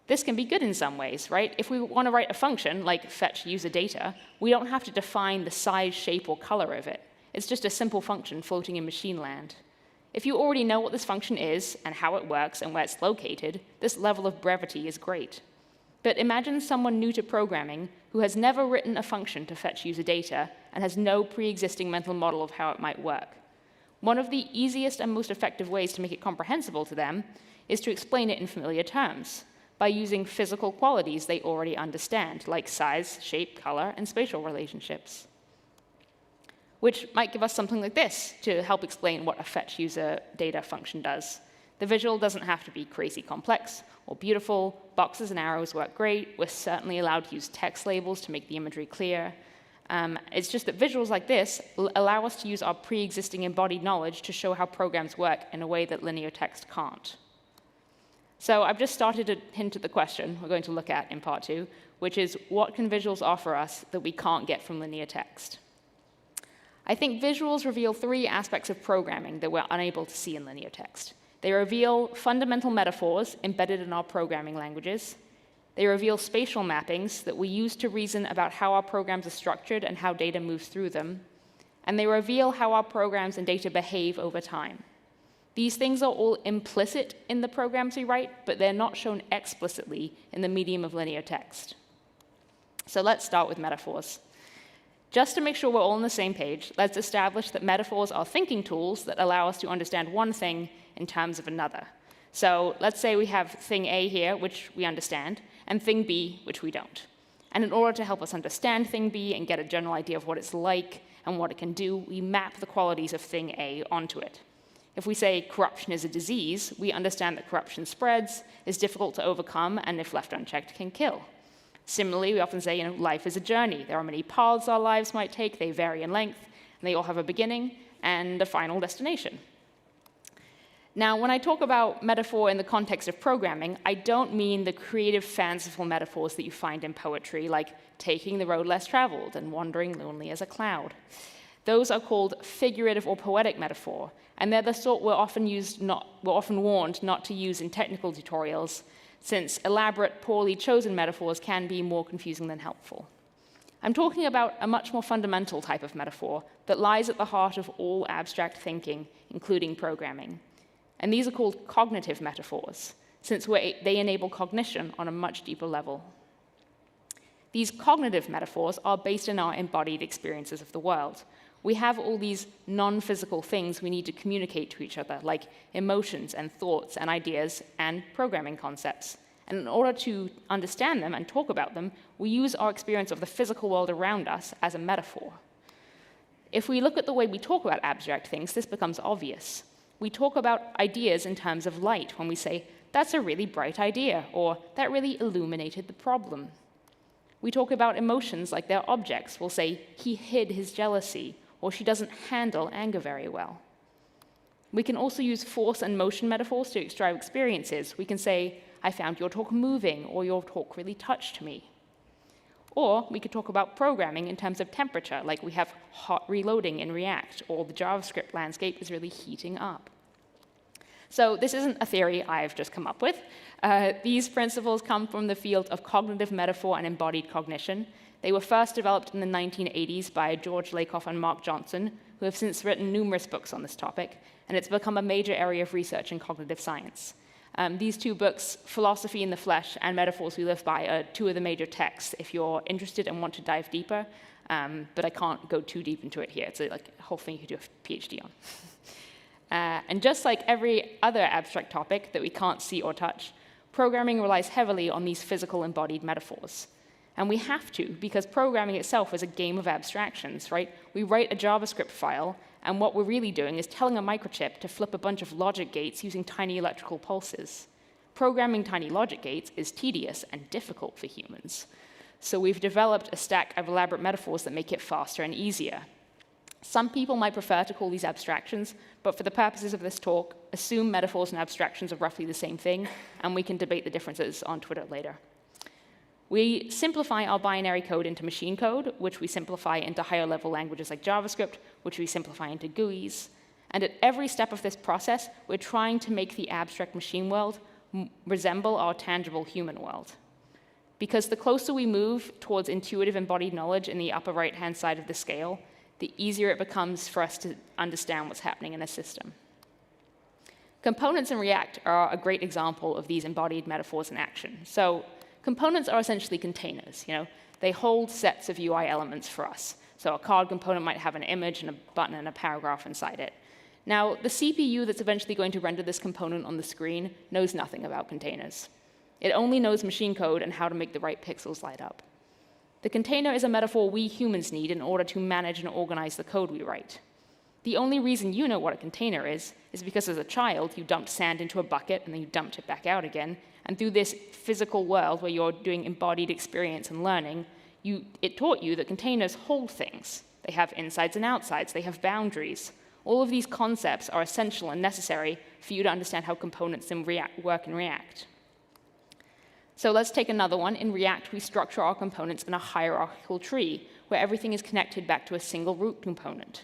This can be good in some ways, right? If we want to write a function like fetch user data, we don't have to define the size, shape, or color of it. It's just a simple function floating in machine land. If you already know what this function is and how it works and where it's located, this level of brevity is great. But imagine someone new to programming who has never written a function to fetch user data and has no pre-existing mental model of how it might work. One of the easiest and most effective ways to make it comprehensible to them is to explain it in familiar terms by using physical qualities they already understand, like size, shape, color, and spatial relationships, which might give us something like this to help explain what a fetch user data function does. The visual doesn't have to be crazy complex or beautiful. Boxes and arrows work great. We're certainly allowed to use text labels to make the imagery clear. It's just that visuals like this allow us to use our pre-existing embodied knowledge to show how programs work in a way that linear text can't. So I've just started to hint at the question we're going to look at in part 2, which is what can visuals offer us that we can't get from linear text? I think visuals reveal 3 aspects of programming that we're unable to see in linear text. They reveal fundamental metaphors embedded in our programming languages. They reveal spatial mappings that we use to reason about how our programs are structured and how data moves through them. And they reveal how our programs and data behave over time. These things are all implicit in the programs we write, but they're not shown explicitly in the medium of linear text. So let's start with metaphors. Just to make sure we're all on the same page, let's establish that metaphors are thinking tools that allow us to understand one thing in terms of another. So let's say we have thing A here, which we understand, and thing B, which we don't. And in order to help us understand thing B and get a general idea of what it's like and what it can do, we map the qualities of thing A onto it. If we say corruption is a disease, we understand that corruption spreads, is difficult to overcome, and if left unchecked, can kill. Similarly, we often say, life is a journey. There are many paths our lives might take. They vary in length, and they all have a beginning and a final destination. Now, when I talk about metaphor in the context of programming, I don't mean the creative, fanciful metaphors that you find in poetry, like taking the road less traveled and wandering lonely as a cloud. Those are called figurative or poetic metaphor, and they're the sort we're often warned not to use in technical tutorials, since elaborate, poorly chosen metaphors can be more confusing than helpful. I'm talking about a much more fundamental type of metaphor that lies at the heart of all abstract thinking, including programming. And these are called cognitive metaphors, since they enable cognition on a much deeper level. These cognitive metaphors are based in our embodied experiences of the world. We have all these non-physical things we need to communicate to each other, like emotions and thoughts and ideas and programming concepts. And in order to understand them and talk about them, we use our experience of the physical world around us as a metaphor. If we look at the way we talk about abstract things, this becomes obvious. We talk about ideas in terms of light when we say, that's a really bright idea, or that really illuminated the problem. We talk about emotions like they're objects. We'll say, he hid his jealousy, or she doesn't handle anger very well. We can also use force and motion metaphors to describe experiences. We can say, I found your talk moving, or your talk really touched me. Or we could talk about programming in terms of temperature, like we have hot reloading in React, or the JavaScript landscape is really heating up. So this isn't a theory I've just come up with. These principles come from the field of cognitive metaphor and embodied cognition. They were first developed in the 1980s by George Lakoff and Mark Johnson, who have since written numerous books on this topic, and it's become a major area of research in cognitive science. These two books, Philosophy in the Flesh and Metaphors We Live By, are two of the major texts if you're interested and want to dive deeper, but I can't go too deep into it here. It's like a whole thing you could do a PhD on. And just like every other abstract topic that we can't see or touch, programming relies heavily on these physical embodied metaphors. And we have to, because programming itself is a game of abstractions, right? We write a JavaScript file, and what we're really doing is telling a microchip to flip a bunch of logic gates using tiny electrical pulses. Programming tiny logic gates is tedious and difficult for humans. So we've developed a stack of elaborate metaphors that make it faster and easier. Some people might prefer to call these abstractions, but for the purposes of this talk, assume metaphors and abstractions are roughly the same thing, and we can debate the differences on Twitter later. We simplify our binary code into machine code, which we simplify into higher-level languages like JavaScript, which we simplify into GUIs. And at every step of this process, we're trying to make the abstract machine world resemble our tangible human world. Because the closer we move towards intuitive embodied knowledge in the upper right-hand side of the scale, the easier it becomes for us to understand what's happening in a system. Components in React are a great example of these embodied metaphors in action. So components are essentially containers. They hold sets of UI elements for us. So a card component might have an image and a button and a paragraph inside it. Now, the CPU that's eventually going to render this component on the screen knows nothing about containers. It only knows machine code and how to make the right pixels light up. The container is a metaphor we humans need in order to manage and organize the code we write. The only reason you know what a container is because as a child, you dumped sand into a bucket and then you dumped it back out again. And through this physical world where you're doing embodied experience and learning, it taught you that containers hold things. They have insides and outsides. They have boundaries. All of these concepts are essential and necessary for you to understand how components work in React. So let's take another one. In React, we structure our components in a hierarchical tree, where everything is connected back to a single root component.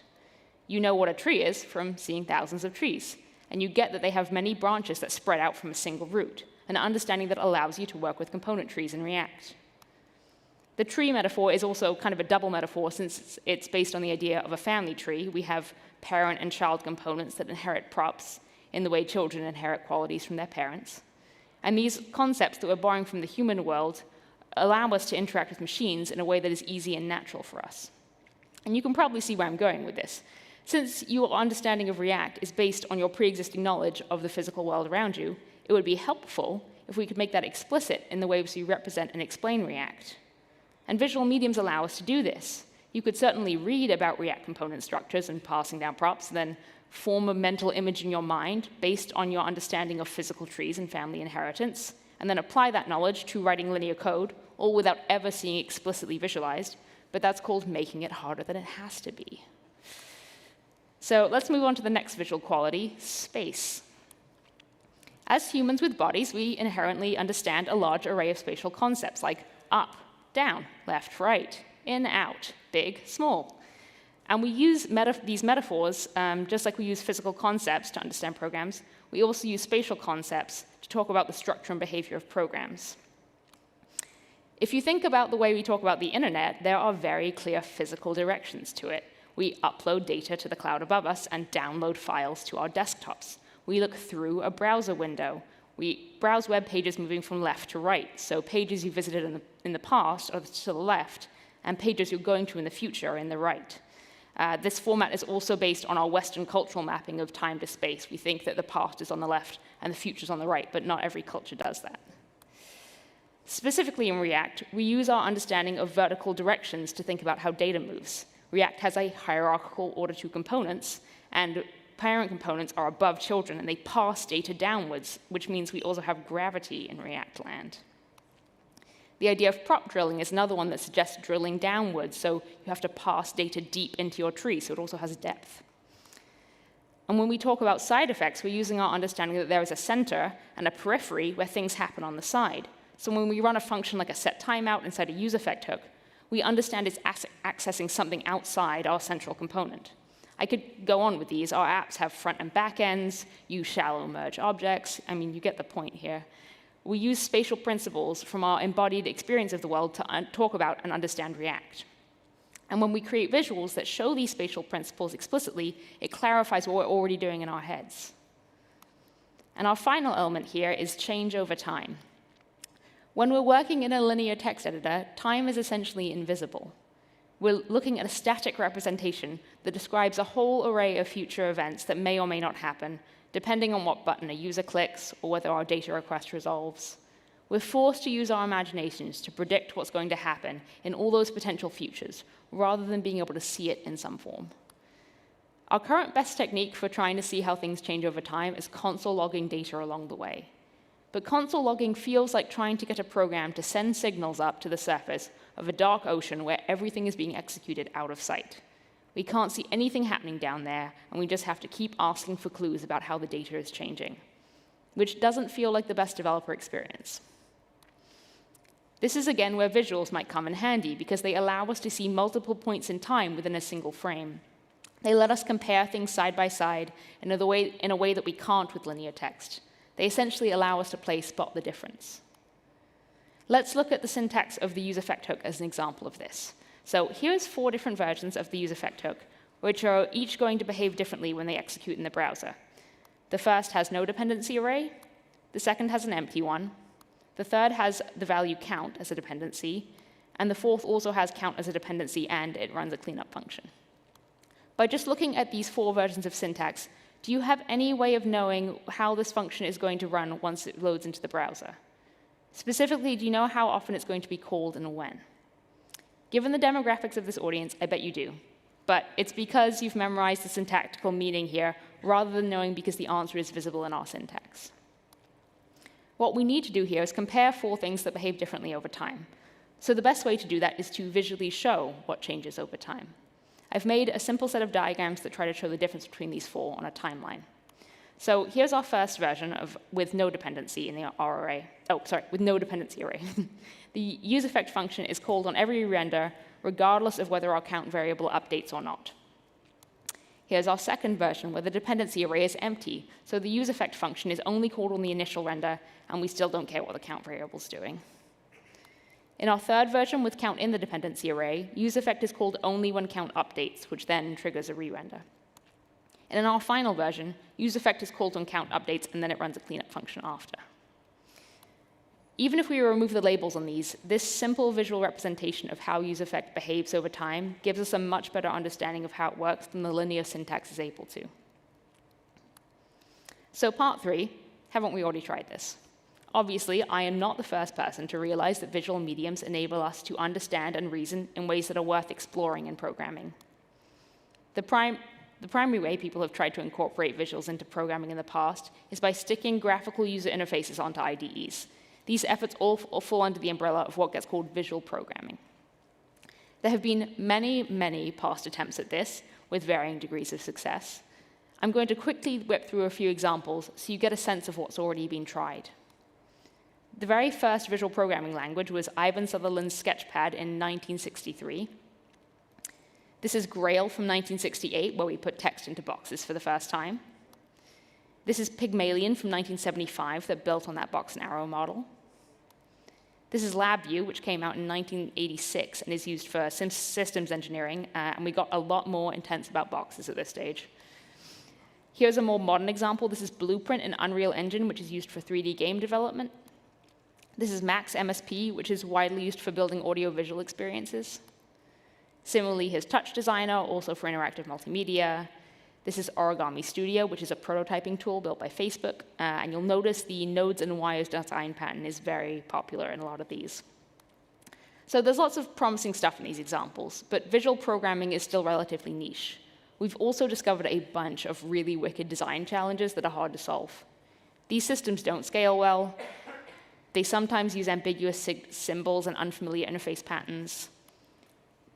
You know what a tree is from seeing thousands of trees, and you get that they have many branches that spread out from a single root, an understanding that allows you to work with component trees in React. The tree metaphor is also kind of a double metaphor, since it's based on the idea of a family tree. We have parent and child components that inherit props in the way children inherit qualities from their parents. And these concepts that we're borrowing from the human world allow us to interact with machines in a way that is easy and natural for us. And you can probably see where I'm going with this. Since your understanding of React is based on your pre-existing knowledge of the physical world around you, it would be helpful if we could make that explicit in the ways we represent and explain React. And visual mediums allow us to do this. You could certainly read about React component structures and passing down props, then form a mental image in your mind based on your understanding of physical trees and family inheritance, and then apply that knowledge to writing linear code, all without ever seeing it explicitly visualized. But that's called making it harder than it has to be. So let's move on to the next visual quality, space. As humans with bodies, we inherently understand a large array of spatial concepts like up, down, left, right, in, out, big, small. And we use these metaphors, just like we use physical concepts to understand programs, we also use spatial concepts to talk about the structure and behavior of programs. If you think about the way we talk about the internet, there are very clear physical directions to it. We upload data to the cloud above us and download files to our desktops. We look through a browser window. We browse web pages moving from left to right. So pages you visited in the past are to the left, and pages you're going to in the future are in the right. This format is also based on our Western cultural mapping of time to space. We think that the past is on the left and the future is on the right, but not every culture does that. Specifically in React, we use our understanding of vertical directions to think about how data moves. React has a hierarchical order to components, and parent components are above children, and they pass data downwards, which means we also have gravity in React land. The idea of prop drilling is another one that suggests drilling downwards, so you have to pass data deep into your tree, so it also has depth. And when we talk about side effects, we're using our understanding that there is a center and a periphery where things happen on the side. So when we run a function like a set timeout inside a useEffect hook, we understand it's accessing something outside our central component. I could go on with these. Our apps have front and back ends, use shallow merge objects. I mean, you get the point here. We use spatial principles from our embodied experience of the world to talk about and understand React. And when we create visuals that show these spatial principles explicitly, it clarifies what we're already doing in our heads. And our final element here is change over time. When we're working in a linear text editor, time is essentially invisible. We're looking at a static representation that describes a whole array of future events that may or may not happen, depending on what button a user clicks or whether our data request resolves. We're forced to use our imaginations to predict what's going to happen in all those potential futures, rather than being able to see it in some form. Our current best technique for trying to see how things change over time is console logging data along the way. But console logging feels like trying to get a program to send signals up to the surface of a dark ocean where everything is being executed out of sight. We can't see anything happening down there, and we just have to keep asking for clues about how the data is changing, which doesn't feel like the best developer experience. This is again where visuals might come in handy, because they allow us to see multiple points in time within a single frame. They let us compare things side by side in a way that we can't with linear text. They essentially allow us to play spot the difference. Let's look at the syntax of the useEffect hook as an example of this. So here's 4 different versions of the useEffect hook, which are each going to behave differently when they execute in the browser. The first has no dependency array. The second has an empty one. The third has the value count as a dependency. And the fourth also has count as a dependency, and it runs a cleanup function. By just looking at these 4 versions of syntax, do you have any way of knowing how this function is going to run once it loads into the browser? Specifically, do you know how often it's going to be called and when? Given the demographics of this audience, I bet you do. But it's because you've memorized the syntactical meaning here, rather than knowing because the answer is visible in our syntax. What we need to do here is compare 4 things that behave differently over time. So the best way to do that is to visually show what changes over time. I've made a simple set of diagrams that try to show the difference between these 4 on a timeline. So here's our first version with no dependency in the array. Oh, sorry, with no dependency array. The useEffect function is called on every render, regardless of whether our count variable updates or not. Here's our second version, where the dependency array is empty, so the useEffect function is only called on the initial render, and we still don't care what the count variable is doing. In our third version, with count in the dependency array, useEffect is called only when count updates, which then triggers a re-render. And in our final version, useEffect is called when count updates, and then it runs a cleanup function after. Even if we remove the labels on these, this simple visual representation of how useEffect behaves over time gives us a much better understanding of how it works than the linear syntax is able to. So part 3, haven't we already tried this? Obviously, I am not the first person to realize that visual mediums enable us to understand and reason in ways that are worth exploring in programming. The primary way people have tried to incorporate visuals into programming in the past is by sticking graphical user interfaces onto IDEs. These efforts all fall under the umbrella of what gets called visual programming. There have been many, many past attempts at this, with varying degrees of success. I'm going to quickly whip through a few examples so you get a sense of what's already been tried. The very first visual programming language was Ivan Sutherland's Sketchpad in 1963. This is Grail from 1968, where we put text into boxes for the first time. This is Pygmalion from 1975 that built on that box and arrow model. This is LabVIEW, which came out in 1986 and is used for systems engineering, and we got a lot more intense about boxes at this stage. Here's a more modern example. This is Blueprint in Unreal Engine, which is used for 3D game development. This is Max MSP, which is widely used for building audio-visual experiences. Similarly, here's Touch Designer, also for interactive multimedia. This is Origami Studio, which is a prototyping tool built by Facebook. And you'll notice the nodes and wires design pattern is very popular in a lot of these. So there's lots of promising stuff in these examples, but visual programming is still relatively niche. We've also discovered a bunch of really wicked design challenges that are hard to solve. These systems don't scale well. They sometimes use ambiguous symbols and unfamiliar interface patterns.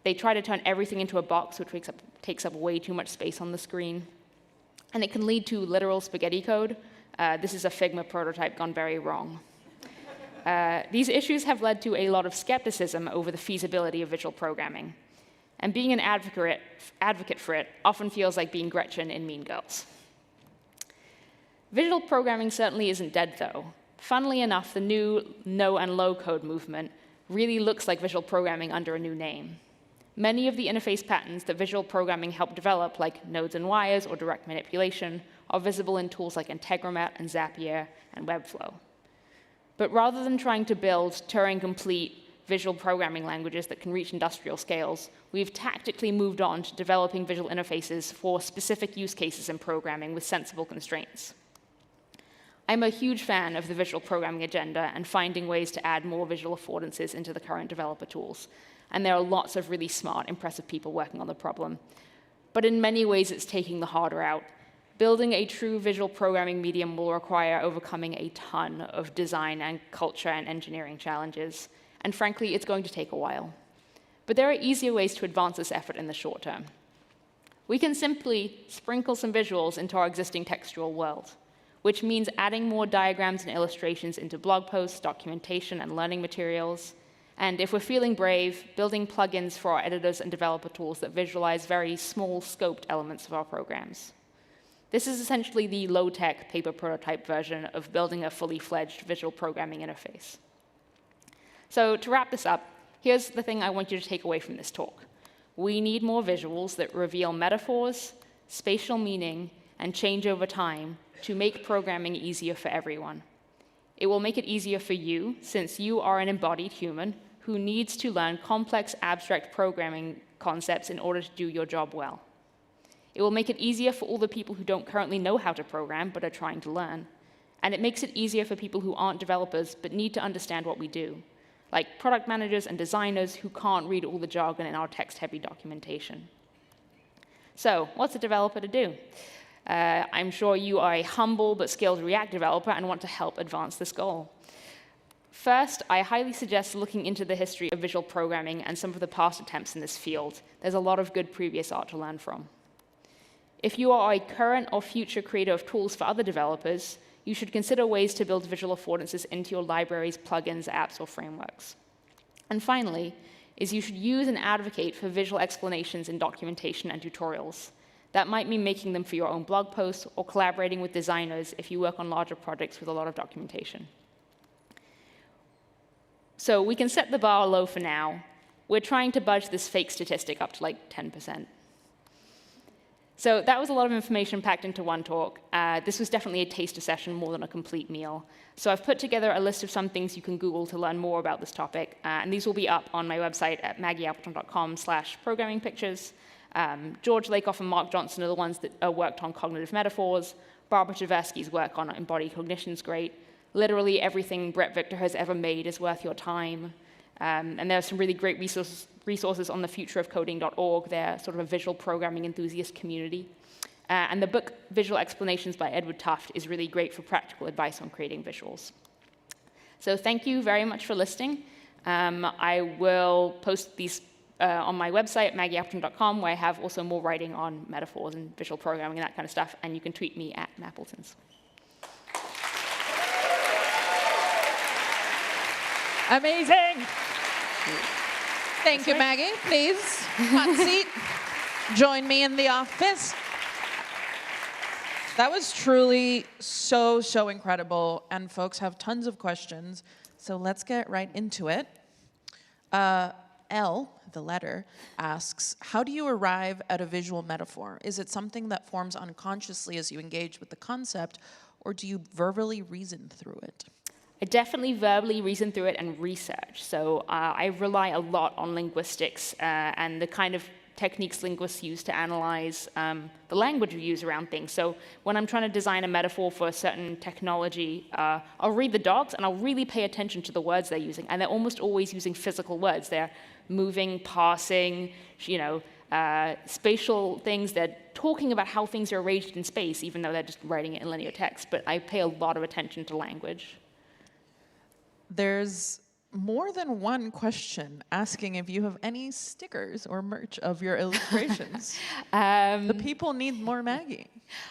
They try to turn everything into a box, which takes up way too much space on the screen. And it can lead to literal spaghetti code. This is a Figma prototype gone very wrong. These issues have led to a lot of skepticism over the feasibility of visual programming. And being an advocate for it often feels like being Gretchen in Mean Girls. Visual programming certainly isn't dead, though. Funnily enough, the new no and low code movement really looks like visual programming under a new name. Many of the interface patterns that visual programming helped develop, like nodes and wires or direct manipulation, are visible in tools like Integromat and Zapier and Webflow. But rather than trying to build Turing-complete visual programming languages that can reach industrial scales, we've tactically moved on to developing visual interfaces for specific use cases in programming with sensible constraints. I'm a huge fan of the visual programming agenda and finding ways to add more visual affordances into the current developer tools. And there are lots of really smart, impressive people working on the problem. But in many ways, it's taking the harder out. Building a true visual programming medium will require overcoming a ton of design and culture and engineering challenges. And frankly, it's going to take a while. But there are easier ways to advance this effort in the short term. We can simply sprinkle some visuals into our existing textual world, which means adding more diagrams and illustrations into blog posts, documentation, and learning materials. And if we're feeling brave, building plugins for our editors and developer tools that visualize very small scoped elements of our programs. This is essentially the low-tech paper prototype version of building a fully fledged visual programming interface. So to wrap this up, here's the thing I want you to take away from this talk. We need more visuals that reveal metaphors, spatial meaning, and change over time to make programming easier for everyone. It will make it easier for you, since you are an embodied human who needs to learn complex, abstract programming concepts in order to do your job well. It will make it easier for all the people who don't currently know how to program but are trying to learn. And it makes it easier for people who aren't developers but need to understand what we do, like product managers and designers who can't read all the jargon in our text-heavy documentation. So, what's a developer to do? I'm sure you are a humble but skilled React developer and want to help advance this goal. First, I highly suggest looking into the history of visual programming and some of the past attempts in this field. There's a lot of good previous art to learn from. If you are a current or future creator of tools for other developers, you should consider ways to build visual affordances into your libraries, plugins, apps, or frameworks. And finally, you should use and advocate for visual explanations in documentation and tutorials. That might mean making them for your own blog posts or collaborating with designers if you work on larger projects with a lot of documentation. So we can set the bar low for now. We're trying to budge this fake statistic up to like 10%. So that was a lot of information packed into one talk. This was definitely a taster session more than a complete meal. So I've put together a list of some things you can Google to learn more about this topic. And these will be up on my website at maggieappleton.com/programmingpictures. George Lakoff and Mark Johnson are the ones that worked on cognitive metaphors. Barbara Tversky's work on embodied cognition is great. Literally everything Brett Victor has ever made is worth your time. And there are some really great resources on the futureofcoding.org. They're sort of a visual programming enthusiast community. And the book Visual Explanations by Edward Tufte is really great for practical advice on creating visuals. So thank you very much for listening. I will post these on my website at maggieappleton.com, where I have also more writing on metaphors and visual programming and that kind of stuff. And you can tweet me at Mappletons. Amazing. Thank you, Maggie. Please, hot seat. Join me in the office. That was truly so incredible, and folks have tons of questions, so let's get right into it. L, the letter, asks, how do you arrive at a visual metaphor? Is it something that forms unconsciously as you engage with the concept, or do you verbally reason through it? I definitely verbally reason through it and research. So I rely a lot on linguistics and the kind of techniques linguists use to analyze the language we use around things. So when I'm trying to design a metaphor for a certain technology, I'll read the docs and I'll really pay attention to the words they're using. And they're almost always using physical words. They're moving, passing, spatial things. They're talking about how things are arranged in space, even though they're just writing it in linear text. But I pay a lot of attention to language. There's more than one question asking if you have any stickers or merch of your illustrations. The people need more Maggie.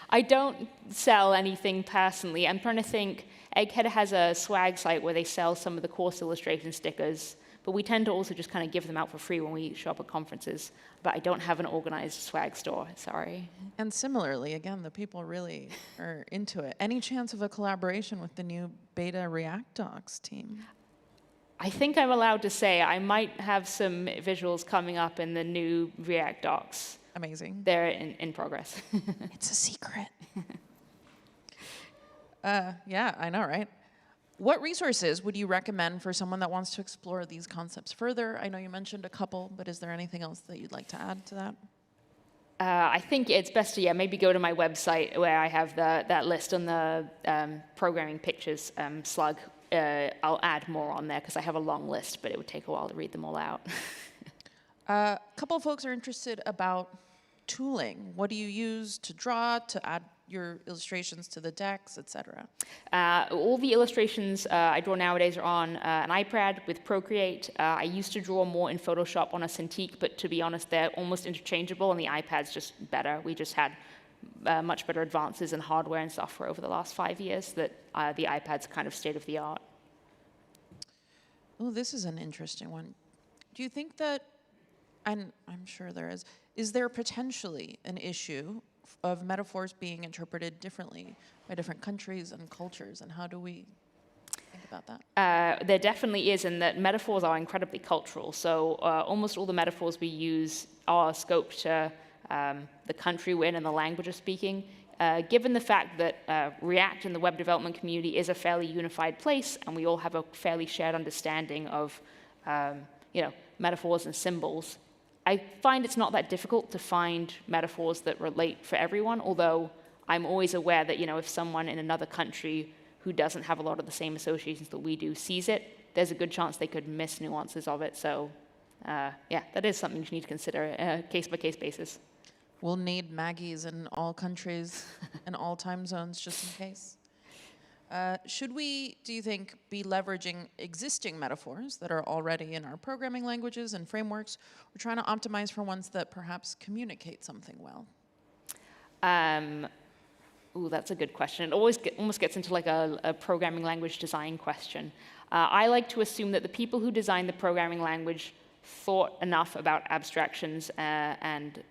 I don't sell anything personally. I'm trying to think. Egghead has a swag site where they sell some of the course illustration stickers, But we tend to also just kind of give them out for free when we show up at conferences. But I don't have an organized swag store, sorry. And similarly, again, the people really are into it. Any chance of a collaboration with the new beta React docs team? I think I'm allowed to say I might have some visuals coming up in the new React docs. Amazing. They're in progress. It's a secret. Yeah, I know, right? What resources would you recommend for someone that wants to explore these concepts further? I know you mentioned a couple, but is there anything else that you'd like to add to that? I think it's best to maybe go to my website where I have that list on the programming pictures slug. I'll add more on there because I have a long list, but it would take a while to read them all out. A couple of folks are interested about tooling. What do you use to draw, to add your illustrations to the decks, etc.? All the illustrations I draw nowadays are on an iPad with Procreate. I used to draw more in Photoshop on a Cintiq, but to be honest, they're almost interchangeable, and the iPad's just better. We just had much better advances in hardware and software over the last 5 years that the iPad's kind of state of the art. Oh, this is an interesting one. Do you think that, and I'm sure there is there potentially an issue of metaphors being interpreted differently by different countries and cultures, and how do we think about that? There definitely is, in that metaphors are incredibly cultural. So almost all the metaphors we use are scoped to the country we're in and the language of speaking. Given the fact that React and the web development community is a fairly unified place, and we all have a fairly shared understanding of metaphors and symbols, I find it's not that difficult to find metaphors that relate for everyone, although I'm always aware that if someone in another country who doesn't have a lot of the same associations that we do sees it, there's a good chance they could miss nuances of it. So that is something you need to consider case-by-case basis. We'll need Maggies in all countries and all time zones just in case. Should we, do you think, be leveraging existing metaphors that are already in our programming languages and frameworks, or trying to optimize for ones that perhaps communicate something well? Ooh, that's a good question. It almost gets into like a programming language design question. I like to assume that the people who designed the programming language thought enough about abstractions and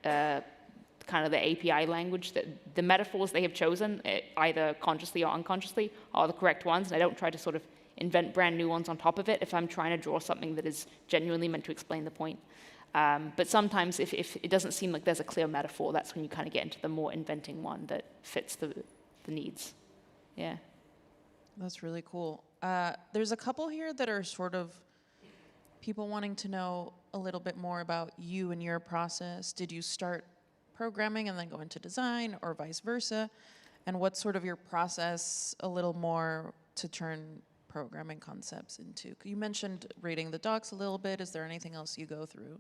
kind of the API language that the metaphors they have chosen, either consciously or unconsciously, are the correct ones. And I don't try to sort of invent brand new ones on top of it if I'm trying to draw something that is genuinely meant to explain the point. But sometimes if it doesn't seem like there's a clear metaphor, that's when you kind of get into the more inventing one that fits the needs. Yeah. That's really cool. There's a couple here that are sort of people wanting to know a little bit more about you and your process. Did you start programming and then go into design, or vice versa? And what's sort of your process a little more to turn programming concepts into? You mentioned reading the docs a little bit. Is there anything else you go through?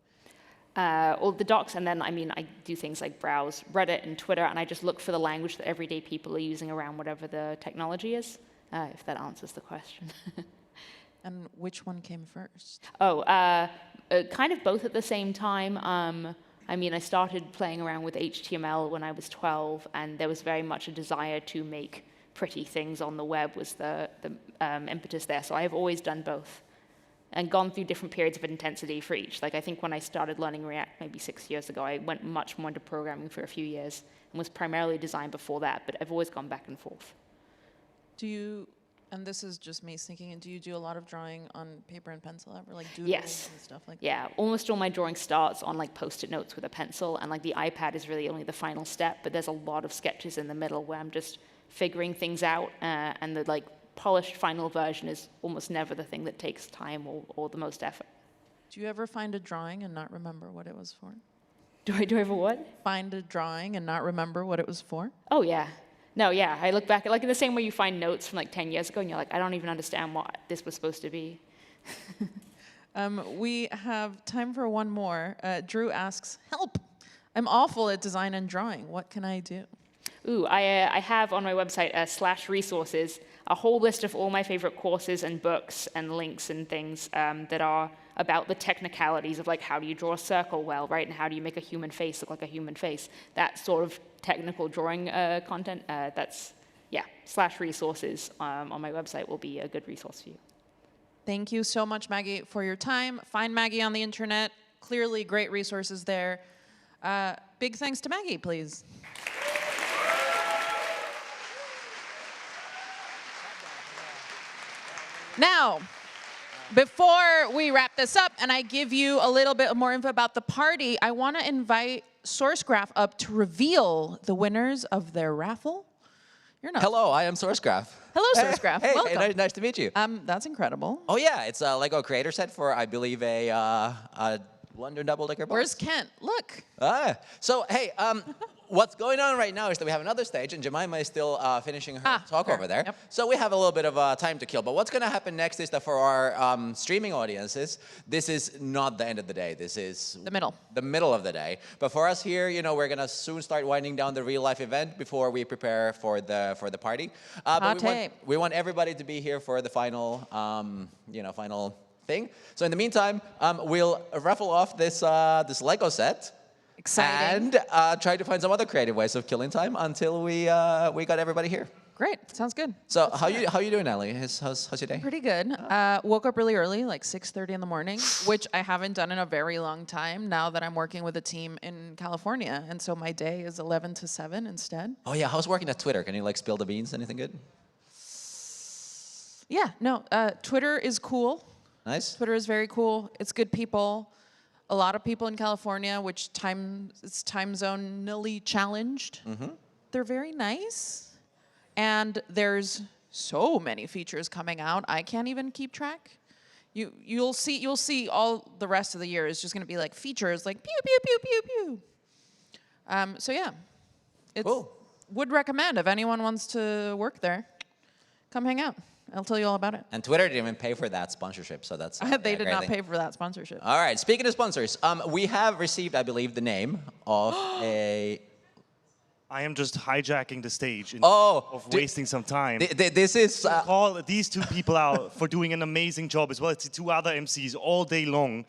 Well, the docs, and then, I do things like browse Reddit and Twitter, and I just look for the language that everyday people are using around whatever the technology is, if that answers the question. And which one came first? Kind of both at the same time. I started playing around with HTML when I was 12, and there was very much a desire to make pretty things on the web was the impetus there. So I have always done both and gone through different periods of intensity for each. Like I think when I started learning React maybe 6 years ago, I went much more into programming for a few years and was primarily design before that, but I've always gone back and forth. Do you, and this is just me thinking, do you do a lot of drawing on paper and pencil ever, like doodles Yes. and stuff like that? Yeah, almost all my drawing starts on like post-it notes with a pencil, and like the iPad is really only the final step, but there's a lot of sketches in the middle where I'm just figuring things out, and the like polished final version is almost never the thing that takes time or the most effort. Do you ever find a drawing and not remember what it was for? Do I ever what? Find a drawing and not remember what it was for? Oh, yeah. No, yeah, I look back, like in the same way you find notes from like 10 years ago, and you're like, I don't even understand what this was supposed to be. We have time for one more. Drew asks, help! I'm awful at design and drawing. What can I do? Ooh, I have on my website /resources a whole list of all my favorite courses and books and links and things that are about the technicalities of like how do you draw a circle well, right? And how do you make a human face look like a human face? That sort of technical drawing content, that's, yeah, /resources on my website will be a good resource for you. Thank you so much, Maggie, for your time. Find Maggie on the internet. Clearly great resources there. Big thanks to Maggie, please. Now, before we wrap this up and I give you a little bit more info about the party, I want to invite SourceGraph up to reveal the winners of their raffle. You're not. Hello, I am SourceGraph. Hello, SourceGraph. Hey, Welcome. Hey, nice to meet you. That's incredible. Oh yeah, it's a Lego creator set for, I believe, a London double-decker bus. Where's Kent? Look. So hey, what's going on right now is that we have another stage, and Jemima is still finishing her talk over there. Yep. So we have a little bit of time to kill. But what's going to happen next is that for our streaming audiences, this is not the end of the day. This is the middle. The middle of the day. But for us here, you know, we're going to soon start winding down the real-life event before we prepare for the party. But we want everybody to be here for the final, final thing. So in the meantime, we'll raffle off this Lego set. Exciting. And try to find some other creative ways of killing time until we got everybody here. Great, sounds good. So how you doing, Ellie? How's your day? Pretty good. Woke up really early, like 6:30 in the morning, which I haven't done in a very long time now that I'm working with a team in California. And so my day is 11 to 7 instead. Oh yeah, how's working at Twitter? Can you like spill the beans? Anything good? Yeah, no, Twitter is cool. Nice. Twitter is very cool. It's good people. A lot of people in California, which it's time zonally challenged. Mm-hmm. They're very nice. And there's so many features coming out, I can't even keep track. You'll see all the rest of the year is just gonna be like features like pew, pew, pew, pew, pew. So yeah, would recommend if anyone wants to work there, come hang out. I'll tell you all about it. And Twitter didn't even pay for that sponsorship, so that's they did not pay for that sponsorship. All right, speaking of sponsors, we have received, I believe, the name of a... I am just hijacking the stage of wasting some time. This is... call these two people out for doing an amazing job as well. It's the two other MCs all day long.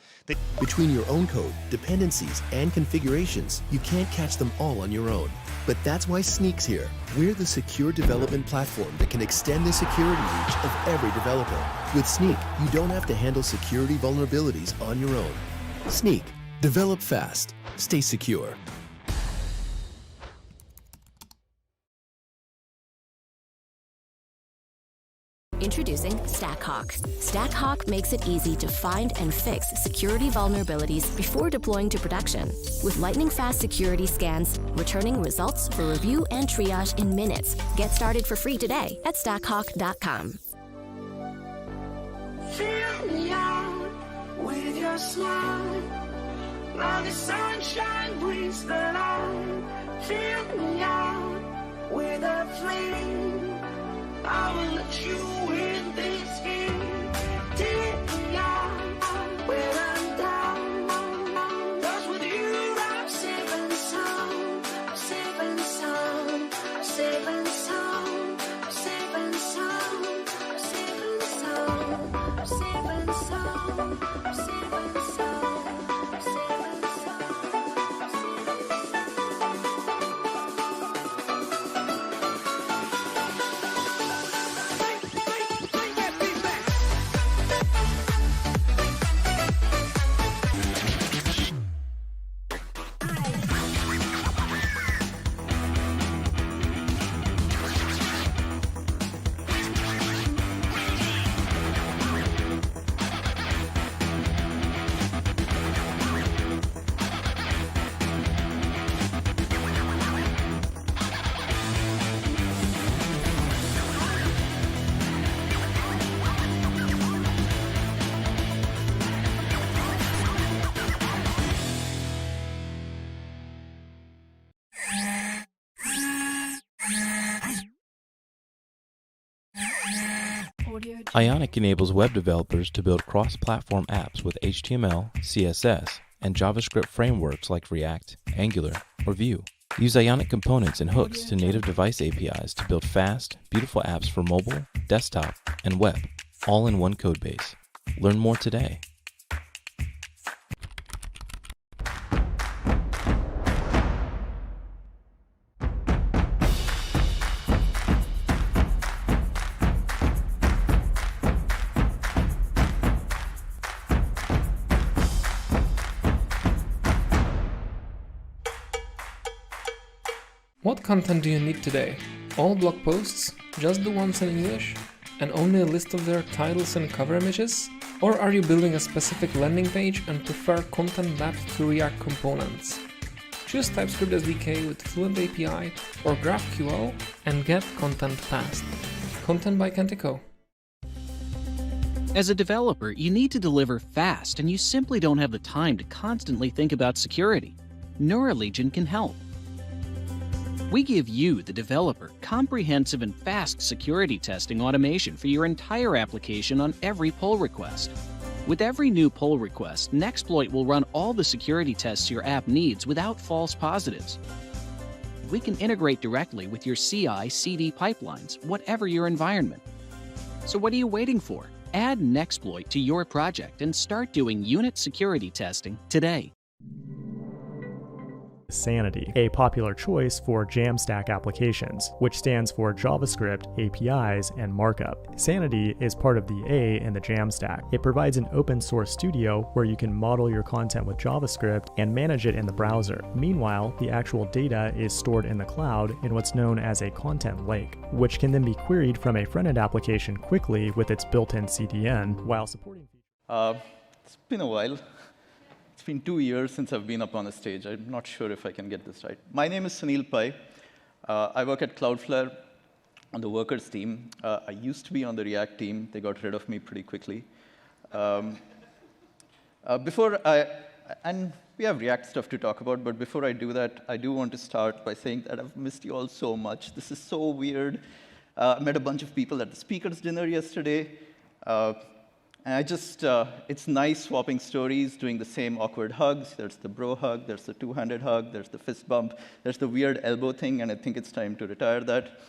Between your own code, dependencies, and configurations, you can't catch them all on your own. But that's why Sneak's here. We're the secure development platform that can extend the security reach of every developer. With Sneak, you don't have to handle security vulnerabilities on your own. Sneak. Develop fast. Stay secure. Introducing StackHawk. StackHawk makes it easy to find and fix security vulnerabilities before deploying to production. With lightning-fast security scans, returning results for review and triage in minutes. Get started for free today at stackhawk.com. Fill me out with your smile. Now the sunshine brings the light. Fill me out with a flame. I will let you in this game. Take me out when I'm down. 'Cause with you I'm safe and sound. I'm safe and sound. I'm safe and sound. I'm safe and sound. I'm safe and sound. I'm safe and sound. I'm safe and sound. I'm safe and Ionic enables web developers to build cross-platform apps with HTML, CSS, and JavaScript frameworks like React, Angular, or Vue. Use Ionic components and hooks to native device APIs to build fast, beautiful apps for mobile, desktop, and web, all in one codebase. Learn more today. What content do you need today? All blog posts? Just the ones in English? And only a list of their titles and cover images? Or are you building a specific landing page and prefer content mapped to React components? Choose TypeScript SDK with Fluent API or GraphQL and get content fast. Content by Kentico. As a developer, you need to deliver fast, and you simply don't have the time to constantly think about security. Neuralegion can help. We give you, the developer, comprehensive and fast security testing automation for your entire application on every pull request. With every new pull request, Nexploit will run all the security tests your app needs without false positives. We can integrate directly with your CI/CD pipelines, whatever your environment. So what are you waiting for? Add Nexploit to your project and start doing unit security testing today. Sanity, a popular choice for Jamstack applications, which stands for JavaScript, APIs, and markup. Sanity is part of the A in the Jamstack. It provides an open source studio where you can model your content with JavaScript and manage it in the browser. Meanwhile, the actual data is stored in the cloud in what's known as a content lake, which can then be queried from a front-end application quickly with its built-in CDN while supporting It's been a while. It's been 2 years since I've been up on a stage. I'm not sure if I can get this right. My name is Sunil Pai. I work at Cloudflare on the workers team. I used to be on the React team. They got rid of me pretty quickly. And we have React stuff to talk about, but before I do that, I do want to start by saying that I've missed you all so much. This is so weird. I met a bunch of people at the speakers dinner yesterday. And it's nice swapping stories, doing the same awkward hugs. There's the bro hug, there's the two-handed hug, there's the fist bump, there's the weird elbow thing, and I think it's time to retire that.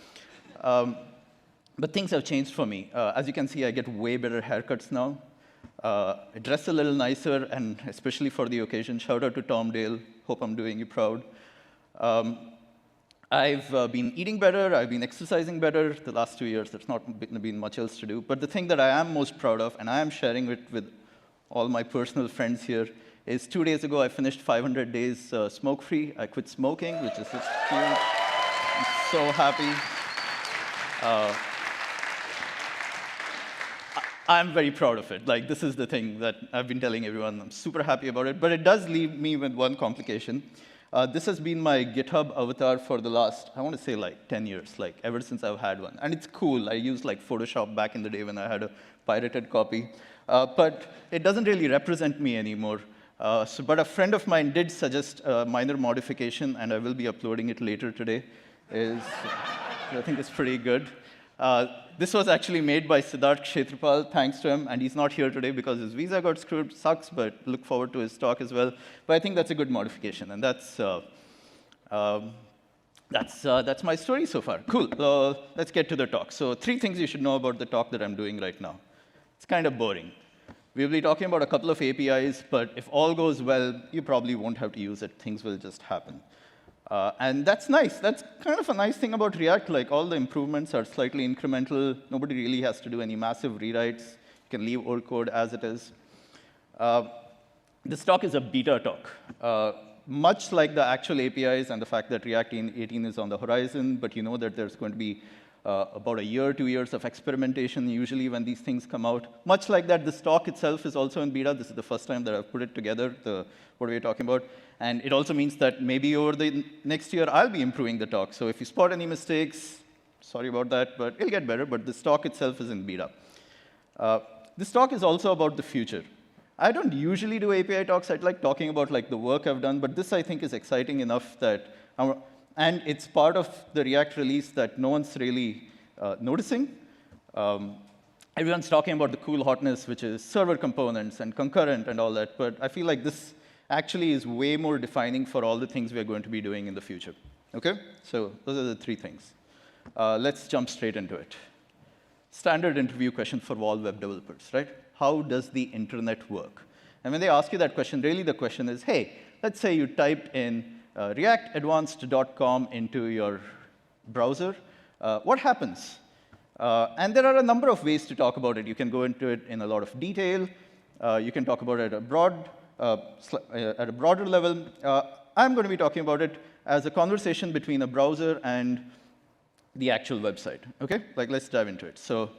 But things have changed for me. As you can see, I get way better haircuts now. I dress a little nicer, and especially for the occasion, shout out to Tom Dale. Hope I'm doing you proud. I've been eating better, I've been exercising better. The last 2 years, there's not been much else to do. But the thing that I am most proud of, and I am sharing it with all my personal friends here, is 2 days ago, I finished 500 days smoke-free. I quit smoking, which is just huge. I'm so happy. I'm very proud of it. Like, this is the thing that I've been telling everyone. I'm super happy about it. But it does leave me with one complication. This has been my GitHub avatar for the last, I want to say, like 10 years, like ever since I've had one. And it's cool. I used like Photoshop back in the day when I had a pirated copy. But it doesn't really represent me anymore. But a friend of mine did suggest a minor modification, and I will be uploading it later today. I think it's pretty good. This was actually made by Siddharth Kshetrapal, thanks to him, and he's not here today because his visa got screwed, sucks, but look forward to his talk as well. But I think that's a good modification, and that's my story so far. Cool, let's get to the talk. So 3 things you should know about the talk that I'm doing right now. It's kind of boring. We'll be talking about a couple of APIs, but if all goes well, you probably won't have to use it. Things will just happen. And that's nice. That's kind of a nice thing about React. Like, all the improvements are slightly incremental. Nobody really has to do any massive rewrites. You can leave old code as it is. This talk is a beta talk. Much like the actual APIs and the fact that React 18 is on the horizon, but you know that there's going to be about a year, 2 years of experimentation usually when these things come out. Much like that, this talk itself is also in beta. This is the first time that I've put it together, what we're talking about. And it also means that maybe over the next year, I'll be improving the talk. So if you spot any mistakes, sorry about that, but it'll get better. But this talk itself is in beta. This talk is also about the future. I don't usually do API talks. I like talking about like the work I've done. But this, I think, is exciting enough that and it's part of the React release that no one's really noticing. Everyone's talking about the cool hotness, which is server components and concurrent and all that. But I feel like this actually is way more defining for all the things we are going to be doing in the future. OK? So those are the 3 things. Let's jump straight into it. Standard interview question for all web developers, right? How does the internet work? And when they ask you that question, really the question is, hey, let's say you typed in reactadvanced.com into your browser. What happens? And there are a number of ways to talk about it. You can go into it in a lot of detail. You can talk about it at a broader level. I'm going to be talking about it as a conversation between a browser and the actual website. Okay, like let's dive into it. So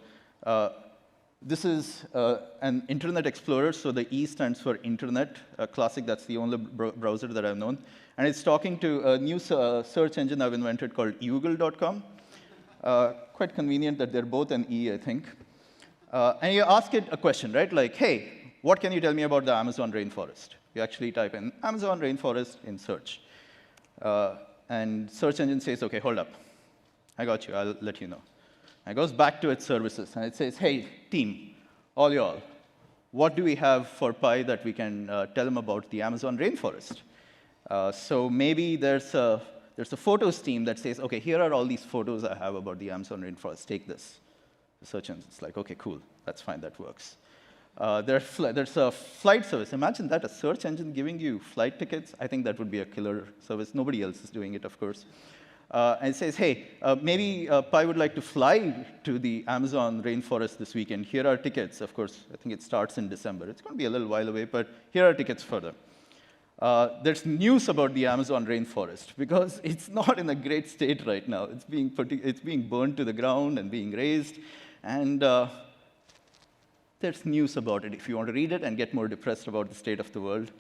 this is an Internet Explorer. So the E stands for Internet. Classic, that's the only browser that I've known. And it's talking to a new search engine I've invented called Google.com. Quite convenient that they're both an E, I think. And you ask it a question, right? Like, hey, what can you tell me about the Amazon rainforest? You actually type in Amazon rainforest in search. And search engine says, OK, hold up. I got you. I'll let you know. And it goes back to its services. And it says, hey, team, all y'all, what do we have for Pi that we can tell them about the Amazon rainforest? So maybe there's a photos team that says, OK, here are all these photos I have about the Amazon rainforest. Take this. The search engine's like, OK, cool. That's fine. That works. There's a flight service. Imagine that, a search engine giving you flight tickets. I think that would be a killer service. Nobody else is doing it, of course. And it says, hey, maybe Pi would like to fly to the Amazon rainforest this weekend. Here are tickets. Of course, I think it starts in December. It's going to be a little while away, but here are tickets further. There's news about the Amazon rainforest, because it's not in a great state right now. It's being burned to the ground and being razed. And there's news about it if you want to read it and get more depressed about the state of the world.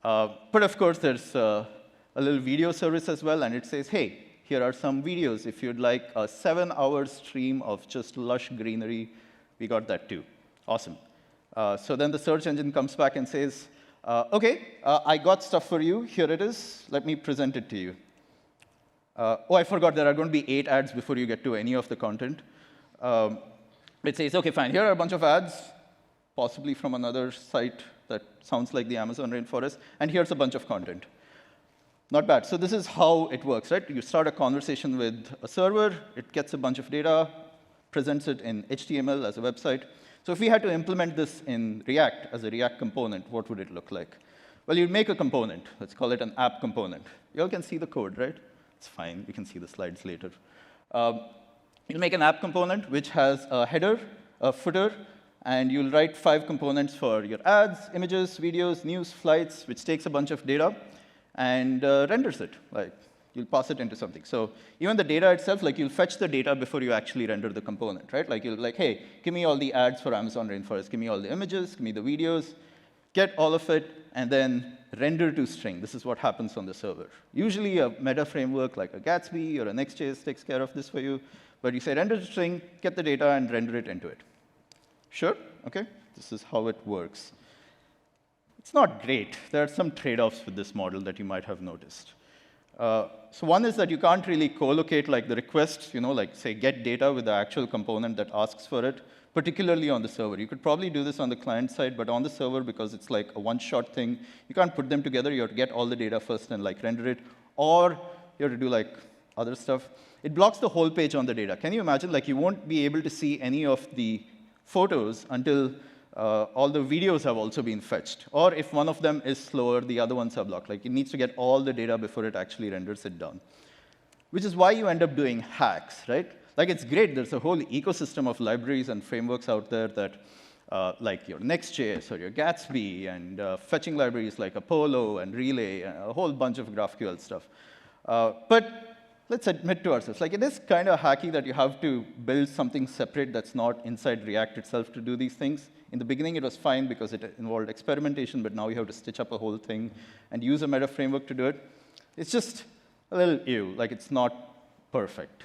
But of course, there's a little video service as well, and it says, hey, here are some videos. If you'd like a 7-hour stream of just lush greenery, we got that too. Awesome. So then the search engine comes back and says, OK, I got stuff for you. Here it is. Let me present it to you. Oh, I forgot there are going to be 8 ads before you get to any of the content. It says, OK, fine. Here are a bunch of ads, possibly from another site that sounds like the Amazon rainforest. And here's a bunch of content. Not bad. So this is how it works, right? You start a conversation with a server. It gets a bunch of data, presents it in HTML as a website. So if we had to implement this in React as a React component, what would it look like? Well, you'd make a component. Let's call it an app component. You all can see the code, right? It's fine. We can see the slides later. You'll make an app component which has a header, a footer, and you'll write 5 components for your ads, images, videos, news, flights, which takes a bunch of data and renders it. Like, you'll pass it into something. So even the data itself, like, you'll fetch the data before you actually render the component, right? Like, you'll like, hey, give me all the ads for Amazon rainforest. Give me all the images. Give me the videos. Get all of it, and then render to string. This is what happens on the server. Usually a meta framework like a Gatsby or a Next.js takes care of this for you. But you say render to string, get the data, and render it into it. Sure? OK. This is how it works. It's not great. There are some trade-offs with this model that you might have noticed. So one is that you can't really co-locate like the requests, like say get data with the actual component that asks for it, particularly on the server. You could probably do this on the client side, but on the server, because it's like a one-shot thing, you can't put them together. You have to get all the data first and like render it, or you have to do like other stuff. It blocks the whole page on the data. Can you imagine? Like, you won't be able to see any of the photos until all the videos have also been fetched. Or if one of them is slower, the other ones are blocked. Like, it needs to get all the data before it actually renders it down, which is why you end up doing hacks, right? Like, it's great. There's a whole ecosystem of libraries and frameworks out there that, like your Next.js or your Gatsby, and fetching libraries like Apollo and Relay, and a whole bunch of GraphQL stuff. But let's admit to ourselves, like, it is kind of hacky that you have to build something separate that's not inside React itself to do these things. In the beginning, it was fine because it involved experimentation, but now you have to stitch up a whole thing and use a meta framework to do it. It's just a little ew, like it's not perfect,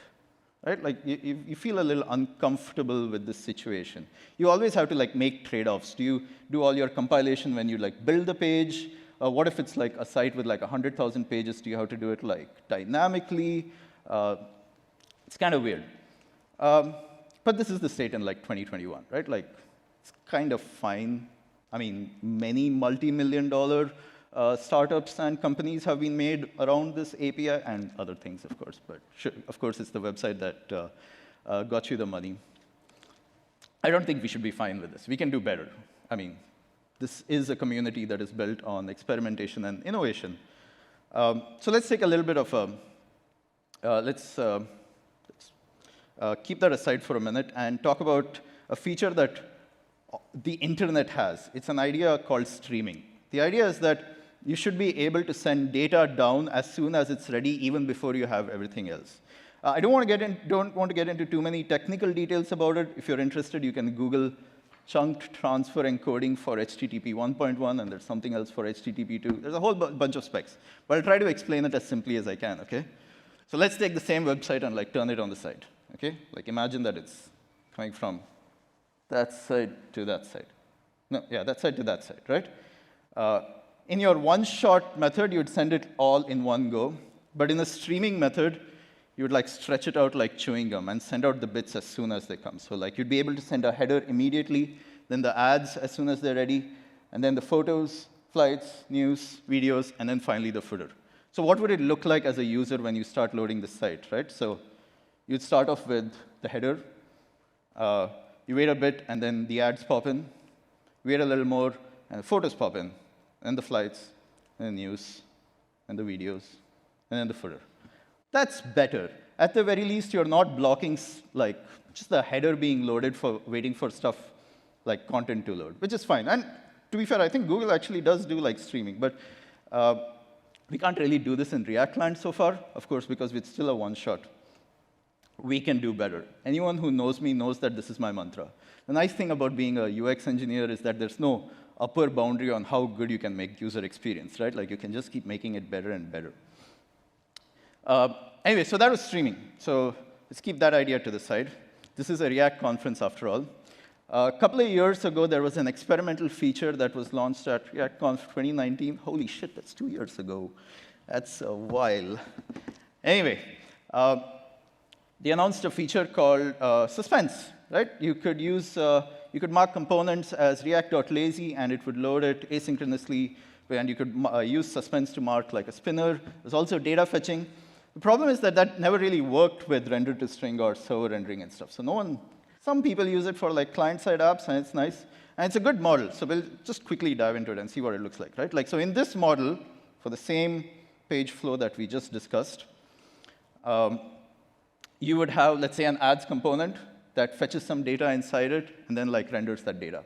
right? Like, you feel a little uncomfortable with this situation. You always have to like make trade-offs. Do you do all your compilation when you like build the page? What if it's like a site with like 100,000 pages? Do you have to do it like dynamically? It's kind of weird. But this is the state in like 2021, right? Like, it's kind of fine. I mean, many multi-million-dollar startups and companies have been made around this API, and other things, of course. But sure, of course, it's the website that got you the money. I don't think we should be fine with this. We can do better. I mean, this is a community that is built on experimentation and innovation. So let's take a little bit of a, let's keep that aside for a minute and talk about a feature that the internet has. It's an idea called streaming. The idea is that you should be able to send data down as soon as it's ready, even before you have everything else. I don't want to get into too many technical details about it. If you're interested, you can Google chunked transfer encoding for HTTP 1.1, and there's something else for HTTP 2. There's a whole bunch of specs. But I'll try to explain it as simply as I can, OK? So let's take the same website and like turn it on the side, OK? Like imagine that it's coming from that side to that side. No, yeah, that side to that side, right? In your one-shot method, you'd send it all in one go. But in a streaming method, you would like stretch it out like chewing gum and send out the bits as soon as they come. So like you'd be able to send a header immediately, then the ads as soon as they're ready, and then the photos, flights, news, videos, and then finally the footer. So what would it look like as a user when you start loading the site, right? So you'd start off with the header. You wait a bit, and then the ads pop in. Wait a little more, and the photos pop in, and the flights, and the news, and the videos, and then the footer. That's better. At the very least, you're not blocking like just the header being loaded for waiting for stuff like content to load, which is fine. And to be fair, I think Google actually does do like streaming, but we can't really do this in React Client so far, of course, because it's still a one-shot. We can do better. Anyone who knows me knows that this is my mantra. The nice thing about being a UX engineer is that there's no upper boundary on how good you can make user experience, right? Like you can just keep making it better and better. Anyway, so that was streaming. So let's keep that idea to the side. This is a React conference after all. A couple of years ago, there was an experimental feature that was launched at ReactConf 2019. Holy shit, that's 2 years ago. That's a while. Anyway, they announced a feature called suspense, right? You could mark components as react.lazy, and it would load it asynchronously, and you could use suspense to mark like a spinner. There's also data fetching. The problem is that that never really worked with render to string or server rendering and stuff. So some people use it for like client-side apps, and it's nice. And it's a good model. So we'll just quickly dive into it and see what it looks like, right? Like, so in this model, for the same page flow that we just discussed, you would have, let's say, an ads component that fetches some data inside it and then like renders that data.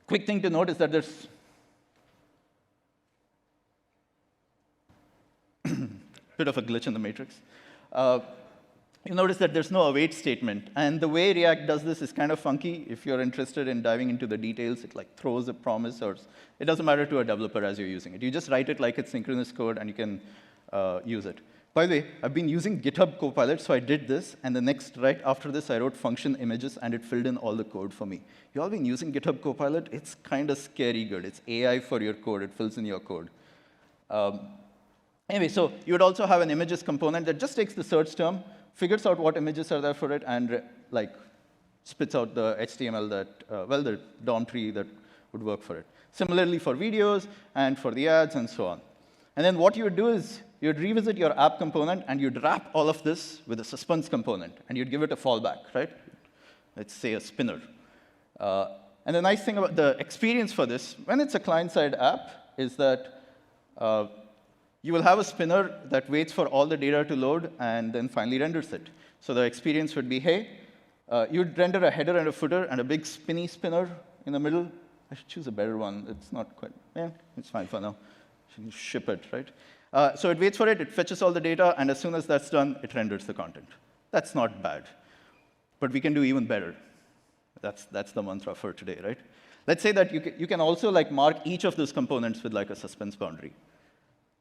Quick thing to note is that there's bit of a glitch in the matrix. You notice that there's no await statement. And the way React does this is kind of funky. If you're interested in diving into the details, it like throws a promise, or it doesn't matter to a developer as you're using it. You just write it like it's synchronous code, and you can use it. By the way, I've been using GitHub Copilot, so I did this, and right after this, I wrote function images, and it filled in all the code for me. You all been using GitHub Copilot? It's kind of scary good. It's AI for your code. It fills in your code. Anyway, so you would also have an images component that just takes the search term, figures out what images are there for it, and like spits out the HTML that, the DOM tree that would work for it. Similarly for videos and for the ads and so on. And then what you would do is you'd revisit your app component, and you'd wrap all of this with a suspense component, and you'd give it a fallback, right? Let's say a spinner. And the nice thing about the experience for this, when it's a client-side app, is that you will have a spinner that waits for all the data to load and then finally renders it. So the experience would be, hey, you'd render a header and a footer and a big spinny spinner in the middle. I should choose a better one. It's not quite, yeah, it's fine for now. You ship it, right? So it waits for it, it fetches all the data, and as soon as that's done, it renders the content. That's not bad. But we can do even better. That's the mantra for today, right? Let's say that you can also like mark each of those components with like a suspense boundary.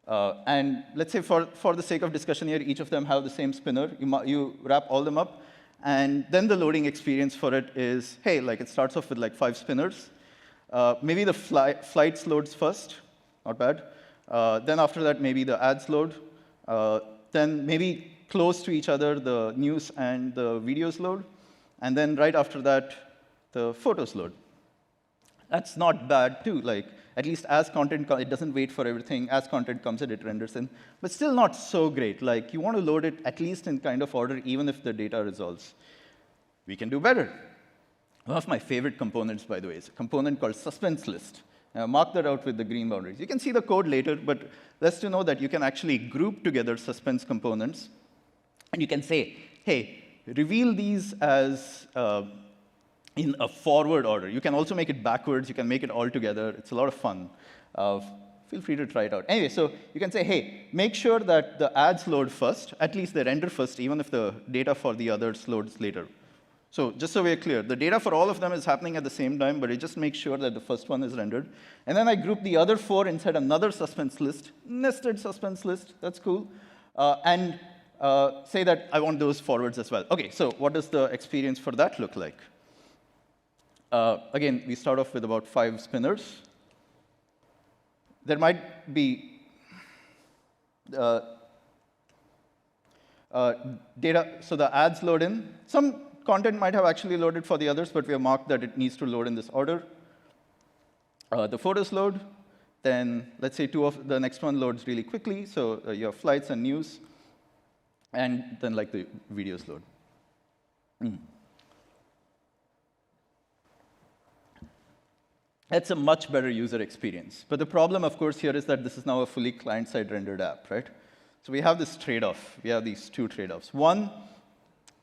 And let's say for the sake of discussion here, each of them have the same spinner. You wrap all them up. And then the loading experience for it is, hey, like it starts off with like 5 spinners. Maybe the flights loads first. Not bad. Then after that, maybe the ads load. Then maybe close to each other, the news and the videos load. And then right after that, the photos load. That's not bad, too. Like, at least as content comes, it doesn't wait for everything. As content comes in, it renders in. But still not so great. Like, you want to load it at least in kind of order, even if the data resolves. We can do better. One of my favorite components, by the way, is a component called suspense list. Mark that out with the green boundaries. You can see the code later, but let's know that you can actually group together suspense components. And you can say, hey, reveal these as in a forward order. You can also make it backwards. You can make it all together. It's a lot of fun. Feel free to try it out. Anyway, so you can say, hey, make sure that the ads load first. At least they render first, even if the data for the others loads later. So just so we're clear, the data for all of them is happening at the same time, but it just makes sure that the first one is rendered. And then I group the other 4 inside another suspense list, nested suspense list. That's cool. And say that I want those forwards as well. OK, so what does the experience for that look like? Again, we start off with about 5 spinners. There might be data, so the ads load in. Some content might have actually loaded for the others, but we have marked that it needs to load in this order. The photos load. Then let's say the next one loads really quickly. So you have flights and news. And then like the videos load. That's a much better user experience. But the problem, of course, here is that this is now a fully client-side rendered app, right? So we have this trade-off. We have these 2 trade-offs. One,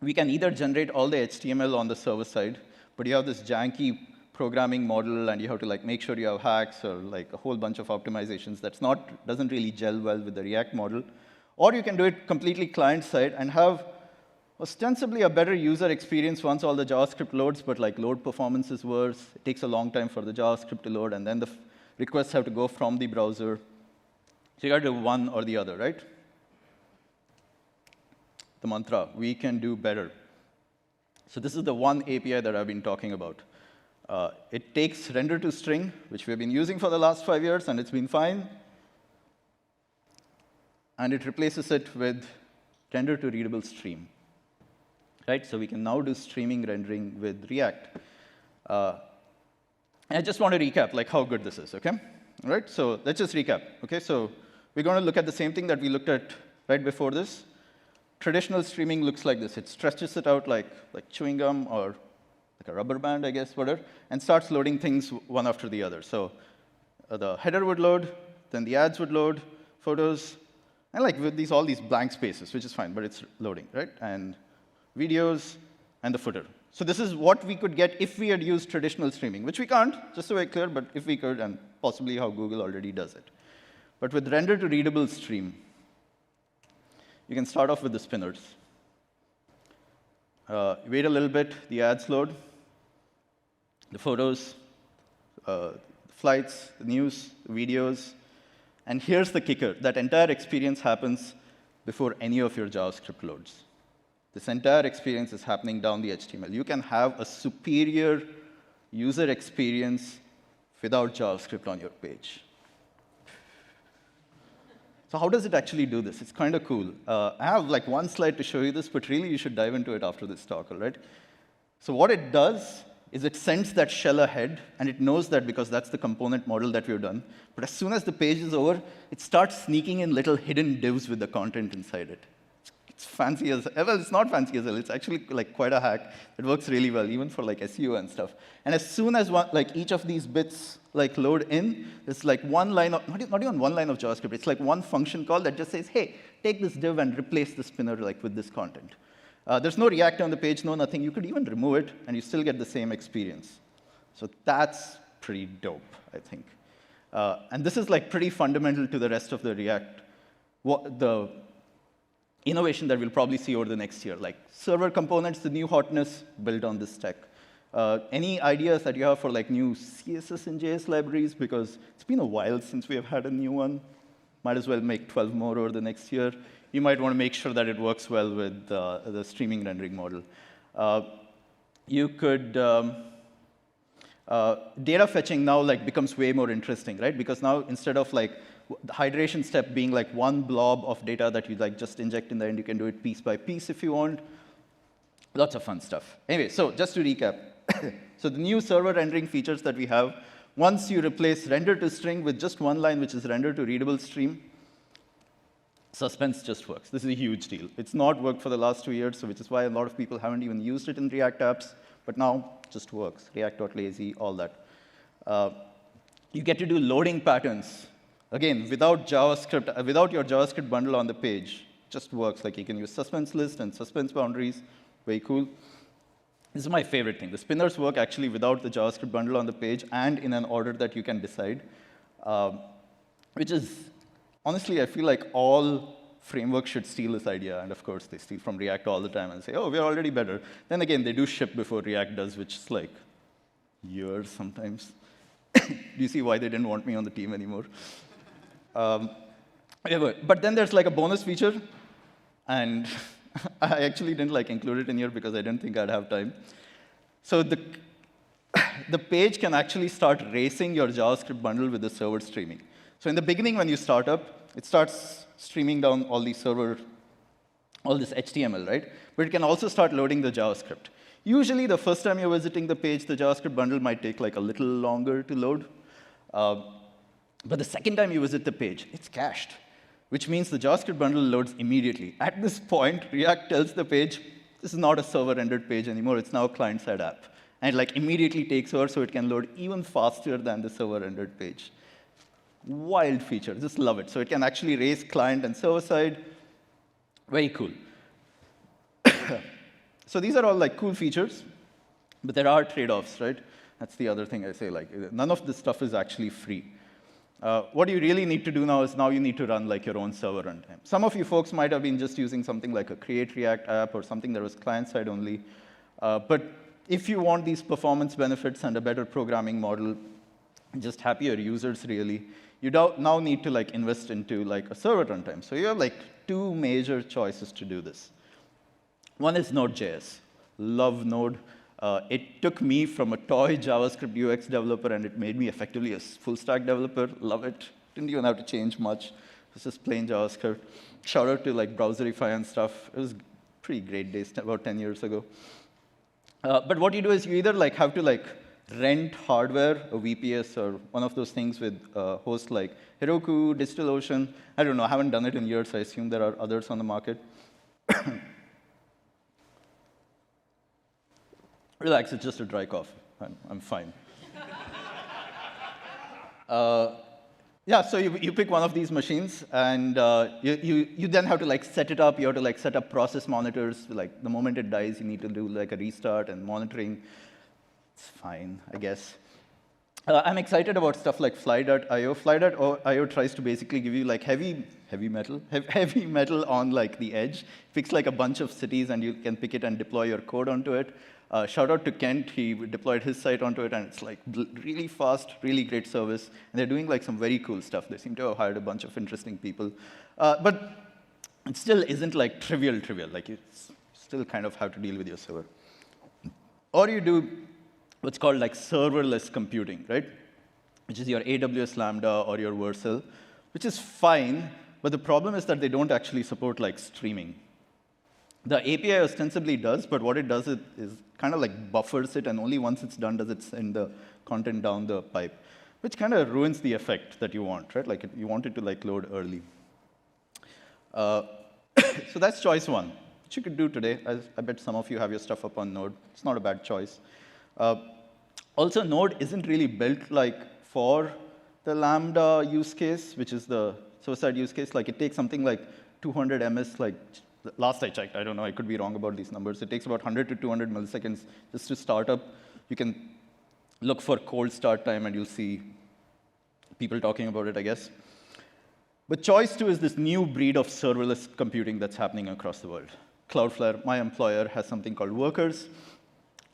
we can either generate all the HTML on the server side, but you have this janky programming model, and you have to like make sure you have hacks or like a whole bunch of optimizations doesn't really gel well with the React model. Or you can do it completely client-side and have ostensibly a better user experience once all the JavaScript loads, but like load performance is worse. It takes a long time for the JavaScript to load, and then the requests have to go from the browser. So you got to do one or the other, right? The mantra, we can do better. So this is the one API that I've been talking about. It takes render to string, which we've been using for the last 5 years, and it's been fine. And it replaces it with render to readable stream. Right? So we can now do streaming rendering with React. I just want to recap like how good this is, OK? All right, so let's just recap. OK, so we're going to look at the same thing that we looked at right before this. Traditional streaming looks like this. It stretches it out like chewing gum or like a rubber band, I guess, whatever, and starts loading things one after the other. So the header would load, then the ads would load, photos, and like with all these blank spaces, which is fine, but it's loading, right? And videos, and the footer. So this is what we could get if we had used traditional streaming, which we can't, just so we're clear, but if we could, and possibly how Google already does it. But with render to readable stream, you can start off with the spinners. Wait a little bit, the ads load, the photos, the flights, the news, the videos. And here's the kicker. That entire experience happens before any of your JavaScript loads. This entire experience is happening down the HTML. You can have a superior user experience without JavaScript on your page. So how does it actually do this? It's kind of cool. I have like one slide to show you this, but really you should dive into it after this talk, all right? So what it does is it sends that shell ahead, and it knows that because that's the component model that we've done. But as soon as the page is over, it starts sneaking in little hidden divs with the content inside it. It's fancy as well. It's not fancy as well. It's actually like quite a hack. It works really well, even for like SEO and stuff. And as soon as each of these bits like load in, there's like one line of not even one line of JavaScript. It's like one function call that just says, hey, take this div and replace the spinner like with this content. There's no React on the page, no nothing. You could even remove it, and you still get the same experience. So that's pretty dope, I think. And this is like pretty fundamental to the rest of the React, the innovation that we'll probably see over the next year. Like server components, the new hotness, built on this tech. Any ideas that you have for like new CSS and JS libraries? Because it's been a while since we have had a new one. Might as well make 12 more over the next year. You might want to make sure that it works well with the streaming rendering model. You could data fetching now like becomes way more interesting, right? Because now instead of like the hydration step being like one blob of data that you like just inject in there, and you can do it piece by piece if you want. Lots of fun stuff. Anyway, so just to recap. So the new server rendering features that we have, once you replace render to string with just one line, which is render to readable stream, suspense just works. This is a huge deal. It's not worked for the last 2 years, so which is why a lot of people haven't even used it in React apps, but now it just works. React.lazy, all that. You get to do loading patterns. Again, without JavaScript, without your JavaScript bundle on the page, just works. Like you can use suspense list and suspense boundaries. Very cool. This is my favorite thing. The spinners work actually without the JavaScript bundle on the page and in an order that you can decide, which is, honestly, I feel like all frameworks should steal this idea. And of course, they steal from React all the time and say, oh, we're already better. Then again, they do ship before React does, which is like years sometimes. Do you see why they didn't want me on the team anymore? But then there's like a bonus feature, and I actually didn't like include it in here because I didn't think I'd have time. So the page can actually start racing your JavaScript bundle with the server streaming. So in the beginning, when you start up, it starts streaming down all this HTML, right? But it can also start loading the JavaScript. Usually, the first time you're visiting the page, the JavaScript bundle might take like a little longer to load. But the second time you visit the page, it's cached, which means the JavaScript bundle loads immediately. At this point, React tells the page, this is not a server-rendered page anymore. It's now a client-side app. And it like immediately takes over so it can load even faster than the server-rendered page. Wild feature. Just love it. So it can actually raise client and server-side. Very cool. So these are all like cool features, but there are trade-offs, right? That's the other thing I say. Like, none of this stuff is actually free. What you really need to do now is you need to run like your own server runtime. Some of you folks might have been just using something like a Create React app or something that was client-side only. But if you want these performance benefits and a better programming model, just happier users really, you now need to like invest into like a server runtime. So you have like two major choices to do this. One is Node.js. Love Node. It took me from a toy JavaScript UX developer, and it made me effectively a full-stack developer. Love it. Didn't even have to change much. It was just plain JavaScript. Shout out to like Browserify and stuff. It was pretty great days, about 10 years ago. But what you do is you either like have to like rent hardware, a VPS, or one of those things with hosts like Heroku, DigitalOcean. I don't know. I haven't done it in years. I assume there are others on the market. Relax, it's just a dry cough. I'm fine. Yeah, so you pick one of these machines, and you then have to like set it up. You have to like set up process monitors. Like the moment it dies, you need to do like a restart and monitoring. It's fine, I guess. I'm excited about stuff like Fly.io. Fly.io tries to basically give you like heavy metal on like the edge. Picks like a bunch of cities, and you can pick it and deploy your code onto it. Shout out to Kent. He deployed his site onto it, and it's like really fast, really great service. And they're doing like some very cool stuff. They seem to have hired a bunch of interesting people. But it still isn't like trivial. Like you still kind of have to deal with your server. Or you do what's called like serverless computing, right? Which is your AWS Lambda or your Vercel, which is fine. But the problem is that they don't actually support like streaming. The API ostensibly does, but what it does is kind of like buffers it, and only once it's done does it send the content down the pipe, which kind of ruins the effect that you want, right? Like you want it to like load early. So that's choice one, which you could do today. I bet some of you have your stuff up on Node. It's not a bad choice. Also, Node isn't really built like for the Lambda use case, which is the server-side use case. Like it takes something like 200 ms, like last I checked. I don't know, I could be wrong about these numbers. It takes about 100 to 200 milliseconds just to start up. You can look for cold start time, and you'll see people talking about it, I guess. But choice two is this new breed of serverless computing that's happening across the world. Cloudflare, my employer, has something called Workers.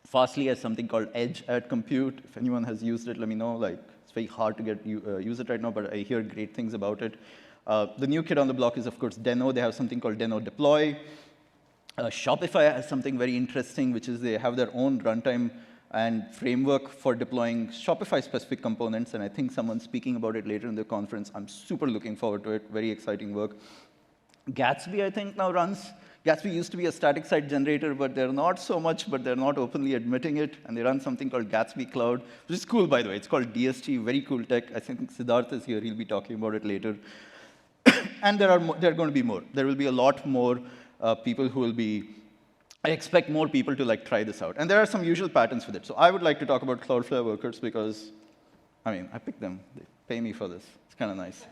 Fastly has something called Edge at Compute. If anyone has used it, let me know. Like, it's very hard to use it right now, but I hear great things about it. The new kid on the block is, of course, Deno. They have something called Deno Deploy. Shopify has something very interesting, which is they have their own runtime and framework for deploying Shopify-specific components, and I think someone's speaking about it later in the conference. I'm super looking forward to it. Very exciting work. Gatsby, I think, now runs. Gatsby used to be a static site generator, but they're not so much, but they're not openly admitting it, and they run something called Gatsby Cloud, which is cool, by the way. It's called DST, very cool tech. I think Siddharth is here. He'll be talking about it later. And there are going to be more. There will be a lot more people who will be, I expect more people to like try this out. And there are some usual patterns with it. So I would like to talk about Cloudflare Workers because, I mean, I picked them. They pay me for this. It's kind of nice.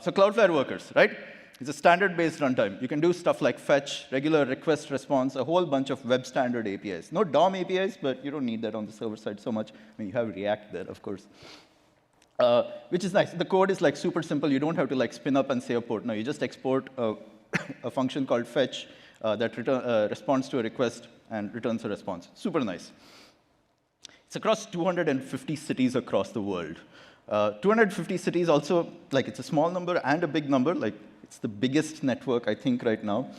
So Cloudflare Workers, right? It's a standard-based runtime. You can do stuff like fetch, regular request response, a whole bunch of web standard APIs. No DOM APIs, but you don't need that on the server side so much. I mean, you have React there, of course. Which is nice. The code is like super simple. You don't have to like spin up and save a port. No, you just export a function called fetch that responds to a request and returns a response. Super nice. It's across 250 cities across the world. 250 cities also, like it's a small number and a big number. Like it's the biggest network, I think, right now.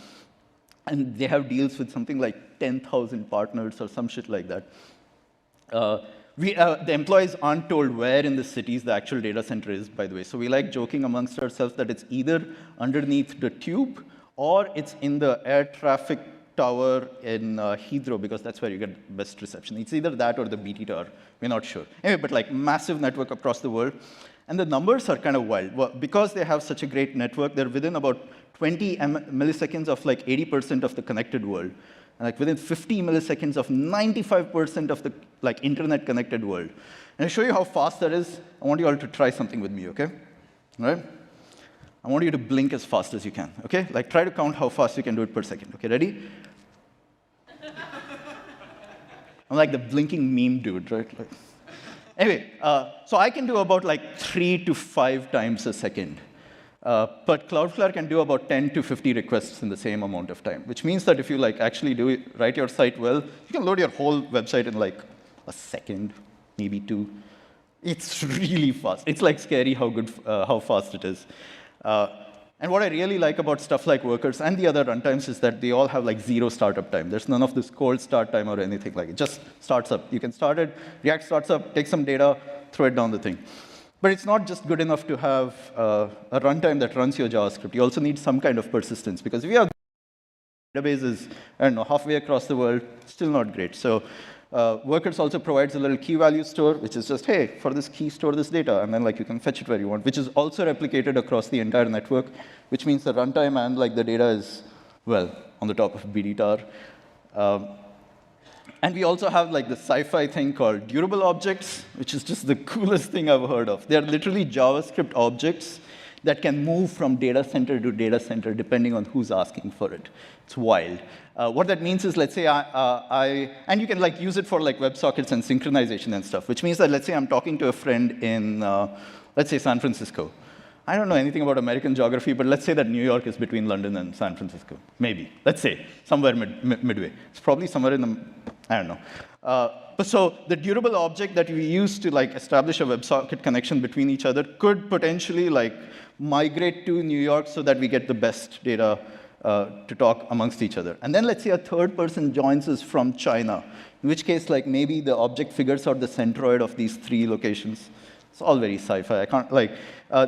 And they have deals with something like 10,000 partners or some shit like that. The employees aren't told where in the cities the actual data center is, by the way. So we like joking amongst ourselves that it's either underneath the tube or it's in the air traffic tower in Heathrow, because that's where you get best reception. It's either that or the BT tower. We're not sure. Anyway, but like massive network across the world. And the numbers are kind of wild. Well, because they have such a great network, they're within about 20 milliseconds of like 80% of the connected world. And like within 50 milliseconds of 95% of the like internet connected world. And to show you how fast that is, I want you all to try something with me, okay? All right? I want you to blink as fast as you can, okay? Like try to count how fast you can do it per second. Okay, ready? I'm like the blinking meme dude, right? Like, anyway, so I can do about like 3 to 5 times a second. But Cloudflare can do about 10 to 50 requests in the same amount of time, which means that if you like actually write your site well, you can load your whole website in like a second, maybe 2. It's really fast. It's like scary how fast it is. And what I really like about stuff like Workers and the other runtimes is that they all have like 0 startup time. There's none of this cold start time or anything like it. It just starts up. You can start it, React starts up, take some data, throw it down the thing. But it's not just good enough to have a runtime that runs your JavaScript. You also need some kind of persistence, because if you have databases, I don't know, halfway across the world, still not great. So Workers also provides a little key value store, which is just, hey, for this key, store this data, and then like you can fetch it where you want, which is also replicated across the entire network, which means the runtime and like the data is, well, on the top of BD tower. And we also have like the sci-fi thing called durable objects, which is just the coolest thing I've heard of. They're literally JavaScript objects that can move from data center to data center depending on who's asking for it. It's wild. What that means is, let's say and you can like use it for like WebSockets and synchronization and stuff, which means that let's say I'm talking to a friend in, let's say San Francisco. I don't know anything about American geography, but let's say that New York is between London and San Francisco. Maybe. Let's say, somewhere midway. It's probably somewhere in the, I don't know. But so the durable object that we use to like establish a WebSocket connection between each other could potentially like migrate to New York so that we get the best data to talk amongst each other. And then let's say a third person joins us from China, in which case like maybe the object figures out the centroid of these 3 locations. It's all very sci-fi. I can't, like,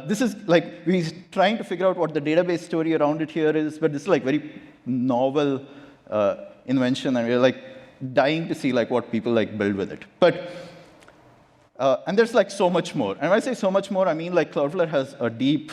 this is, like, we're trying to figure out what the database story around it here is, but this is, like, very novel invention, and we're, like, dying to see, like, what people, like, build with it. But, and there's, like, so much more. And when I say so much more, I mean, like, Cloudflare has a deep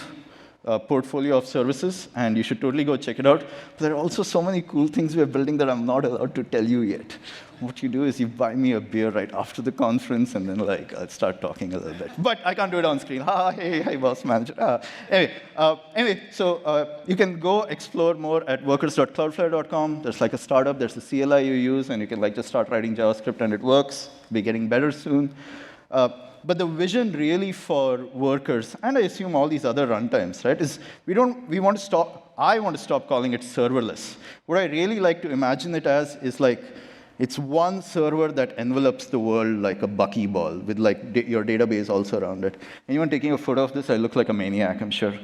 portfolio of services, and you should totally go check it out. But there are also so many cool things we're building that I'm not allowed to tell you yet. What you do is you buy me a beer right after the conference, and then like I'll start talking a little bit. But I can't do it on screen. Hey, boss manager. Anyway, so you can go explore more at workers.cloudflare.com. There's like a startup. There's a CLI you use, and you can like just start writing JavaScript, and it works. Be getting better soon. But the vision really for Workers, and I assume all these other runtimes, right, is I want to stop calling it serverless. What I really like to imagine it as is like, it's one server that envelopes the world like a buckyball with like your database also around it. Anyone taking a photo of this? I look like a maniac, I'm sure.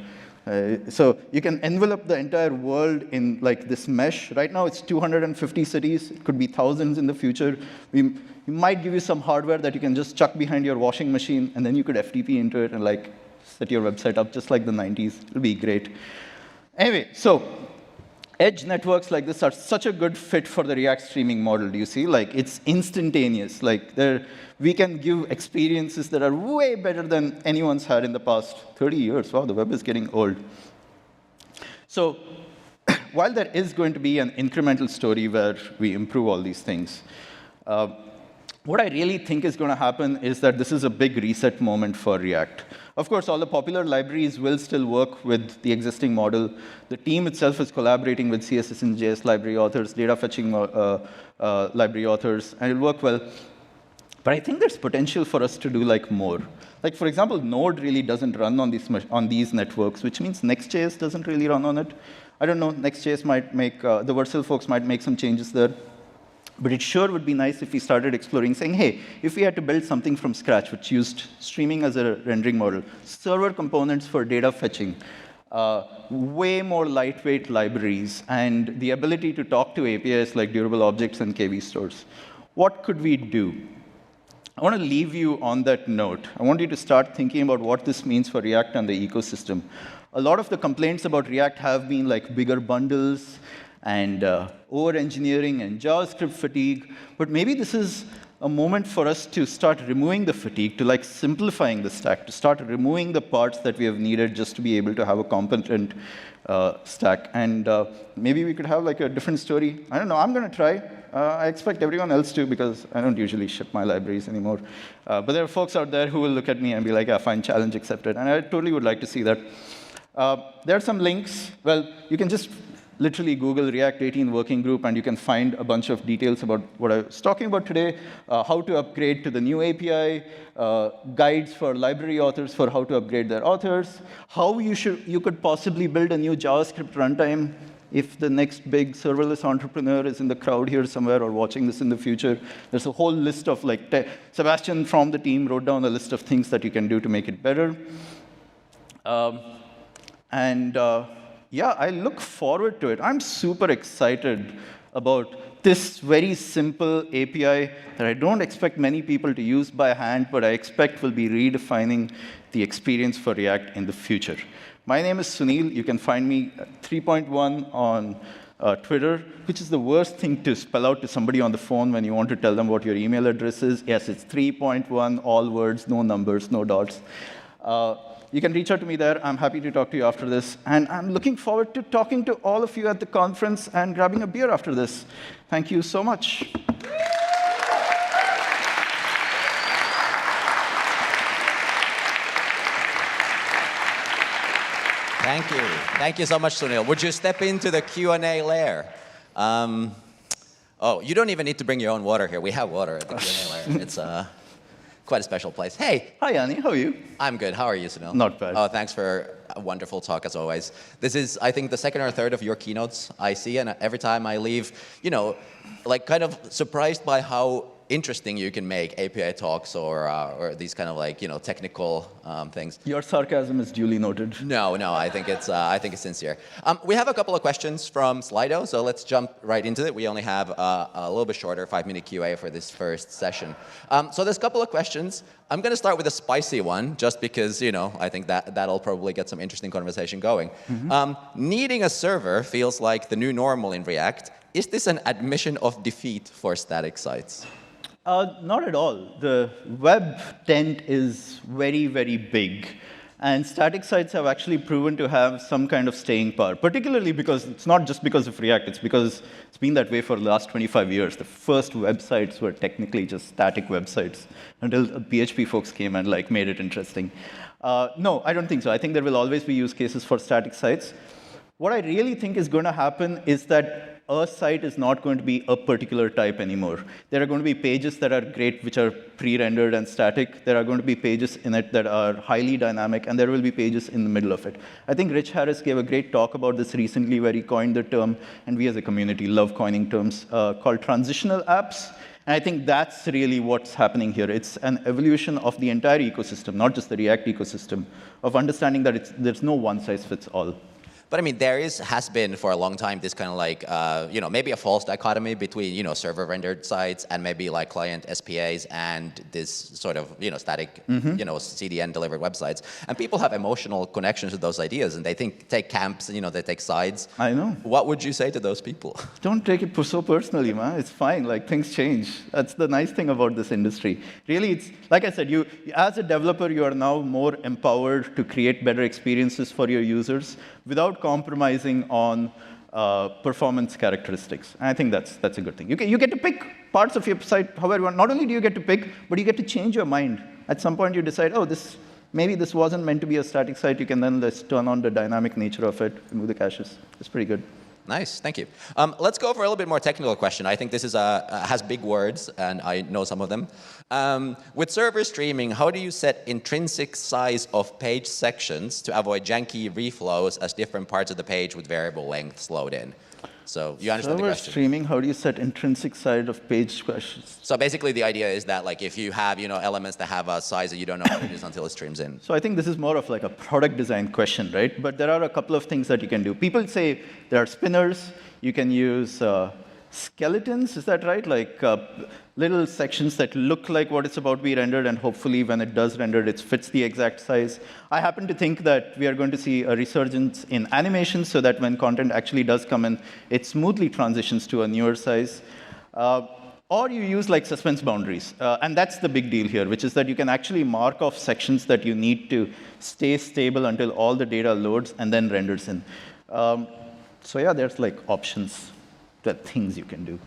So you can envelop the entire world in like this mesh. Right now it's 250 cities. It could be thousands in the future. We might give you some hardware that you can just chuck behind your washing machine, and then you could FTP into it and like set your website up just like the 90s. It'll be great. Anyway, so edge networks like this are such a good fit for the React streaming model. Do you see? Like, it's instantaneous. Like, we can give experiences that are way better than anyone's had in the past 30 years. Wow, the web is getting old. So while there is going to be an incremental story where we improve all these things, what I really think is going to happen is that this is a big reset moment for React. Of course, all the popular libraries will still work with the existing model. The team itself is collaborating with CSS and JS library authors, data fetching library authors, and it'll work well. But I think there's potential for us to do more. Like, for example, Node really doesn't run on these networks, which means Next.js doesn't really run on it. I don't know, Next.js might make, the Vercel folks might make some changes there. But it sure would be nice if we started exploring, saying, hey, if we had to build something from scratch, which used streaming as a rendering model, server components for data fetching, way more lightweight libraries, and the ability to talk to APIs like durable objects and KV stores, what could we do? I want to leave you on that note. I want you to start thinking about what this means for React and the ecosystem. A lot of the complaints about React have been bigger bundles, and over-engineering and JavaScript fatigue. But maybe this is a moment for us to start removing the fatigue, to simplifying the stack, to start removing the parts that we have needed just to be able to have a competent stack. And maybe we could have a different story. I don't know. I'm going to try. I expect everyone else to, because I don't usually ship my libraries anymore. But there are folks out there who will look at me and be like, fine, challenge accepted. And I totally would like to see that. There are some links. Well, you can just literally Google React 18 working group, and you can find a bunch of details about what I was talking about today, how to upgrade to the new API, guides for library authors for how to upgrade their authors, how you could possibly build a new JavaScript runtime if the next big serverless entrepreneur is in the crowd here somewhere or watching this in the future. There's a whole list of, Sebastian from the team wrote down a list of things that you can do to make it better. Yeah, I look forward to it. I'm super excited about this very simple API that I don't expect many people to use by hand, but I expect will be redefining the experience for React in the future. My name is Sunil. You can find me at 3.1 on Twitter, which is the worst thing to spell out to somebody on the phone when you want to tell them what your email address is. Yes, it's 3.1, all words, no numbers, no dots. You can reach out to me there. I'm happy to talk to you after this. And I'm looking forward to talking to all of you at the conference and grabbing a beer after this. Thank you so much. Thank you. Thank you so much, Sunil. Would you step into the Q&A layer? Oh, you don't even need to bring your own water here. We have water at the Q&A layer. It's quite a special place. Hey. Hi, Yanni. How are you? I'm good. How are you, Sunil? Not bad. Oh, thanks for a wonderful talk, as always. This is, I think, the second or third of your keynotes I see, and every time I leave, kind of surprised by how interesting you can make API talks or these kind of technical things. Your sarcasm is duly noted. No, I think it's sincere. We have a couple of questions from Slido, so let's jump right into it. We only have a little bit shorter 5-minute QA for this first session. So there's a couple of questions. I'm going to start with a spicy one, just because I think that'll probably get some interesting conversation going. Mm-hmm. Needing a server feels like the new normal in React. Is this an admission of defeat for static sites? Not at all. The web tent is very, very big. And static sites have actually proven to have some kind of staying power, particularly because it's not just because of React. It's because it's been that way for the last 25 years. The first websites were technically just static websites until PHP folks came and made it interesting. No, I don't think so. I think there will always be use cases for static sites. What I really think is going to happen is that a site is not going to be a particular type anymore. There are going to be pages that are great, which are pre-rendered and static. There are going to be pages in it that are highly dynamic, and there will be pages in the middle of it. I think Rich Harris gave a great talk about this recently, where he coined the term, and we as a community love coining terms, called transitional apps. And I think that's really what's happening here. It's an evolution of the entire ecosystem, not just the React ecosystem, of understanding that there's no one-size-fits-all. But I mean, there has been for a long time this kind of maybe a false dichotomy between, server rendered sites and maybe client SPAs and this sort of, static, CDN delivered websites. And people have emotional connections to those ideas, and they take camps, they take sides. I know. What would you say to those people? Don't take it so personally, man. It's fine. Things change. That's the nice thing about this industry. Really, it's like I said, you as a developer, you are now more empowered to create better experiences for your users without compromising on performance characteristics. And I think that's a good thing. You get to pick parts of your site however you want. Not only do you get to pick, but you get to change your mind. At some point, you decide, oh, maybe this wasn't meant to be a static site. You can then just turn on the dynamic nature of it, remove the caches. It's pretty good. Nice, thank you. Let's go over a little bit more technical question. I think this is has big words, and I know some of them. With server streaming, how do you set intrinsic size of page sections to avoid janky reflows as different parts of the page with variable lengths load in? So you understand the question. Streaming, how do you set intrinsic size of page questions? So basically the idea is that like if you have elements that have a size that you don't know what it is until it streams in. So I think this is more of like a product design question, right? But there are a couple of things that you can do. People say there are spinners. You can use skeletons, is that right? Like little sections that look like what it's about to be rendered, and hopefully when it does render, it fits the exact size. I happen to think that we are going to see a resurgence in animations so that when content actually does come in, it smoothly transitions to a newer size. Or you use like suspense boundaries. And that's the big deal here, which is that you can actually mark off sections that you need to stay stable until all the data loads and then renders in. So yeah, there's like options, things you can do.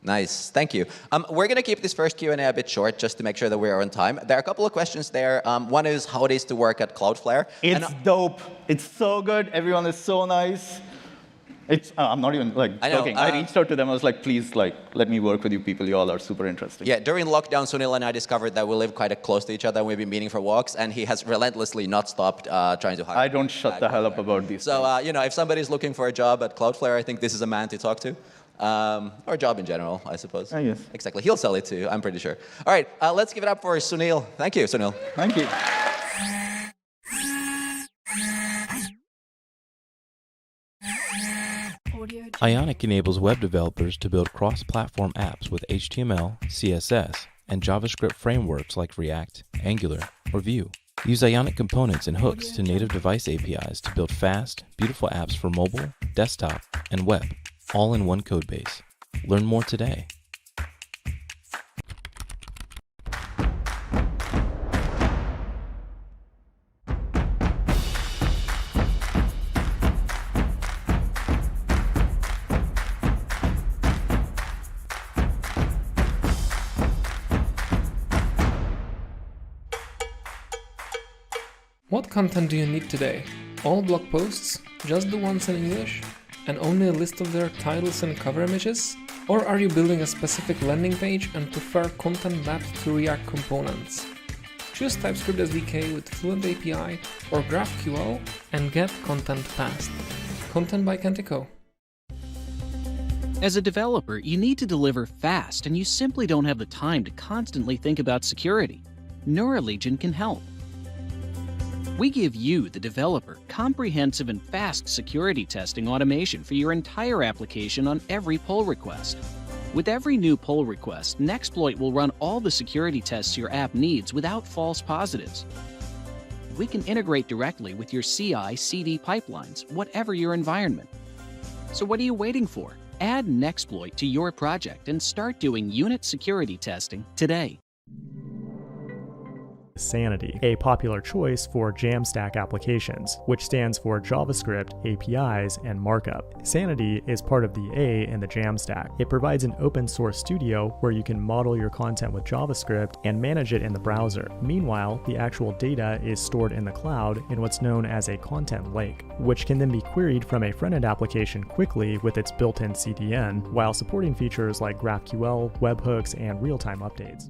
Nice, thank you. We're going to keep this first Q&A a bit short just to make sure that we're on time. There are a couple of questions there. One is how it is to work at Cloudflare. It's dope. It's so good. Everyone is so nice. I'm not even like joking. I reached out to them. I was like, please, let me work with you people. You all are super interesting. Yeah, during lockdown, Sunil and I discovered that we live quite close to each other and we've been meeting for walks, and he has relentlessly not stopped trying to hire. I don't shut the hell up about these. So, if somebody's looking for a job at Cloudflare, I think this is a man to talk to. Or a job in general, I suppose. Oh, yes. Exactly. He'll sell it too, I'm pretty sure. All right, let's give it up for Sunil. Thank you, Sunil. Thank you. Ionic enables web developers to build cross-platform apps with HTML, CSS, and JavaScript frameworks like React, Angular, or Vue. Use Ionic components and hooks to native device APIs to build fast, beautiful apps for mobile, desktop, and web, all in one codebase. Learn more today. What content do you need today? All blog posts? Just the ones in English? And only a list of their titles and cover images? Or are you building a specific landing page and prefer content mapped to React components? Choose TypeScript SDK with Fluent API or GraphQL and get content fast. Content by Kentico. As a developer, you need to deliver fast, and you simply don't have the time to constantly think about security. Neuralegion can help. We give you, the developer, comprehensive and fast security testing automation for your entire application on every pull request. With every new pull request, Nexploit will run all the security tests your app needs without false positives. We can integrate directly with your CI/CD pipelines, whatever your environment. So what are you waiting for? Add Nexploit to your project and start doing unit security testing today. Sanity, a popular choice for Jamstack applications, which stands for JavaScript, APIs, and markup. Sanity is part of the A in the Jamstack. It provides an open source studio where you can model your content with JavaScript and manage it in the browser. Meanwhile, the actual data is stored in the cloud in what's known as a content lake, which can then be queried from a front-end application quickly with its built-in CDN, while supporting features like GraphQL, webhooks, and real-time updates.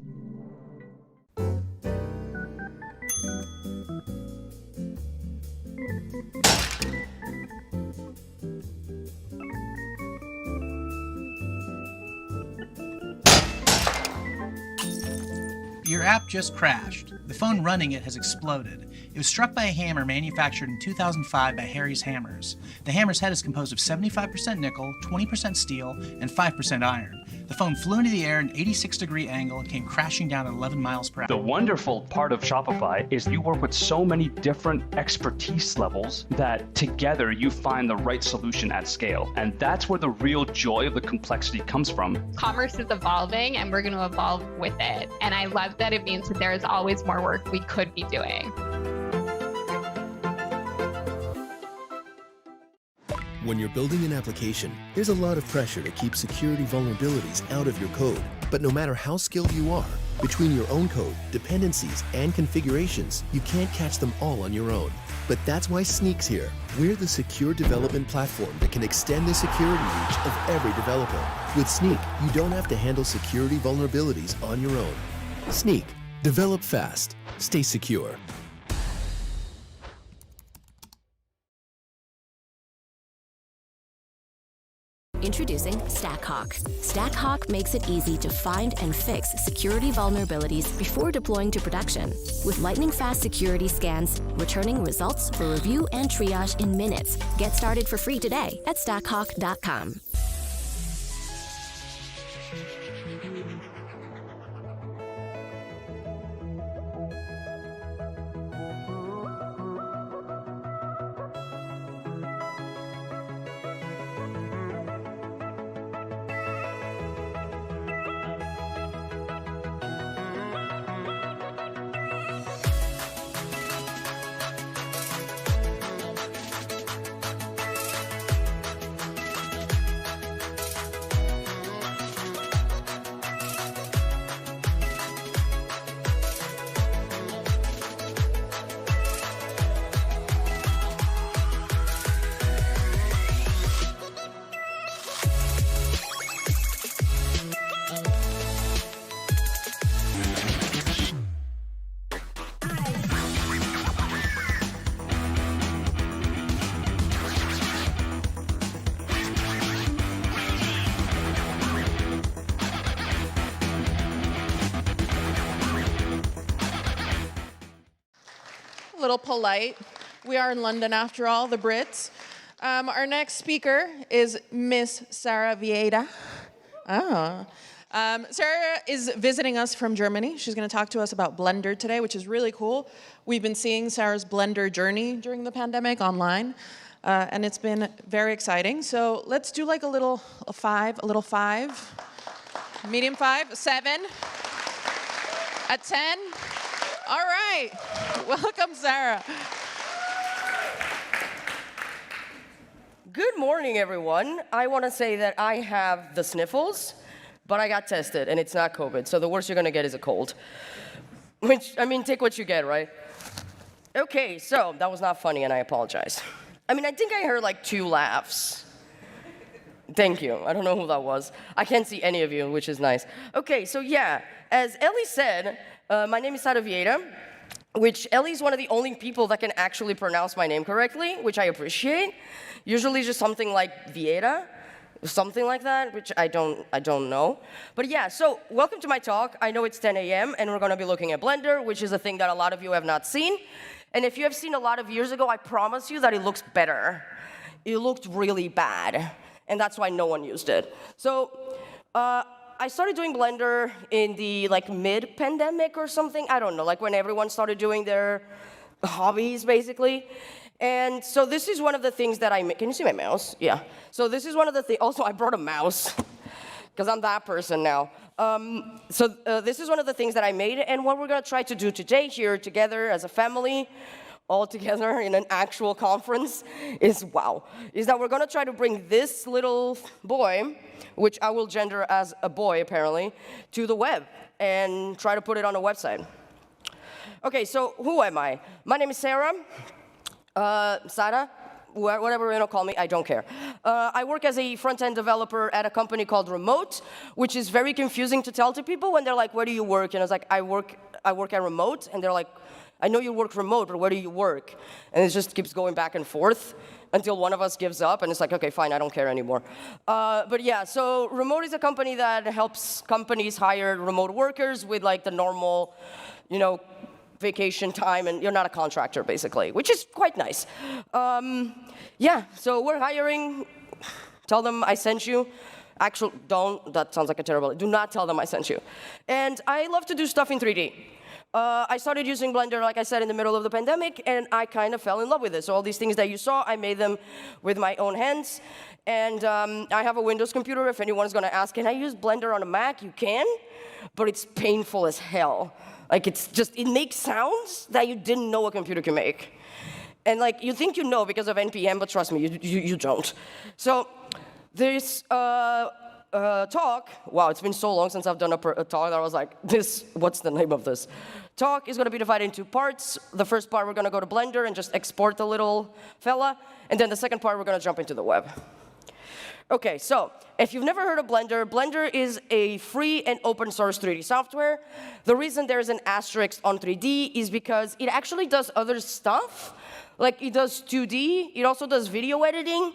Your app just crashed. The phone running it has exploded. It was struck by a hammer manufactured in 2005 by Harry's Hammers. The hammer's head is composed of 75% nickel, 20% steel, and 5% iron. The phone flew into the air at an 86-degree angle and came crashing down at 11 miles per hour. The wonderful part of Shopify is you work with so many different expertise levels that together you find the right solution at scale. And that's where the real joy of the complexity comes from. Commerce is evolving and we're going to evolve with it. And I love that it means that there is always more work we could be doing. When you're building an application, there's a lot of pressure to keep security vulnerabilities out of your code. But no matter how skilled you are, between your own code, dependencies, and configurations, you can't catch them all on your own. But that's why Sneak's here. We're the secure development platform that can extend the security reach of every developer. With Sneak, you don't have to handle security vulnerabilities on your own. Sneak. Develop fast. Stay secure. Introducing StackHawk. StackHawk makes it easy to find and fix security vulnerabilities before deploying to production. With lightning-fast security scans, returning results for review and triage in minutes. Get started for free today at stackhawk.com. Little polite. We are in London after all, the Brits. Our next speaker is Miss Sarah Vieira. Sarah is visiting us from Germany. She's going to talk to us about Blender today, which is really cool. We've been seeing Sarah's Blender journey during the pandemic online, and it's been very exciting. So let's do like a little five, medium five, a 7, a 10. All right, welcome, Sarah. Good morning, everyone. I want to say that I have the sniffles, but I got tested, and it's not COVID, so the worst you're going to get is a cold. Which, I mean, take what you get, right? Okay, so that was not funny, and I apologize. I mean, I think I heard like 2 laughs. Thank you. I don't know who that was. I can't see any of you, which is nice. Okay, so yeah, as Ellie said, my name is Sarah Vieira, which Ellie is one of the only people that can actually pronounce my name correctly, which I appreciate. Usually just something like Vieira, something like that, which I don't know. But yeah, so welcome to my talk. I know it's 10 a.m., and we're going to be looking at Blender, which is a thing that a lot of you have not seen. And if you have seen a lot of years ago, I promise you that it looks better. It looked really bad, and that's why no one used it. So I started doing Blender in the mid-pandemic or something. I don't know, like when everyone started doing their hobbies, basically. And so this is one of the things that I make. Can you see my mouse? Yeah. So this is one of the things. Also, I brought a mouse, because I'm that person now. This is one of the things that I made, and what we're going to try to do today here together as a family, all together in an actual conference, is that we're going to try to bring this little boy, which I will gender as a boy, apparently, to the web and try to put it on a website. Okay, so who am I? My name is Sarah. Sarah, whatever you want to call me, I don't care. I work as a front-end developer at a company called Remote, which is very confusing to tell to people when they're like, where do you work? And I was like, I work at Remote. And they're like, I know you work remote, but where do you work? And it just keeps going back and forth until one of us gives up, and it's like, okay, fine, I don't care anymore. But yeah, so Remote is a company that helps companies hire remote workers with like the normal, vacation time, and you're not a contractor, basically, which is quite nice. Yeah, so we're hiring. Tell them I sent you. Actually, don't. That sounds like a terrible. Do not tell them I sent you. And I love to do stuff in 3D. I started using Blender, like I said, in the middle of the pandemic, and I kind of fell in love with it. So all these things that you saw, I made them with my own hands. And I have a Windows computer. If anyone's going to ask, can I use Blender on a Mac? You can, but it's painful as hell. Like, it makes sounds that you didn't know a computer could make. And like you think you know because of NPM, but trust me, you don't. So this talk, wow, it's been so long since I've done a talk that I was like, what's the name of this? Talk is going to be divided into parts. The first part, we're going to go to Blender and just export the little fella. And then the second part, we're going to jump into the web. OK, so if you've never heard of Blender, Blender is a free and open source 3D software. The reason there's an asterisk on 3D is because it actually does other stuff. Like, it does 2D. It also does video editing.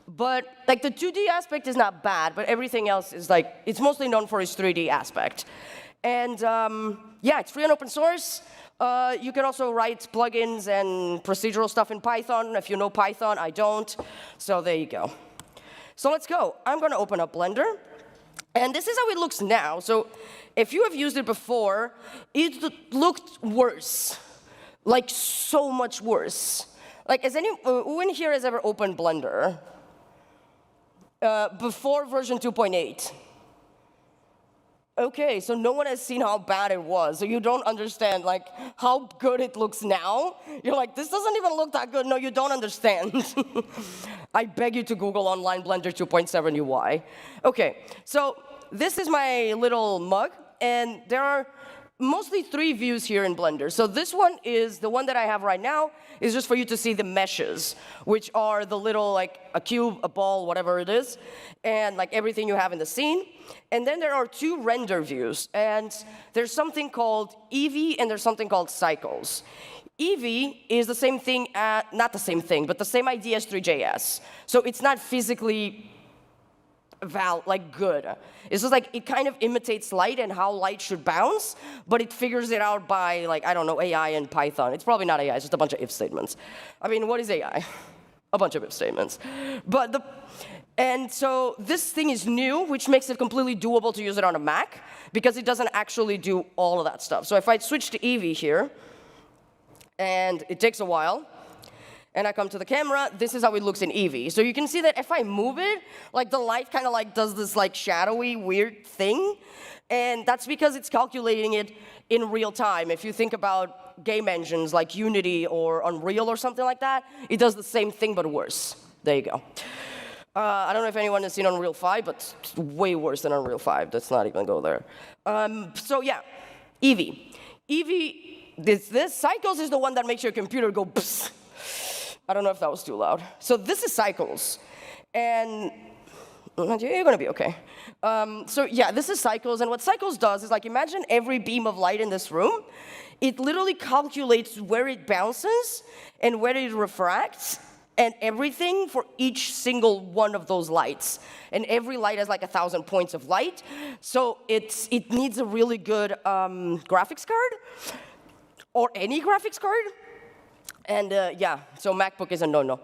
But like the 2D aspect is not bad, but everything else is like, it's mostly known for its 3D aspect. And yeah, it's free and open source. You can also write plugins and procedural stuff in Python. If you know Python, I don't. So there you go. So let's go. I'm going to open up Blender. And this is how it looks now. So if you have used it before, it looked worse. Like so much worse. Like, who in here has ever opened Blender? Before version 2.8. OK, so no one has seen how bad it was. So you don't understand like how good it looks now. You're like, this doesn't even look that good. No, you don't understand. I beg you to Google online Blender 2.7 UI. OK, so this is my little mug. And there are mostly 3 views here in Blender. So this one is the one that I have right now. Is just for you to see the meshes, which are the little, like, a cube, a ball, whatever it is, and like everything you have in the scene. And then there are 2 render views. And there's something called Eevee, and there's something called cycles. Eevee is the same thing, not the same thing, but the same idea as 3JS. So it's not physically like good. It's just like it kind of imitates light and how light should bounce, but it figures it out by like, I don't know, AI and Python. It's probably not AI, it's just a bunch of if statements. I mean, what is AI? A bunch of if statements. And so this thing is new, which makes it completely doable to use it on a Mac, because it doesn't actually do all of that stuff. So if I switch to Eevee here, and it takes a while, and I come to the camera, this is how it looks in Eevee. So you can see that if I move it, like the light kind of like does this like shadowy, weird thing. And that's because it's calculating it in real time. If you think about game engines like Unity or Unreal or something like that, it does the same thing but worse. There you go. I don't know if anyone has seen Unreal 5, but it's way worse than Unreal 5. Let's not even go there. So yeah, Eevee. Eevee, this Cycles is the one that makes your computer go psst. I don't know if that was too loud. So this is Cycles. And you're going to be OK. So yeah, this is Cycles. And what Cycles does is, like, imagine every beam of light in this room. It literally calculates where it bounces and where it refracts and everything for each single one of those lights. And every light has like 1,000 points of light. So it needs a really good graphics card, or any graphics card. And yeah, so MacBook is a no-no.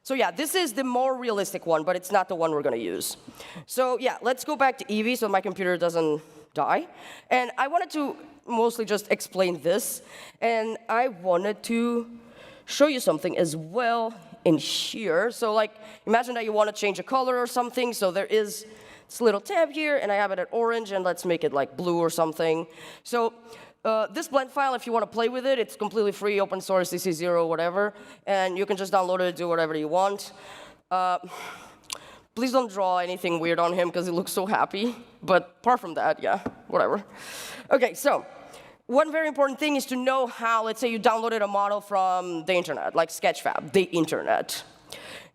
So yeah, this is the more realistic one, but it's not the one we're going to use. So yeah, let's go back to Eevee so my computer doesn't die. And I wanted to mostly just explain this. And I wanted to show you something as well in here. So like, imagine that you want to change a color or something. So there is this little tab here, and I have it at orange, and let's make it like blue or something. So this blend file, if you want to play with it, it's completely free, open source, CC0, whatever. And you can just download it, do whatever you want. Please don't draw anything weird on him, because he looks so happy. But apart from that, yeah, whatever. OK, so one very important thing is to know how, let's say you downloaded a model from the internet, like Sketchfab, the internet.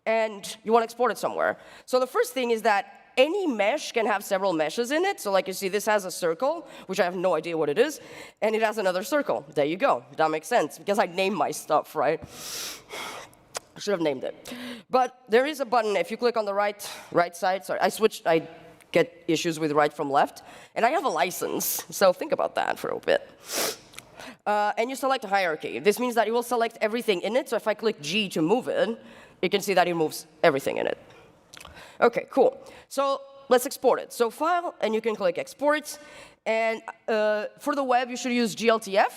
And you want to export it somewhere. So the first thing is that any mesh can have several meshes in it. So like you see, this has a circle, which I have no idea what it is. And it has another circle. There you go. That makes sense, because I named my stuff, right? I should have named it. But there is a button. If you click on the right side, sorry, I get issues with right from left. And I have a license. So think about that for a bit. And you select a hierarchy. This means that it will select everything in it. So if I click G to move it, you can see that it moves everything in it. OK, cool. So let's export it. So File, and you can click Export. And for the web, you should use GLTF.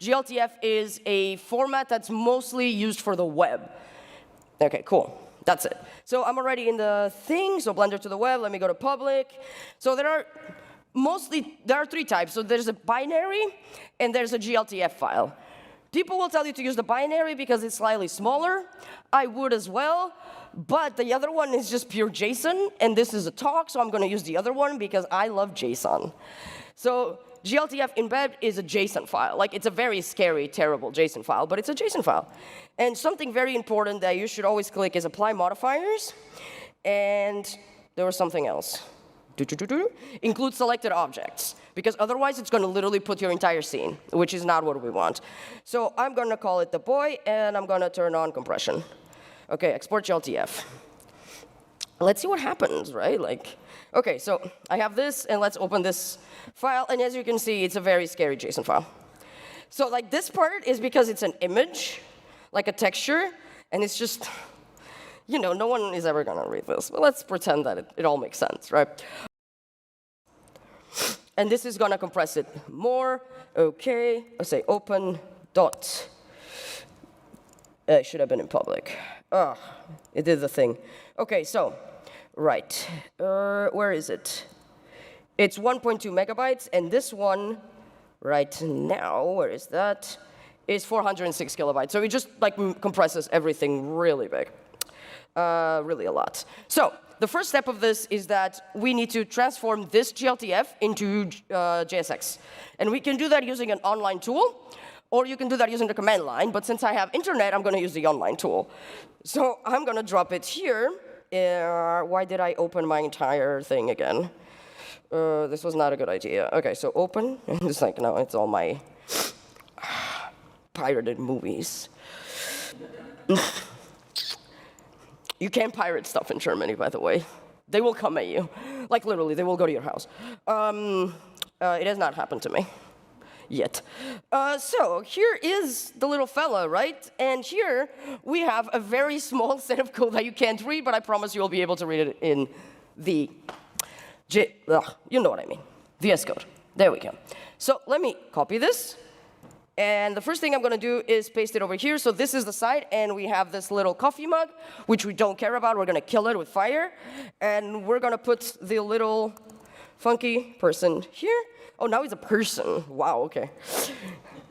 GLTF is a format that's mostly used for the web. OK, cool. That's it. So I'm already in the thing. So Blender to the web. Let me go to public. So there are 3 types. So there's a binary, and there's a GLTF file. People will tell you to use the binary because it's slightly smaller. I would as well. But the other one is just pure JSON, and this is a talk, so I'm going to use the other one because I love JSON. So gltf embed is a JSON file. Like, it's a very scary, terrible JSON file, but it's a JSON file. And something very important that you should always click is apply modifiers. And there was something else. Include selected objects, because otherwise it's going to literally put your entire scene, which is not what we want. So I'm going to call it the boy, and I'm going to turn on compression. OK, export gltf. Let's see what happens, right? Like, OK, so I have this, and let's open this file. And as you can see, it's a very scary JSON file. So like, this part is because it's an image, like a texture, and it's just, you know, no one is ever going to read this. But let's pretend that it all makes sense, right? And this is going to compress it more. OK, let's say open dot. It should have been in public. Oh, it did the thing. OK, so, right. Where is it? It's 1.2 megabytes. And this one, right now, where is that? Is 406 kilobytes. So it just like compresses everything really big. Really a lot. So the first step of this is that we need to transform this gltf into JSX. And we can do that using an online tool, or you can do that using the command line. But since I have internet, I'm going to use the online tool. So I'm going to drop it here. Why did I open my entire thing again? This was not a good idea. OK, so open. It's like, no, it's all my pirated movies. You can't pirate stuff in Germany, by the way. They will come at you. Like, literally, they will go to your house. It has not happened to me yet. So here is the little fella, right? And here we have a very small set of code that you can't read, but I promise you will be able to read it in the you know what I mean, VS Code. There we go. So let me copy this. And the first thing I'm going to do is paste it over here. So this is the site, and we have this little coffee mug, which we don't care about. We're going to kill it with fire. And we're going to put the little funky person here. Oh, now he's a person. Wow, OK.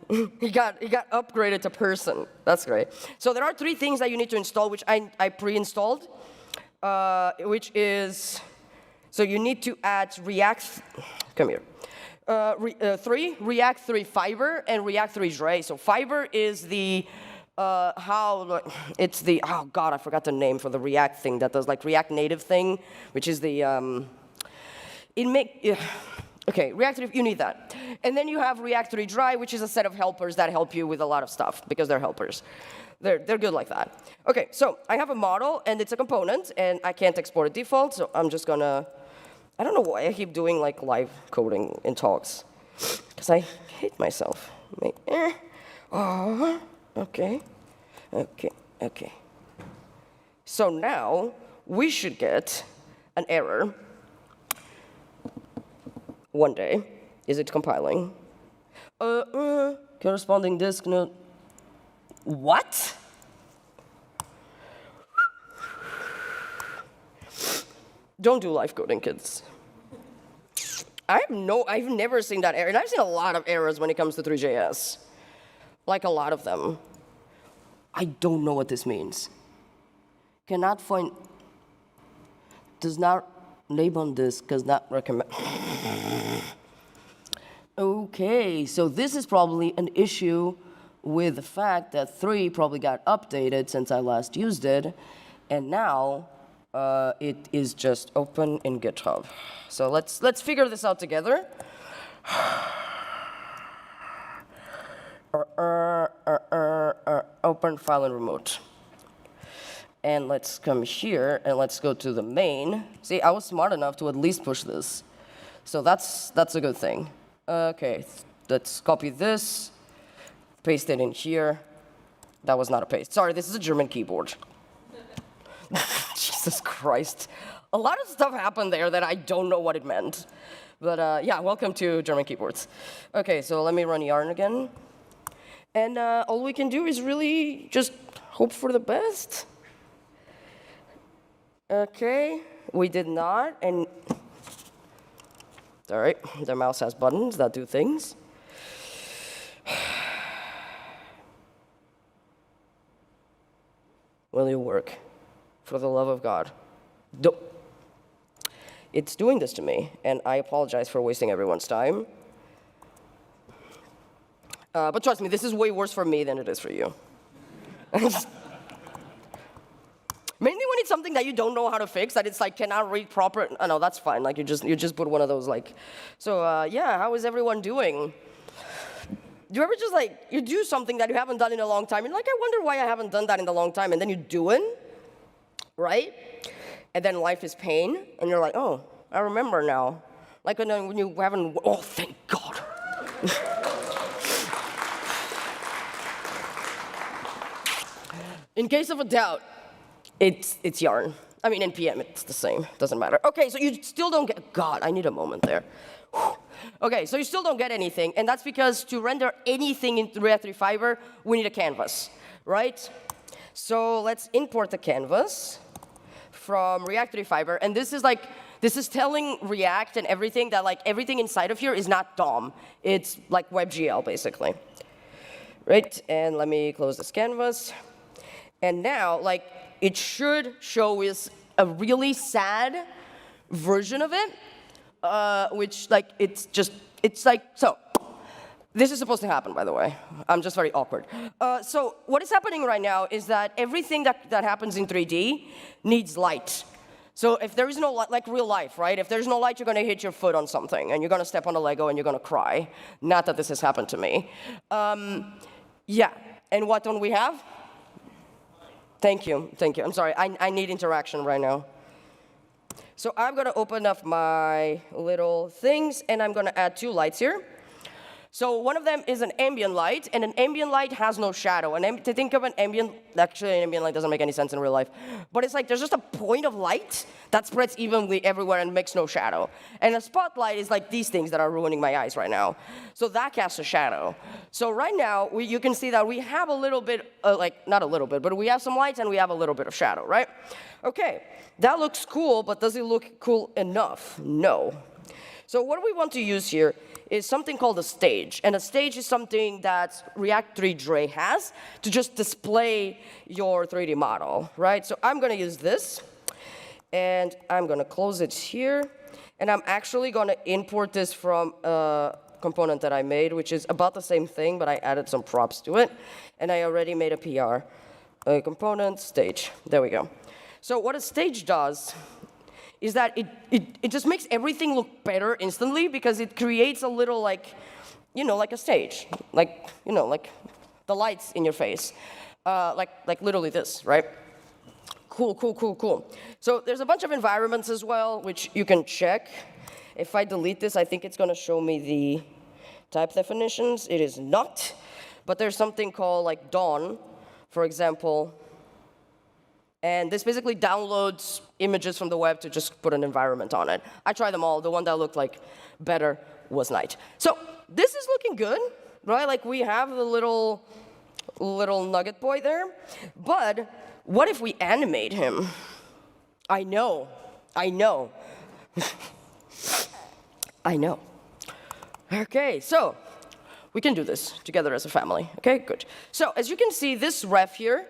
he got upgraded to person. That's great. So there are 3 things that you need to install, which I pre-installed, which is, so you need to add React. Come here. React 3 Fiber and React 3 Dre. So Fiber is the it's the, oh god, I forgot the name for the React thing that does like React Native thing, which is the okay, React 3, you need that. And then you have React 3 Dry, which is a set of helpers that help you with a lot of stuff because they're helpers. They're good like that. Okay, so I have a model and it's a component and I can't export a default, so I'm just gonna, I don't know why I keep doing like live coding in talks, because I hate myself. Oh, okay. So now we should get an error one day. Is it compiling? Corresponding disk node. What? Don't do live coding, kids. I've never seen that error, and I've seen a lot of errors when it comes to 3JS. Like a lot of them. I don't know what this means. Cannot find, does not label on disk, does not recommend. Okay, so this is probably an issue with the fact that 3 probably got updated since I last used it, and now it is just open in GitHub. So let's figure this out together. Open file and remote. And let's come here and let's go to the main. See, I was smart enough to at least push this. So that's a good thing. Okay, let's copy this, paste it in here. That was not a paste. Sorry, this is a German keyboard. Jesus Christ. A lot of stuff happened there that I don't know what it meant. But yeah, welcome to German keyboards. OK, so let me run yarn again. And all we can do is really just hope for the best. OK, we did not. And all right, the mouse has buttons that do things. will you work? For the love of God. It's doing this to me, and I apologize for wasting everyone's time. But trust me, this is way worse for me than it is for you. Mainly when it's something that you don't know how to fix, that it's like cannot read proper. Oh, no, that's fine. Like you just put one of those like. So yeah, how is everyone doing? Do you ever just like you do something that you haven't done in a long time? You're like, I wonder why I haven't done that in a long time, and then you do it, right? And then life is pain, and you're like, oh, I remember now. Like when you haven't. Oh, thank God. In case of a doubt. It's yarn. I mean, NPM, it's the same. Doesn't matter. Okay, so you still don't get... God, I need a moment there. Okay, so you still don't get anything, and that's because to render anything in React 3 Fiber, we need a canvas, right? So let's import the canvas from React 3 Fiber, and this is telling React and everything that like everything inside of here is not DOM. It's like WebGL, basically. Right, and let me close this canvas. And now, like, it should show us a really sad version of it, which, like, it's like, so. This is supposed to happen, by the way. I'm just very awkward. So what is happening right now is that everything that happens in 3D needs light. So if there is no light, like real life, right? If there's no light, you're going to hit your foot on something, and you're going to step on a Lego, and you're going to cry. Not that this has happened to me. Yeah, and what don't we have? Thank you. I'm sorry, I need interaction right now. So I'm gonna open up my little things, and I'm gonna add 2 lights here. So one of them is an ambient light, and an ambient light has no shadow. And to think of an ambient light doesn't make any sense in real life. But it's like there's just a point of light that spreads evenly everywhere and makes no shadow. And a spotlight is like these things that are ruining my eyes right now. So that casts a shadow. So right now, you can see that we have a little bit, not a little bit, but we have some lights and we have a little bit of shadow, right? Okay, that looks cool, but does it look cool enough? No. So what we want to use here is something called a stage. And a stage is something that React 3 Dre has to just display your 3D model, right? So I'm going to use this, and I'm going to close it here. And I'm actually going to import this from a component that I made, which is about the same thing, but I added some props to it. And I already made a PR. A component, stage. There we go. So what a stage does is that it just makes everything look better instantly because it creates a little like a stage, like the lights in your face, like literally this, right? Cool. So there's a bunch of environments as well, which you can check. If I delete this, I think it's going to show me the type definitions. It is not, but there's something called like Dawn, for example. And this basically downloads images from the web to just put an environment on it. I tried them all. The one that looked like better was night. So this is looking good, right? Like we have the little nugget boy there. But what if we animate him? I know. I know. OK, so we can do this together as a family. OK, good. So as you can see, this ref here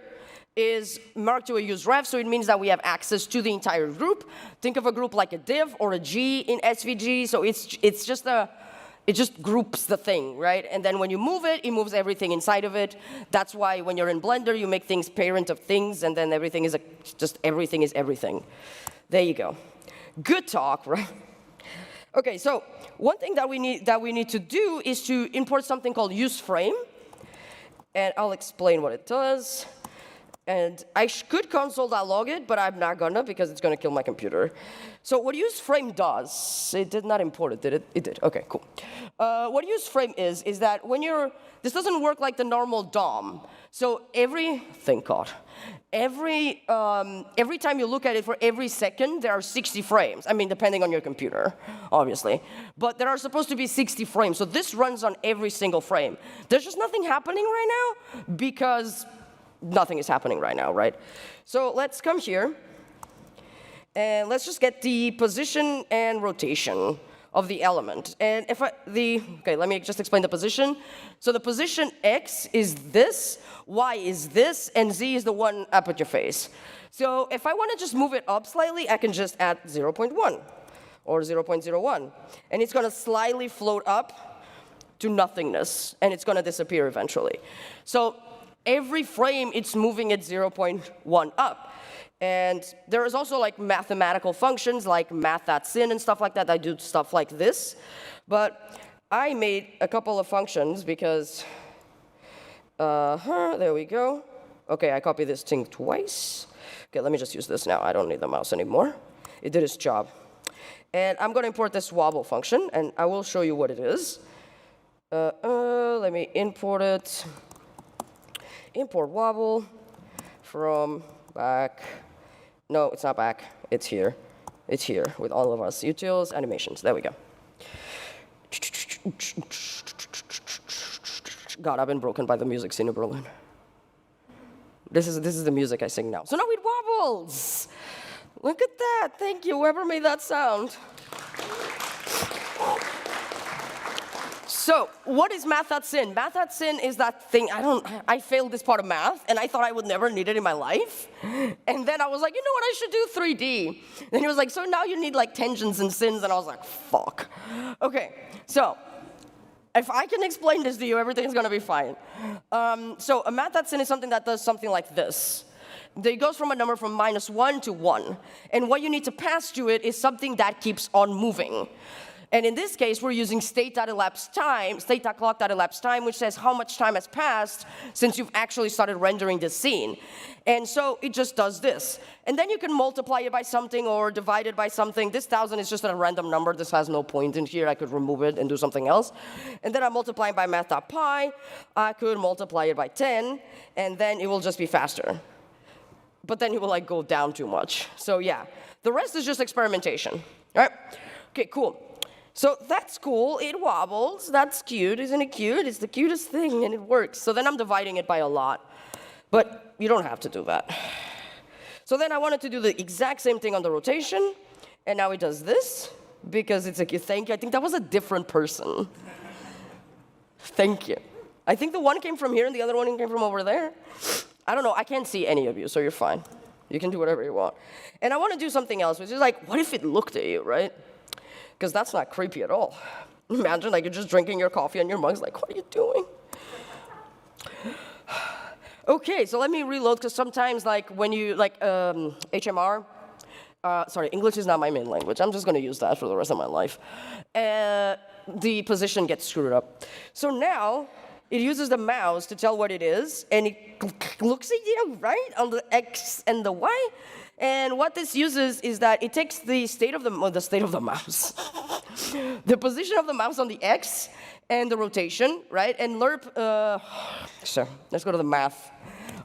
is marked to a use ref, so it means that we have access to the entire group. Think of a group like a div or a G in SVG, so it just groups the thing, right? And then when you move it, it moves everything inside of it. That's why when you're in Blender, you make things parent of things, and then everything is just everything is everything. There you go. Good talk, right? Okay, so one thing that we need to do is to import something called useFrame, and I'll explain what it does. And I could console.log it, but I'm not gonna because it's gonna kill my computer. So what useFrame does, it did not import it, did it? It did, okay, cool. What useFrame is that when this doesn't work like the normal DOM. So thank God, every time you look at it for every second, there are 60 frames. I mean, depending on your computer, obviously. But there are supposed to be 60 frames, so this runs on every single frame. There's just nothing happening right now because nothing is happening right now, right? So let's come here, and let's just get the position and rotation of the element. And if okay, let me just explain the position. So the position X is this, Y is this, and Z is the one up at your face. So if I want to just move it up slightly, I can just add 0.1 or 0.01. And it's going to slightly float up to nothingness, and it's going to disappear eventually. So every frame, it's moving it 0.1 up. And there is also like mathematical functions like math.sin and stuff like that that do stuff like this. But I made a couple of functions because, there we go. OK, I copied this thing twice. OK, let me just use this now. I don't need the mouse anymore. It did its job. And I'm going to import this wobble function, and I will show you what it is. Let me import it. Import wobble from back. No, it's not back. It's here. It's here with all of us. Utils, animations. There we go. God, I've been broken by the music scene in Berlin. This is the music I sing now. So now it wobbles. Look at that. Thank you, whoever made that sound. So what is math.sin? Math.sin is that thing, I failed this part of math, and I thought I would never need it in my life. And then I was like, you know what, I should do 3D. And he was like, so now you need like tangents and sins, and I was like, fuck. Okay, so if I can explain this to you, everything's gonna be fine. So a math.sin is something that does something like this. It goes from a number from -1 to 1. And what you need to pass to it is something that keeps on moving. And in this case, we're using state.elapsed time, state.clock.elapsed time, which says how much time has passed since you've actually started rendering this scene. And so it just does this. And then you can multiply it by something or divide it by something. This 1,000 is just a random number. This has no point in here. I could remove it and do something else. And then I'm multiplying by math.pi. I could multiply it by 10, and then it will just be faster. But then it will like go down too much. So yeah, the rest is just experimentation. All right? Okay, cool. So that's cool, it wobbles, that's cute, isn't it cute? It's the cutest thing, and it works. So then I'm dividing it by a lot. But you don't have to do that. So then I wanted to do the exact same thing on the rotation, and now it does this, because it's like, thank you. I think that was a different person. Thank you. I think the one came from here, and the other one came from over there. I don't know, I can't see any of you, so you're fine. You can do whatever you want. And I want to do something else, which is like, what if it looked at you, right? Because that's not creepy at all. Imagine like you're just drinking your coffee and your mug's like, what are you doing? Okay, so let me reload, because sometimes like when you, like HMR, sorry, English is not my main language. I'm just going to use that for the rest of my life. The position gets screwed up. So now, it uses the mouse to tell what it is, and it looks at you, right, on the X and the Y. And what this uses is that it takes the state of the mouse, the position of the mouse on the X and the rotation, right? And lerp, so let's go to the math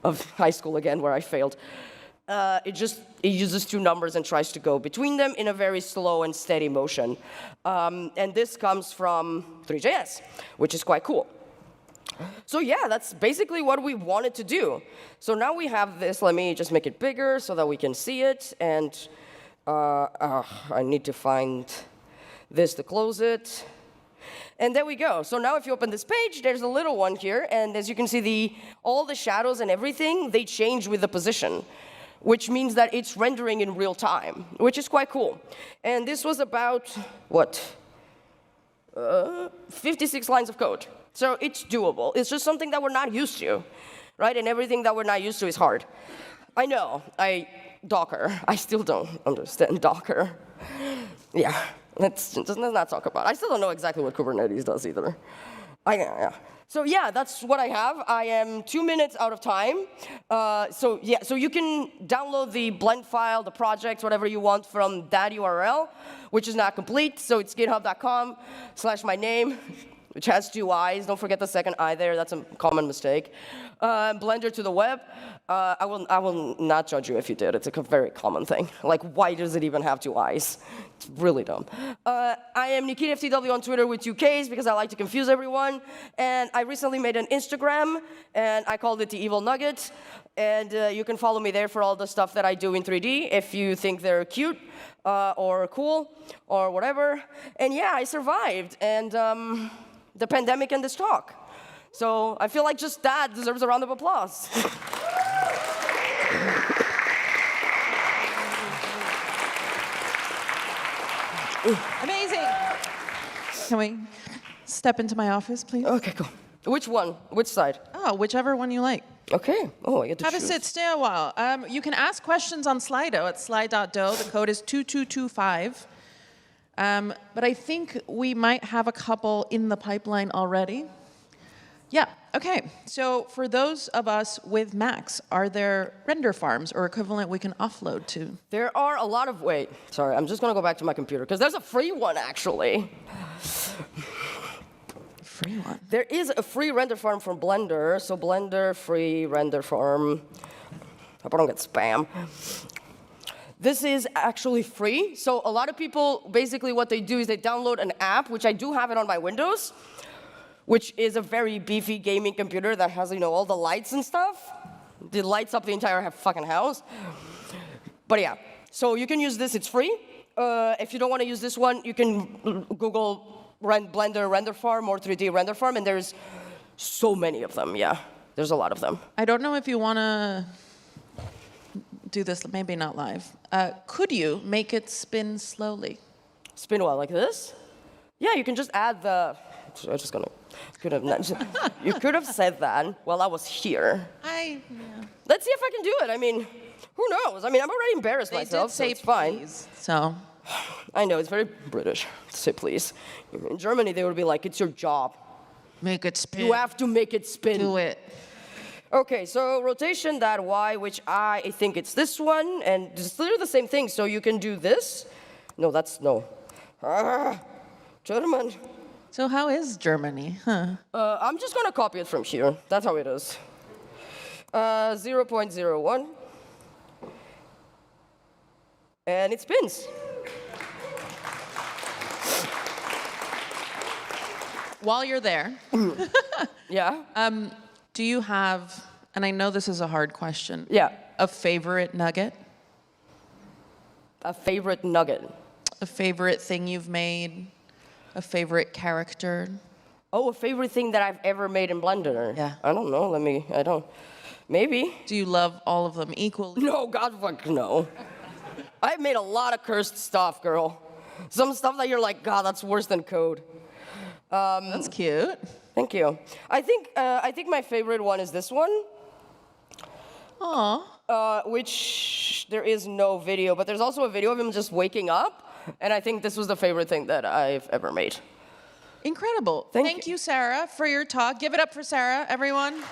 of high school again, where I failed. It uses two numbers and tries to go between them in a very slow and steady motion. And this comes from 3JS, which is quite cool. So yeah, that's basically what we wanted to do. So now we have this. Let me just make it bigger so that we can see it. And I need to find this to close it. And there we go. So now if you open this page, there's a little one here. And as you can see, all the shadows and everything, they change with the position, which means that it's rendering in real time, which is quite cool. And this was about, what, 56 lines of code. So it's doable. It's just something that we're not used to, right? And everything that we're not used to is hard. I know, Docker. I still don't understand Docker. Yeah, let's not talk about it. I still don't know exactly what Kubernetes does either. Yeah. So yeah, that's what I have. I am 2 minutes out of time. So you can download the blend file, the project, whatever you want from that URL, which is not complete. So it's github.com/my name. Which has two I's. Don't forget the second I there. That's a common mistake. Blender to the web. I will not judge you if you did. It's a very common thing. Like, why does it even have two I's? It's really dumb. I am Nikita FTW on Twitter with 2 Ks because I like to confuse everyone. And I recently made an Instagram, and I called it the Evil Nugget. And you can follow me there for all the stuff that I do in 3D if you think they're cute. or cool, or whatever. And yeah, I survived, and the pandemic and this talk. So I feel like just that deserves a round of applause. Amazing. Can we step into my office, please? Okay, cool. Which one? Which side? Oh, whichever one you like. Okay. Oh, I get to Have choose. a sit, stay a while. You can ask questions on Slido at sli.do. The code is 2225. But I think we might have a couple in the pipeline already. Yeah, okay. So for those of us with Macs, are there render farms or equivalent we can offload to? There are a lot of, wait, sorry, I'm just gonna go back to my computer, because there's a free one, actually. Free one? There is a free render farm from Blender, so Blender free render farm. Hope I don't get spam. This is actually free, so a lot of people, basically what they do is they download an app, which I do have it on my Windows, which is a very beefy gaming computer that has, all the lights and stuff. It lights up the entire fucking house. But yeah, so you can use this, it's free. If you don't want to use this one, you can Google Blender render farm or 3D render farm, and there's so many of them, yeah. There's a lot of them. I don't know if you want to do this, maybe not live. Could you make it spin slowly? Spin what, like this? Yeah, you can just add the... I was just gonna... you could have said that while I was here. Yeah. Let's see if I can do it. I mean, who knows? I mean, I'm already embarrassed myself, so it's fine. Please, so. I know, it's very British to say please. In Germany, they would be like, it's your job. Make it spin. You have to make it spin. Do it. Okay, so rotation that Y, which I think it's this one, and it's literally the same thing. So you can do this. No, that's no. German. So how is Germany? Huh? I'm just gonna copy it from here. That's how it is. 0.01. And it spins. While you're there, yeah. Do you have, and I know this is a hard question. Yeah. A favorite nugget? A favorite nugget. A favorite thing you've made? A favorite character? Oh, a favorite thing that I've ever made in Blender. Yeah. I don't know. Maybe. Do you love all of them equally? No, God fuck no. I've made a lot of cursed stuff, girl. Some stuff that you're like, God, that's worse than code. That's cute. Thank you. I think my favorite one is this one. Aww. Which there is no video, but there's also a video of him just waking up. And I think this was the favorite thing that I've ever made. Incredible. Thank you, Sarah, for your talk. Give it up for Sarah, everyone.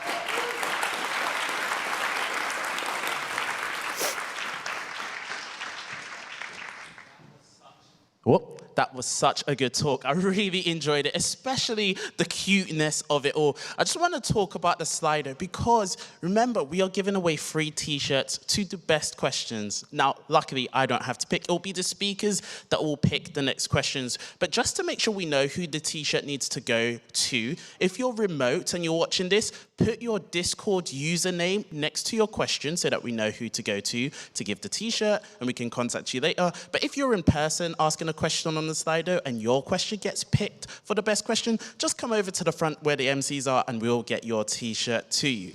Whoop. That was such a good talk. I really enjoyed it, especially the cuteness of it all. I just want to talk about the Slido because, remember, we are giving away free T-shirts to the best questions. Now, luckily, I don't have to pick. It will be the speakers that will pick the next questions. But just to make sure we know who the T-shirt needs to go to, if you're remote and you're watching this, put your Discord username next to your question so that we know who to go to give the T-shirt, and we can contact you later. But if you're in person asking a question on the Slido and your question gets picked for the best question, just come over to the front where the MCs are and we'll get your T-shirt to you.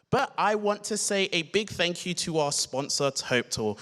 But I want to say a big thank you to our sponsor, TopeTool.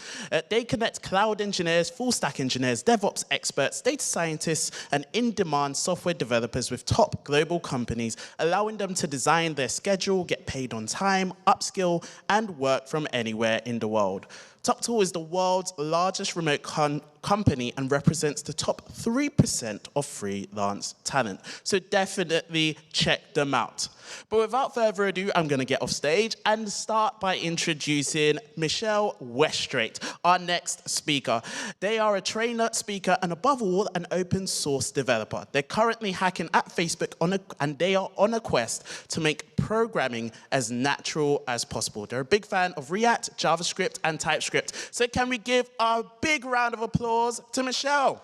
They connect cloud engineers, full stack engineers, DevOps experts, data scientists, and in-demand software developers with top global companies, allowing them to design their schedule, get paid on time, upskill, and work from anywhere in the world. TopeTool is the world's largest remote company and represents the top 3% of freelance talent. So definitely check them out. But without further ado, I'm going to get off stage and start by introducing Michelle Westrate, our next speaker. They are a trainer, speaker, and above all, an open source developer. They're currently hacking at Facebook and they are on a quest to make programming as natural as possible. They're a big fan of React, JavaScript, and TypeScript. So can we give a big round of applause to Michelle?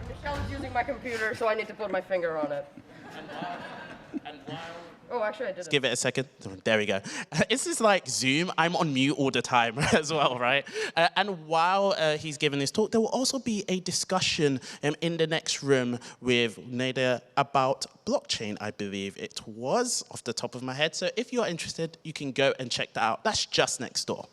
Michelle's using my computer, so I need to put my finger on it. And Oh, actually, I did. Let's give it a second. There we go. This is like Zoom. I'm on mute all the time as well, right? And while he's giving his talk, there will also be a discussion in the next room with Nader about blockchain, I believe it was, off the top of my head. So if you're interested, you can go and check that out. That's just next door.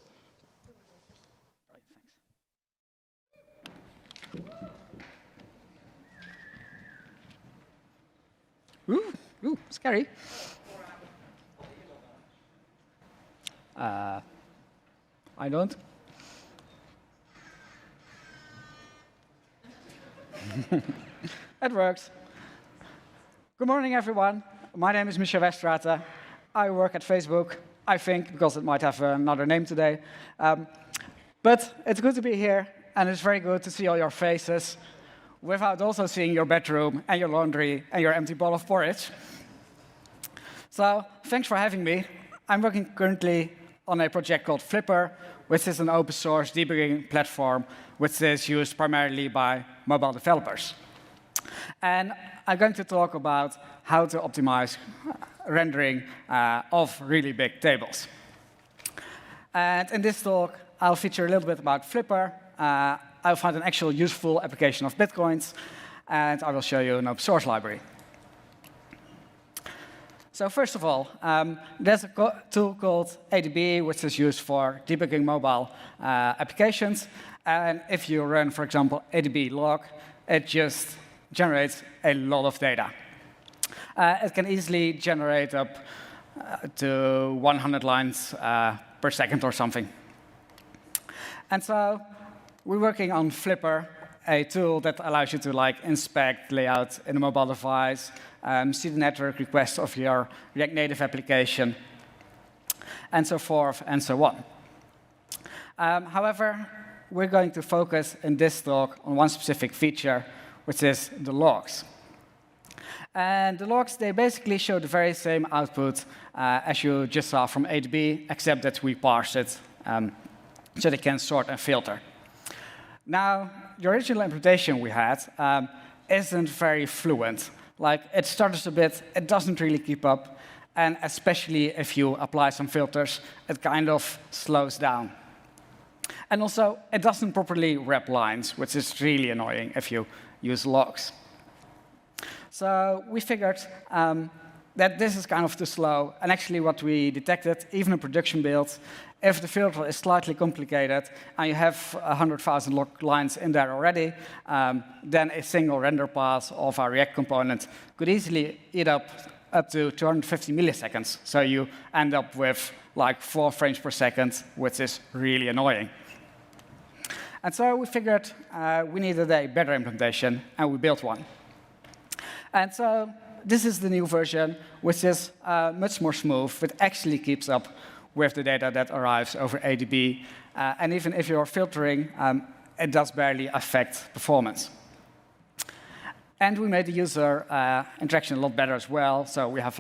Ooh, scary. I don't. It works. Good morning, everyone. My name is Michel Westraten. I work at Facebook, I think, because it might have another name today. But it's good to be here, and it's very good to see all your faces without also seeing your bedroom and your laundry and your empty bowl of porridge. So thanks for having me. I'm working currently on a project called Flipper, which is an open source debugging platform which is used primarily by mobile developers. And I'm going to talk about how to optimize rendering of really big tables. And in this talk, I'll feature a little bit about Flipper. I'll find an actual useful application of Bitcoins, and I will show you an open source library. So first of all, there's a tool called ADB, which is used for debugging mobile applications. And if you run, for example, ADB log, it just generates a lot of data. It can easily generate up to 100 lines per second or something. And so we're working on Flipper, a tool that allows you to inspect layout in a mobile device, see the network requests of your React Native application, and so forth and so on. However, we're going to focus in this talk on one specific feature, which is the logs. And the logs, they basically show the very same output as you just saw from ADB, except that we parse it so they can sort and filter. Now, the original implementation we had isn't very fluent. It stutters a bit, it doesn't really keep up, and especially if you apply some filters, it kind of slows down. And also, it doesn't properly wrap lines, which is really annoying if you use logs. So we figured that this is kind of too slow, and actually what we detected, even in production builds, if the filter is slightly complicated and you have 100,000 log lines in there already, then a single render pass of our React component could easily eat up to 250 milliseconds. So you end up with 4 frames per second, which is really annoying. And so we figured we needed a better implementation, and we built one. And so this is the new version, which is much more smooth, but actually keeps up with the data that arrives over ADB. And even if you're filtering, it does barely affect performance. And we made the user interaction a lot better as well. So we have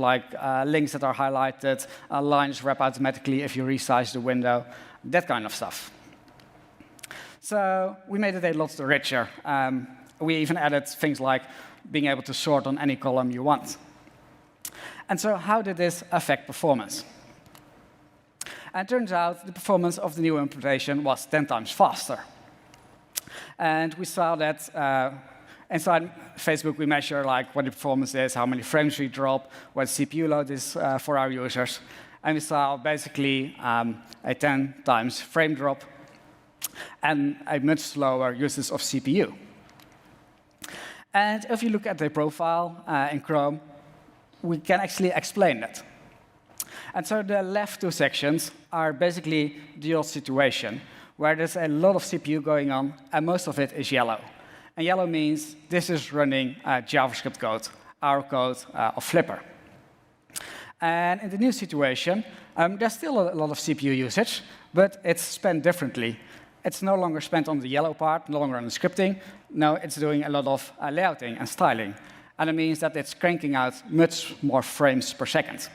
links that are highlighted, lines wrap automatically if you resize the window, that kind of stuff. So we made it a lot richer. We even added things like being able to sort on any column you want. And so how did this affect performance? And it turns out the performance of the new implementation was 10 times faster. And we saw that inside Facebook, we measure what the performance is, how many frames we drop, what CPU load is for our users. And we saw basically a 10 times frame drop and a much slower usage of CPU. And if you look at the profile in Chrome, we can actually explain that. And so the left two sections are basically the old situation, where there's a lot of CPU going on, and most of it is yellow. And yellow means this is running JavaScript code, our code of Flipper. And in the new situation, there's still a lot of CPU usage, but it's spent differently. It's no longer spent on the yellow part, no longer on the scripting. No, it's doing a lot of layouting and styling. And it means that it's cranking out much more frames per second.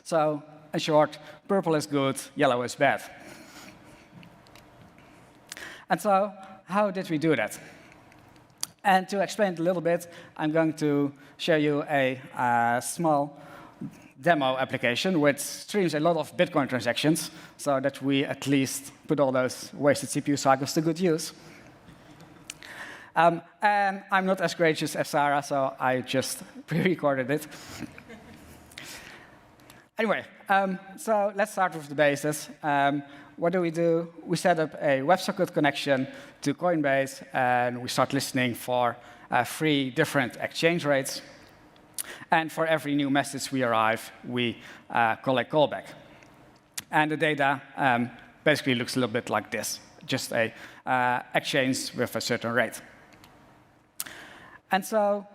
So, in short, purple is good, yellow is bad. And so, how did we do that? And to explain it a little bit, I'm going to show you a small demo application which streams a lot of Bitcoin transactions so that we at least put all those wasted CPU cycles to good use. And I'm not as gracious as Sarah, so I just pre-recorded it. Anyway, so let's start with the basis. What do? We set up a WebSocket connection to Coinbase, and we start listening for 3 different exchange rates. And for every new message we arrive, we call a callback. And the data basically looks a little bit like this, just a exchange with a certain rate. And so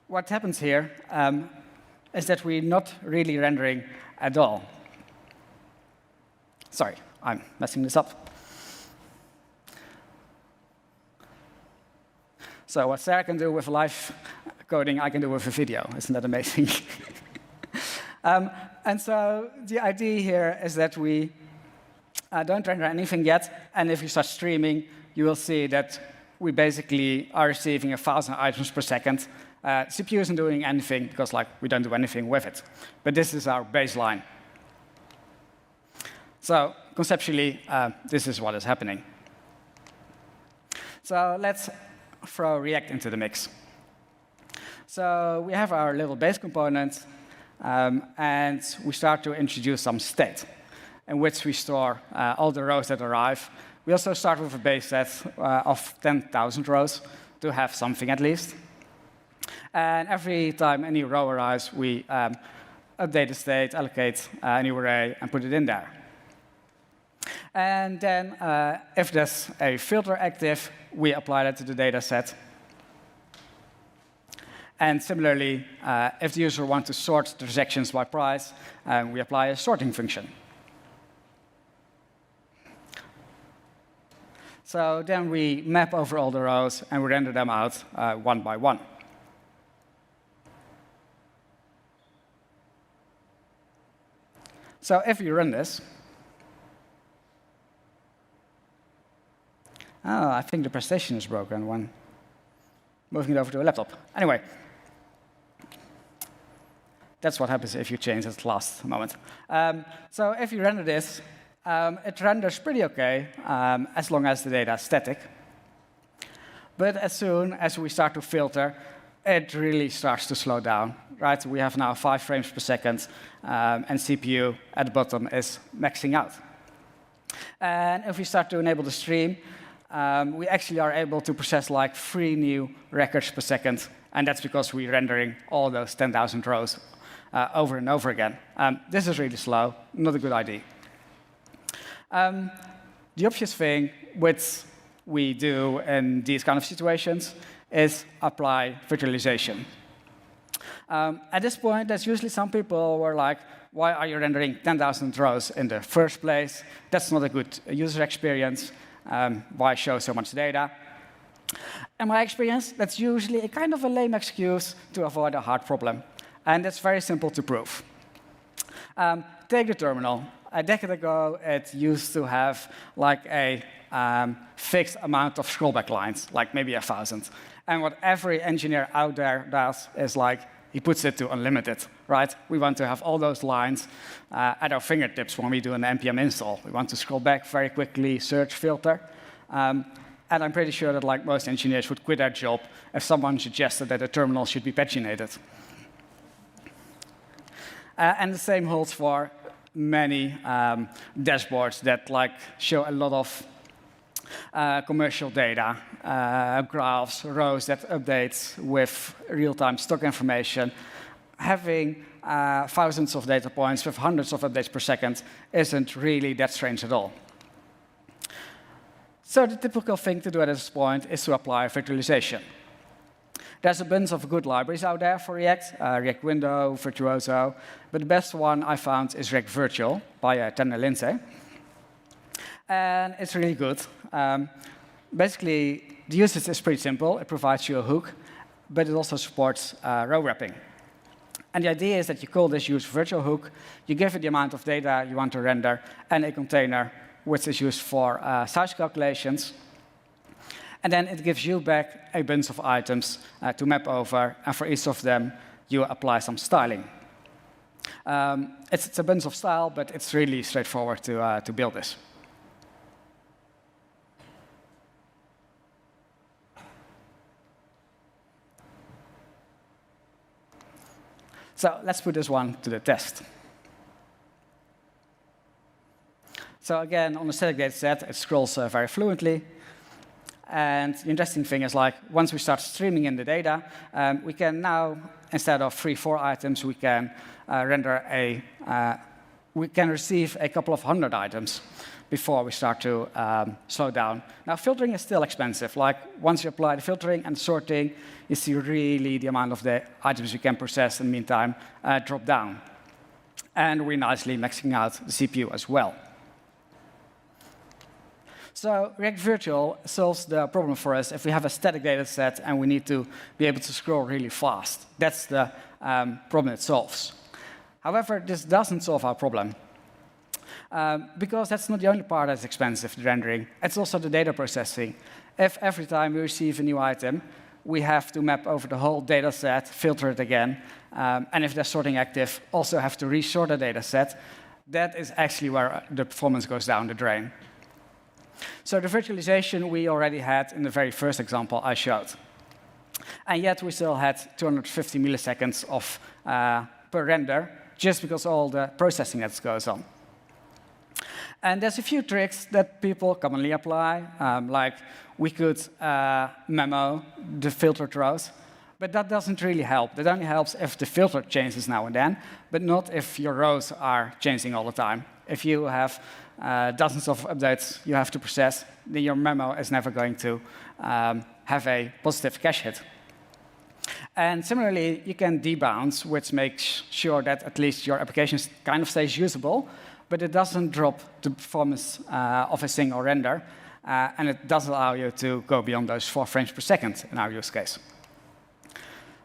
what happens here is that we're not really rendering at all. Sorry, I'm messing this up. So what Sarah can do with live coding, I can do with a video. Isn't that amazing? And so the idea here is that we don't render anything yet. And if you start streaming, you will see that we basically are receiving 1,000 items per second. CPU isn't doing anything because we don't do anything with it. But this is our baseline. So conceptually, this is what is happening. So let's throw React into the mix. So we have our little base component, and we start to introduce some state in which we store all the rows that arrive. We also start with a base set of 10,000 rows to have something at least. And every time a new row arrives, we update the state, allocate a new array, and put it in there. And then if there's a filter active, we apply that to the data set. And similarly, if the user wants to sort transactions by price, we apply a sorting function. So then we map over all the rows, and we render them out one by one. So if you run this, oh, I think the presentation is broken when moving it over to a laptop. Anyway, that's what happens if you change at the last moment. So if you render this, it renders pretty OK, as long as the data is static. But as soon as we start to filter, it really starts to slow down. Right? We have now 5 frames per second, and CPU at the bottom is maxing out. And if we start to enable the stream, we actually are able to process 3 new records per second, and that's because we're rendering all those 10,000 rows over and over again. This is really slow, not a good idea. The obvious thing which we do in these kind of situations is apply virtualization. At this point, there's usually some people who are like, why are you rendering 10,000 rows in the first place? That's not a good user experience. Why show so much data? In my experience, that's usually a kind of a lame excuse to avoid a hard problem. And that's very simple to prove. Take the terminal. A decade ago, it used to have a fixed amount of scrollback lines, maybe 1,000. And what every engineer out there does is he puts it to unlimited, right? We want to have all those lines at our fingertips when we do an npm install. We want to scroll back very quickly, search, filter. And I'm pretty sure that most engineers would quit their job if someone suggested that the terminal should be paginated. And the same holds for many dashboards that show a lot of commercial data, graphs, rows that updates with real-time stock information. Having thousands of data points with hundreds of updates per second isn't really that strange at all. So the typical thing to do at this point is to apply virtualization. There's a bunch of good libraries out there for React, React Window, Virtuoso, but the best one I found is React Virtual by Tanner Lindsay. And it's really good. Basically, the usage is pretty simple. It provides you a hook, but it also supports row wrapping. And the idea is that you call this use virtual hook, you give it the amount of data you want to render, and a container, which is used for size calculations. And then it gives you back a bunch of items to map over, and for each of them, you apply some styling. It's a bunch of style, but it's really straightforward to build this. So let's put this one to the test. So again, on the static data set, it scrolls very fluently. And the interesting thing is, like, once we start streaming in the data, we can now, instead of 3, 4 items, we can we can receive a couple of 100 items before we start to slow down. Now, filtering is still expensive. Like, once you apply the filtering and sorting, you see really the amount of the items you can process in the meantime drop down. And we're nicely maxing out the CPU as well. So React Virtual solves the problem for us if we have a static data set and we need to be able to scroll really fast. That's the problem it solves. However, this doesn't solve our problem. Because that's not the only part that's expensive, the rendering. It's also the data processing. If every time we receive a new item, we have to map over the whole data set, filter it again, and if there's sorting active, also have to resort the data set, that is actually where the performance goes down the drain. So the virtualization we already had in the very first example I showed. And yet we still had 250 milliseconds of per render, just because all the processing that goes on. And there's a few tricks that people commonly apply, like we could memo the filtered rows, but that doesn't really help. That only helps if the filter changes now and then, but not if your rows are changing all the time. If you have dozens of updates you have to process, then your memo is never going to have a positive cache hit. And similarly, you can debounce, which makes sure that at least your application kind of stays usable, but it doesn't drop the performance of a single render, and it doesn't allow you to go beyond those 4 frames per second in our use case.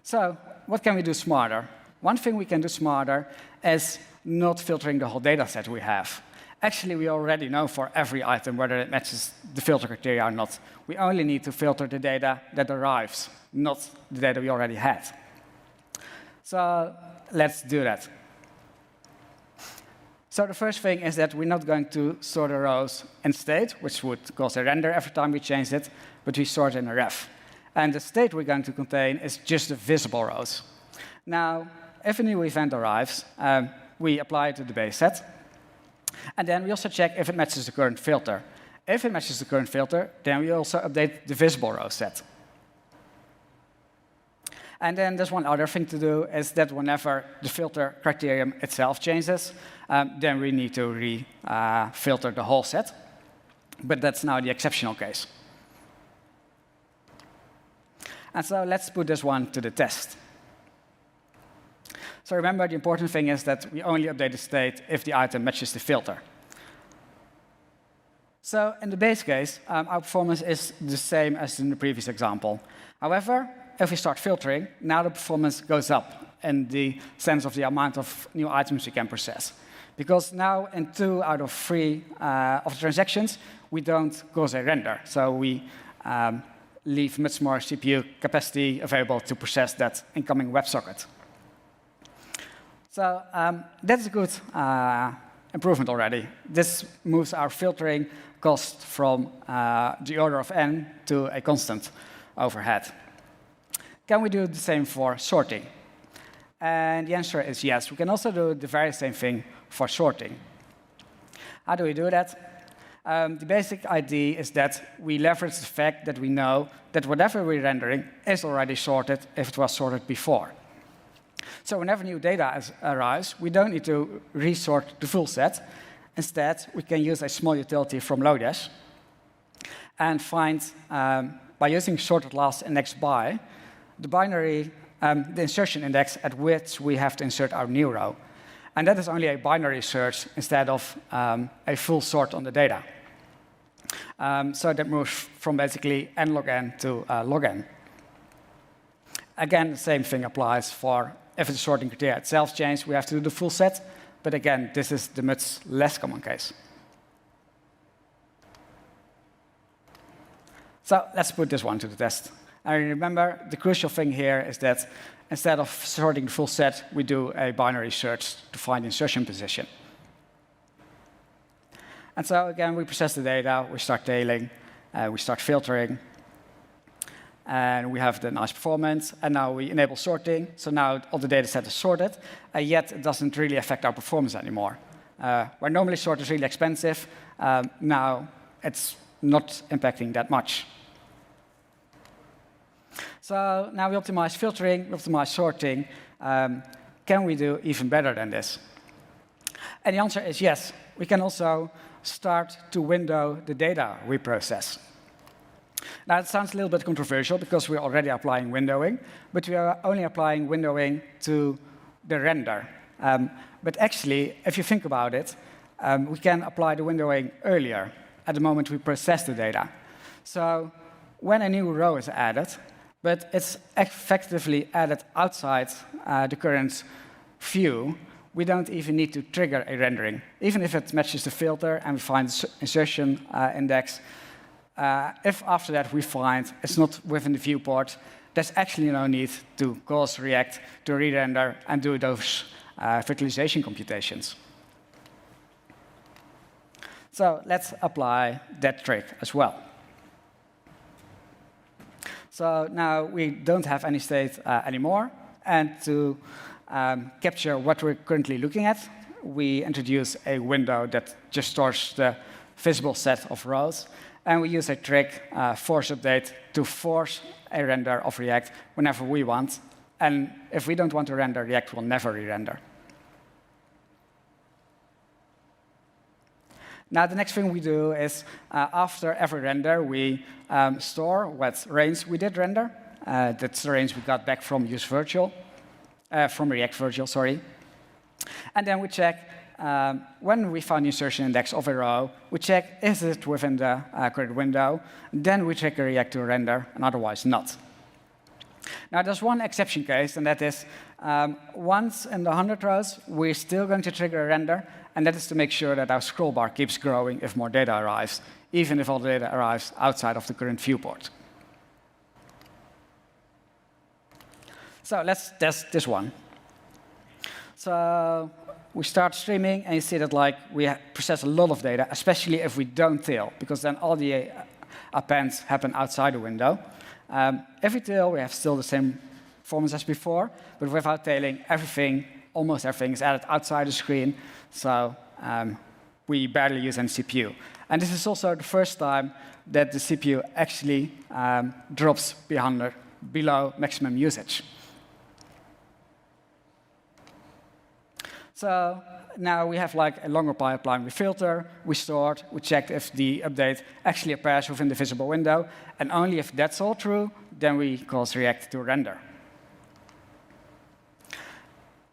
So what can we do smarter? One thing we can do smarter is not filtering the whole data set we have. Actually, we already know for every item whether it matches the filter criteria or not. We only need to filter the data that arrives, not the data we already had. So let's do that. So the first thing is that we're not going to sort the rows in state, which would cause a render every time we change it, but we sort in a ref. And the state we're going to contain is just the visible rows. Now, if a new event arrives, we apply it to the base set. And then we also check if it matches the current filter. If it matches the current filter, then we also update the visible row set. And then there's one other thing to do, is that whenever the filter criterion itself changes, then we need to re-filter the whole set. But that's now the exceptional case. And so let's put this one to the test. So remember, the important thing is that we only update the state if the item matches the filter. So in the base case, our performance is the same as in the previous example. However, if we start filtering, now the performance goes up in the sense of the amount of new items we can process. Because now in 2 out of 3 of the transactions, we don't cause a render. So we leave much more CPU capacity available to process that incoming WebSocket. So that's a good improvement already. This moves our filtering cost from the order of n to a constant overhead. Can we do the same for sorting? And the answer is yes. We can also do the very same thing for sorting. How do we do that? The basic idea is that we leverage the fact that we know that whatever we're rendering is already sorted if it was sorted before. So whenever new data arrives, we don't need to resort the full set. Instead, we can use a small utility from Lodash and find, by using sorted last index by, the binary, the insertion index at which we have to insert our new row. And that is only a binary search instead of a full sort on the data. So that moves from basically n log n to log n. Again, the same thing applies for if the sorting criteria itself changes, we have to do the full set. But again, this is the much less common case. So let's put this one to the test. And remember, the crucial thing here is that instead of sorting the full set, we do a binary search to find insertion position. And so again, we process the data, we start tailing, we start filtering, and we have the nice performance. And now we enable sorting. So now all the data set is sorted, yet it doesn't really affect our performance anymore. Where normally sort is really expensive, now it's not impacting that much. So now we optimize filtering, we optimize sorting. Can we do even better than this? And the answer is yes. We can also start to window the data we process. Now, it sounds a little bit controversial because we're already applying windowing, but we are only applying windowing to the render. But actually, if you think about it, we can apply the windowing earlier, at the moment we process the data. So when a new row is added, but it's effectively added outside the current view, we don't even need to trigger a rendering. Even if it matches the filter and we find the insertion index, if after that we find it's not within the viewport, there's actually no need to call React to re-render and do those virtualization computations. So let's apply that trick as well. So now we don't have any state anymore. And to capture what we're currently looking at, we introduce a window that just stores the visible set of rows. And we use a trick, force update, to force a render of React whenever we want. And if we don't want to render, React will never re-render. Now, the next thing we do is, after every render, we store what range we did render. That's the range we got back from from React Virtual, sorry. And then we check, when we find the insertion index of a row, we check, is it within the current window? Then we trigger React to render, and otherwise not. Now, there's one exception case, and that is, once in the 100 rows, we're still going to trigger a render, and that is to make sure that our scroll bar keeps growing if more data arrives, even if all the data arrives outside of the current viewport. So let's test this one. So we start streaming, and you see that we process a lot of data, especially if we don't tail, because then all the appends happen outside the window. If we tail, we have still the same performance as before, but without tailing, almost everything is added outside the screen, so we barely use any CPU. And this is also the first time that the CPU actually drops below maximum usage. So now we have a longer pipeline. We filter, we sort, we check if the update actually appears within the visible window, and only if that's all true, then we call React to render.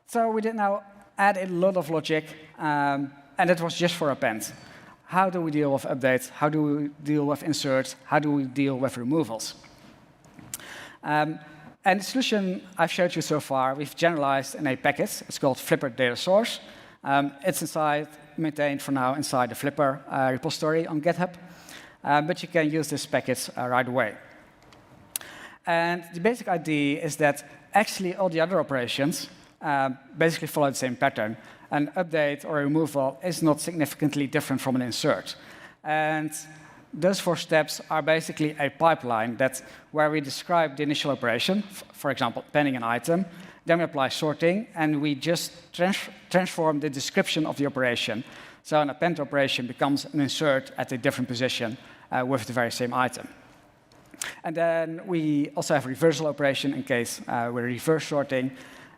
So we did now add a lot of logic, and it was just for append. How do we deal with updates? How do we deal with inserts? How do we deal with removals? And the solution I've showed you so far, we've generalized in a package. It's called Flipper Data Source. It's maintained for now inside the Flipper repository on GitHub. But you can use this package right away. And the basic idea is that actually all the other operations basically follow the same pattern. An update or a removal is not significantly different from an insert. And those 4 steps are basically a pipeline where we describe the initial operation, for example, appending an item, then we apply sorting, and we just transform the description of the operation. So an append operation becomes an insert at a different position with the very same item. And then we also have a reversal operation in case we're reverse sorting,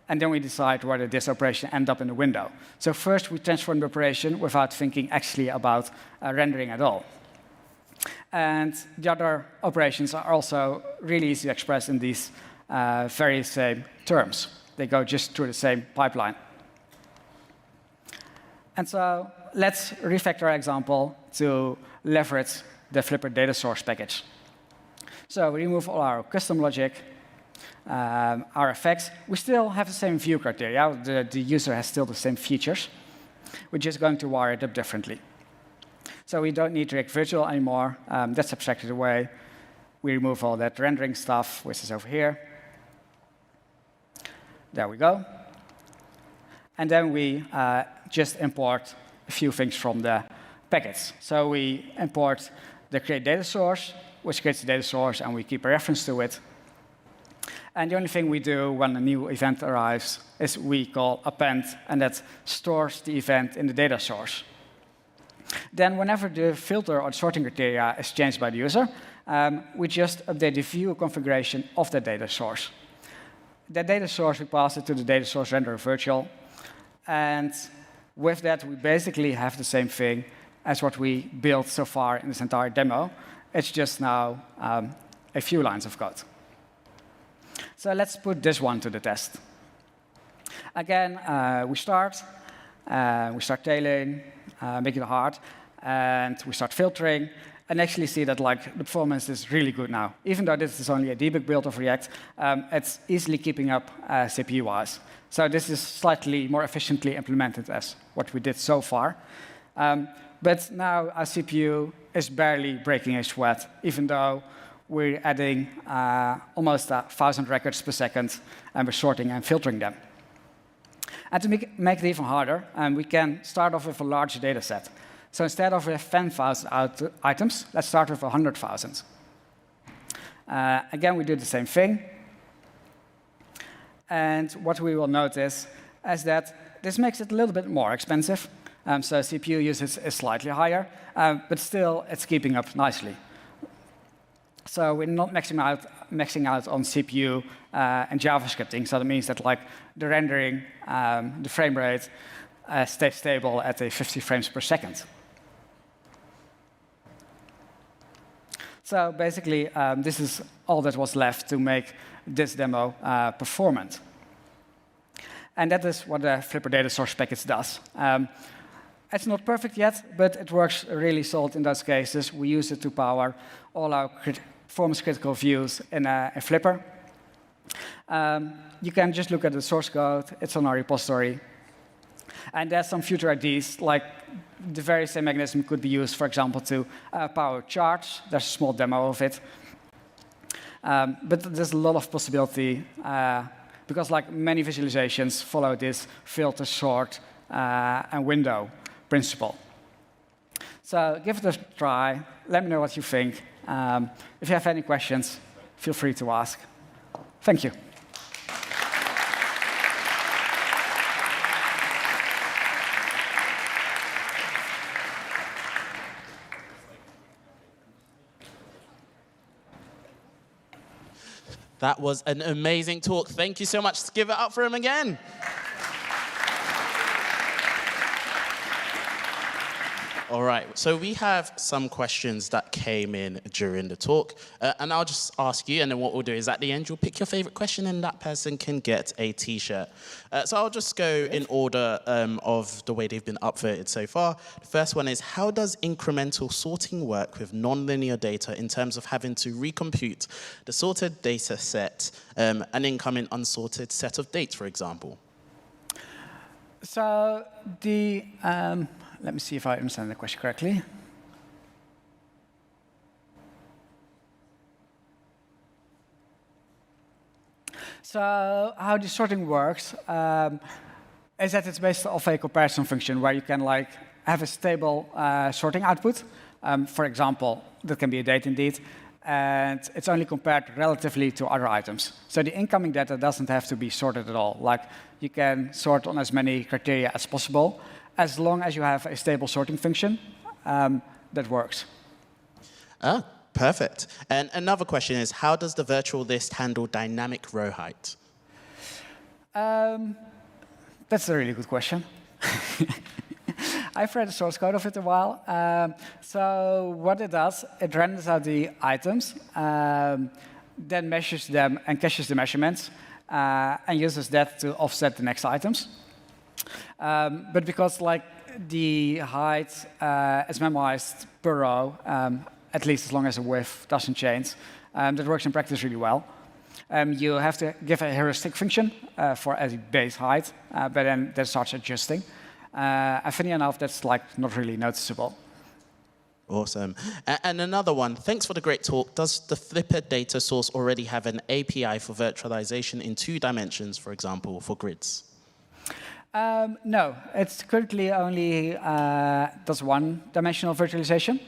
and then we decide whether this operation ends up in the window. So first, we transform the operation without thinking actually about rendering at all. And the other operations are also really easy to express in these very same terms. They go just through the same pipeline. And so let's refactor our example to leverage the Flipper data source package. So we remove all our custom logic, our effects. We still have the same view criteria. The user has still the same features. We're just going to wire it up differently. So we don't need React Virtual anymore. That's abstracted away. We remove all that rendering stuff, which is over here. There we go. And then we just import a few things from the packets. So we import the create data source, which creates the data source, and we keep a reference to it. And the only thing we do when a new event arrives is we call append, and that stores the event in the data source. Then whenever the filter or the sorting criteria is changed by the user, we just update the view configuration of the data source. That data source, we pass it to the data source renderer virtual. And with that, we basically have the same thing as what we built so far in this entire demo. It's just now a few lines of code. So let's put this one to the test. Again, we start tailing, make it hard, and we start filtering, and actually see that the performance is really good now. Even though this is only a debug build of React, it's easily keeping up CPU-wise. So this is slightly more efficiently implemented as what we did so far. But now our CPU is barely breaking a sweat, even though we're adding almost 1,000 records per second, and we're sorting and filtering them. And to make it even harder, we can start off with a large data set. So instead of 10,000 items, let's start with 100,000. Again, we do the same thing. And what we will notice is that this makes it a little bit more expensive. So CPU usage is slightly higher, but still it's keeping up nicely. So we're not maxing out on CPU and JavaScripting. So that means that the rendering, the frame rate stays stable at 50 frames per second. So basically, this is all that was left to make this demo performant. And that is what the Flipper data source package does. It's not perfect yet, but it works really solid in those cases. We use it to power all our performance-critical views in Flipper. You can just look at the source code. It's on our repository. And there's some future ideas, like the very same mechanism could be used, for example, to power charts. There's a small demo of it. But there's a lot of possibility, because many visualizations follow this filter, sort, and window principle. So give it a try. Let me know what you think. If you have any questions, feel free to ask. Thank you. That was an amazing talk. Thank you so much. Let's give it up for him again. All right, so we have some questions that came in during the talk, and I'll just ask you, and then what we'll do is at the end, you'll pick your favorite question, and that person can get a t-shirt. So I'll just go in order of the way they've been upvoted so far. The first one is, how does incremental sorting work with nonlinear data in terms of having to recompute the sorted data set, an incoming unsorted set of dates, for example? So let me see if I understand the question correctly. So how the sorting works is that it's based off a comparison function where you can have a stable sorting output. For example, that can be a date indeed, and it's only compared relatively to other items. So the incoming data doesn't have to be sorted at all. You can sort on as many criteria as possible, as long as you have a stable sorting function that works. Oh, perfect. And another question is, how does the virtual list handle dynamic row height? That's a really good question. I've read the source code of it a while. So what it does, it renders out the items, then measures them and caches the measurements, and uses that to offset the next items. But because the height is memorized per row, at least as long as the width doesn't change, that works in practice really well. You have to give a heuristic function for a base height, but then that starts adjusting. And funny enough, that's not really noticeable. Awesome. And another one, thanks for the great talk. Does the Flipper data source already have an API for virtualization in 2 dimensions, for example, for grids? No, it's currently only does one-dimensional virtualization.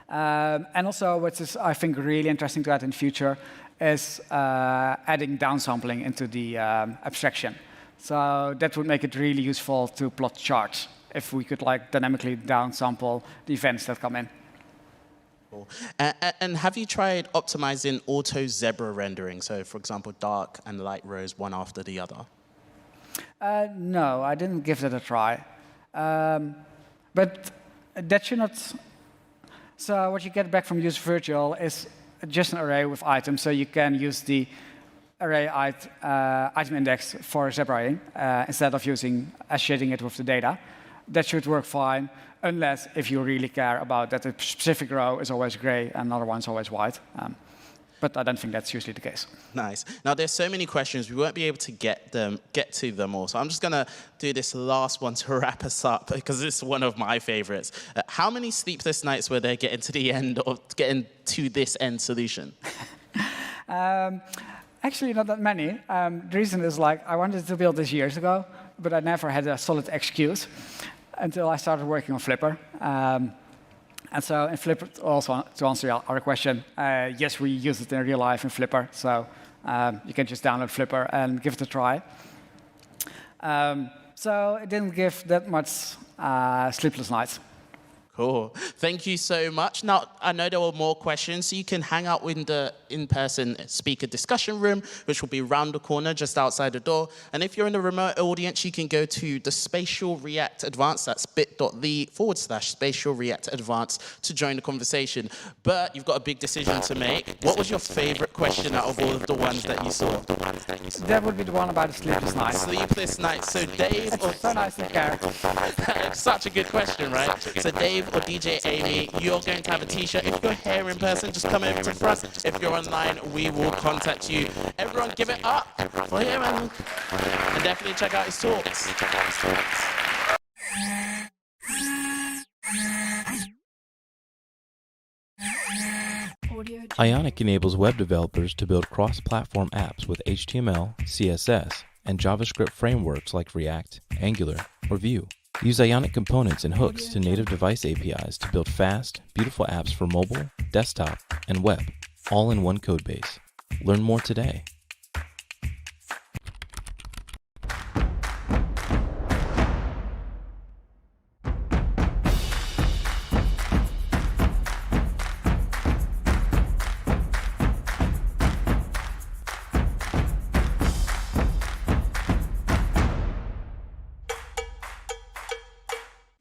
And also, what is, I think, really interesting to add in the future is adding downsampling into the abstraction. So that would make it really useful to plot charts if we could like dynamically downsample the events that come in. Cool. And have you tried optimizing auto zebra rendering? So, for example, dark and light rows one after the other. No, I didn't give that a try. But that should not. So what you get back from use virtual is just an array with items. So you can use the array item index for zebraing instead of associating it with the data. That should work fine, unless if you really care about that a specific row is always gray and another one's always white. But I don't think that's usually the case. Nice. Now, there's so many questions, we won't be able to get to them all. So I'm just going to do this last one to wrap us up, because it's one of my favorites. How many sleepless nights were there getting to the end of getting to this end solution? Actually, not that many. The reason is like I wanted to build this years ago, but I never had a solid excuse until I started working on Flipper. And so in Flipper, also to answer your other question, yes, we use it in real life in Flipper. So you can just download Flipper and give it a try. So it didn't give that much sleepless nights. Cool. Thank you so much. Now, I know there were more questions, so you can hang out in the in-person speaker discussion room, which will be round the corner just outside the door. And if you're in the remote audience, you can go to the Spatial React Advanced, that's bit.ly/Spatial React Advanced to join the conversation. But you've got a big decision to make. What was your favorite question out of all of the ones that you saw? That would be the one about the sleepless nights. Sleepless nights. So Dave... It's so nice to care. Such a good question, right? So Dave or DJ Amy, you're going to have a t-shirt. If you're here in person, just come over to the front. If you're online, we will contact you. Everyone give it up for him and definitely check out his talks. Ionic enables web developers to build cross-platform apps with HTML, CSS, and JavaScript frameworks like React, Angular, or Vue. Use Ionic components and hooks to native device APIs to build fast, beautiful apps for mobile, desktop, and web, all in one codebase. Learn more today.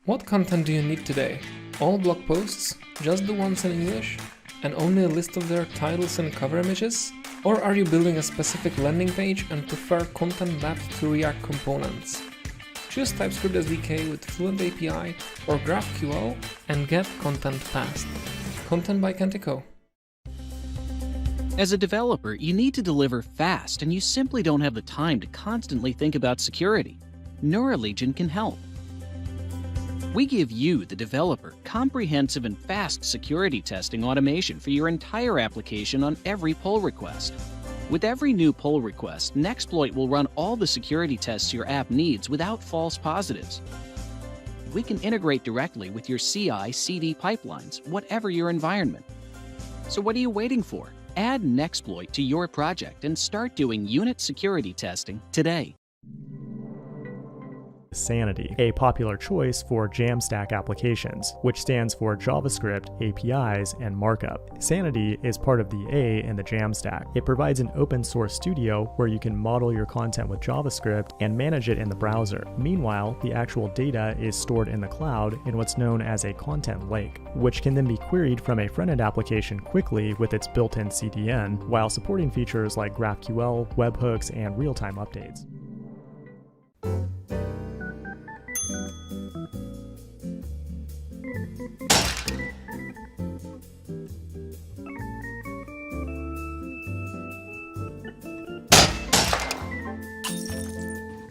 What content do you need today? All blog posts? Just the ones in English? And only a list of their titles and cover images? Or are you building a specific landing page and prefer content mapped to React components? Choose TypeScript SDK with Fluent API or GraphQL and get content fast. Content by Kentico. As a developer, you need to deliver fast, and you simply don't have the time to constantly think about security. Neuralegion can help. We give you, the developer, comprehensive and fast security testing automation for your entire application on every pull request. With every new pull request, Nexploit will run all the security tests your app needs without false positives. We can integrate directly with your CI/CD pipelines, whatever your environment. So what are you waiting for? Add Nexploit to your project and start doing unit security testing today. Sanity, a popular choice for Jamstack applications, which stands for JavaScript, APIs, and Markup. Sanity is part of the A in the Jamstack. It provides an open source studio where you can model your content with JavaScript and manage it in the browser. Meanwhile, the actual data is stored in the cloud in what's known as a content lake, which can then be queried from a front-end application quickly with its built-in CDN, while supporting features like GraphQL, webhooks, and real-time updates.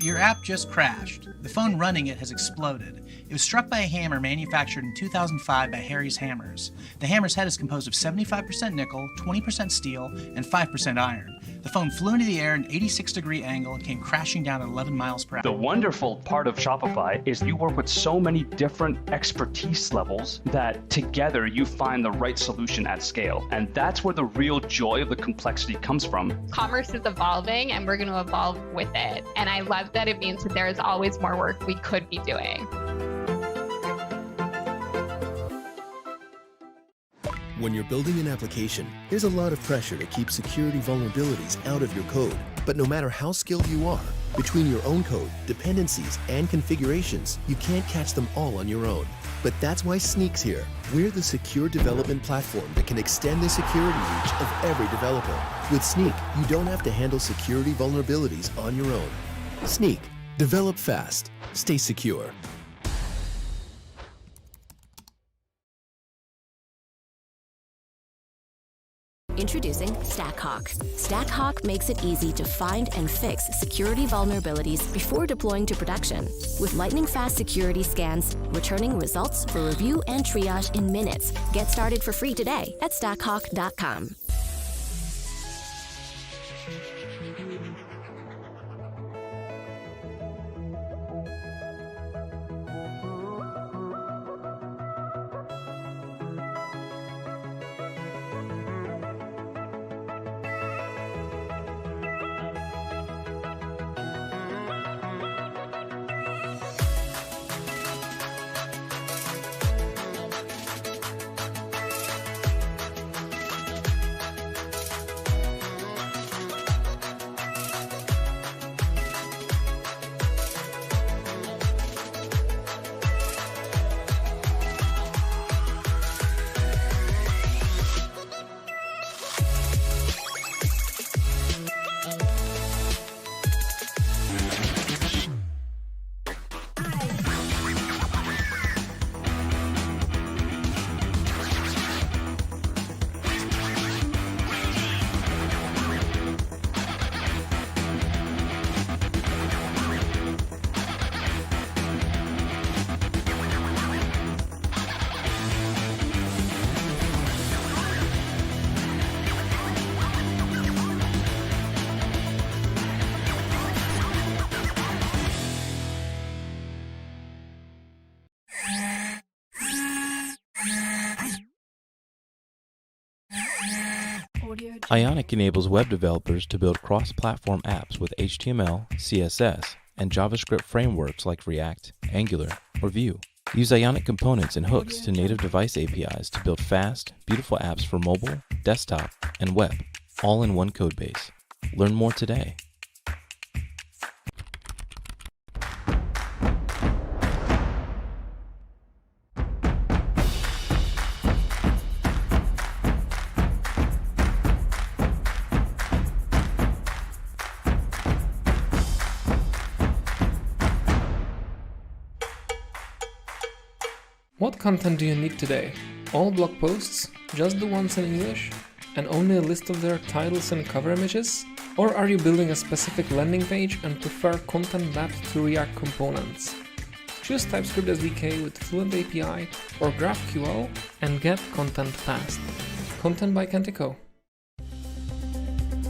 Your app just crashed. The phone running it has exploded. It was struck by a hammer manufactured in 2005 by Harry's Hammers. The hammer's head is composed of 75% nickel, 20% steel, and 5% iron. The phone flew into the air at an 86-degree angle and came crashing down at 11 miles per hour. The wonderful part of Shopify is you work with so many different expertise levels that together you find the right solution at scale. And that's where the real joy of the complexity comes from. Commerce is evolving and we're going to evolve with it. And I love that it means that there is always more work we could be doing. When you're building an application, there's a lot of pressure to keep security vulnerabilities out of your code. But no matter how skilled you are, between your own code, dependencies, and configurations, you can't catch them all on your own. But that's why Sneak's here. We're the secure development platform that can extend the security reach of every developer. With Sneak, you don't have to handle security vulnerabilities on your own. Sneak. Develop fast. Stay secure. Introducing StackHawk. StackHawk makes it easy to find and fix security vulnerabilities before deploying to production. With lightning-fast security scans, returning results for review and triage in minutes. Get started for free today at stackhawk.com. Ionic enables web developers to build cross-platform apps with HTML, CSS, and JavaScript frameworks like React, Angular, or Vue. Use Ionic components and hooks to native device APIs to build fast, beautiful apps for mobile, desktop, and web, all in one codebase. Learn more today. What content do you need today? All blog posts? Just the ones in English? And only a list of their titles and cover images? Or are you building a specific landing page and prefer content mapped to React components? Choose TypeScript SDK with Fluent API or GraphQL and get content fast. Content by Kentico.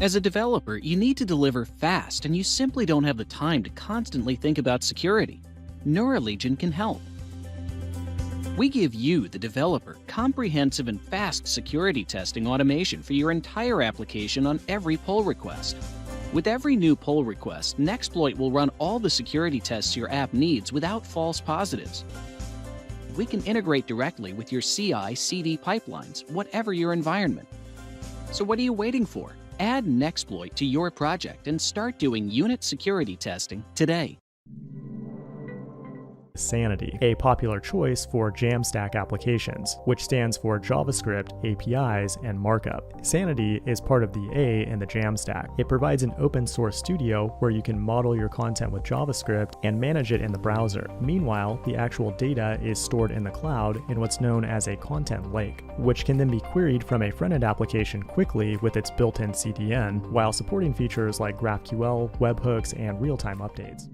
As a developer, you need to deliver fast, and you simply don't have the time to constantly think about security. Neuralegion can help. We give you, the developer, comprehensive and fast security testing automation for your entire application on every pull request. With every new pull request, Nexploit will run all the security tests your app needs without false positives. We can integrate directly with your CI/CD pipelines, whatever your environment. So what are you waiting for? Add Nexploit to your project and start doing unit security testing today. Sanity, a popular choice for Jamstack applications, which stands for JavaScript, APIs, and Markup. Sanity is part of the A in the Jamstack. It provides an open source studio where you can model your content with JavaScript and manage it in the browser. Meanwhile, the actual data is stored in the cloud in what's known as a content lake, which can then be queried from a front-end application quickly with its built-in CDN, while supporting features like GraphQL, webhooks, and real-time updates.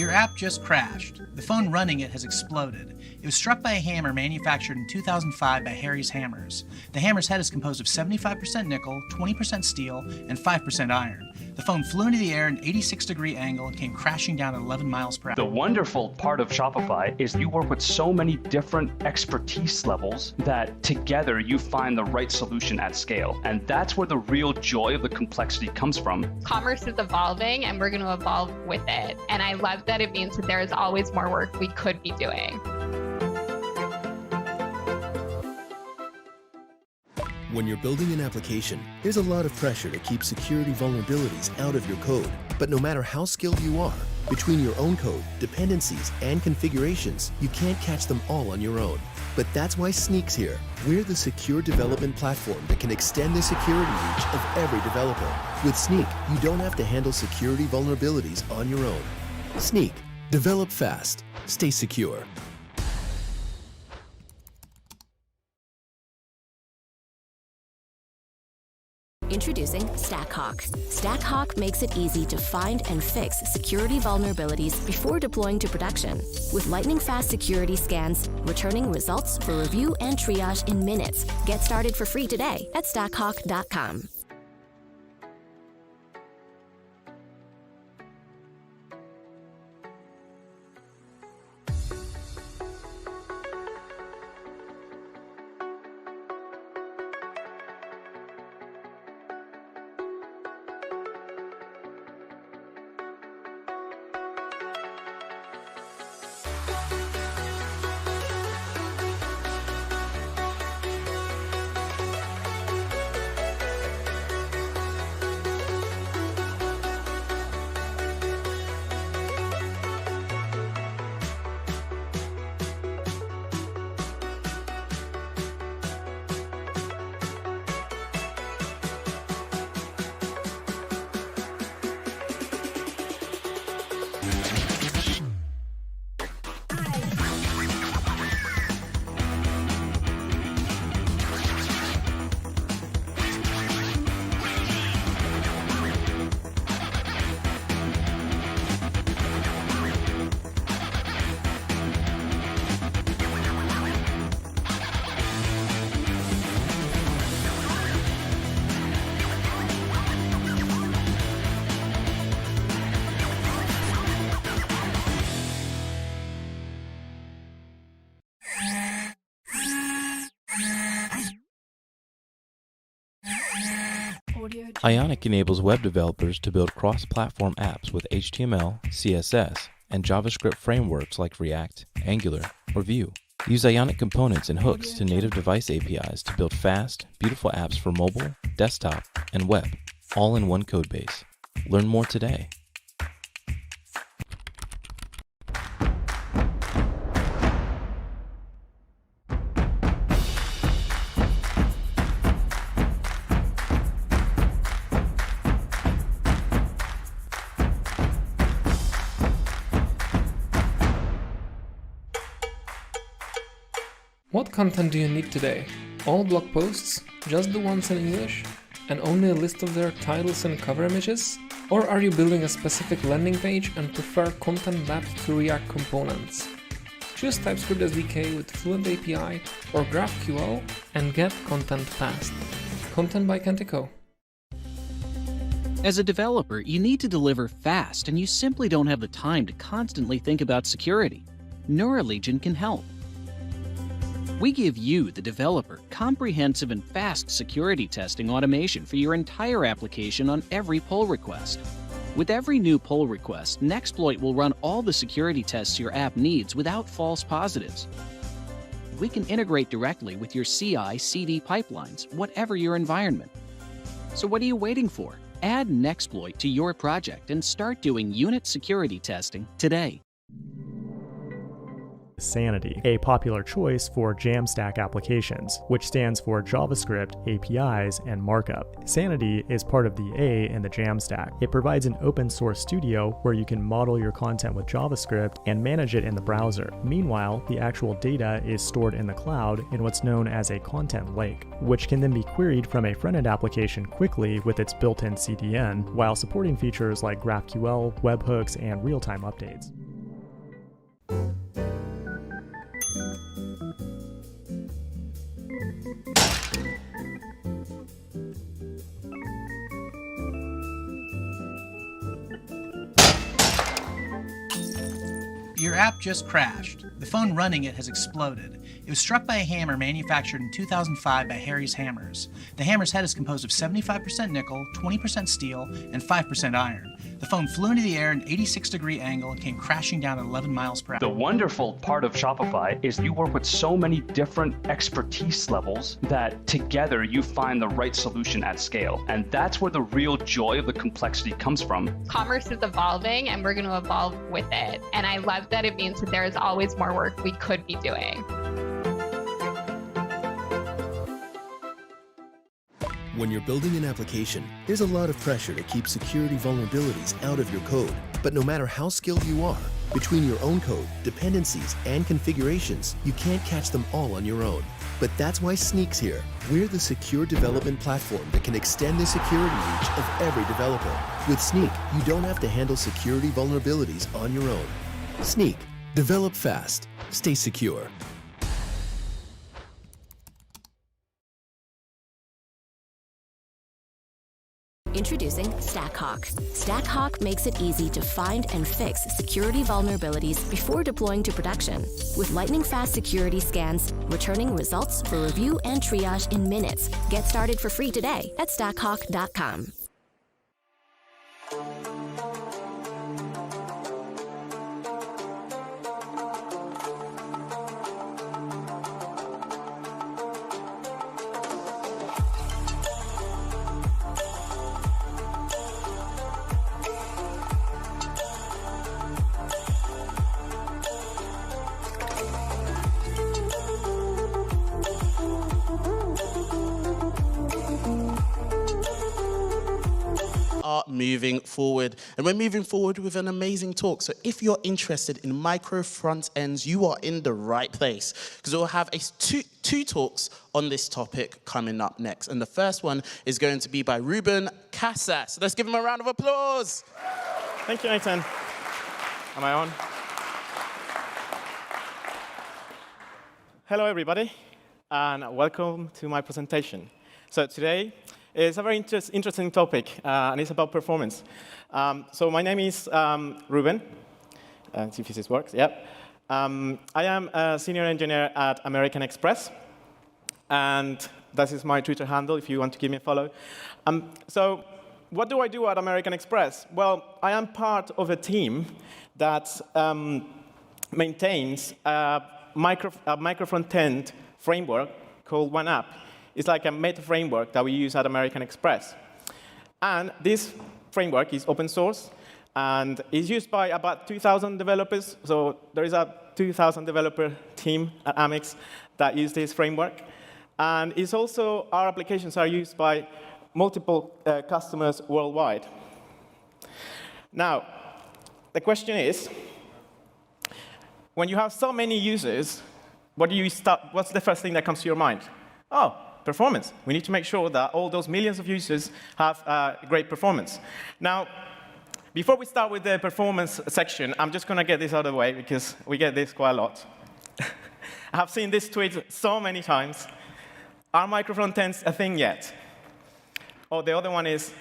Your app just crashed. The phone running it has exploded. It was struck by a hammer manufactured in 2005 by Harry's Hammers. The hammer's head is composed of 75% nickel, 20% steel, and 5% iron. The phone flew into the air at an 86-degree angle and came crashing down at 11 miles per hour. The wonderful part of Shopify is you work with so many different expertise levels that together you find the right solution at scale. And that's where the real joy of the complexity comes from. Commerce is evolving and we're going to evolve with it. And I love that it means that there is always more work we could be doing. When you're building an application, there's a lot of pressure to keep security vulnerabilities out of your code. But no matter how skilled you are, between your own code, dependencies, and configurations, you can't catch them all on your own. But that's why Sneak's here. We're the secure development platform that can extend the security reach of every developer. With Sneak, you don't have to handle security vulnerabilities on your own. Sneak. Develop fast. Stay secure. Introducing StackHawk. StackHawk makes it easy to find and fix security vulnerabilities before deploying to production. With lightning-fast security scans, returning results for review and triage in minutes. Get started for free today at stackhawk.com. Ionic enables web developers to build cross-platform apps with HTML, CSS, and JavaScript frameworks like React, Angular, or Vue. Use Ionic components and hooks to native device APIs to build fast, beautiful apps for mobile, desktop, and web, all in one codebase. Learn more today. What content do you need today? All blog posts? Just the ones in English? And only a list of their titles and cover images? Or are you building a specific landing page and prefer content mapped to React components? Choose TypeScript SDK with Fluent API or GraphQL and get content fast. Content by Kentico. As a developer, you need to deliver fast, and you simply don't have the time to constantly think about security. Neuralegion can help. We give you, the developer, comprehensive and fast security testing automation for your entire application on every pull request. With every new pull request, Nexploit will run all the security tests your app needs without false positives. We can integrate directly with your CI/CD pipelines, whatever your environment. So what are you waiting for? Add Nexploit to your project and start doing unit security testing today. Sanity, a popular choice for Jamstack applications, which stands for JavaScript, APIs, and Markup. Sanity is part of the A in the Jamstack. It provides an open source studio where you can model your content with JavaScript and manage it in the browser. Meanwhile, the actual data is stored in the cloud in what's known as a content lake, which can then be queried from a front-end application quickly with its built-in CDN, while supporting features like GraphQL, webhooks, and real-time updates. Your app just crashed. The phone running it has exploded. It was struck by a hammer manufactured in 2005 by Harry's Hammers. The hammer's head is composed of 75% nickel, 20% steel, and 5% iron. The phone flew into the air at an 86-degree angle and came crashing down at 11 miles per hour. The wonderful part of Shopify is you work with so many different expertise levels that together you find the right solution at scale. And that's where the real joy of the complexity comes from. Commerce is evolving, and we're going to evolve with it. And I love that it means that there is always more work we could be doing. When you're building an application, there's a lot of pressure to keep security vulnerabilities out of your code. But no matter how skilled you are, between your own code, dependencies, and configurations, you can't catch them all on your own. But that's why Sneak's here. We're the secure development platform that can extend the security reach of every developer. With Sneak, you don't have to handle security vulnerabilities on your own. Sneak. Develop fast. Stay secure. Introducing StackHawk. StackHawk makes it easy to find and fix security vulnerabilities before deploying to production. With lightning-fast security scans, returning results for review and triage in minutes. Get started for free today at stackhawk.com. Moving forward, and we're moving forward with an amazing talk. So if you're interested in micro front ends, you are in the right place, because we'll have two talks on this topic coming up next. And the first one is going to be by Ruben Casas. So let's give him a round of applause. Thank you, Nathan. Am I on? Hello, everybody, and welcome to my presentation. So today, it's a very interesting topic, and it's about performance. So my name is Ruben. See if this works. Yep. I am a senior engineer at American Express, and this is my Twitter handle if you want to give me a follow. So what do I do at American Express? Well, I am part of a team that maintains a micro-frontend framework called One App. It's like a meta framework that we use at American Express. And this framework is open source and is used by about 2,000 developers. So there is a 2,000 developer team at Amex that use this framework. And it's also, our applications are used by multiple customers worldwide. Now, the question is, when you have so many users, what's the first thing that comes to your mind? Oh, performance. We need to make sure that all those millions of users have great performance. Now, before we start with the performance section, I'm just going to get this out of the way, because we get this quite a lot. I have seen this tweet so many times. Are micro-frontends a thing yet? Or the other one is,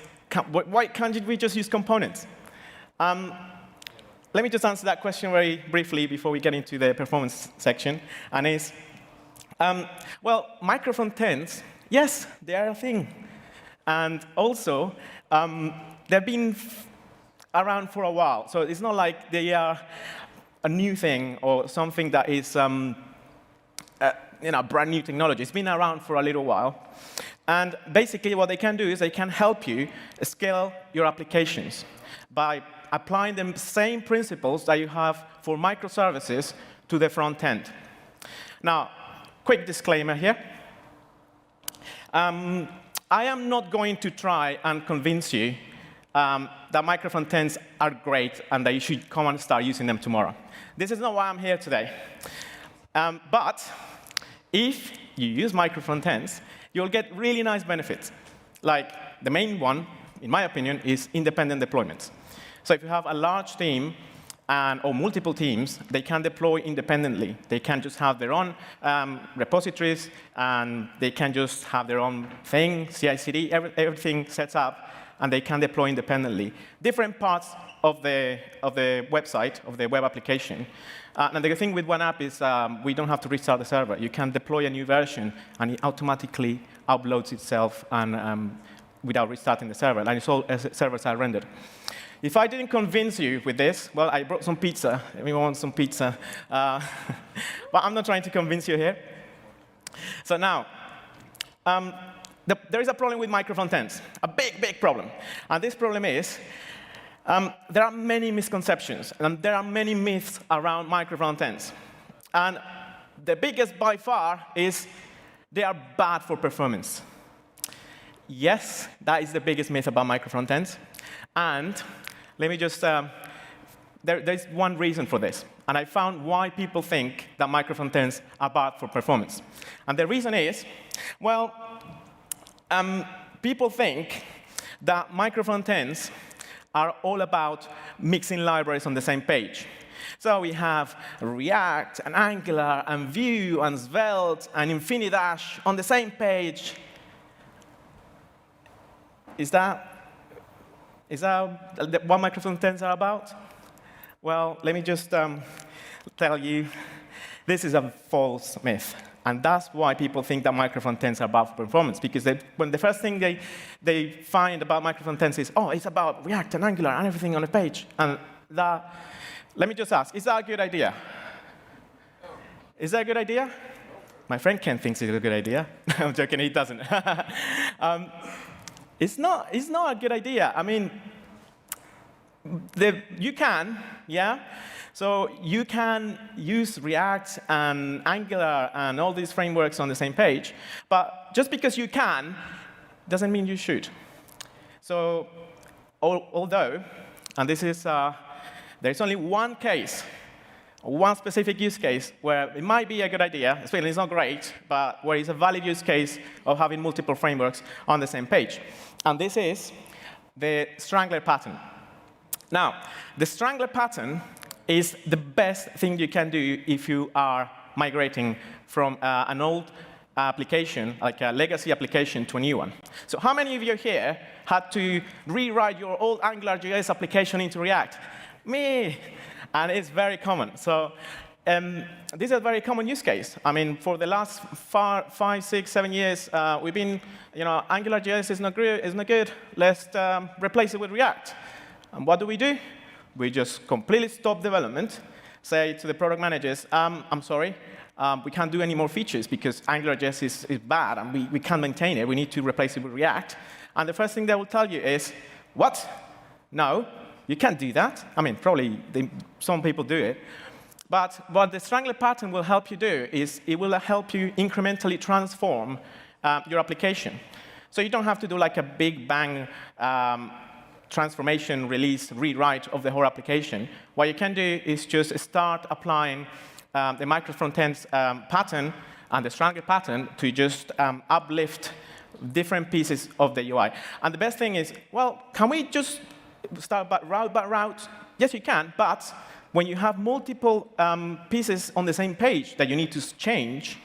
why can't we just use components? Let me just answer that question very briefly before we get into the performance section. And it's, well, micro-frontends, yes, they are a thing. And also, they've been around for a while. So it's not like they are a new thing or something that is brand new technology. It's been around for a little while. And basically, what they can do is they can help you scale your applications by applying the same principles that you have for microservices to the front end. Now, quick disclaimer here. I am not going to try and convince you that micro-frontends are great and that you should come and start using them tomorrow. This is not why I'm here today. But if you use micro-frontends, you'll get really nice benefits. Like the main one, in my opinion, is independent deployments. So if you have a large team or multiple teams, they can deploy independently. They can just have their own repositories, and they can just have their own thing, CI/CD, everything set up, and they can deploy independently. Different parts of the website, of the web application. And the good thing with one app is we don't have to restart the server. You can deploy a new version, and it automatically uploads itself and, without restarting the server. And it's all servers are rendered. If I didn't convince you with this, well, I brought some pizza. Everyone wants some pizza. But I'm not trying to convince you here. So now, there is a problem with micro-frontends, a big, big problem. And this problem is, there are many misconceptions, and there are many myths around micro-frontends. And the biggest by far is they are bad for performance. Yes, that is the biggest myth about micro-frontends. And let me just, there's one reason for this. And I found why people think that micro-frontends are bad for performance. And the reason is, well, people think that micro-frontends are all about mixing libraries on the same page. So we have React, and Angular, and Vue, and Svelte, and Infinidash on the same page. Is that what micro-frontends are about? Well, let me just tell you, this is a false myth. And that's why people think that micro-frontends are bad for performance, because when the first thing they find about micro-frontends is, oh, it's about React and Angular and everything on a page. And that, let me just ask, is that a good idea? Is that a good idea? My friend Ken thinks it's a good idea. I'm joking, he doesn't. It's not a good idea. I mean, you can, yeah? So you can use React and Angular and all these frameworks on the same page, but just because you can doesn't mean you should. So although, and this is, there's only one case, one specific use case where it might be a good idea, especially it's not great, but where it's a valid use case of having multiple frameworks on the same page. And this is the strangler pattern. Now, the strangler pattern is the best thing you can do if you are migrating from an old application, like a legacy application, to a new one. So how many of you here had to rewrite your old AngularJS application into React? Me! And it's very common. So this is a very common use case. I mean, for the last 5, 6, 7 years, we've been, AngularJS is not good. Let's replace it with React. And what do? We just completely stop development, say to the product managers, I'm sorry, we can't do any more features because AngularJS is bad, and we can't maintain it. We need to replace it with React. And the first thing they will tell you is, what? No, you can't do that. I mean, probably some people do it. But what the strangler pattern will help you do is it will help you incrementally transform your application. So you don't have to do like a big bang transformation, release, rewrite of the whole application. What you can do is just start applying the micro-frontends pattern and the strangler pattern to just uplift different pieces of the UI. And the best thing is, well, can we just start route by route? Yes, you can, but when you have multiple pieces on the same page that you need to change,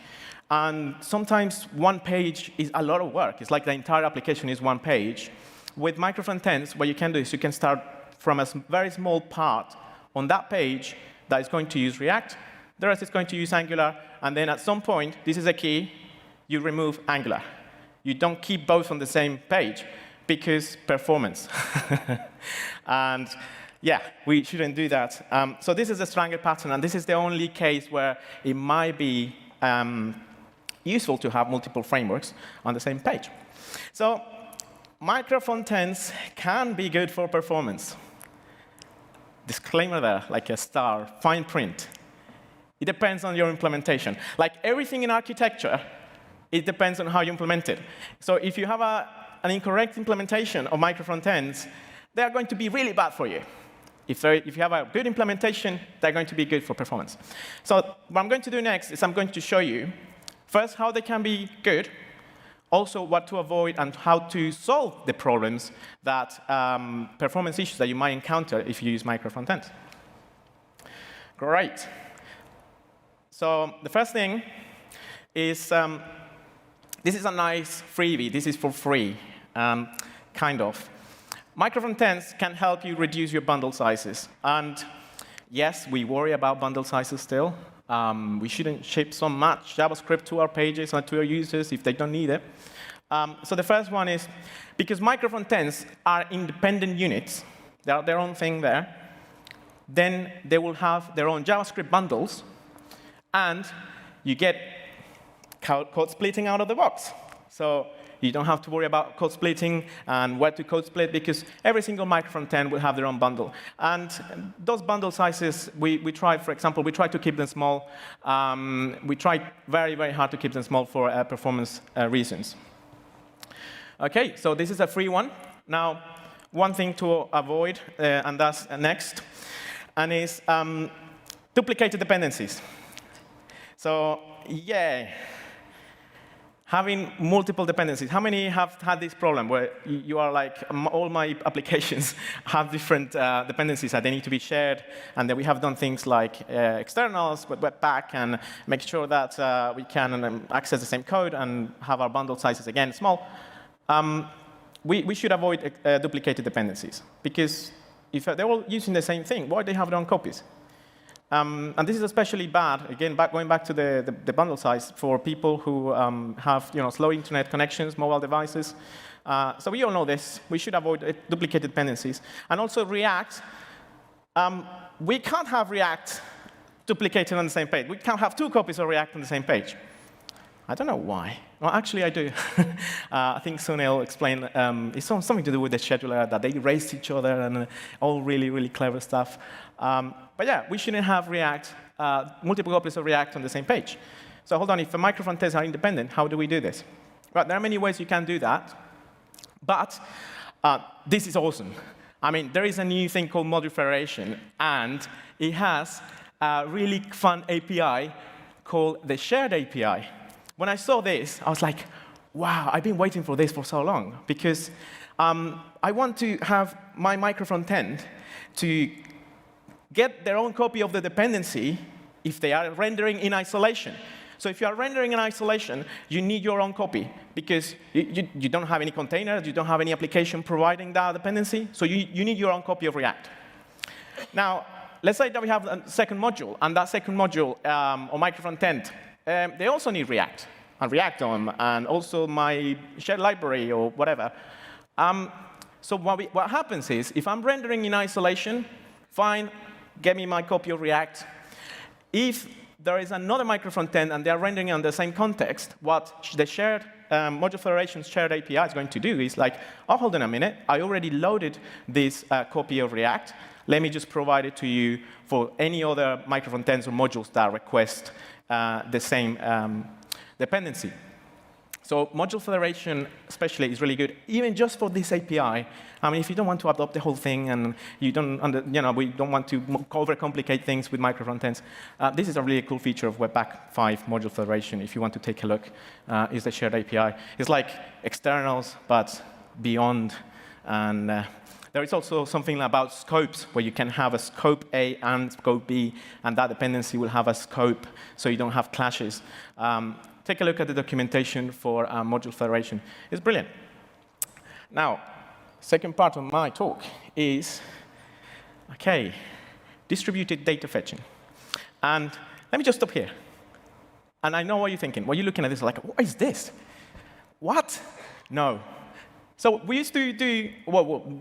and sometimes one page is a lot of work. It's like the entire application is one page. With micro-frontends, what you can do is you can start from a very small part on that page that is going to use React. The rest is going to use Angular. And then at some point, this is a key, you remove Angular. You don't keep both on the same page because performance. And yeah, we shouldn't do that. So this is the strangler pattern. And this is the only case where it might be useful to have multiple frameworks on the same page. So micro-frontends can be good for performance. Disclaimer there, like a star, fine print. It depends on your implementation. Like everything in architecture, it depends on how you implement it. So if you have an incorrect implementation of micro-frontends, they are going to be really bad for you. If you have a good implementation, they're going to be good for performance. So what I'm going to do next is I'm going to show you, first, how they can be good, also what to avoid and how to solve the problems that performance issues that you might encounter if you use micro-frontends. Great. So the first thing is, this is a nice freebie. This is for free, kind of. Micro-frontends can help you reduce your bundle sizes. And yes, we worry about bundle sizes still. We shouldn't ship so much JavaScript to our pages and to our users if they don't need it. So the first one is, because micro-frontends are independent units, they are their own thing there, then they will have their own JavaScript bundles, and you get code splitting out of the box. So you don't have to worry about code splitting and where to code split, because every single micro-frontend will have their own bundle. And those bundle sizes, we try, for example, we try to keep them small. We try very, very hard to keep them small for performance reasons. OK, so this is a free one. Now, one thing to avoid, and that's next, and is duplicated dependencies. So yeah, having multiple dependencies. How many have had this problem where you are like, all my applications have different dependencies that they need to be shared, and then we have done things like externals with Webpack and make sure that we can access the same code and have our bundle sizes again small. We should avoid duplicated dependencies, because if they're all using the same thing, why do they have their own copies? And this is especially bad, again, going back to the bundle size, for people who have slow internet connections, mobile devices. So we all know this. We should avoid duplicated dependencies. And also React, we can't have React duplicated on the same page. We can't have two copies of React on the same page. I don't know why. Well, actually, I do. I think Sunil explained it's something to do with the scheduler, that they erased each other and all really, really clever stuff. But yeah, we shouldn't have React, multiple copies of React on the same page. So hold on, if the micro-frontends are independent, how do we do this? Well, there are many ways you can do that. But this is awesome. I mean, there is a new thing called module federation, and it has a really fun API called the shared API. When I saw this, I was like, wow, I've been waiting for this for so long, because I want to have my micro-frontend to get their own copy of the dependency if they are rendering in isolation. So if you are rendering in isolation, you need your own copy, because you don't have any containers, you don't have any application providing that dependency, so you need your own copy of React. Now, let's say that we have a second module, and that second module, or micro-frontend, they also need React, and React DOM, and also my shared library or whatever. So what happens is, if I'm rendering in isolation, fine, get me my copy of React. If there is another micro-frontend and they're rendering on the same context, what the shared module federation's shared API is going to do is like, oh, hold on a minute, I already loaded this copy of React. Let me just provide it to you for any other micro-frontends or modules that request the same dependency. So module federation especially is really good, even just for this API. I mean, if you don't want to adopt the whole thing and we don't want to overcomplicate things with micro-frontends, this is a really cool feature of Webpack 5 module federation. If you want to take a look, is the shared API. It's like externals, but beyond. And there is also something about scopes, where you can have a scope A and scope B, and that dependency will have a scope, so you don't have clashes. Take a look at the documentation for module federation. It's brilliant. Now, second part of my talk is, OK, distributed data fetching. And let me just stop here. And I know what you're thinking. What you're looking at this like, what is this? What? No. So we used to do,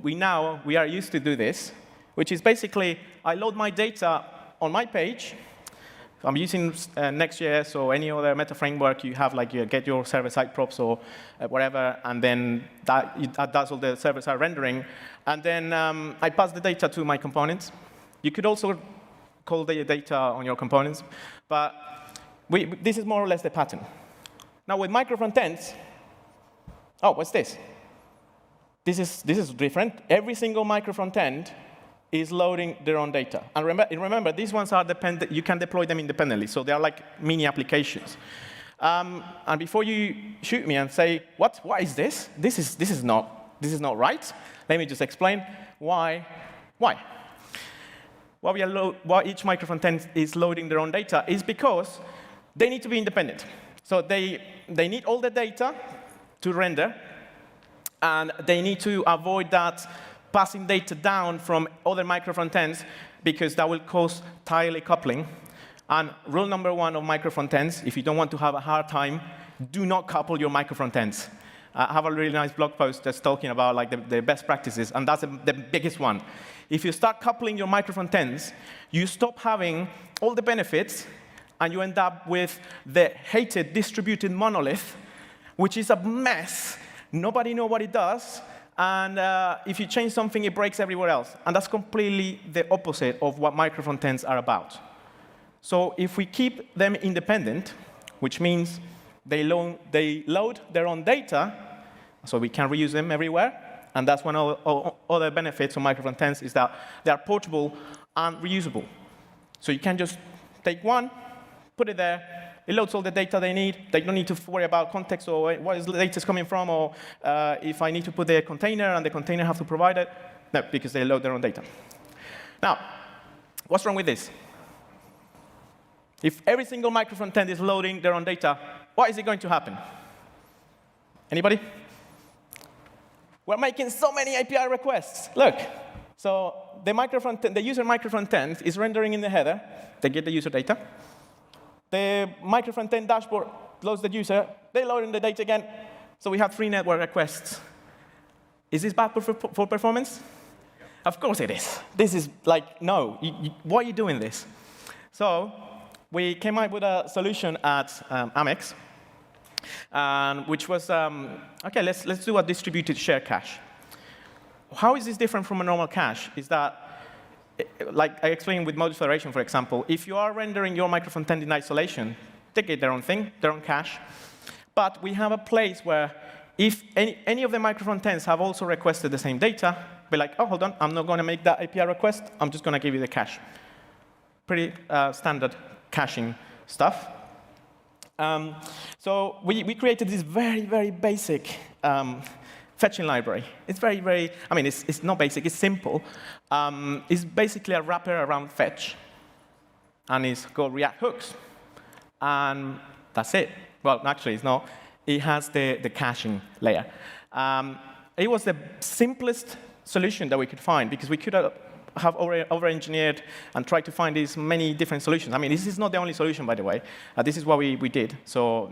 we are used to do this, which is basically, I load my data on my page. I'm using Next.js or any other meta framework. You have like, you get your server-side props or whatever, and then that does all the server-side rendering. And then I pass the data to my components. You could also call the data on your components. But this is more or less the pattern. Now with micro-frontends, oh, what's this? This is different. Every single micro-frontend is loading their own data. And remember, these ones are dependent. You can deploy them independently, so they are like mini applications. And before you shoot me and say, what is this? This is not right. Let me just explain why. Well, why each micro-frontend is loading their own data is because they need to be independent. So they need all the data to render, and they need to avoid that passing data down from other micro-frontends, because that will cause tightly coupling. And rule number 1 of micro-frontends, if you don't want to have a hard time, do not couple your micro-frontends. I have a really nice blog post that's talking about like the best practices, and that's the biggest one. If you start coupling your micro-frontends, you stop having all the benefits, and you end up with the hated distributed monolith, which is a mess. Nobody knows what it does, and if you change something, it breaks everywhere else. And that's completely the opposite of what micro-frontends are about. So if we keep them independent, which means they load their own data, so we can reuse them everywhere. And that's one of the other benefits of micro-frontends, is that they are portable and reusable. So you can just take one, put it there, it loads all the data they need. They don't need to worry about context or where the data is coming from, or if I need to put the container and the container have to provide it. No, because they load their own data. Now, what's wrong with this? If every single micro-frontend is loading their own data, what is it going to happen? Anybody? We're making so many API requests. Look, so the user micro-frontend is rendering in the header. They get the user data. The micro-frontend dashboard loads the user. They load in the data again. So we have 3 network requests. Is this bad for performance? Of course it is. This is like, no. Why are you doing this? So we came up with a solution at Amex, which was, OK, let's do a distributed share cache. How is this different from a normal cache? Is that, like I explained with module federation, for example, if you are rendering your micro-frontend in isolation, they get their own thing, their own cache. But we have a place where if any of the micro-frontends have also requested the same data, be like, oh, hold on, I'm not going to make that API request. I'm just going to give you the cache. Pretty standard caching stuff. So we created this very, very basic fetching library. It's very, very, I mean, it's not basic, it's simple. It's basically a wrapper around fetch. And it's called React hooks. And that's it. Well, actually, it's not. It has the caching layer. It was the simplest solution that we could find, because we could have over-engineered and tried to find these many different solutions. I mean, this is not the only solution, by the way. This is what we did. So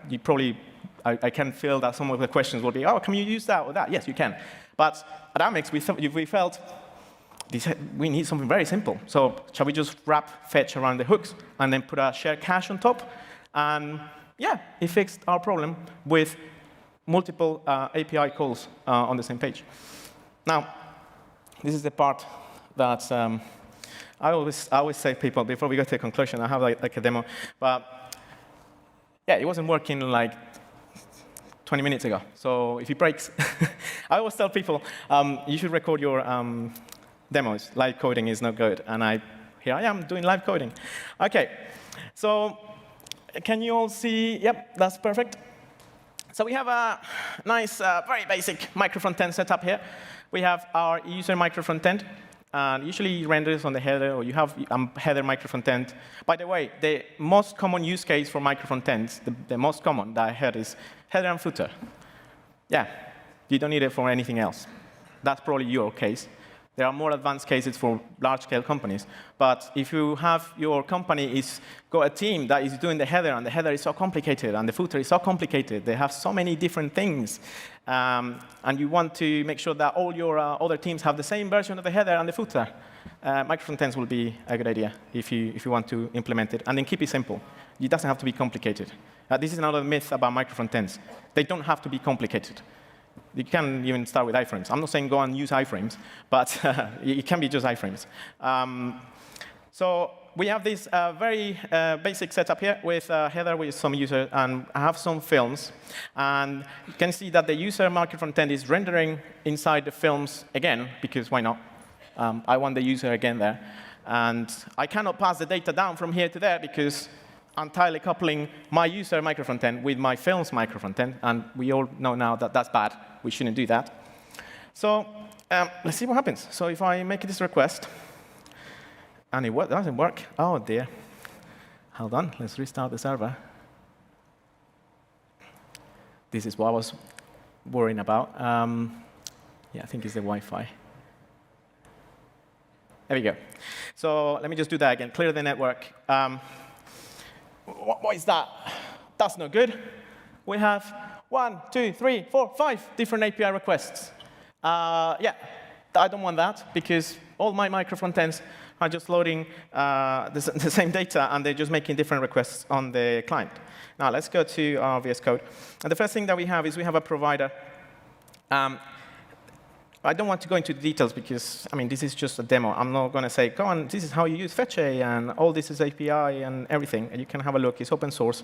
you probably, I can feel that some of the questions will be, oh, can you use that or that? Yes, you can. But at Amex, we felt we need something very simple. So shall we just wrap fetch around the hooks and then put a shared cache on top? And yeah, it fixed our problem with multiple API calls on the same page. Now, this is the part that I always say, people, before we go to the conclusion, I have like a demo. But yeah, it wasn't working like 20 minutes ago. So if it breaks, I always tell people, you should record your demos. Live coding is not good. And here I am doing live coding. OK, so can you all see? Yep, that's perfect. So we have a nice, very basic micro-frontend setup here. We have our user micro-frontend. Usually renders on the header, or you have header micro-frontend. By the way, the most common use case for micro-frontends, the most common that I heard, is header and footer. Yeah, you don't need it for anything else. That's probably your case. There are more advanced cases for large-scale companies. But if you have your company got a team that is doing the header, and the header is so complicated, and the footer is so complicated, they have so many different things, and you want to make sure that all your other teams have the same version of the header and the footer, micro-frontends will be a good idea if you want to implement it. And then keep it simple. It doesn't have to be complicated. This is another myth about micro-frontends. They don't have to be complicated. You can even start with iframes. I'm not saying go and use iframes, but it can be just iframes. So we have this very basic setup here with a header with some user, and I have some films. And you can see that the user micro-frontend is rendering inside the films again, because why not? I want the user again there. And I cannot pass the data down from here to there, because I'm tightly coupling my user micro-frontend with my films micro-frontend, and we all know now that that's bad. We shouldn't do that. So let's see what happens. So if I make this request, And it doesn't work. Oh, dear. Hold on. Let's restart the server. This is what I was worrying about. Yeah, I think it's the Wi-Fi. There we go. So let me just do that again. Clear the network. What is that? That's no good. We have 1, 2, 3, 4, 5 different API requests. Yeah, I don't want that because all my micro-frontends are just loading the same data, and they're just making different requests on the client. Now, let's go to our VS Code. And the first thing that we have is we have a provider. I don't want to go into the details because, I mean, this is just a demo. I'm not going to say, go on, this is how you use Fetch, and all this is API and everything. And you can have a look. It's open source.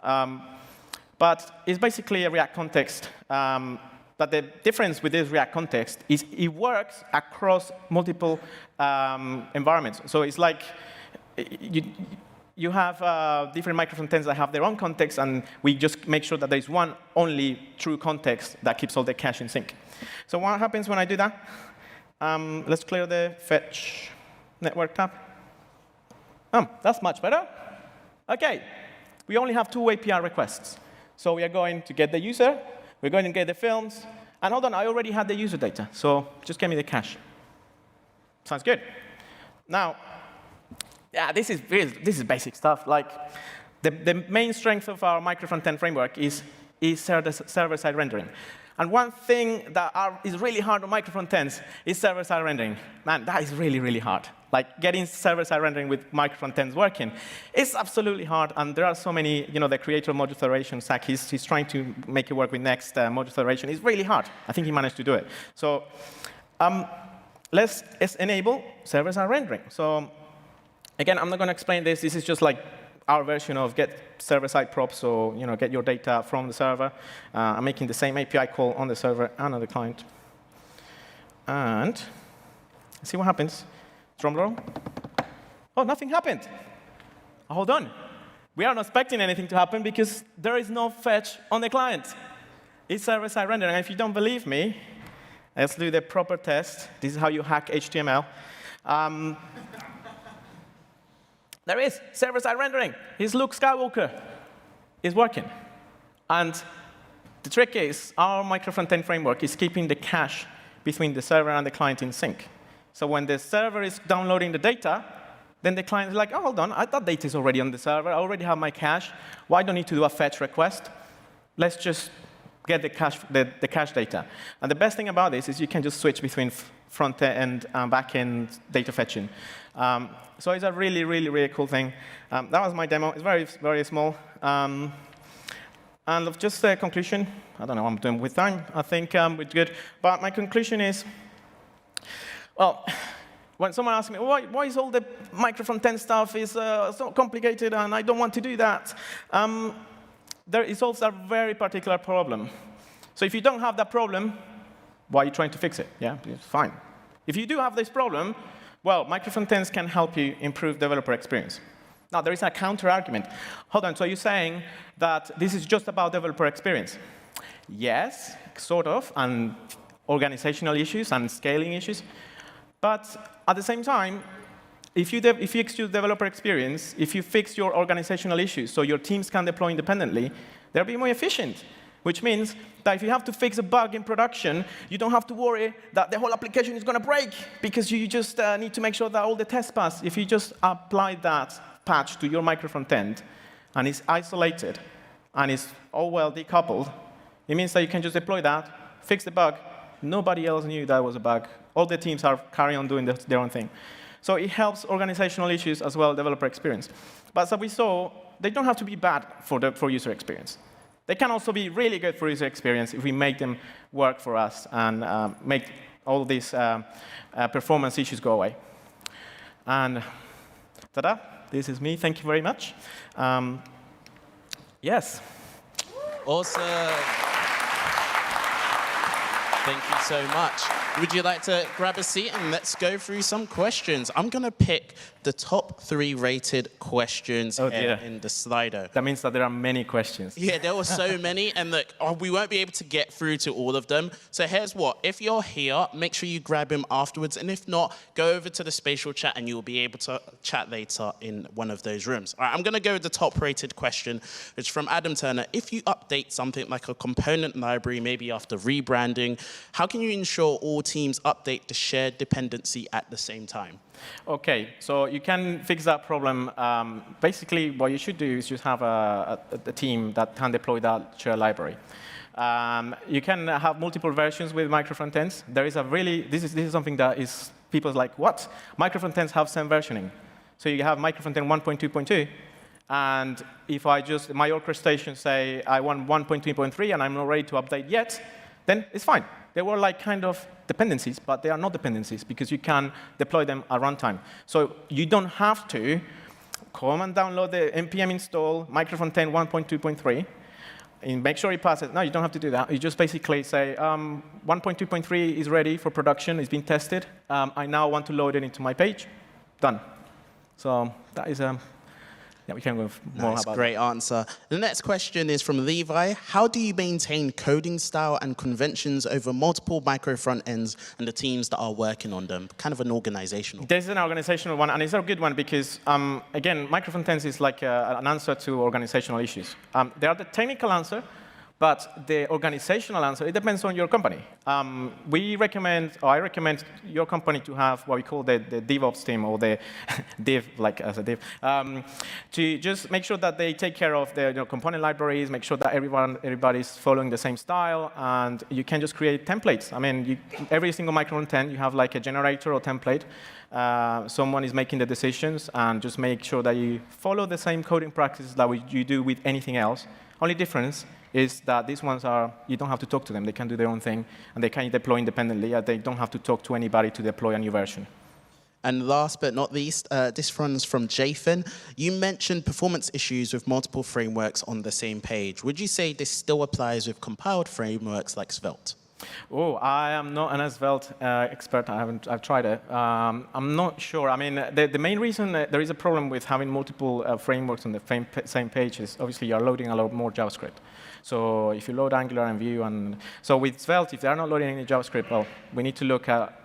But it's basically a React context. But the difference with this React context is it works across multiple environments. So it's like you have different micro-frontends that have their own context, and we just make sure that there's one only true context that keeps all the cache in sync. So what happens when I do that? Let's clear the Fetch network tab. That's much better. OK, we only have 2 API requests. So we are going to get the user. We're going to get the films. And hold on, I already had the user data. So just give me the cache. Sounds good. Now, yeah, this is basic stuff. Like, the main strength of our micro-frontend framework is server-side rendering. And one thing that is really hard on micro-frontends is server-side rendering. Man, that is really, really hard. Like, getting server-side rendering with micro-frontends working is absolutely hard. And there are so many, the creator of modular federation, Zach, he's trying to make it work with Next modular federation. It's really hard. I think he managed to do it. So let's enable server-side rendering. So again, I'm not going to explain this. This is just like our version of get server-side props, so get your data from the server. I'm making the same API call on the server and on the client. And see what happens. Drum roll. Oh, nothing happened. Hold on. We are not expecting anything to happen because there is no fetch on the client. It's server-side rendering. And if you don't believe me, let's do the proper test. This is how you hack HTML. There is server-side rendering. Here's Luke Skywalker. It's working. And the trick is our micro-frontend framework is keeping the cache between the server and the client in sync. So when the server is downloading the data, then the client is like, oh, hold on, that data is already on the server. I already have my cache. Why do I need to do a fetch request? Let's just get the cache data. And the best thing about this is you can just switch between front-end and back-end data fetching. So it's a really, really, really cool thing. That was my demo. It's very, very small. And just a conclusion. I don't know what I'm doing with time. I think we're good. But my conclusion is, well, when someone asks me, why is all the micro-frontend stuff is so complicated and I don't want to do that, it solves a very particular problem. So if you don't have that problem, why are you trying to fix it? Yeah, it's fine. If you do have this problem, well, micro-frontends can help you improve developer experience. Now, there is a counter-argument. Hold on, so you're saying that this is just about developer experience? Yes, sort of, and organizational issues and scaling issues. But at the same time, if you exclude developer experience, if you fix your organizational issues so your teams can deploy independently, they'll be more efficient. Which means that if you have to fix a bug in production, you don't have to worry that the whole application is going to break, because you just need to make sure that all the tests pass. If you just apply that patch to your micro-frontend, and it's isolated, and it's all well decoupled, it means that you can just deploy that, fix the bug. Nobody else knew that was a bug. All the teams are carrying on doing their own thing. So it helps organizational issues as well, developer experience. But as we saw, they don't have to be bad for user experience. They can also be really good for user experience if we make them work for us and make all these performance issues go away. And ta-da, this is me. Thank you very much. Yes. Awesome. Thank you so much. Would you like to grab a seat and let's go through some questions? I'm going to pick the top 3 rated questions here in the Slido. That means that there are many questions. Yeah, there were so many, and look, we won't be able to get through to all of them. So here's what. If you're here, make sure you grab him afterwards, and if not, go over to the spatial chat and you'll be able to chat later in one of those rooms. All right, I'm going to go with the top rated question. It's from Adam Turner. If you update something like a component library, maybe after rebranding, how can you ensure all teams update the shared dependency at the same time? Okay, so you can fix that problem. Basically, what you should do is just have a team that can deploy that shared library. You can have multiple versions with micro-frontends. There is a really, this is something that is, people's like, what? Micro-frontends have same versioning. So you have micro-frontend 1.2.2, and if I just, my orchestration say, I want 1.3.3 and I'm not ready to update yet, then it's fine. They were like kind of dependencies, but they are not dependencies because you can deploy them at runtime. So you don't have to come and download the npm install micro-frontend 1.2.3 and make sure it passes. No, you don't have to do that. You just basically say 1.2.3 is ready for production. It's been tested. I now want to load it into my page. Done. So that is yeah, we can go more Nice, about great answer. The next question is from Levi. How do you maintain coding style and conventions over multiple micro front ends and the teams that are working on them? Kind of an organizational. This is an organizational one, and it's a good one because, again, micro-frontends is like an answer to organizational issues. They are the technical answer, but the organizational answer, it depends on your company. We recommend, or I recommend your company to have what we call the DevOps team, or the dev, like as a dev, to just make sure that they take care of their component libraries, make sure that everybody's following the same style, and you can just create templates. I mean, every single micro-frontend, you have like a generator or template. Someone is making the decisions, and just make sure that you follow the same coding practices that you do with anything else. Only difference is that these ones are, you don't have to talk to them. They can do their own thing, and they can deploy independently. They don't have to talk to anybody to deploy a new version. And last but not least, this runs from Jathan. You mentioned performance issues with multiple frameworks on the same page. Would you say this still applies with compiled frameworks like Svelte? Oh, I am not an Svelte expert. I've tried it. I'm not sure. I mean, the main reason there is a problem with having multiple frameworks on the same page is obviously you're loading a lot more JavaScript. So if you load Angular and Vue, and so with Svelte, if they're not loading any JavaScript, well, we need to look at,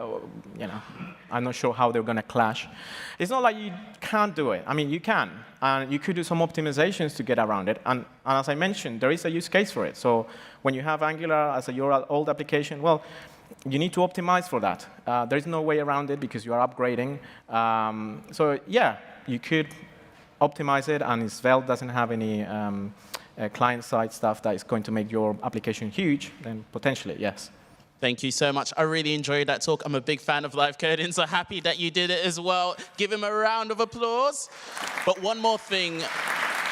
I'm not sure how they're going to clash. It's not like you can't do it. I mean, you can, and you could do some optimizations to get around it. And as I mentioned, there is a use case for it. So when you have Angular as your old application, well, you need to optimize for that. There is no way around it because you are upgrading. So yeah, you could optimize it, and Svelte doesn't have any client-side stuff that is going to make your application huge, then potentially, yes. Thank you so much. I really enjoyed that talk. I'm a big fan of live coding, so happy that you did it as well. Give him a round of applause. But one more thing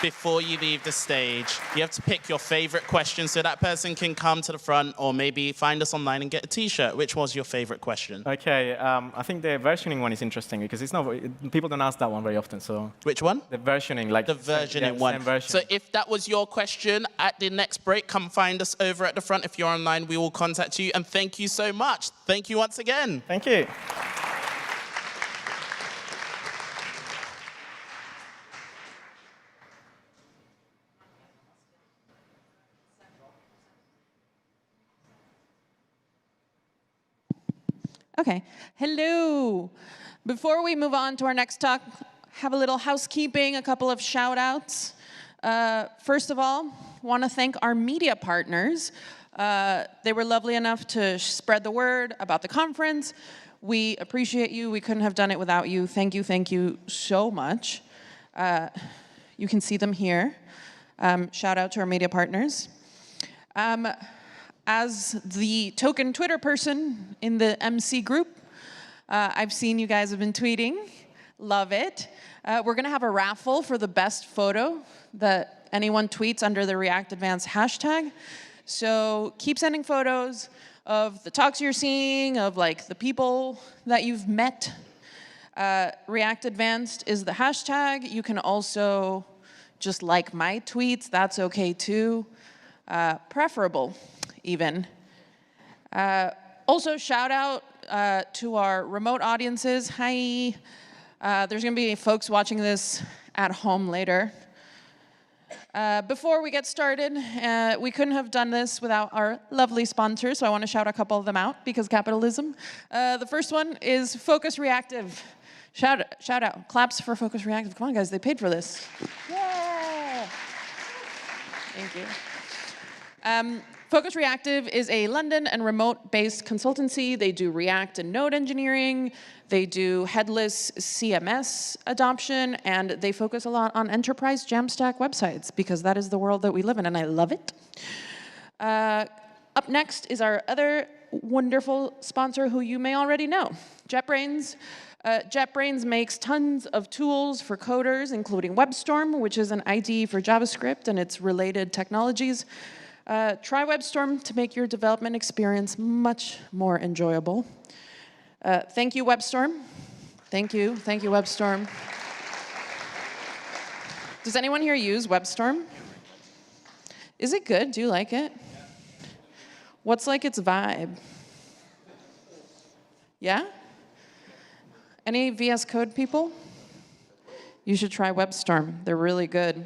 before you leave the stage. You have to pick your favorite question so that person can come to the front or maybe find us online and get a T-shirt. Which was your favorite question? Okay, I think the versioning one is interesting because it's not, people don't ask that one very often. So which one? The versioning, like the versioning one. So if that was your question, at the next break, come find us over at the front. If you're online, we will contact you. And thank you so much. Thank you once again. Thank you. Okay. Hello. Before we move on to our next talk, have a little housekeeping, a couple of shout outs. First of all, want to thank our media partners. They were lovely enough to spread the word about the conference. We appreciate you. We couldn't have done it without you. Thank you so much. You can see them here. Shout out to our media partners. As the token Twitter person in the MC group, I've seen you guys have been tweeting. Love it. We're going to have a raffle for the best photo that anyone tweets under the React Advanced hashtag. So keep sending photos of the talks you're seeing, of like the people that you've met. React Advanced is the hashtag. You can also just like my tweets. That's okay too. Preferable, even. Also, shout out to our remote audiences. Hi. There's going to be folks watching this at home later. Before we get started, we couldn't have done this without our lovely sponsors, so I want to shout a couple of them out because capitalism. The first one is Focus Reactive. Shout out. Claps for Focus Reactive. Come on, guys, they paid for this. Yeah. Thank you. Focus Reactive is a London and remote-based consultancy. They do React and Node engineering. They do headless CMS adoption, and they focus a lot on enterprise Jamstack websites because that is the world that we live in, and I love it. Up next is our other wonderful sponsor who you may already know, JetBrains. JetBrains makes tons of tools for coders, including WebStorm, which is an IDE for JavaScript and its related technologies. Try WebStorm to make your development experience much more enjoyable. Thank you, WebStorm. Thank you, WebStorm. Does anyone here use WebStorm? Is it good? Do you like it? What's like its vibe? Yeah? Any VS Code people? You should try WebStorm. They're really good.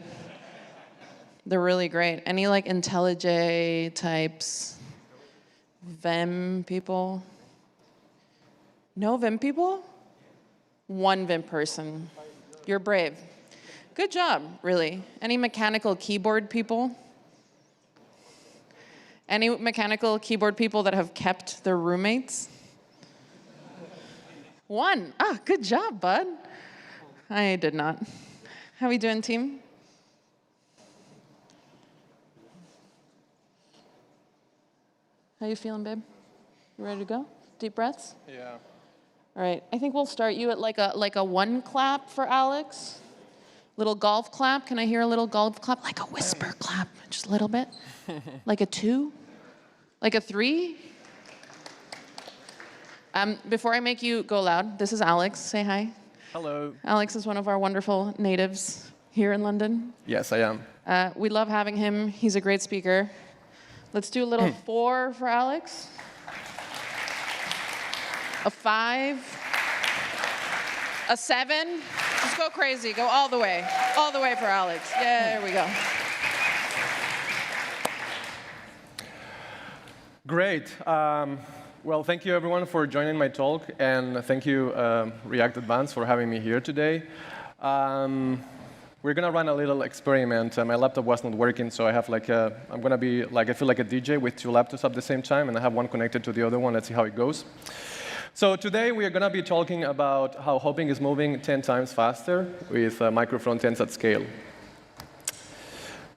They're really great. Any like IntelliJ types? Vim people? No Vim people? One Vim person. You're brave. Good job, really. Any mechanical keyboard people? Any mechanical keyboard people that have kept their roommates? One. Ah, good job, bud. I did not. How we doing, team? How you feeling, babe? You ready to go? Deep breaths? Yeah. All right. I think we'll start you at like a one clap for Alex. Little golf clap. Can I hear a little golf clap? Like a whisper clap, just a little bit. Like a 2? Like a 3? Before I make you go loud, this is Alex. Say hi. Hello. Alex is one of our wonderful natives here in London. Yes, I am. We love having him. He's a great speaker. Let's do a little 4 for Alex. A 5. A 7. Just go crazy. Go all the way. All the way for Alex. Yeah, there we go. Great. Well, thank you everyone for joining my talk, and thank you React Advanced for having me here today. We're gonna run a little experiment. My laptop was not working, so I have like I'm gonna be like, I feel like a DJ with 2 laptops at the same time, and I have one connected to the other one. Let's see how it goes. So today we are gonna be talking about how hopping is moving 10 times faster with micro-frontends at scale.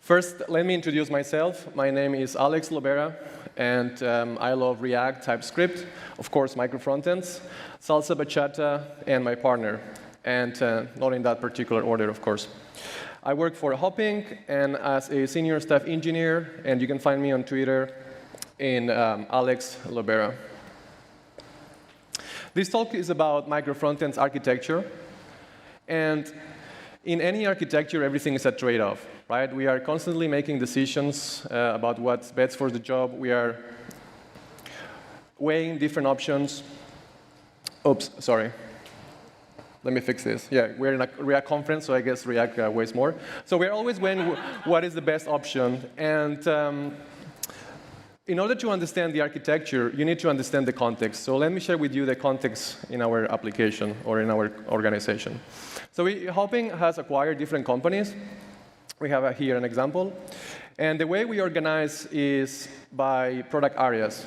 First, let me introduce myself. My name is Alex Lobera, and I love React, TypeScript, of course, micro-frontends, salsa, bachata, and my partner, and not in that particular order, of course. I work for Hopping and as a senior staff engineer, and you can find me on Twitter in Alex Lobera. This talk is about micro-frontends architecture, and in any architecture, everything is a trade-off, right? We are constantly making decisions about what's best for the job. We are weighing different options. Oops, sorry. Let me fix this. Yeah, we're in a React conference, so I guess React weighs more. So we're always weighing what is the best option. And in order to understand the architecture, you need to understand the context. So let me share with you the context in our application or in our organization. So Hopping has acquired different companies. We have here an example. And the way we organize is by product areas.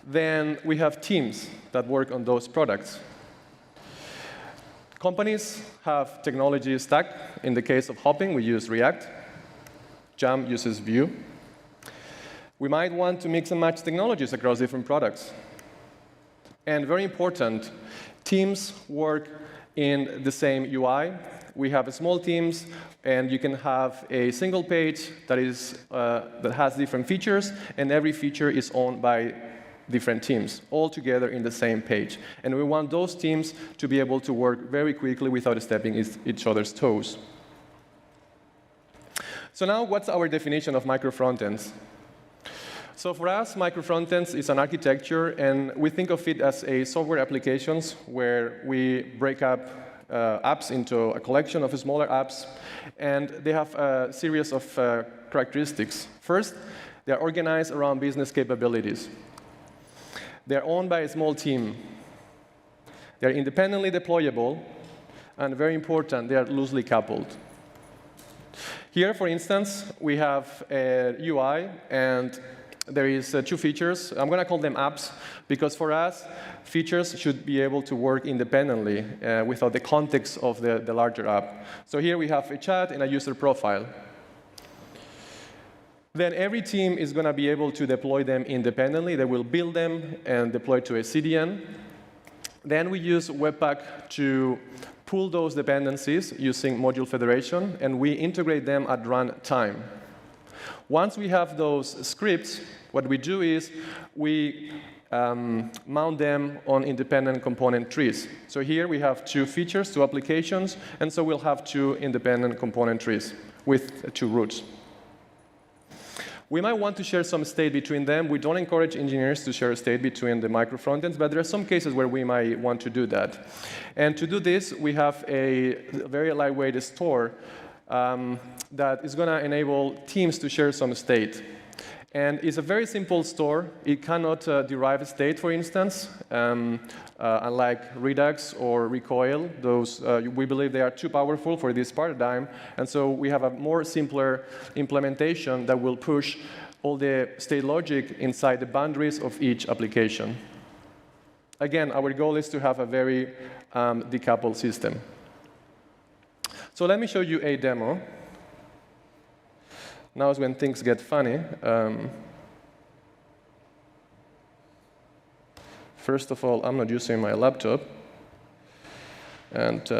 Then we have teams that work on those products. Companies have technology stack. In the case of Hopping, we use React. Jam uses Vue. We might want to mix and match technologies across different products. And very important, teams work in the same UI. We have small teams, and you can have a single page that has different features, and every feature is owned by different teams, all together in the same page. And we want those teams to be able to work very quickly without stepping each other's toes. So now, what's our definition of micro-frontends? So for us, micro-frontends is an architecture, and we think of it as a software applications where we break up apps into a collection of smaller apps, and they have a series of characteristics. First, they are organized around business capabilities. They are owned by a small team. They are independently deployable, and very important, they are loosely coupled. Here, for instance, we have a UI, and there is two features. I'm going to call them apps, because for us, features should be able to work independently without the context of the larger app. So here we have a chat and a user profile. Then every team is going to be able to deploy them independently. They will build them and deploy to a CDN. Then we use Webpack to pull those dependencies using module federation, and we integrate them at runtime. Once we have those scripts, what we do is we mount them on independent component trees. So here we have two features, two applications, and so we'll have two independent component trees with two roots. We might want to share some state between them. We don't encourage engineers to share state between the micro-frontends, but there are some cases where we might want to do that. And to do this, we have a very lightweight store that is going to enable teams to share some state. And it's a very simple store. It cannot derive state, for instance, unlike Redux or Recoil. Those, we believe they are too powerful for this paradigm. And so we have a more simpler implementation that will push all the state logic inside the boundaries of each application. Again, our goal is to have a very decoupled system. So let me show you a demo. Now is when things get funny. First of all, I'm not using my laptop. And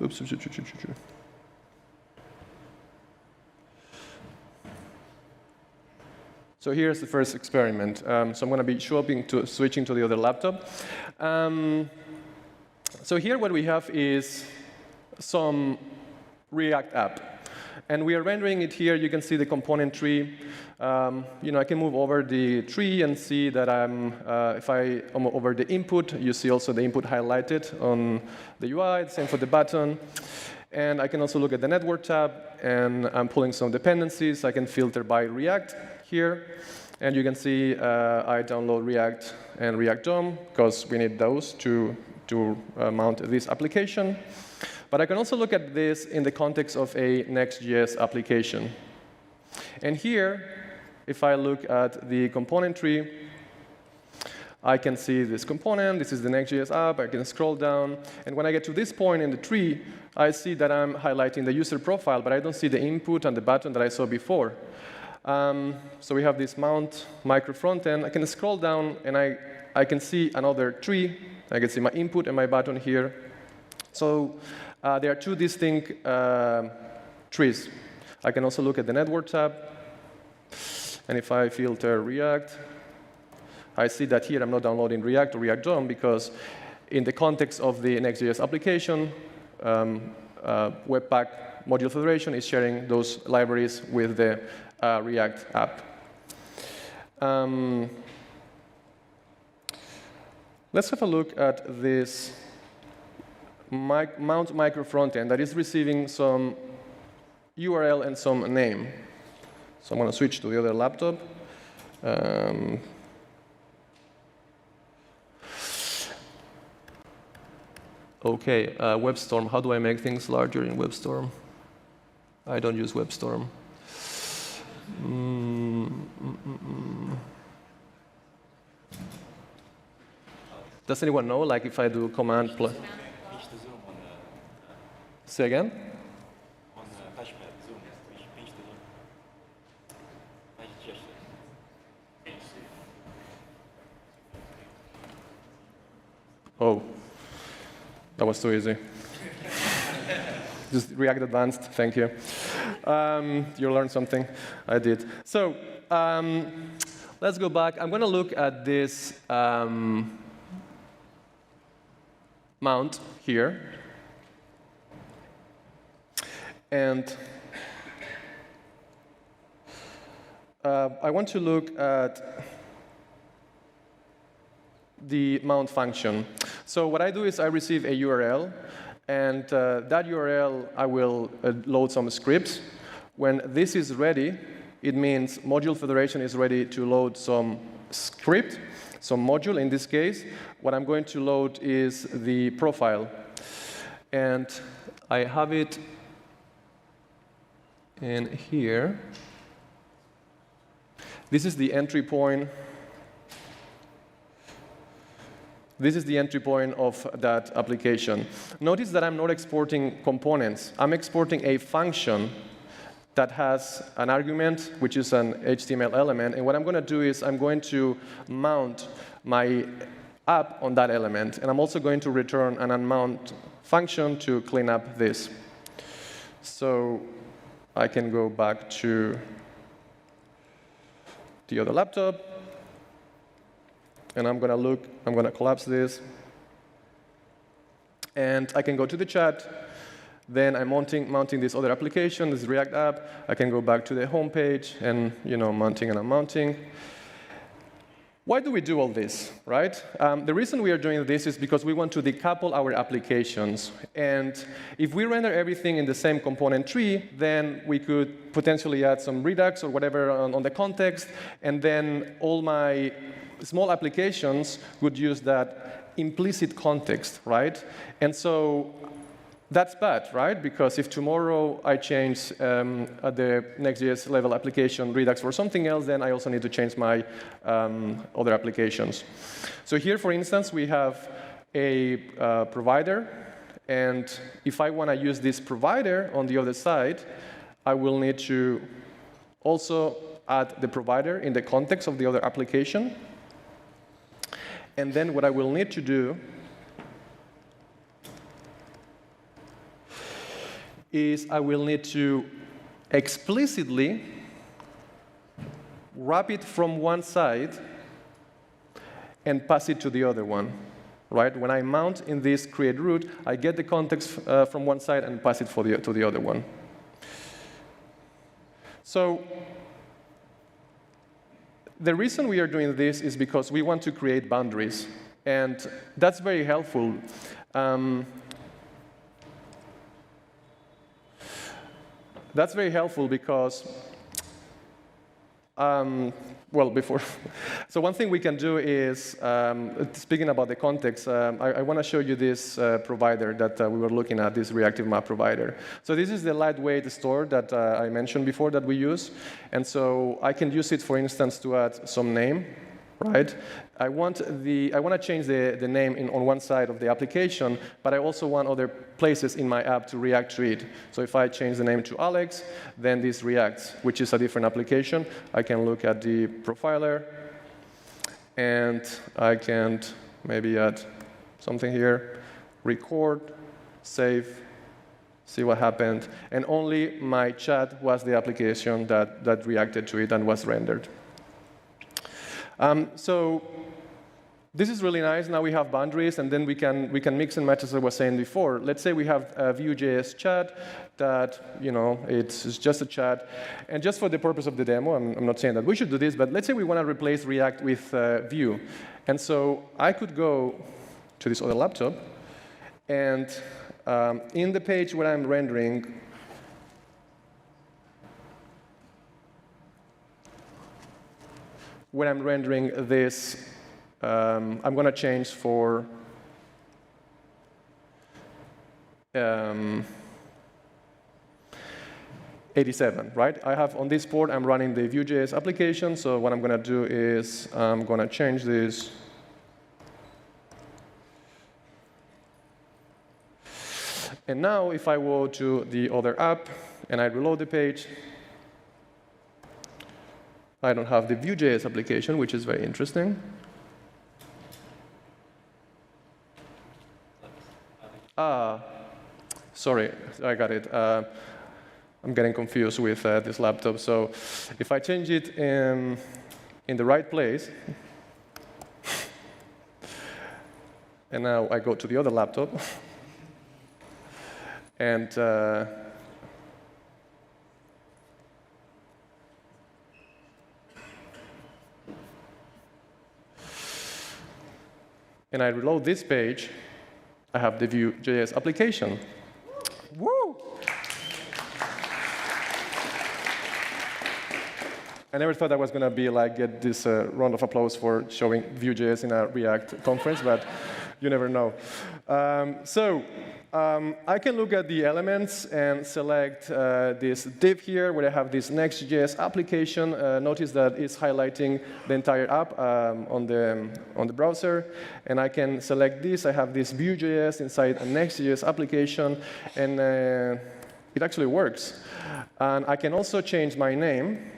oops. So here's the first experiment. So I'm going to be switching to the other laptop. So here what we have is some React app. And we are rendering it here. You can see the component tree. I can move over the tree and see that if I am over the input, you see also the input highlighted on the UI, same for the button. And I can also look at the network tab, and I'm pulling some dependencies. I can filter by React here. And you can see I download React and React DOM, because we need those to mount this application. But I can also look at this in the context of a Next.js application. And here, if I look at the component tree, I can see this component. This is the Next.js app. I can scroll down. And when I get to this point in the tree, I see that I'm highlighting the user profile, but I don't see the input and the button that I saw before. So we have this mount micro-frontend. I can scroll down, and I can see another tree. I can see my input and my button here. So there are two distinct trees. I can also look at the network tab. And if I filter React, I see that here I'm not downloading React or React DOM, because in the context of the Next.js application, Webpack module federation is sharing those libraries with the React app. Let's have a look at this mount micro-frontend that is receiving some URL and some name. So I'm going to switch to the other laptop. OK, WebStorm. How do I make things larger in WebStorm? I don't use WebStorm. Does anyone know, like, if I do command plus? Say again? Oh, was too easy. Just React Advanced, thank you. You learned something. I did. So let's go back. I'm going to look at this mount here. And I want to look at the mount function. So what I do is I receive a URL, and that URL, I will load some scripts. When this is ready, it means module federation is ready to load some script, some module. In this case, what I'm going to load is the profile. And I have it in here. This is the entry point. This is the entry point of that application. Notice that I'm not exporting components. I'm exporting a function that has an argument, which is an HTML element. And what I'm going to do is I'm going to mount my app on that element. And I'm also going to return an unmount function to clean up this. So I can go back to the other laptop. And I'm going to collapse this. And I can go to the chat. Then I'm mounting this other application, this React app. I can go back to the home page and mounting and unmounting. Why do we do all this, right? The reason we are doing this is because we want to decouple our applications. And if we render everything in the same component tree, then we could potentially add some Redux or whatever on the context. And then all my small applications would use that implicit context, right? And so that's bad, right? Because if tomorrow I change the Next.js level application Redux for something else, then I also need to change my other applications. So here, for instance, we have a provider. And if I want to use this provider on the other side, I will need to also add the provider in the context of the other application. And then what I will need to do is I will need to explicitly wrap it from one side and pass it to the other one, right? When I mount in this create root, I get the context from one side and pass it to the other one. So the reason we are doing this is because we want to create boundaries. And that's very helpful. That's very helpful because, so one thing we can do is, speaking about the context, I want to show you this provider that we were looking at, this reactive map provider. So this is the lightweight store that I mentioned before that we use. And so I can use it, for instance, to add some name, right? I want to change the name on one side of the application, but I also want other places in my app to react to it. So if I change the name to Alex, then this reacts, which is a different application. I can look at the profiler, and I can maybe add something here, record, save, see what happened. And only my chat was the application that reacted to it and was rendered. So this is really nice. Now we have boundaries, and then we can mix and match, as I was saying before. Let's say we have a Vue.js chat that, it's just a chat. And just for the purpose of the demo, I'm not saying that we should do this, but let's say we want to replace React with Vue. And so I could go to this other laptop, and in the page where I'm rendering, when I'm rendering this, I'm going to change for 87, right? I have on this port, I'm running the Vue.js application. So what I'm going to do is I'm going to change this. And now if I go to the other app and I reload the page, I don't have the Vue.js application, which is very interesting. Sorry, I got it. I'm getting confused with this laptop. So if I change it in the right place, and now I go to the other laptop, and I reload this page, I have the Vue.js application. Woo! I never thought I was going to be like get this round of applause for showing Vue.js in a React conference, but you never know. I can look at the elements and select this div here where I have this Next.js application. Notice that it's highlighting the entire app on the browser. And I can select this. I have this Vue.js inside a Next.js application. And it actually works. And I can also change my name.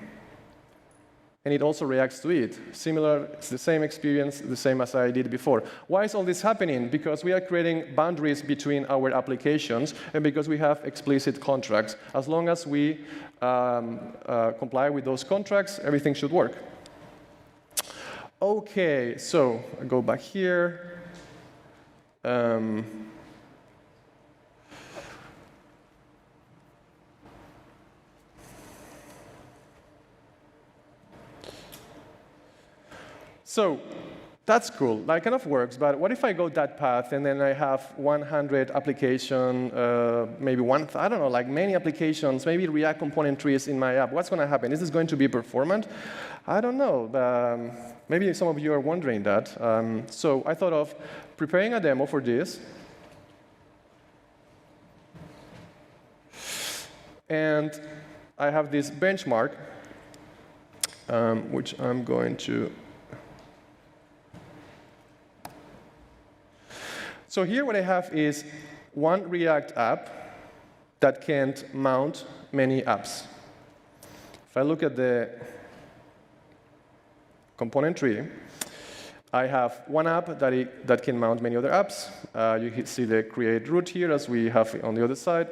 And it also reacts to it. Similar, it's the same experience, the same as I did before. Why is all this happening? Because we are creating boundaries between our applications and because we have explicit contracts. As long as we comply with those contracts, everything should work. OK, so I go back here. So that's cool. That kind of works. But what if I go that path and then I have 100 application, maybe I don't know, like many applications, maybe React component trees in my app? What's going to happen? Is this going to be performant? I don't know. Maybe some of you are wondering that. So I thought of preparing a demo for this. And I have this benchmark, which I'm going to. So here what I have is one React app that can't mount many apps. If I look at the component tree, I have one app that can mount many other apps. You see the create root here as we have on the other side.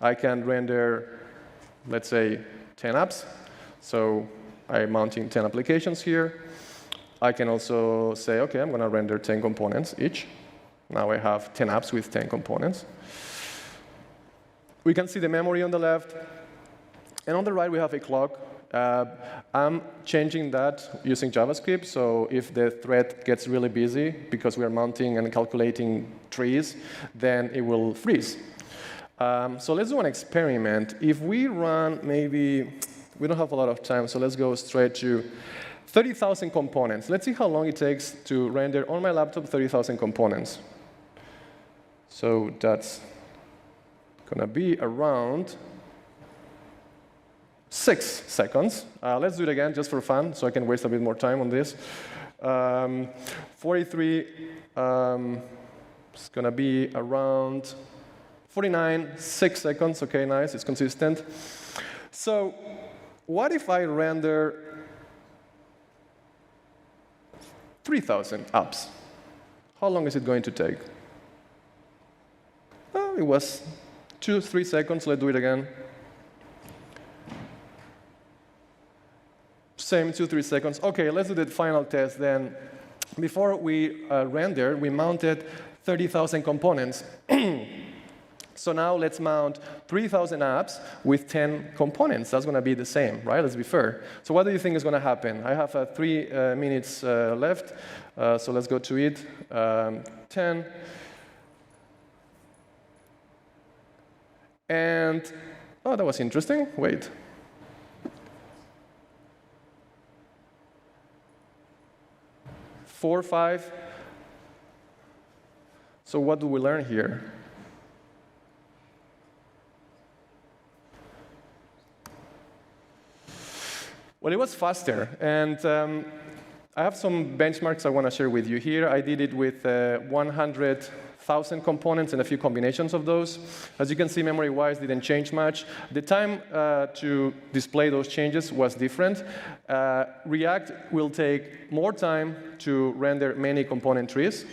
I can render, let's say, 10 apps. So I'm mounting 10 applications here. I can also say, OK, I'm going to render 10 components each. Now I have 10 apps with 10 components. We can see the memory on the left. And on the right, we have a clock. I'm changing that using JavaScript. So if the thread gets really busy because we are mounting and calculating trees, then it will freeze. So let's do an experiment. If we run maybe, we don't have a lot of time, so let's go straight to 30,000 components. Let's see how long it takes to render on my laptop 30,000 components. So that's going to be around 6 seconds. Let's do it again just for fun, so I can waste a bit more time on this. 43, it's going to be around 49, 6 seconds. OK, nice, it's consistent. So what if I render 3,000 apps? How long is it going to take? Oh, it was 2-3 seconds. Let's do it again. Same 2-3 seconds. OK, let's do the final test then. Before we rendered, we mounted 30,000 components. So now let's mount 3,000 apps with 10 components. That's going to be the same, right? Let's be fair. So what do you think is going to happen? I have 3 minutes left. So let's go to it. 10. And, oh, that was interesting. Wait. Four, 5. So what do we learn here? Well, it was faster. And I have some benchmarks I want to share with you here. I did it with 100,000 components and a few combinations of those. As you can see, memory-wise, didn't change much. The time to display those changes was different. React will take more time to render many component trees.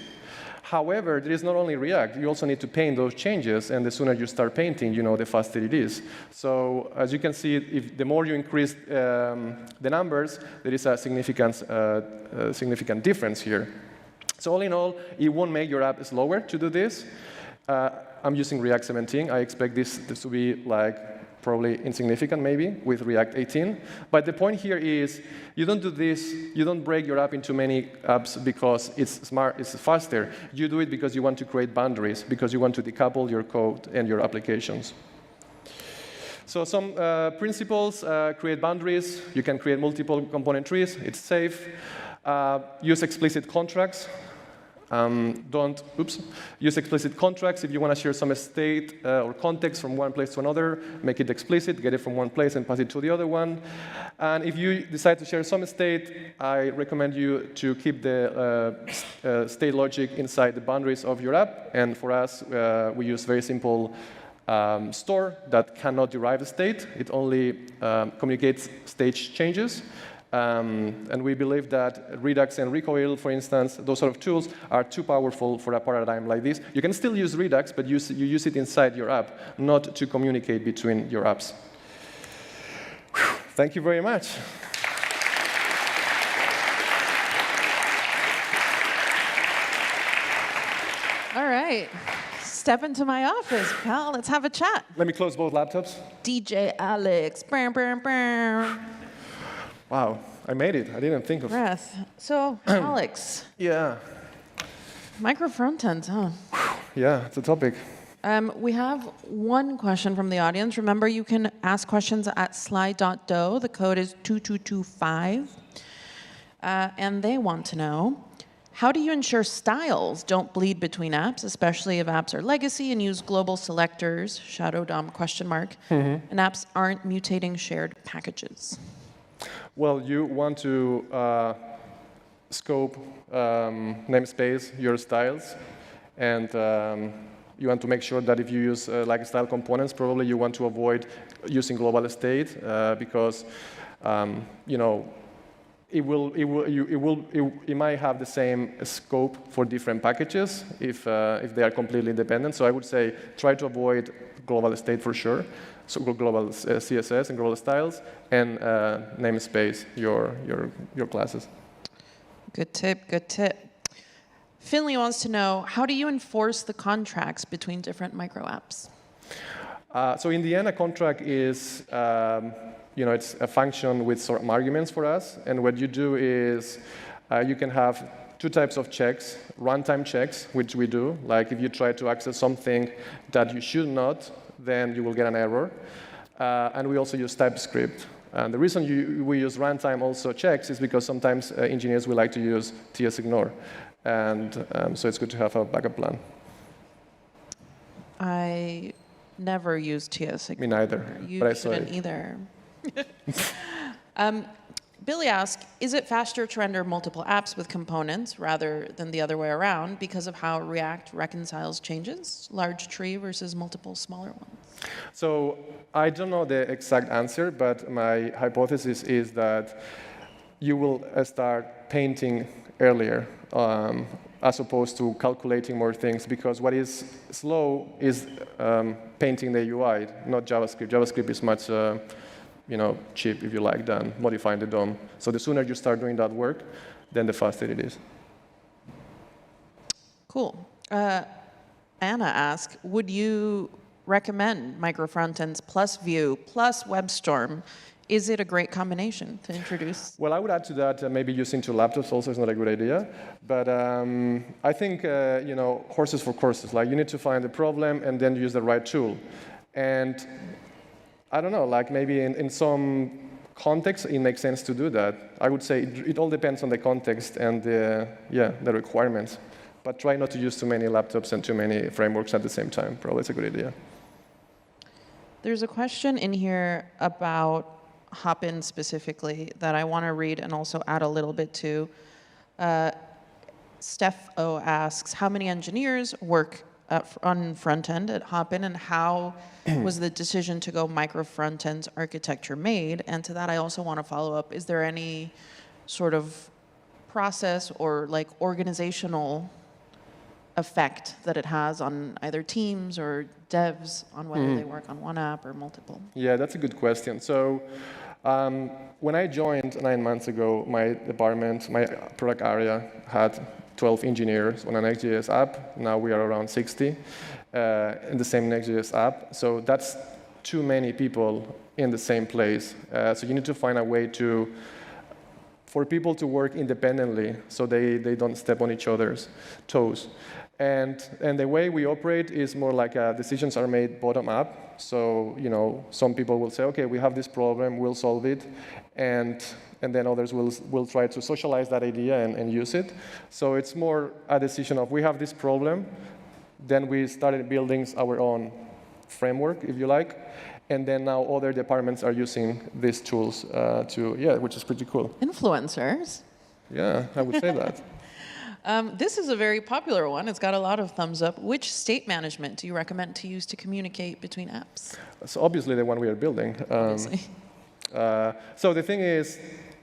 However, there is not only React. You also need to paint those changes, and the sooner you start painting, the faster it is. So as you can see, if the more you increase the numbers, there is a significant difference here. So all in all, it won't make your app slower to do this. I'm using React 17. I expect this to be probably insignificant maybe with React 18. But the point here is you don't do this, you don't break your app into many apps because it's smart, it's faster. You do it because you want to create boundaries, because you want to decouple your code and your applications. So some principles, create boundaries. You can create multiple component trees. It's safe. Use explicit contracts. Use explicit contracts. If you want to share some state or context from one place to another, make it explicit, get it from one place and pass it to the other one. And if you decide to share some state, I recommend you to keep the state logic inside the boundaries of your app. And for us, we use very simple store that cannot derive the state. It only communicates stage changes. And we believe that Redux and Recoil, for instance, those sort of tools are too powerful for a paradigm like this. You can still use Redux, but you use it inside your app, not to communicate between your apps. Whew. Thank you very much. All right. Step into my office, pal. Let's have a chat. Let me close both laptops. DJ Alex. Brr, brr, brr. Wow, I made it. I didn't think of it. Breath. So, Alex. Yeah. Micro-frontends, huh? Yeah, it's a topic. We have one question from the audience. Remember, you can ask questions at slide.do. The code is 2225. And they want to know, how do you ensure styles don't bleed between apps, especially if apps are legacy and use global selectors, shadow DOM ? And apps aren't mutating shared packages? Well, you want to scope, namespace your styles, and you want to make sure that if you use style components, probably you want to avoid using global state because it might have the same scope for different packages if they are completely independent. So I would say try to avoid global state for sure. So global CSS and global styles, and namespace your classes. Good tip, good tip. Finley wants to know, how do you enforce the contracts between different micro apps? So in the end, a contract is, it's a function with some arguments for us. And what you do is you can have two types of checks, runtime checks, which we do. Like if you try to access something that you should not, then you will get an error. And we also use TypeScript. And the reason we use runtime also checks is because sometimes engineers will like to use ts-ignore. And so it's good to have a backup plan. I never use ts-ignore. Me neither. You but shouldn't either. Billy asks, is it faster to render multiple apps with components rather than the other way around because of how React reconciles changes, large tree versus multiple smaller ones? So I don't know the exact answer, but my hypothesis is that you will start painting earlier as opposed to calculating more things, because what is slow is painting the UI, not JavaScript. JavaScript is much cheap, if you like, than modifying the DOM. So the sooner you start doing that work, then the faster it is. Cool. Anna asks, would you recommend micro-frontends plus Vue plus WebStorm? Is it a great combination to introduce? Well, I would add to that maybe using two laptops also is not a good idea. But I think, horses for courses. Like you need to find the problem and then use the right tool. And I don't know, like maybe in some context, it makes sense to do that. I would say it all depends on the context and the requirements. But try not to use too many laptops and too many frameworks at the same time. Probably it's a good idea. There's a question in here about Hopin specifically that I want to read and also add a little bit to. Steph O asks, how many engineers work on front end at Hopin, and how was the decision to go micro-frontends architecture made? And to that, I also want to follow up, is there any sort of process or like organizational effect that it has on either teams or devs on whether they work on one app or multiple? Yeah, that's a good question. So when I joined 9 months ago, my department, my product area had 12 engineers on a Next.js app. Now we are around 60 in the same Next.js app. So that's too many people in the same place. So you need to find a way for people to work independently so they don't step on each other's toes. And the way we operate is more like decisions are made bottom up. So, some people will say, okay, we have this problem, we'll solve it. And then others will try to socialize that idea and use it. So it's more a decision of, we have this problem, then we started building our own framework, if you like. And then now other departments are using these tools which is pretty cool. Influencers. Yeah, I would say that. This is a very popular one. It's got a lot of thumbs up. Which state management do you recommend to use to communicate between apps? So obviously the one we are building. So the thing is,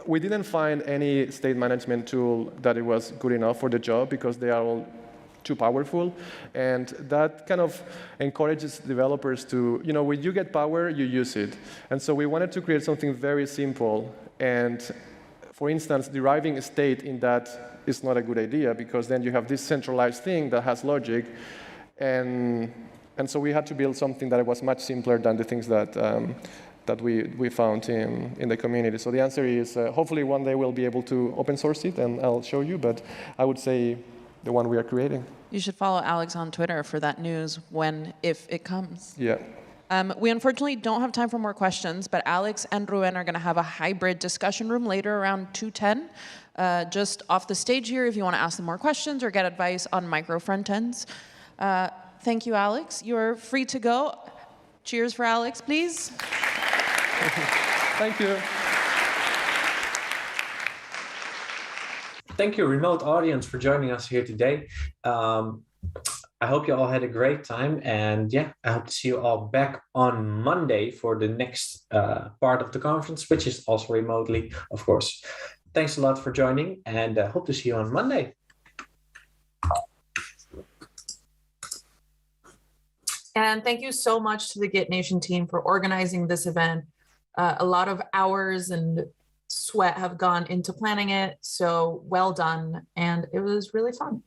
we didn't find any state management tool that it was good enough for the job because they are all too powerful. And that kind of encourages developers to, when you get power, you use it. And so we wanted to create something very simple. And for instance, deriving a state in that is not a good idea because then you have this centralized thing that has logic. And so we had to build something that was much simpler than the things that we found in the community. So the answer is hopefully one day we'll be able to open source it and I'll show you, but I would say the one we are creating. You should follow Alex on Twitter for that news if it comes. Yeah. We unfortunately don't have time for more questions, but Alex and Ruben are going to have a hybrid discussion room later around 2:10, just off the stage here if you want to ask them more questions or get advice on micro-frontends. Thank you, Alex. You're free to go. Cheers for Alex, please. Thank you. Thank you, remote audience, for joining us here today. I hope you all had a great time. And yeah, I hope to see you all back on Monday for the next part of the conference, which is also remotely, of course. Thanks a lot for joining, and hope to see you on Monday. And thank you so much to the Git Nation team for organizing this event. A lot of hours and sweat have gone into planning it, so well done, and it was really fun.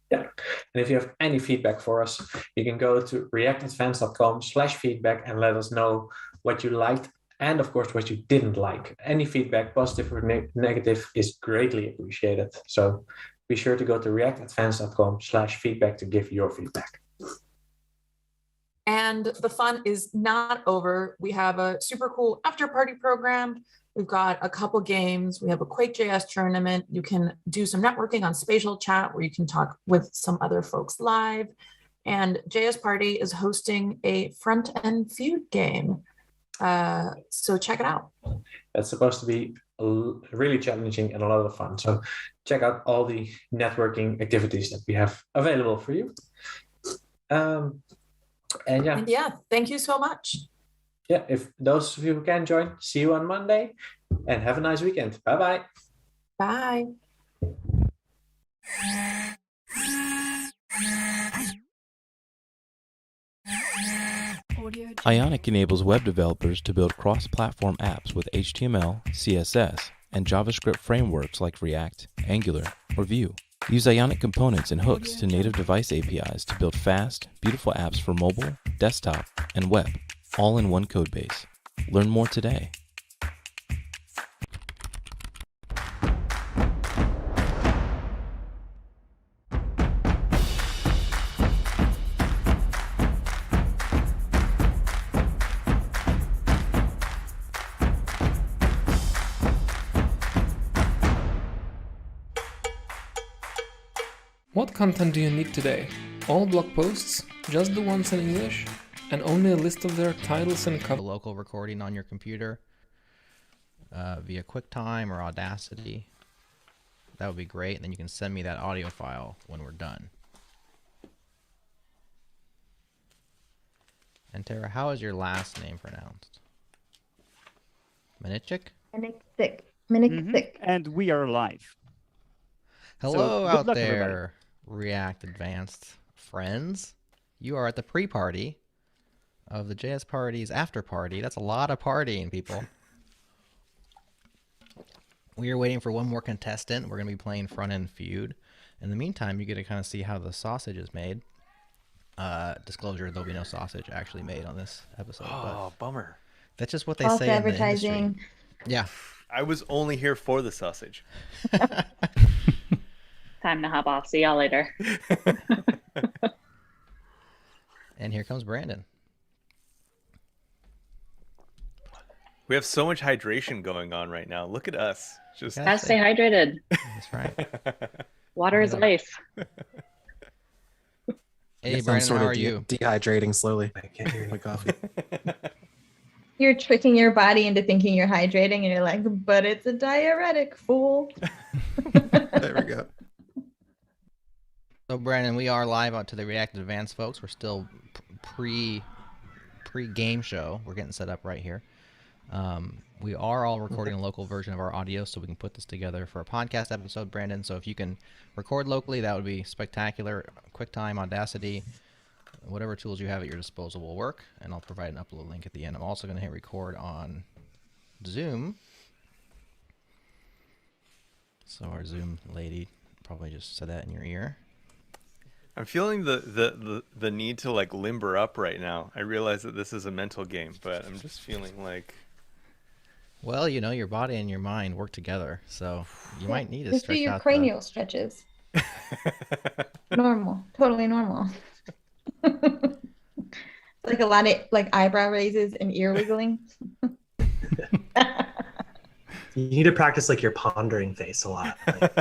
Yeah, and if you have any feedback for us, you can go to reactadvanced.com/feedback and let us know what you liked and, of course, what you didn't like. Any feedback, positive or negative, is greatly appreciated. So be sure to go to reactadvanced.com/feedback to give your feedback. And the fun is not over. We have a super cool after party program. We've got a couple games. We have a Quake.js tournament. You can do some networking on Spatial Chat where you can talk with some other folks live. And JS Party is hosting a front-end feud game. So check it out. It's supposed to be really challenging and a lot of fun. So check out all the networking activities that we have available for you. And yeah, thank you so much. Yeah, if those of you who can join, see you on Monday, and have a nice weekend. Bye-bye. Bye. Ionic enables web developers to build cross-platform apps with HTML, CSS, and JavaScript frameworks like React, Angular, or Vue. Use Ionic components and hooks to native device APIs to build fast, beautiful apps for mobile, desktop, and web, all in one codebase. Learn more today. What content do you need today? All blog posts? Just the ones in English? And only a list of their titles and cover? Local recording on your computer via QuickTime or Audacity. That would be great. And then you can send me that audio file when we're done. And Tara, how is your last name pronounced? Minichik? Minichik. And we are live. Hello So, out luck, there. everybody. React Advanced friends. You are at the pre-party of the JS Party's after party. That's a lot of partying, people. We are waiting for one more contestant. We're going to be playing Front-End Feud. In the meantime, you get to kind of see how the sausage is made. Disclosure, there'll be no sausage actually made on this episode. Oh, bummer. That's just what they False say in the advertising. industry. Yeah. I was only here for the sausage. Time to hop off. See y'all later. And here comes Brandon. We have so much hydration going on right now. Look at us. Just Gotta stay hydrated. That's right. Water is life. Hey, I'm Brandon, sort how of are you? dehydrating slowly. I can't hear my coffee. You're tricking your body into thinking you're hydrating, and you're like, but it's a diuretic, fool. There we go. So, Brandon, we are live out to the React Advanced folks. We're still pre-game show. We're getting set up right here. We are all recording a local version of our audio so we can put this together for a podcast episode, Brandon. So if you can record locally, that would be spectacular. QuickTime, Audacity, whatever tools you have at your disposal will work. And I'll provide an upload link at the end. I'm also going to hit record on Zoom. So our Zoom lady probably just said that in your ear. I'm feeling the need to like limber up right now. I realize that this is a mental game, but I'm just feeling like... Well, you know, your body and your mind work together, so you might need to Just do stretch your out cranial stretches. Normal, totally normal. Like a lot of like eyebrow raises and ear wiggling. You need to practice like your pondering face a lot. Like,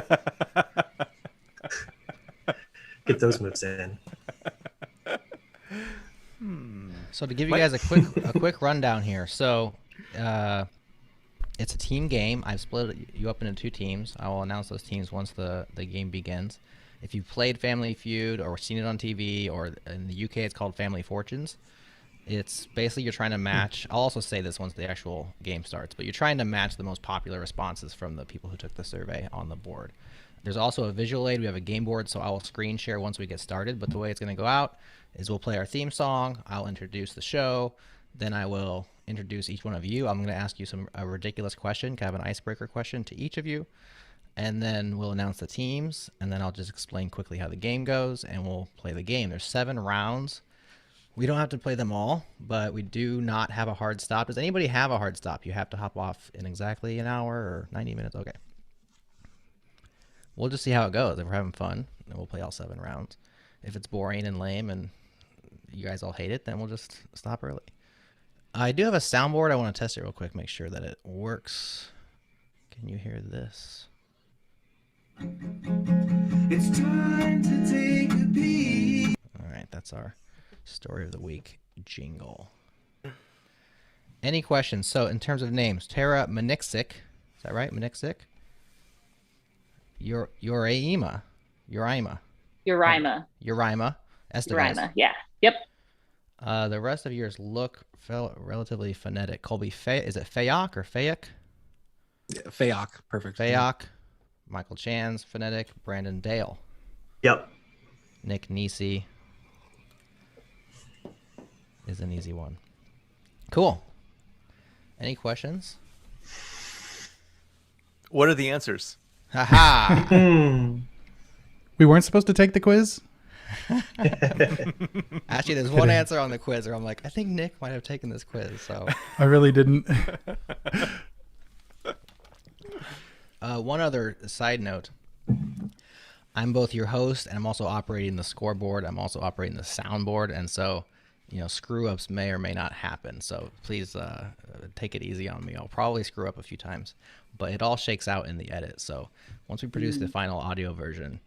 get those moves in. So to give you guys a quick rundown here. So it's a team game. I've split you up into 2 teams. I will announce those teams once the game begins. If you've played Family Feud or seen it on TV, or in the UK it's called Family Fortunes, it's basically you're trying to match. I'll also say this once the actual game starts, but you're trying to match the most popular responses from the people who took the survey on the board. There's also a visual aid. We have a game board, so I will screen share once we get started. But the way it's going to go out is we'll play our theme song. I'll introduce the show. Then I will introduce each one of you. I'm going to ask you a ridiculous question, kind of an icebreaker question to each of you. And then we'll announce the teams. And then I'll just explain quickly how the game goes, and we'll play the game. There's 7 rounds. We don't have to play them all, but we do not have a hard stop. Does anybody have a hard stop? You have to hop off in exactly an hour or 90 minutes? Okay. We'll just see how it goes. If we're having fun, then we'll play all 7 rounds. If it's boring and lame and you guys all hate it, then we'll just stop early. I do have a soundboard. I want to test it real quick, make sure that it works. Can you hear this? It's time to take a peek. All right, that's our story of the week jingle. Any questions? So in terms of names, Tara Maniksik, is that right? Maniksik? Uraima. Uraima. Estevez. Uraima, yeah. Yep. The rest of yours look relatively phonetic. Colby, is it Fayok or Fayok? Yeah, Fayok, perfect. Fayok. Michael Chan's phonetic. Brandon Dale. Yep. Nick Nisi is an easy one. Cool. Any questions? What are the answers? Haha. We weren't supposed to take the quiz? Actually, there's one answer on the quiz where I'm like, I think Nick might have taken this quiz. So I really didn't. One other side note. I'm both your host and I'm also operating the scoreboard. I'm also operating the soundboard. And so, you know, screw-ups may or may not happen. So please take it easy on me. I'll probably screw up a few times, but it all shakes out in the edit. So once we produce the final audio version,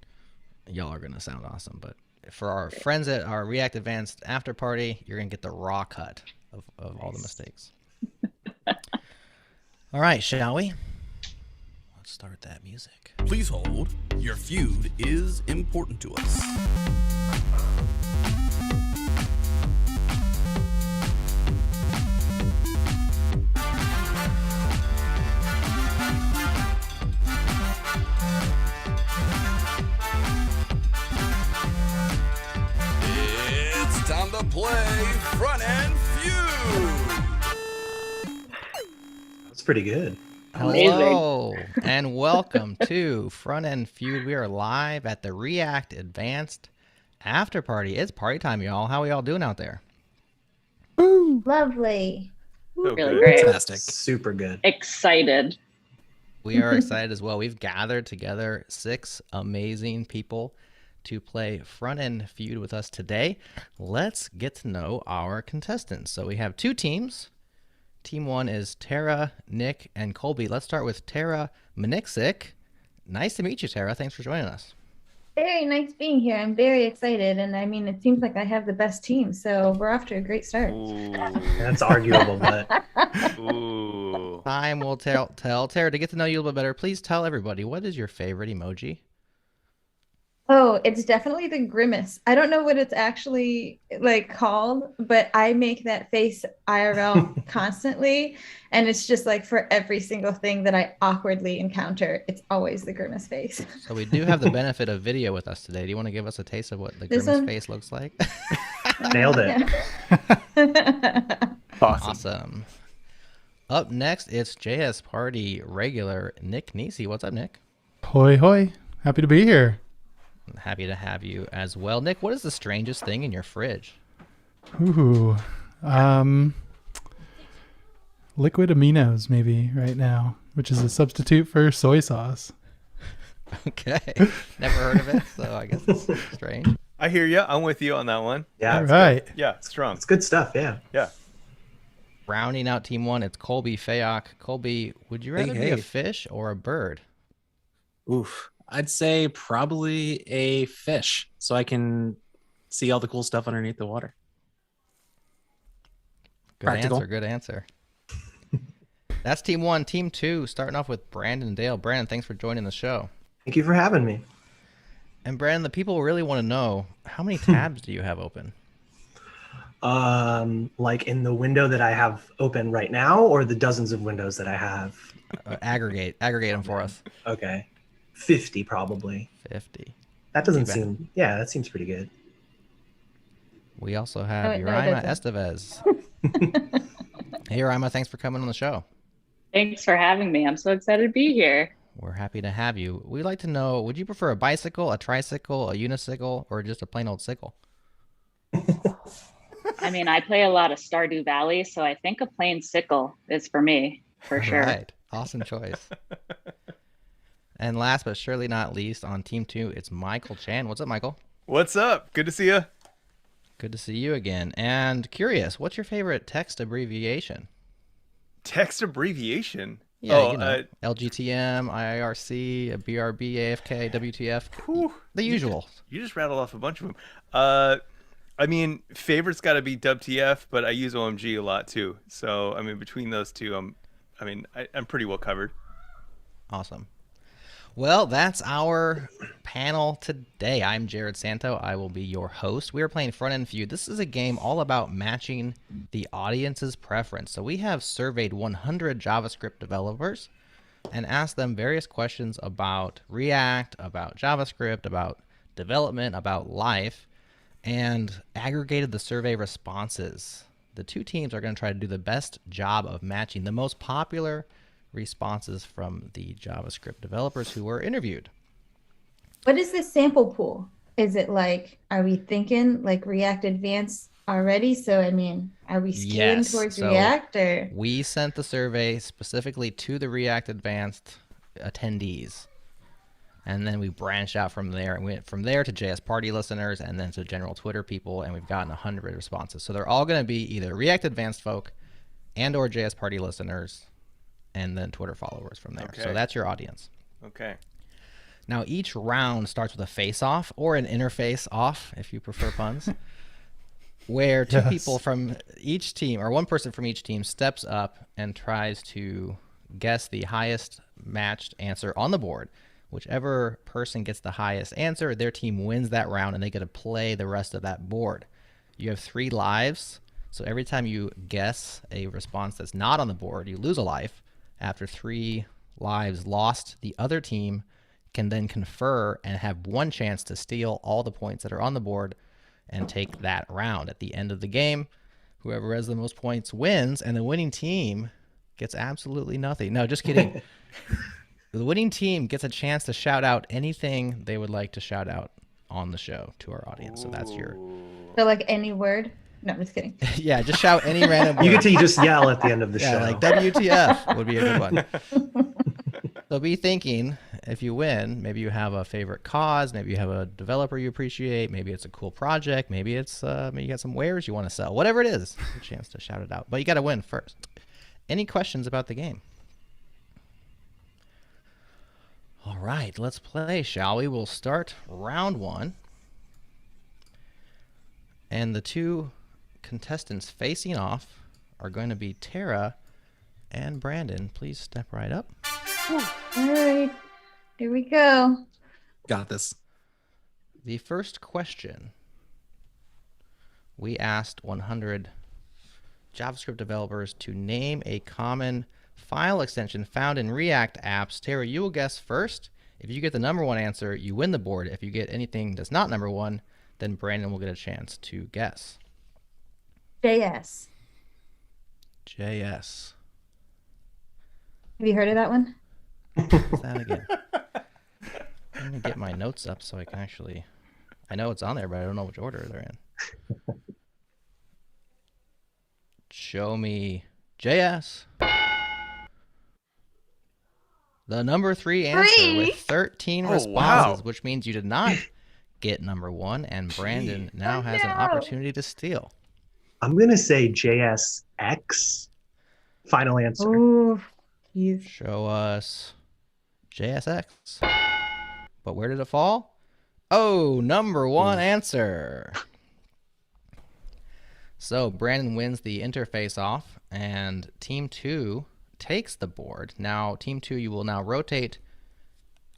y'all are going to sound awesome. But for our friends at our React Advanced after party, you're going to get the raw cut of all the mistakes. All right, shall we? Let's start that music. Please hold. Your feud is important to us. play Front End Feud. That's pretty good. Hello and welcome to Front End Feud. We are live at the React Advanced After Party. It's party time, y'all. How are y'all doing out there? Lovely. Really great. Fantastic. Super good. Excited. We are excited as well. We've gathered together 6 amazing people to play Front End Feud with us today. Let's get to know our contestants. So we have 2 teams. Team 1 is Tara, Nick, and Colby. Let's start with Tara Mniksik. Nice to meet you, Tara. Thanks for joining us. Very nice being here. I'm very excited. And I mean, it seems like I have the best team. So we're off to a great start. That's arguable, but time will tell. Tara, to get to know you a little bit better, please tell everybody, what is your favorite emoji? Oh, it's definitely the grimace. I don't know what it's actually like called, but I make that face IRL constantly. And it's just like for every single thing that I awkwardly encounter, it's always the grimace face. So we do have the benefit of video with us today. Do you want to give us a taste of what the grimace face looks like? Nailed it. Awesome. Up next, it's JS Party regular Nick Nisi. What's up, Nick? Hoi hoi. Happy to be here. Happy to have you as well. Nick, what is the strangest thing in your fridge? Ooh. Liquid aminos maybe right now, which is a substitute for soy sauce. Okay. Never heard of it, so I guess it's strange. I hear you. I'm with you on that one. Yeah. All right. Good. Yeah, strong. It's good stuff, yeah. Yeah. Rounding out team 1, it's Colby Fayok. Colby, would you rather be a fish or a bird? Oof. I'd say probably a fish, so I can see all the cool stuff underneath the water. Good answer. Good answer. That's team 1. Team 2, starting off with Brandon and Dale. Brandon, thanks for joining the show. Thank you for having me. And Brandon, the people really want to know, how many tabs do you have open? Like in the window that I have open right now, or the dozens of windows that I have? Aggregate them for us. Okay. 50 probably. 50. That doesn't seem, yeah, that seems pretty good. We also have Uraima Estevez. Hey, Uraima, thanks for coming on the show. Thanks for having me. I'm so excited to be here. We're happy to have you. We'd like to know, would you prefer a bicycle, a tricycle, a unicycle, or just a plain old sickle? I mean, I play a lot of Stardew Valley, so I think a plain sickle is for me, for sure. Right. Awesome choice. And last but surely not least, on team 2, it's Michael Chan. What's up, Michael? What's up? Good to see you. Good to see you again. And curious, what's your favorite text abbreviation? Text abbreviation? Yeah, you know, LGTM, IIRC, BRB, AFK, WTF, the usual. You just rattled off a bunch of them. I mean, favorite's got to be WTF, but I use OMG a lot too. So, I mean, between those two, I'm pretty well covered. Awesome. Well, that's our panel today. I'm Jared Santo. I will be your host. We are playing Front End Feud. This is a game all about matching the audience's preference. So we have surveyed 100 JavaScript developers and asked them various questions about React, about JavaScript, about development, about life, and aggregated the survey responses. The 2 teams are going to try to do the best job of matching the most popular responses from the JavaScript developers who were interviewed. What is this sample pool? Is it like, are we thinking like React Advanced already? So, I mean, are we skewing towards React or? We sent the survey specifically to the React Advanced attendees. And then we branched out from there and went from there to JS Party listeners and then to general Twitter people. And we've gotten 100 responses. So they're all going to be either React Advanced folk and or JS Party listeners and then Twitter followers from there. Okay. So that's your audience. Okay. Now each round starts with a face-off or an interface off, if you prefer puns, where 2 people from each team or 1 person from each team steps up and tries to guess the highest matched answer on the board. Whichever person gets the highest answer, their team wins that round and they get to play the rest of that board. You have 3 lives, so every time you guess a response that's not on the board, you lose a life. After 3 lives lost, the other team can then confer and have 1 chance to steal all the points that are on the board and take that round. At the end of the game, whoever has the most points wins, and the winning team gets absolutely nothing. No, just kidding. The winning team gets a chance to shout out anything they would like to shout out on the show to our audience. So that's your... So like any word? No, I'm just kidding. Yeah, just shout any random word. You get to just yell at the end of the show. Like WTF would be a good one. So be thinking, if you win, maybe you have a favorite cause, maybe you have a developer you appreciate, maybe it's a cool project, maybe it's maybe you got some wares you want to sell. Whatever it is, a chance to shout it out. But you got to win first. Any questions about the game? All right, let's play, shall we? We'll start round 1. And the 2 contestants facing off are going to be Tara and Brandon. Please step right up. All right, here we go. Got this. The first question, we asked 100 JavaScript developers to name a common file extension found in React apps. Tara, you will guess first. If you get the number 1 answer, you win the board. If you get anything that's not number 1, then Brandon will get a chance to guess. JS. JS. Have you heard of that one? What's that again? I'm going to get my notes up so I can actually... I know it's on there, but I don't know which order they're in. Show me JS. The number 3 answer with 13 responses, which means you did not get number 1, and Brandon now has an opportunity to steal. I'm going to say JSX. Final answer. Ooh, show us JSX. But where did it fall? Oh, number 1 answer. So Brandon wins the interface off, and Team 2 takes the board. Now, Team 2, you will now rotate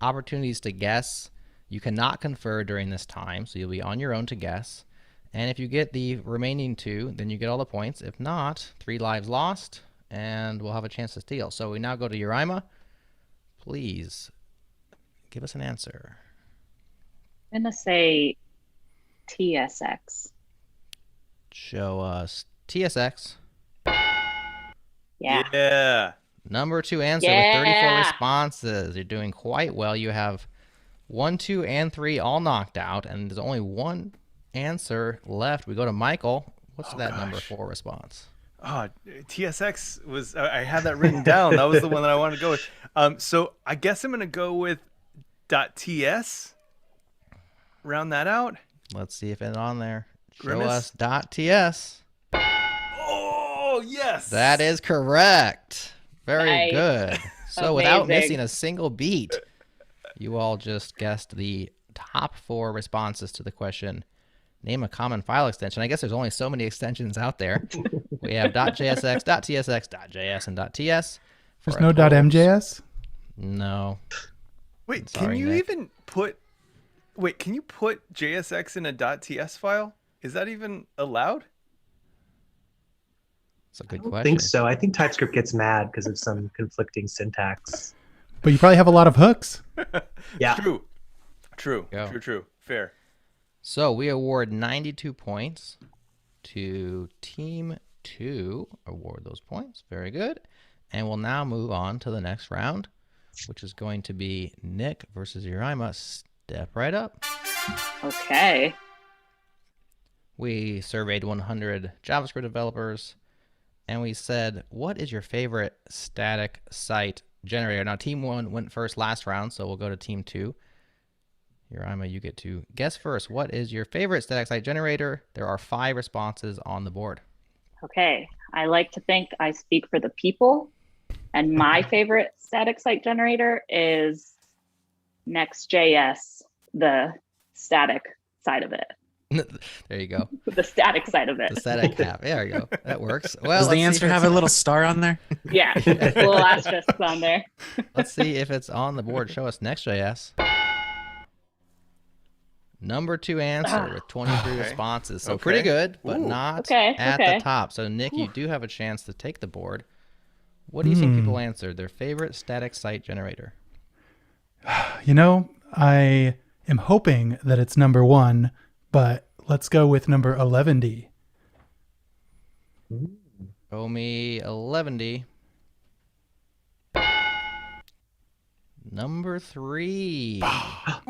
opportunities to guess. You cannot confer during this time, so you'll be on your own to guess. And if you get the remaining 2, then you get all the points. If not, 3 lives lost, and we'll have a chance to steal. So we now go to Uraima. Please give us an answer. I'm going to say TSX. Show us TSX. Yeah. Number 2 answer with 34 responses. You're doing quite well. You have 1, 2, and 3 all knocked out, and there's only 1 answer left. We go to Michael. What's that number 4 response? Oh, TSX was, I had that written down. That was the one that I wanted to go with. So I guess I'm going to go with .ts. Round that out. Let's see if it's on there. Grimace? Show us .ts. Oh, yes. That is correct. Very Nice. good. So without Amazing. missing a single beat, you all just guessed the top 4 responses to the question. Name a common file extension. I guess there's only so many extensions out there. We have .jsx, .tsx, .js, and .ts. There's no .mjs? No. Wait, Sorry, can you Nick. even put... Wait, can you put JSX in a .ts file? Is that even allowed? It's a good I don't question. think so. I think TypeScript gets mad because of some conflicting syntax. But you probably have a lot of hooks. Yeah. True. Go. True. Fair. So we award 92 points to Team 2. Award those points. Very good. And we'll now move on to the next round, which is going to be Nick versus Uraima. Step right up. Okay. We surveyed 100 JavaScript developers, and we said, what is your favorite static site generator? Now, Team 1 went first last round, so we'll go to Team 2. Uraima, you get to guess first. What is your favorite static site generator? There are 5 responses on the board. Okay. I like to think I speak for the people. And my favorite static site generator is Next.js, the static side of it. There you go. The static side of it. The static app. There you go. That works. Well, Does the let's see answer if have it's- a little star on there? Yeah. Little asterisks on there. Let's see if it's on the board. Show us Next.js. Number 2 answer with 23 responses. So pretty good, but not at the top. So Nick, you do have a chance to take the board. What do you think people answered? Their favorite static site generator? You know, I am hoping that it's number 1, but let's go with number 11D. Show me 11D. Number 3.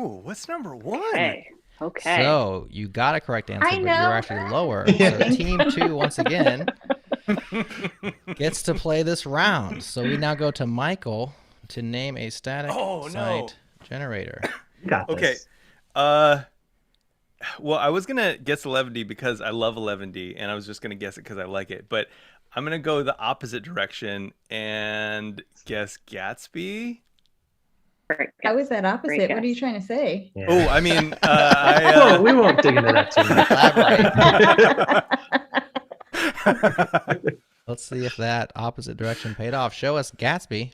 Ooh, what's number 1? Okay. So you got a correct answer, I but know. you're actually lower. So team 2, once again, gets to play this round. So we now go to Michael to name a static site generator. Got Okay. this. Well, I was gonna guess 11D because I love 11D, and I was just gonna guess it because I like it. But I'm gonna go the opposite direction and guess Gatsby. How is that opposite? What are you trying to say? Yeah. Oh, I mean, Whoa, we won't dig into that too much. Let's see if that opposite direction paid off. Show us Gatsby.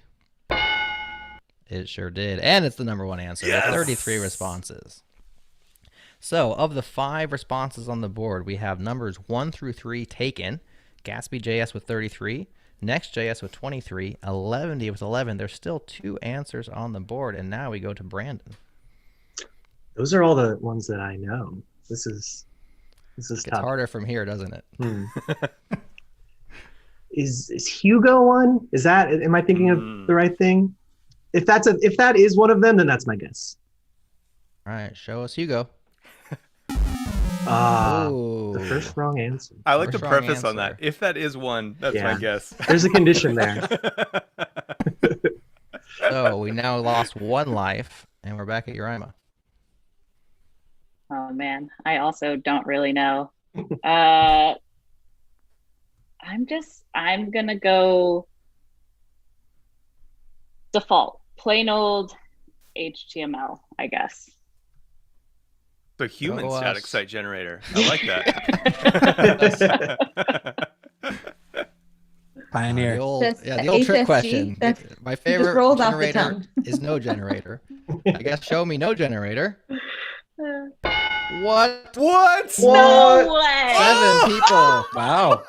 It sure did. And it's the number 1 answer with 33 responses. So of the 5 responses on the board, we have numbers 1 through 3 taken. Gatsby.js with 33. Next.js with 23, 11D with 11. There's still 2 answers on the board, and now we go to Brandon. Those are all the ones that I know. This is It's tough. harder from here, doesn't it? Is Hugo one? Is that? Am I thinking of the right thing? If that is one of them, then that's my guess. All right, show us Hugo. The first wrong answer. I like the First wrong preface on that. answer. If that is one, that's my guess. There's a condition there. So we now lost 1 life, and we're back at Uraima. Oh man, I also don't really know. I'm gonna go default, plain old HTML, I guess. The human Go static us. site generator. I like that. Pioneer. The old, That's the old trick HSG. question. That's- My just favorite rolled off the generator tongue. is no generator. I guess show me no generator. What? What? No way! 7 people. Wow.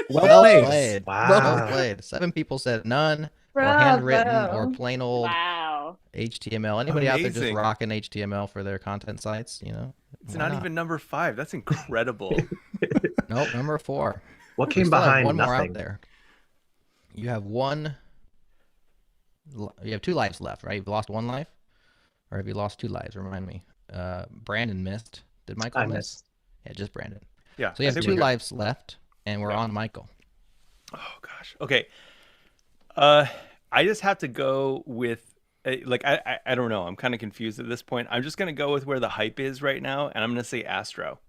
Well played. played. Wow. Well played. 7 people said none, or handwritten, or Bravo. plain old Wow. HTML. Anybody out there just Amazing. rocking HTML for their content sites? You know, It's why not even number 5. That's incredible. Nope, number 4. What We came still have behind one more nothing? out there. You have 1. You have 2 lives left, right? You've lost 1 life, or have you lost 2 lives? Remind me. Brandon missed. Did Michael I miss? missed. Yeah, just Brandon. Yeah. So you I have think 2 we're good. lives left, and we're on Michael. Oh gosh. Okay. I just have to go with I don't know. I'm kind of confused at this point. I'm just gonna go with where the hype is right now, and I'm gonna say Astro.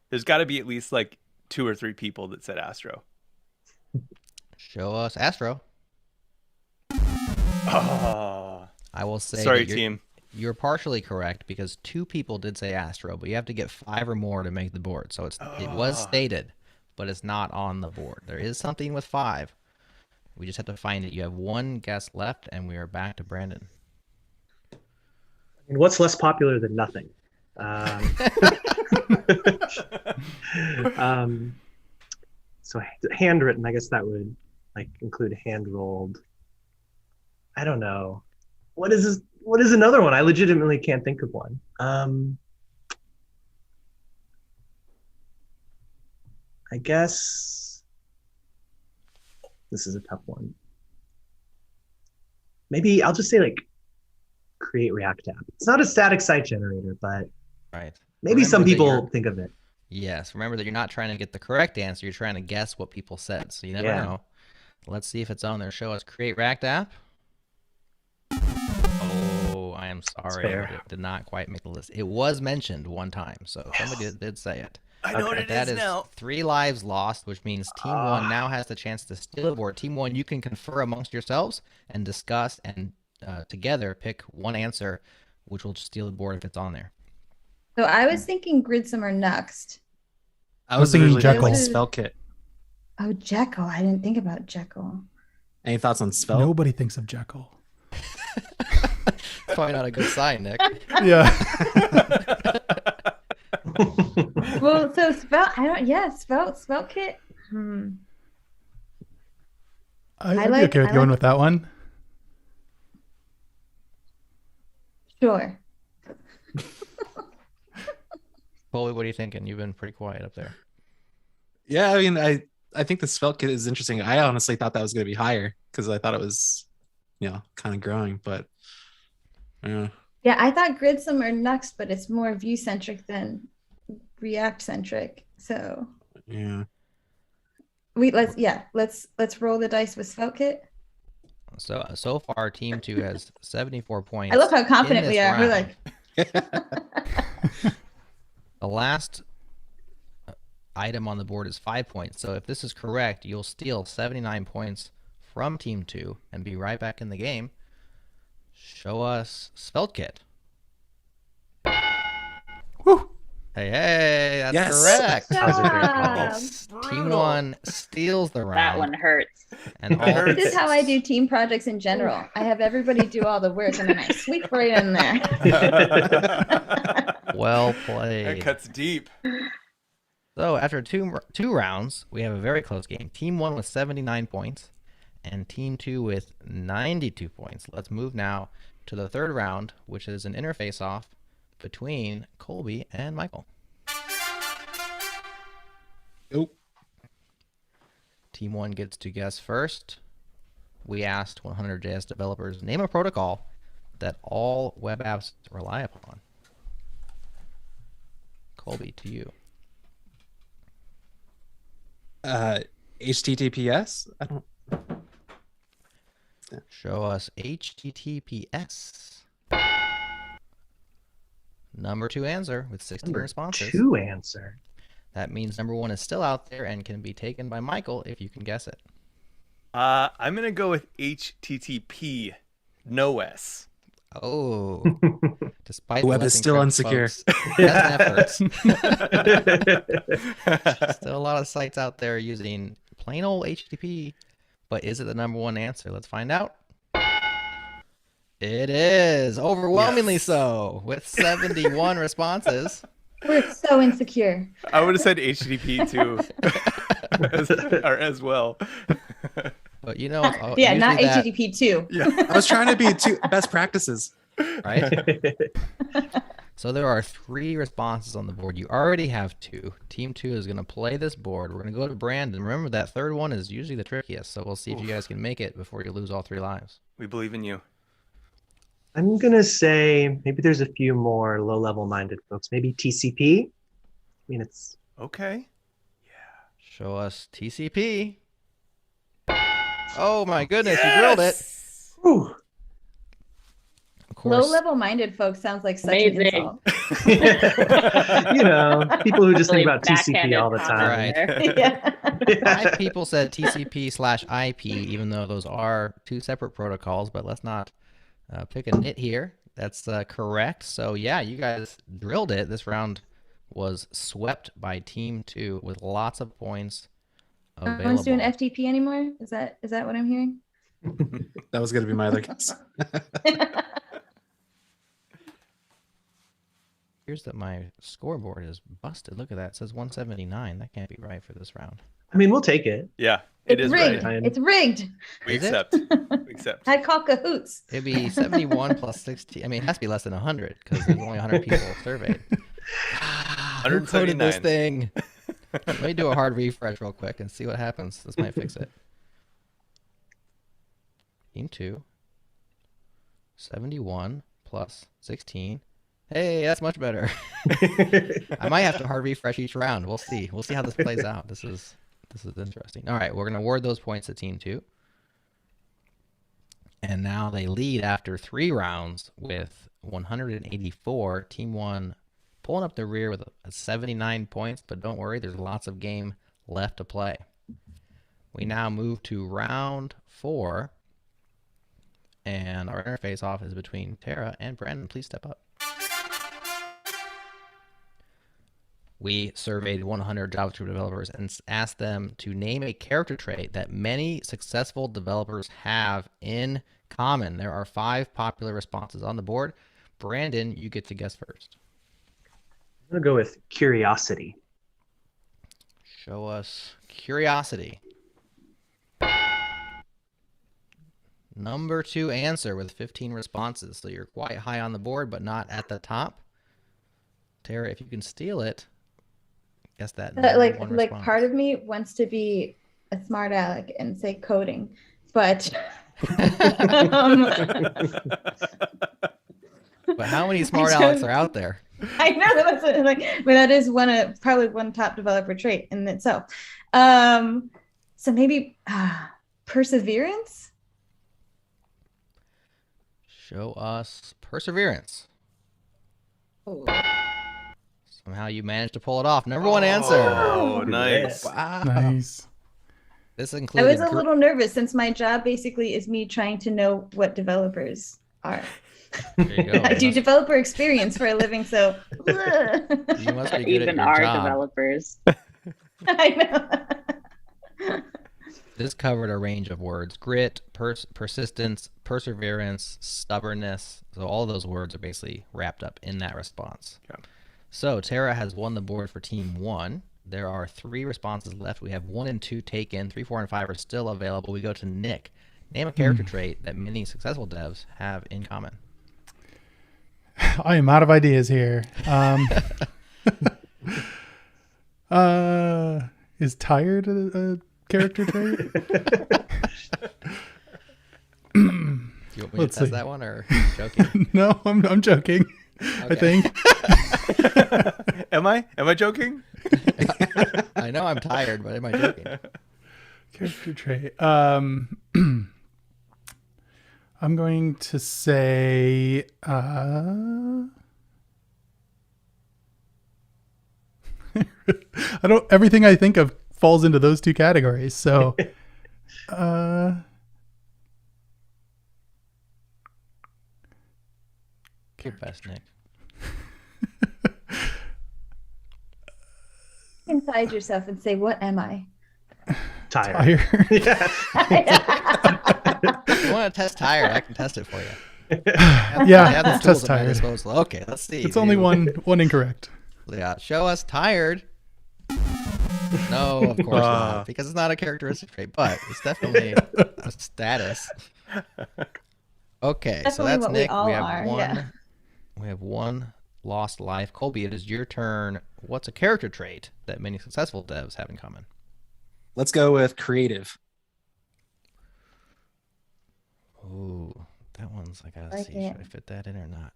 There's got to be at least like 2 or 3 people that said Astro. Show us Astro. Oh. I will say. Sorry, that team. You're partially correct because 2 people did say Astro, but you have to get 5 or more to make the board. So it was stated, but it's not on the board. There is something with 5. We just have to find it. You have 1 guess left, and we are back to Brandon. And what's less popular than nothing? So handwritten, I guess that would like include hand rolled. I don't know. What is this? What is another one? I legitimately can't think of one. I guess this is a tough one. Maybe I'll just say like create React app. It's not a static site generator, but Right. maybe Remember some that people you're- think of it. Yes. Remember that you're not trying to get the correct answer. You're trying to guess what people said. So you never Yeah. know. Let's see if it's on there. Show us create React app. Oh, I am sorry. fair. It did not quite make the list. It was mentioned 1 time, so somebody did say it. I know what it That is is now. 3 lives lost, which means Team 1 now has the chance to steal the board. Team 1, you can confer amongst yourselves and discuss and together pick 1 answer, which will steal the board if it's on there. So I was thinking Gridsome or Nuxt. I was thinking originally thinking Jekyll. Spell Kit. Oh, Jekyll. I didn't think about Jekyll. Any thoughts on Spell? Nobody thinks of Jekyll. Probably not a good sign, Nick. Yeah. Well, so spell kit. I'd be okay with going with that one. Sure. Colby, what are you thinking? You've been pretty quiet up there. Yeah, I mean, I think the Svelte kit is interesting. I honestly thought that was going to be higher because I thought it was, kind of growing. But yeah. Yeah, I thought Gridsome are next, but it's more Vue centric than React centric. So yeah, let's roll the dice with SvelteKit. So far, Team 2 has 74 points. I love how confident we are. round. We're like, The last item on the board is 5 points. So if this is correct, you'll steal 79 points from Team 2 and be right back in the game. Show us SvelteKit. Woo! Hey, that's Yes. correct. That was a great call. Team 1 steals the round. That one hurts. And all this is how I do team projects in general. I have everybody do all the work and then I sweep right in there. Well played. That cuts deep. So after two rounds, we have a very close game. Team 1 with 79 points and Team 2 with 92 points. Let's move now to the third round, which is an interface off between Colby and Michael. Nope. Team 1 gets to guess first. We asked 100JS developers, name a protocol that all web apps rely upon. Colby, to you. HTTPS? I don't. Show us HTTPS. Number 2 answer with 16 responses. 2 answer. That means number 1 is still out there and can be taken by Michael if you can guess it. I'm gonna go with HTTP, no S. Oh, despite The web is still unsecure. Efforts. Still a lot of sites out there using plain old HTTP, but is it the number 1 answer? Let's find out. It is overwhelmingly so with 71 responses. We're so insecure. I would have said HTTP too, as well. But you know, yeah, not that, HTTP 2. Yeah, I was trying to be best practices. Right? So there are 3 responses on the board. You already have 2. Team 2 is going to play this board. We're going to go to Brandon. Remember, that third one is usually the trickiest, so we'll see if you guys can make it before you lose all 3 lives. We believe in you. I'm going to say maybe there's a few more low-level minded folks. Maybe TCP. I mean, it's... Okay. Show us TCP. Oh my goodness, you drilled it. Whew. Of course. Low-level minded folks sounds like such an insult. You know, people who just think about TCP all the time. Right. Yeah. 5 people said TCP/IP, even though those are 2 separate protocols, but let's not pick a nit here. That's correct. So yeah, you guys drilled it. This round was swept by Team 2 with lots of points available. No one's doing FTP anymore? Is that what I'm hearing? That was going to be my other guess. Here's that my scoreboard is busted. Look at that. It says 179. That can't be right for this round. I mean, we'll take it. Yeah, it It's is rigged. right. It's rigged. We Is it? accept. We accept. I call cahoots. It'd be 71 plus 16. I mean, it has to be less than 100 because there's only 100 people surveyed. Who coded this 179. thing? Let me do a hard refresh real quick and see what happens. This might fix it. Team 2. 71 plus 16. Hey, that's much better. I might have to hard refresh each round. We'll see. We'll see how this plays out. This is interesting. All right, we're going to award those points to Team 2. And now they lead after 3 rounds with 184. Team 1 pulling up the rear with 79 points, but don't worry, there's lots of game left to play. We now move to round 4, and our interface off is between Tara and Brandon. Please step up. We surveyed 100 JavaScript developers and asked them to name a character trait that many successful developers have in common. There are 5 popular responses on the board. Brandon, you get to guess first. I'm going to go with curiosity. Show us curiosity. Number 2 answer with 15 responses. So you're quite high on the board, but not at the top. Tara, if you can steal it, guess that. Like part of me wants to be a smart aleck and say coding, but but how many smart alecks are out there? I know that's but that is probably one top developer trait in itself. So maybe perseverance. Show us perseverance. Oh. Somehow you managed to pull it off. Number one answer. Oh, nice. Wow. Nice. This I included. was a little nervous since my job basically is me trying to know what developers are. There you go. I do developer experience for a living, so You must be good Even at your our job. developers. I know. This covered a range of words: grit, persistence, perseverance, stubbornness. So all those words are basically wrapped up in that response. Okay. So Tara has won the board for team 1. There are 3 responses left. We have 1 and 2 taken. 3, 4, and 5 are still available. We go to Nick. Name a character trait that many successful devs have in common. I am out of ideas here. Is tired a character trait? Do you want me to test that one, or are you joking? No, I'm joking. I think. Am I joking? I know I'm tired, but am I joking? Character trait. I'm going to say everything I think of falls into those 2 categories. So Your best, Nick. Inside yourself and say, "What am I?" Tired. Yeah. If you want to test tired, I can test it for you. Yeah, test tired. Okay, let's see. It's only one incorrect. Yeah, show us tired. No, of course not, because it's not a characteristic trait, but it's definitely a status. Okay, so that's Nick. We have one. Yeah. We have one lost life. Colby, it is your turn. What's a character trait that many successful devs have in common? Let's go with creative. Ooh, that one's I gotta see. it. Should I fit that in or not?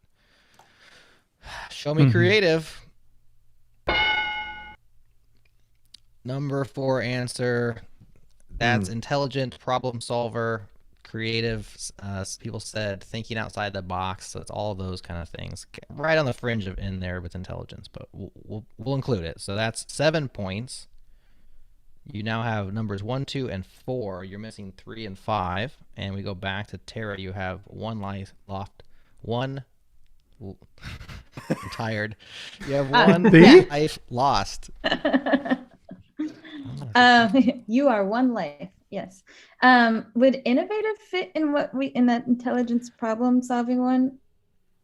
Show me creative. Number 4 answer. That's intelligent, problem solver, creative. People said thinking outside the box. So it's all of those kind of things, right on the fringe of in there with intelligence, but we'll include it. So that's 7 points. You now have numbers 1, 2, and 4. You're missing 3 and 5, and we go back to Tara. You have 1 life lost. I'm tired. You have 1 life lost. You are 1 life. Yes. Would innovative fit in in that intelligence problem solving one?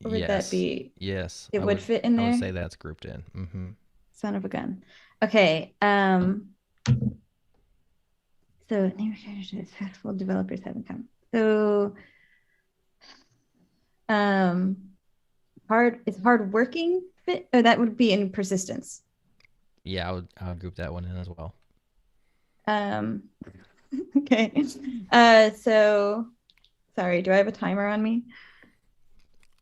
Or would that be? Yes. It would fit in there. I would say that's grouped in. Mm-hmm. Son of a gun. Okay. So name a character that successful developers have in common. So hard working fit, or that would be in persistence. Yeah, I would group that one in as well. Okay. So sorry, do I have a timer on me?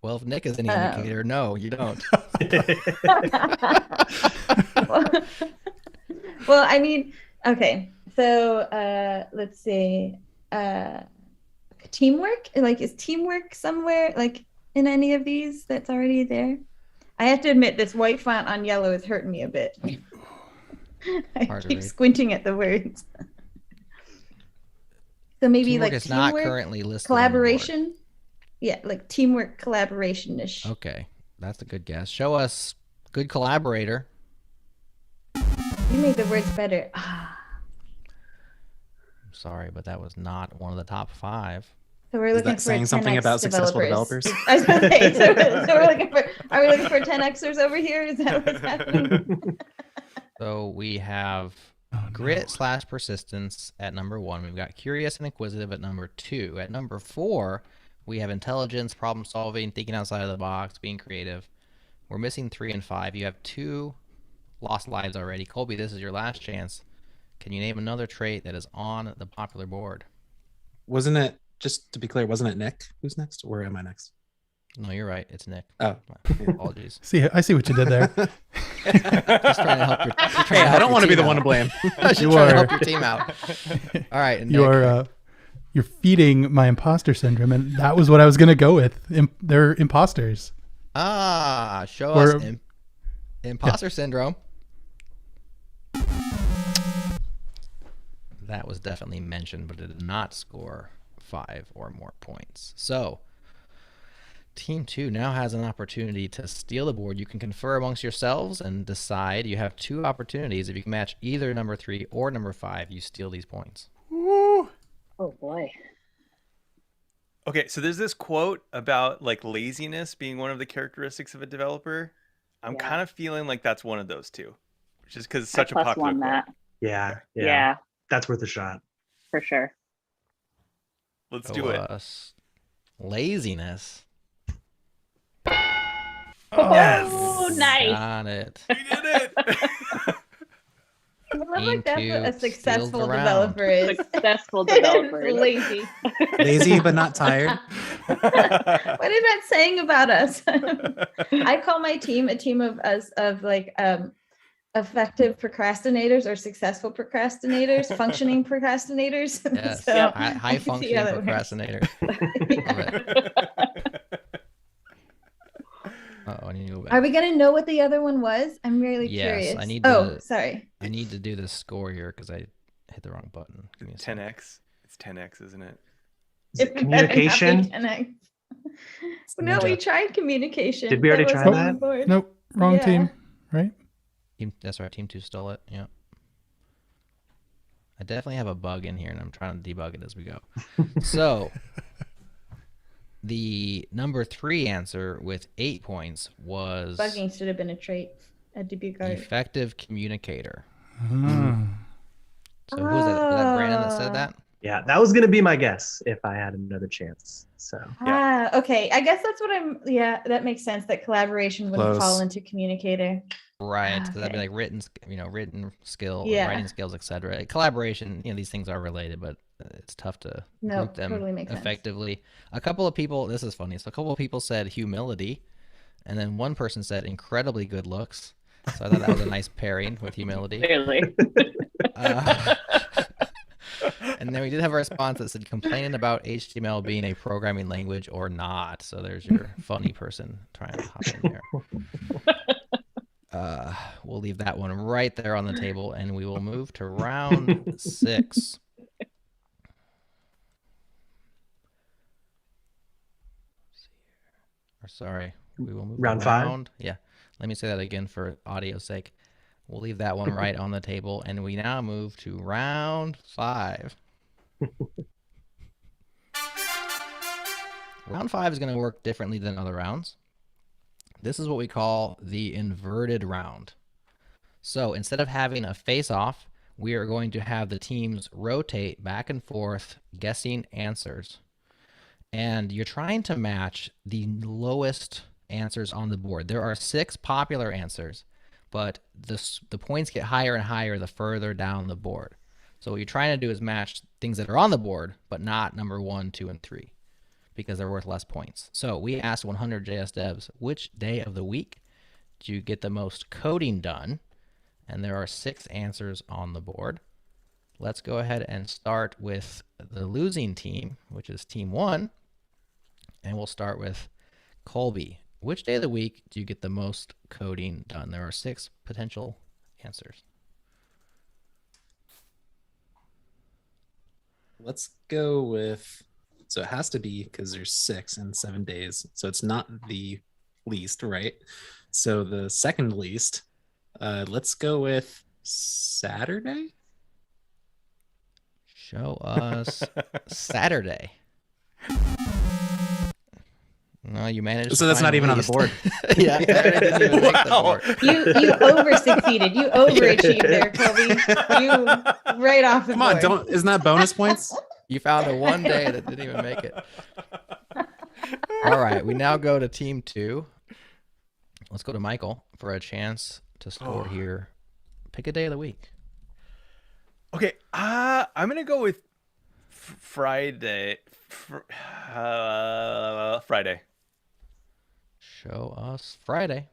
Well, if Nick is any indicator, no, you don't. Well, I mean, okay. So let's see. Teamwork? Like, is teamwork somewhere, like in any of these that's already there? I have to admit, this white font on yellow is hurting me a bit. I keep squinting at the words. So maybe teamwork like is not currently listed. Collaboration? Yeah, like teamwork, collaboration-ish. Okay, that's a good guess. Show us good collaborator. You made the words better. I'm sorry, but that was not one of the top 5. So we're looking for saying something about successful developers? I was gonna say, so we're looking for. Are we looking for 10xers over here? Is that what's happening? So we have grit/persistence at number 1. We've got curious and inquisitive at number 2. At number 4, we have intelligence, problem solving, thinking outside of the box, being creative. We're missing 3 and 5. You have 2 lost lives already. Colby, this is your last chance. Can you name another trait that is on the popular board? Wasn't it, just to be clear, wasn't it Nick? Who's next? Or am I next? No, you're right. It's Nick. Oh. Apologies. I see what you did there. Just trying to help your Hey, I don't want to be the one to blame. Just trying to help your team out. All right. And you're feeding my imposter syndrome, and that was what I was going to go with. They're imposters. Show us imposter syndrome. That was definitely mentioned, but it did not score 5 or more points. So Team 2 now has an opportunity to steal the board. You can confer amongst yourselves and decide. You have 2 opportunities. If you can match either number 3 or number 5, you steal these points. Woo. Oh boy. Okay, so there's this quote about like laziness being one of the characteristics of a developer. I'm kind of feeling like that's one of those 2, which is because it's such a popular quote. That. Yeah. That's worth a shot. For sure. Let's do it. Laziness. Yes! Oh, nice. Got it. We did it. I love like that's what a successful developer is. Successful developer. Lazy. Lazy but not tired. What is that saying about us? I call my team a team of like effective procrastinators or successful procrastinators, functioning procrastinators. Yes. So, high functioning procrastinators. I need to go back. Are we gonna know what the other one was? I'm really curious. I need to, sorry. I need to do the score here because I hit the wrong button. Give me a 10x. It's 10x, isn't it? Is it communication? No, we tried communication. Did we already try that? Nope, wrong team, right? That's right. Team 2 stole it. Yeah. I definitely have a bug in here, and I'm trying to debug it as we go. So the number 3 answer with 8 points was bugging should have been a trait at debugger. Effective communicator. So who was that? Was that Brandon that said that? Yeah, that was gonna be my guess if I had another chance. So okay. I guess that's what I'm. Yeah, that makes sense. That collaboration wouldn't fall into communicator. Right, because that'd be like written skill, writing skills, etc. Collaboration, these things are related, but it's tough to group them effectively. A couple of people, this is funny. So a couple of people said humility, and then one person said incredibly good looks. So I thought that was a nice pairing with humility. Clearly. And then we did have a response that said complaining about HTML being a programming language or not. So there's your funny person trying to hop in there. We'll leave that one right there on the table, and we will move to round 6. Or sorry, we will move round 5. Yeah, let me say that again for audio's sake. We'll leave that one right on the table, and we now move to round 5. Round 5 is going to work differently than other rounds. This is what we call the inverted round. So instead of having a face-off, we are going to have the teams rotate back and forth, guessing answers. And you're trying to match the lowest answers on the board. There are 6 popular answers, but the points get higher and higher the further down the board. So what you're trying to do is match things that are on the board, but not number 1, 2, and 3, because they're worth less points. So we asked 100 JS devs, which day of the week do you get the most coding done? And there are 6 answers on the board. Let's go ahead and start with the losing team, which is team 1. And we'll start with Colby. Which day of the week do you get the most coding done? There are 6 potential answers. Let's go with, so it has to be because there's 6 and 7 days. So it's not the least, right? So the second least, let's go with Saturday. Show us Saturday. No, you managed. So that's not even on the board. Yeah, Saturday didn't even make the board. You over succeeded. You overachieved there, Kobe. You right off the board. Come on, isn't that bonus points? You found the one day that didn't even make it. All right, we now go to team 2. let's go to Michael for a chance to score here. Pick a day of the week. Okay, I'm gonna go with Friday. Friday. Show us Friday.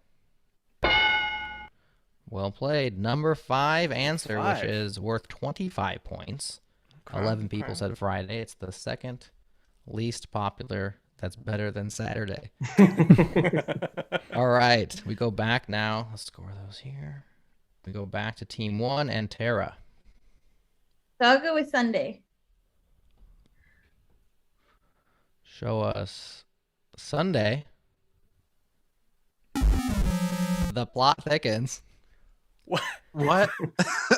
Well played. Number 5 answer, which is worth 25 points. 11 people said Friday. It's the second least popular. That's better than Saturday. All right, we go back now. Let's score those here. We go back to Team 1 and Tara. So I'll go with Sunday. Show us Sunday. The plot thickens. What?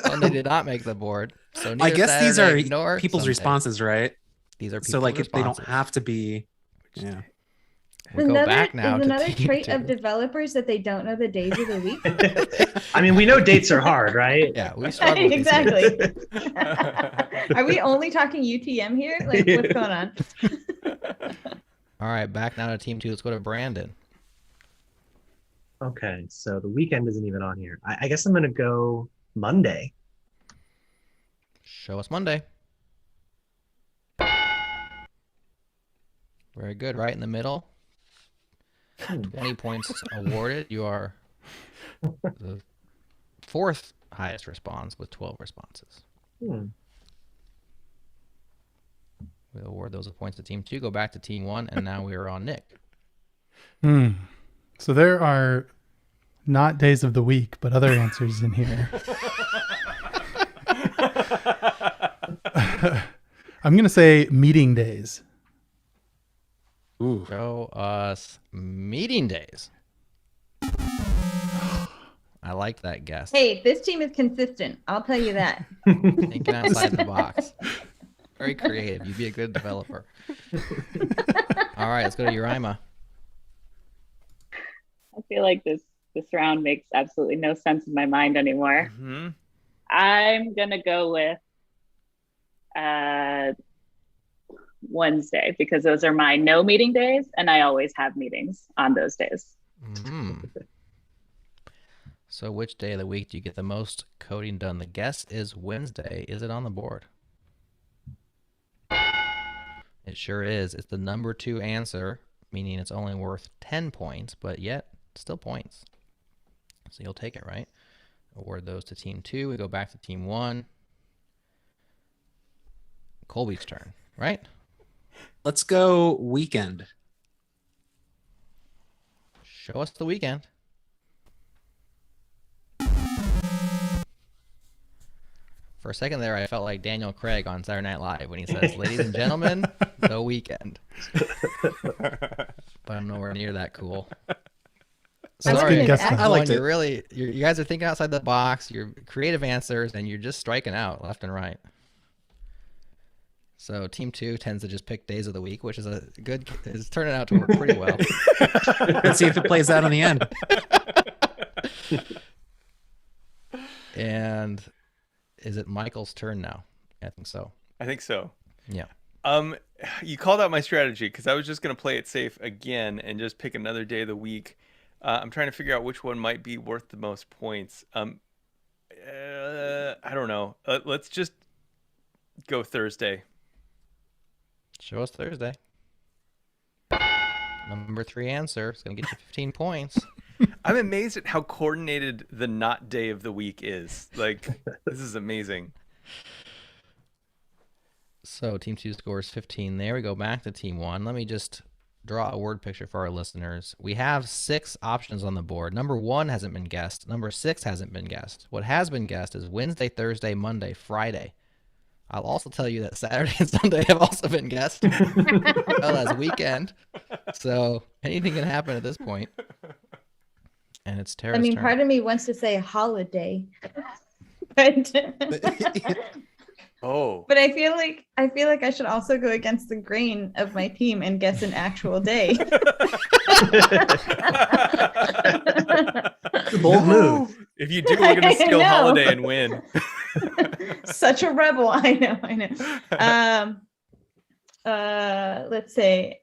Sunday did not make the board. So I guess Saturday, these are people's Sunday. responses, right? These are so like people's if they don't responses. have to be. Yeah. We go back now is to another Team trait 2. of developers that they don't know the days of the week. I mean, we know dates are hard, right? Yeah, we struggle. Exactly. Are we only talking UTM here? Like, what's going on? All right, back now to Team 2. Let's go to Brandon. Okay, so the weekend isn't even on here. I guess I'm gonna go Monday. Show us Monday. Very good. Right in the middle. 20 points awarded. You are the 4th highest response with 12 responses. Hmm. We'll award those points to Team 2. Go back to Team 1, and now we are on Nick. So there are not days of the week, but other answers in here. I'm going to say meeting days. Ooh. Show us meeting days. I like that guess. Hey, this team is consistent. I'll tell you that. Thinking outside the box. Very creative. You'd be a good developer. All right, let's go to Uraima. I feel like this round makes absolutely no sense in my mind anymore. Mm-hmm. I'm gonna go with Wednesday because those are my no meeting days, and I always have meetings on those days. So which day of the week do you get the most coding done? The guess is Wednesday. Is it on the board? It sure is. It's the number 2 answer, meaning it's only worth 10 points, but yet still points. So you'll take it, right? Award those to Team 2. We go back to Team 1. Colby's turn, right? Let's go weekend. Show us the weekend. For a second there, I felt like Daniel Craig on Saturday Night Live when he says, "Ladies and gentlemen, the weekend." But I'm nowhere near that cool. Sorry, I liked it. You guys are thinking outside the box. You're creative answers, and you're just striking out left and right. So Team 2 tends to just pick days of the week, which is is turning out to work pretty well. Let's see if it plays out in the end. And is it Michael's turn now? I think so. I think so. Yeah. You called out my strategy because I was just going to play it safe again and just pick another day of the week. I'm trying to figure out which one might be worth the most points. I don't know. Let's just go Thursday. Show us Thursday. Number 3 answer is going to get you 15 points. I'm amazed at how coordinated the not day of the week is. Like, this is amazing. So Team 2 scores 15 there. We go back to Team 1. Let me just draw a word picture for our listeners. We have 6 options on the board. Number 1 hasn't been guessed. Number 6 hasn't been guessed. What has been guessed is Wednesday, Thursday, Monday, Friday. I'll also tell you that Saturday and Sunday have also been guessed, well as weekend. So anything can happen at this point. And it's Tara's turn. Part of me wants to say holiday, but but I feel like I should also go against the grain of my team and guess an actual day. Bold move. If you do, we're gonna steal holiday and win. Such a rebel. I know. Let's say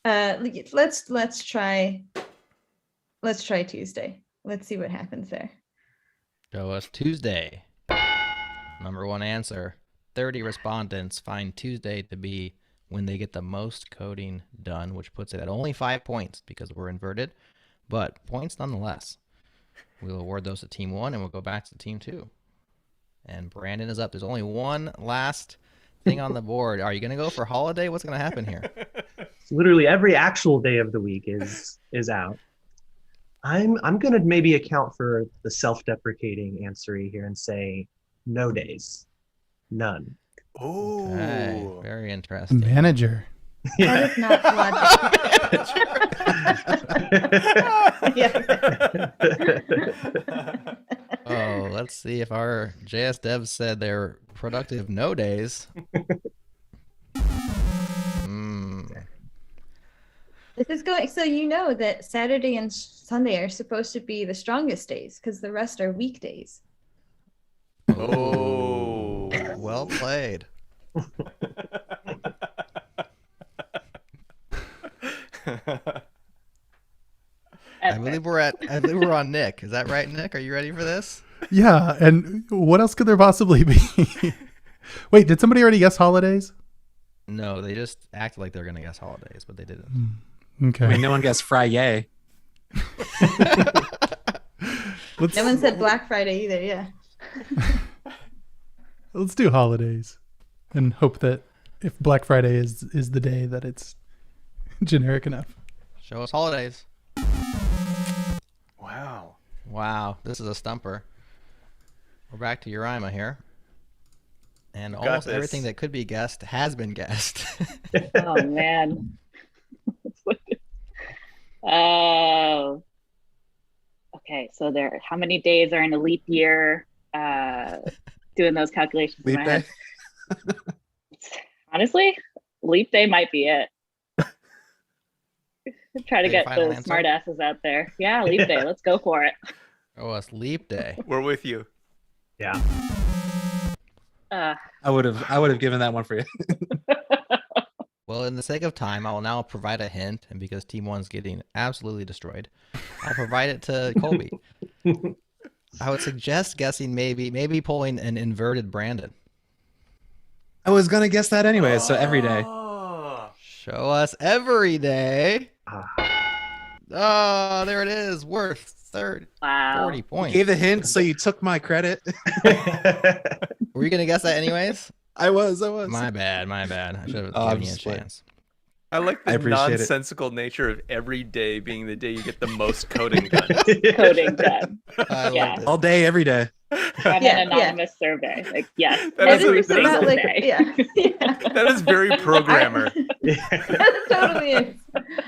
let's try Let's try Tuesday. Let's see what happens there. Show us Tuesday. Number one answer. 30 respondents find Tuesday to be when they get the most coding done, which puts it at only 5 points because we're inverted, but points nonetheless. We'll award those to Team 1, and we'll go back to Team 2. And Brandon is up. There's only one last thing on the board. Are you going to go for holiday? What's going to happen here? Literally every actual day of the week is out. I'm gonna maybe account for the self-deprecating answer here and say no days, none. Oh, okay, very interesting. Manager. That is not logical. Oh, let's see if our JS devs said they're productive no days. This is going, so you know that Saturday and Sunday are supposed to be the strongest days because the rest are weekdays. Oh, well played. I believe we're on Nick. Is that right, Nick? Are you ready for this? Yeah, and what else could there possibly be? Wait, did somebody already guess holidays? No, they just acted like they're going to guess holidays, but they didn't. Okay. I mean, no one guessed Friday. No one said Black Friday either, yeah. Let's do holidays and hope that if Black Friday is the day that it's generic enough. Show us holidays. Wow. Wow, this is a stumper. We're back to Uraima here. And Got almost this. everything that could be guessed has been guessed. Oh man. Oh. Okay, so how many days are in a leap year? Doing those calculations in my head. Honestly, leap day might be it. Try to get those smart asses out there. Yeah, leap day. Let's go for it. Oh, it's leap day. We're with you. Yeah. I would have given that one for you. Well, in the sake of time, I will now provide a hint, and because Team 1's getting absolutely destroyed, I'll provide it to Colby. I would suggest guessing maybe pulling an inverted Brandon. I was gonna guess that anyway, so every day. Show us every day. Oh, there it is. Worth 40 points. You gave the hint, so you took my credit. Were you gonna guess that anyways? I was. My bad. I should have given you a chance. I like the appreciate it. nonsensical nature of every day being the day you get the most coding done. Coding done. Yeah. All day, every day. On an anonymous survey. Like, yes, That is every a- that is single a- day. That is very programmer. That totally is.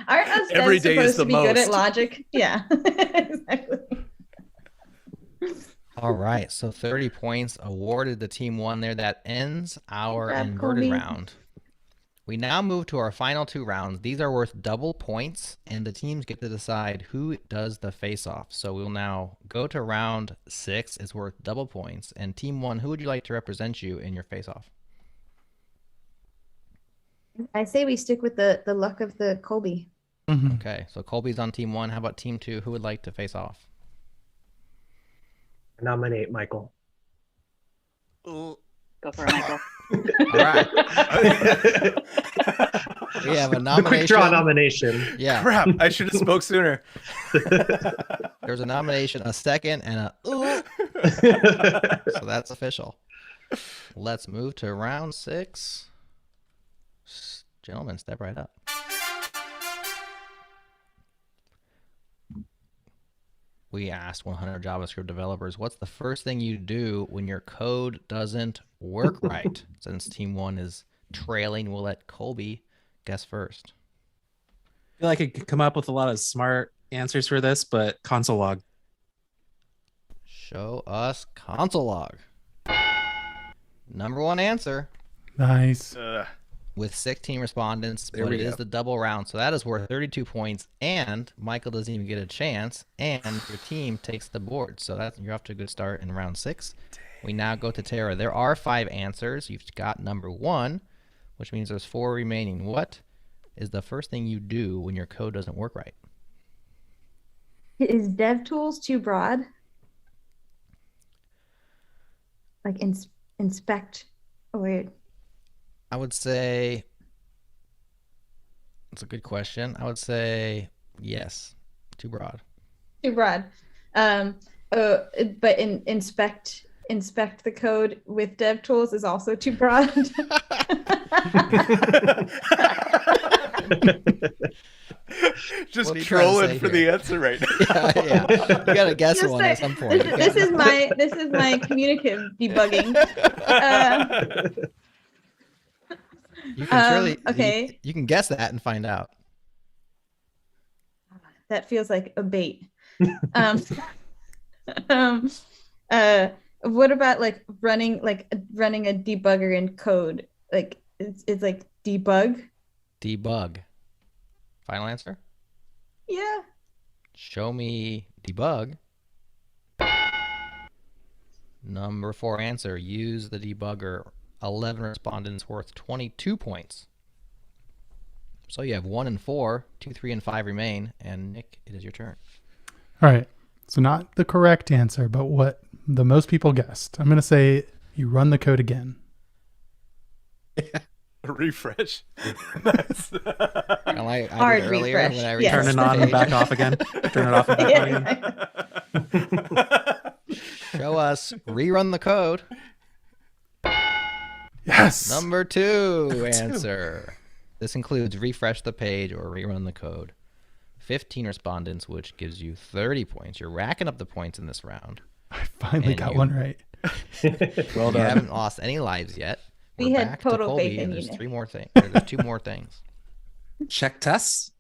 Aren't us Every devs day is supposed the to be good at most. logic? Yeah, exactly. All right, so 30 points awarded to Team 1 there. That ends our Grab inverted Colby. round. We now move to our final 2 rounds. These are worth double points, and the teams get to decide who does the face-off. So we'll now go to round 6. It's worth double points. And Team 1, who would you like to represent you in your face-off? I say we stick with the luck of the Colby. Okay, so Colby's on Team 1. How about Team 2? Who would like to face off? Nominate Michael. Go for it, Michael. All right. We have a nomination. The quick draw nomination. Yeah. Crap, I should have spoke sooner. There's a nomination, a second, and a so that's official. Let's move to round 6. Gentlemen, step right up. We asked 100 JavaScript developers, what's the first thing you do when your code doesn't work right? Since Team 1 is trailing, we'll let Colby guess first. I feel like I could come up with a lot of smart answers for this, but console log. Show us console log. Number 1 answer. Nice. With 16 respondents, There but we it is go. the double round, so that is worth 32 points, and Michael doesn't even get a chance, and your team takes the board, so you're off to a good start in round 6. We now go to Tara. There are 5 answers. You've got number 1, which means there's 4 remaining. What is the first thing you do when your code doesn't work right? Is DevTools too broad? Like inspect. Oh wait. I would say that's a good question. I would say yes, too broad. Too broad. But inspect the code with DevTools is also too broad. Just What are you trying to trolling say for here? the answer right now. Yeah. You gotta guess Just one like- at some point. This is my communicative debugging. You can surely okay. you can guess that and find out. That feels like a bait. um, what about like running a debugger in code? Like it's like debug. Debug. Final answer? Yeah. Show me debug. Number 4 answer. Use the debugger. 11 respondents worth 22 points. So you have 1 and 4, 2, 3, and 5 remain. And Nick, it is your turn. All right. So not the correct answer, but what the most people guessed. I'm going to say you run the code again. Refresh. Nice. I Hard did earlier refresh, when I yes. Turn it on and back off again. Turn it off and back on again. Show us rerun the code. Yes. Number 2 answer. This includes refresh the page or rerun the code. 15 respondents, which gives you 30 points. You're racking up the points in this round. I finally got one right. Well You done. haven't lost any lives yet. We We're had back to total Colby, faith in and you, there's Nick. 3 more things. There's 2 more things. Check tests.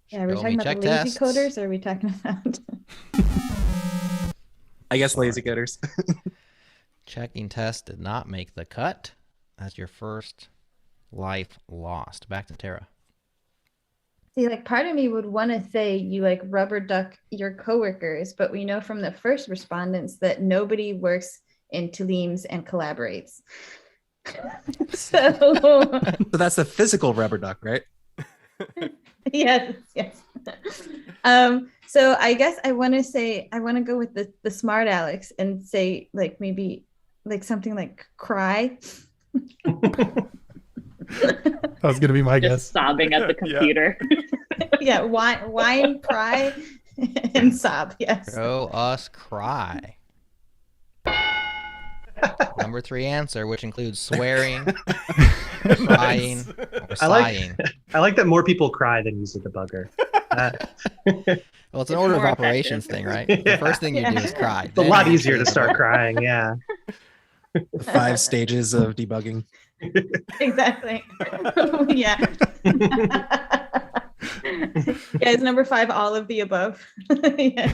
Yeah, are we Show talking me about check the lazy tests. coders, or are we talking about? I guess lazy coders. Checking test did not make the cut. That's your first life lost. Back to Tara. See, like part of me would want to say you like rubber duck your coworkers, but we know from the first respondents that nobody works in teams and collaborates. So So that's the physical rubber duck, right? yes. So I guess I want to go with the smart Alex and say like maybe like something like cry. That was going to be my Just guess. sobbing at the computer. Yeah, whine, cry, and sob. Yes. Show us cry. Number 3 answer, which includes swearing, crying, or sighing. I like that more people cry than use the debugger. Well, it's an order of operations thing, right? The first thing you do is cry. It's a then lot you easier to actually start debug. crying. Yeah. The 5 stages of debugging. Exactly. Yeah. Yeah, is number 5 all of the above? Yeah.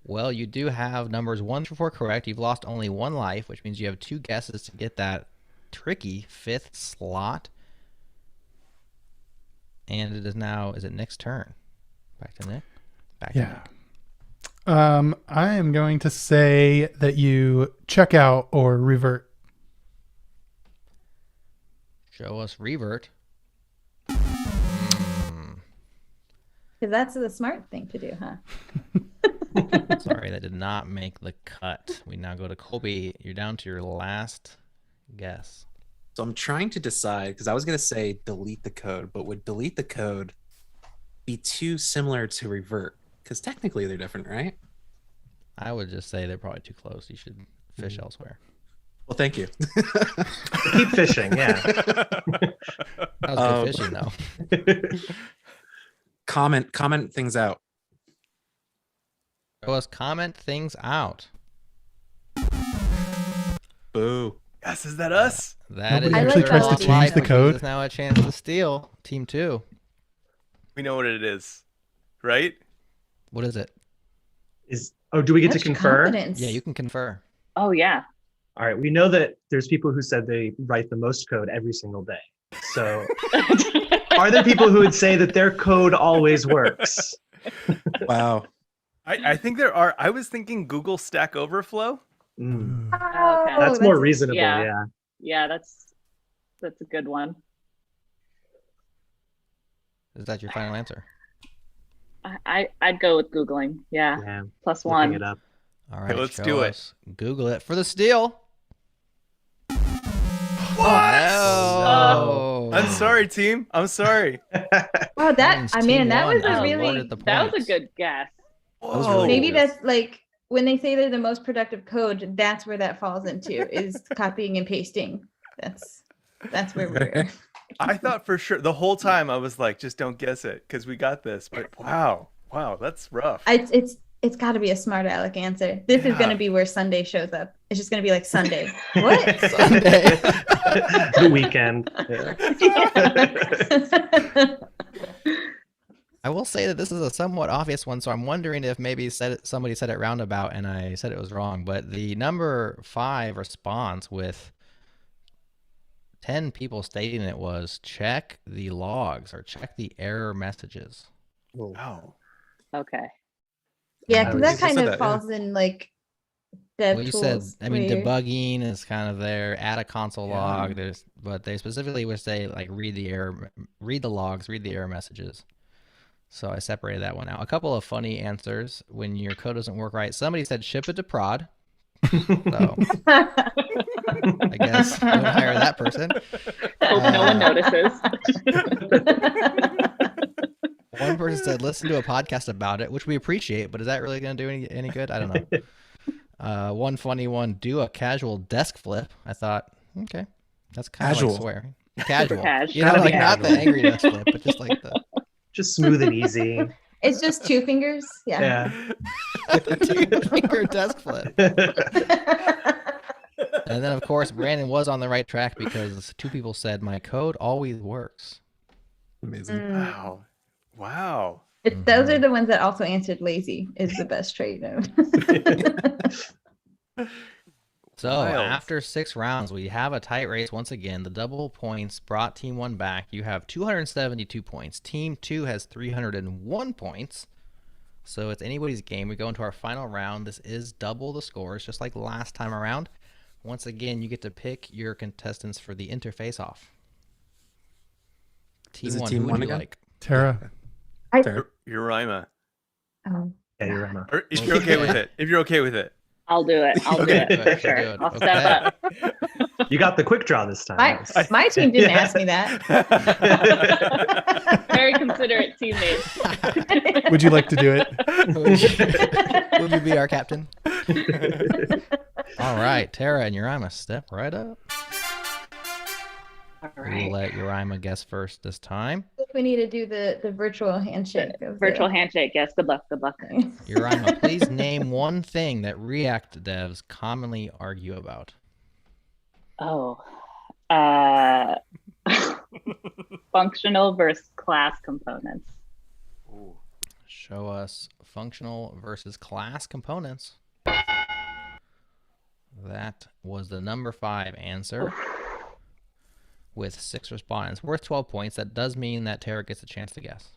Well, you do have numbers 1 through 4 correct. You've lost only 1 life, which means you have 2 guesses to get that tricky 5th slot. And it is now, is it Nick's turn? Back to Nick? Back to Nick. I am going to say that you check out or revert. Show us revert. Because that's the smart thing to do, huh? Sorry, that did not make the cut. We now go to Colby. You're down to your last guess. So I'm trying to decide, because I was going to say delete the code, but would delete the code be too similar to revert? Because technically they're different, right? I would just say they're probably too close. You should fish elsewhere. Well, thank you. Keep fishing, yeah. That was good fishing, though. Comment things out. Show us comment things out. Boo. Yes, is that us? That Nobody is actually your tries to lost change life, the which code. gives us now a chance to steal. Team 2. We know what it is, right? What is it? Do we get to Such confer? confidence. Yeah, you can confer. Oh yeah. All right, we know that there's people who said they write the most code every single day. So are there people who would say that their code always works? Wow. I think there are. I was thinking Google Stack Overflow. Mm. Oh, okay. That's more reasonable, yeah. Yeah, that's a good one. Is that your final answer? I'd go with Googling. Yeah. Plus looking one. it up. All right, let's show do it. us. Google it for the steal. Oh, No. I'm sorry, team. I'm sorry. Wow, that means I mean team that one was a really awarded the That was a points. good guess. That was really maybe good. that's like when they say they're the most productive code, that's where that falls into is copying and pasting. That's where we're. I thought for sure the whole time I was like, just don't guess it because we got this. But wow, that's rough. It's got to be a smart aleck answer. This is going to be where Sunday shows up. It's just going to be like Sunday. What? Sunday. The weekend. I will say that this is a somewhat obvious one, so I'm wondering if maybe somebody said it roundabout and I said it was wrong. But the number 5 response with 10 people stating it was check the logs or check the error messages. Wow. Okay. Yeah, because that People kind said of that, falls in like dev Well, you tools. said, I mean, where you're- debugging is kind of there. Add a console log. But they specifically would say like read the logs, read the error messages. So I separated that one out. A couple of funny answers when your code doesn't work right. Somebody said ship it to prod. So I guess don't hire that person. Hope no one notices. One person said listen to a podcast about it, which we appreciate, but is that really going to do any good? I don't know. One funny one, do a casual desk flip. I thought, okay, that's kind of like swearing. Casual. You know, like not the angry desk flip, but just like the... Just smooth and easy. It's just 2 fingers. Yeah. Two-finger desk flip. And then, of course, Brandon was on the right track because 2 people said, my code always works. Amazing. Wow. Those are the ones that also answered lazy is the best trait. So after 6 rounds, we have a tight race once again. The double points brought Team 1 back. You have 272 points. Team 2 has 301 points. So it's anybody's game. We go into our final round. This is double the scores, just like last time around. Once again, you get to pick your contestants for the interface off. Team 1, who would you like? Tara. Uraima. Oh. Yeah, Uraima. Or if you're okay with it. If you're okay with it. I'll do it. I'll do it for sure. I'll step up. You got the quick draw this time. My team didn't ask me that. Very considerate teammates. Would you like to do it? Would you be our captain? All right, Tara and Uraima, step right up. All right. We'll let Uraima guess first this time. We need to do the virtual handshake. Virtual handshake. Yes. Good luck. Good luck. Uraima, please name one thing that React devs commonly argue about. Oh. Functional versus class components. Show us functional versus class components. That was the number 5 answer. With 6 respondents, worth 12 points. That does mean that Tara gets a chance to guess.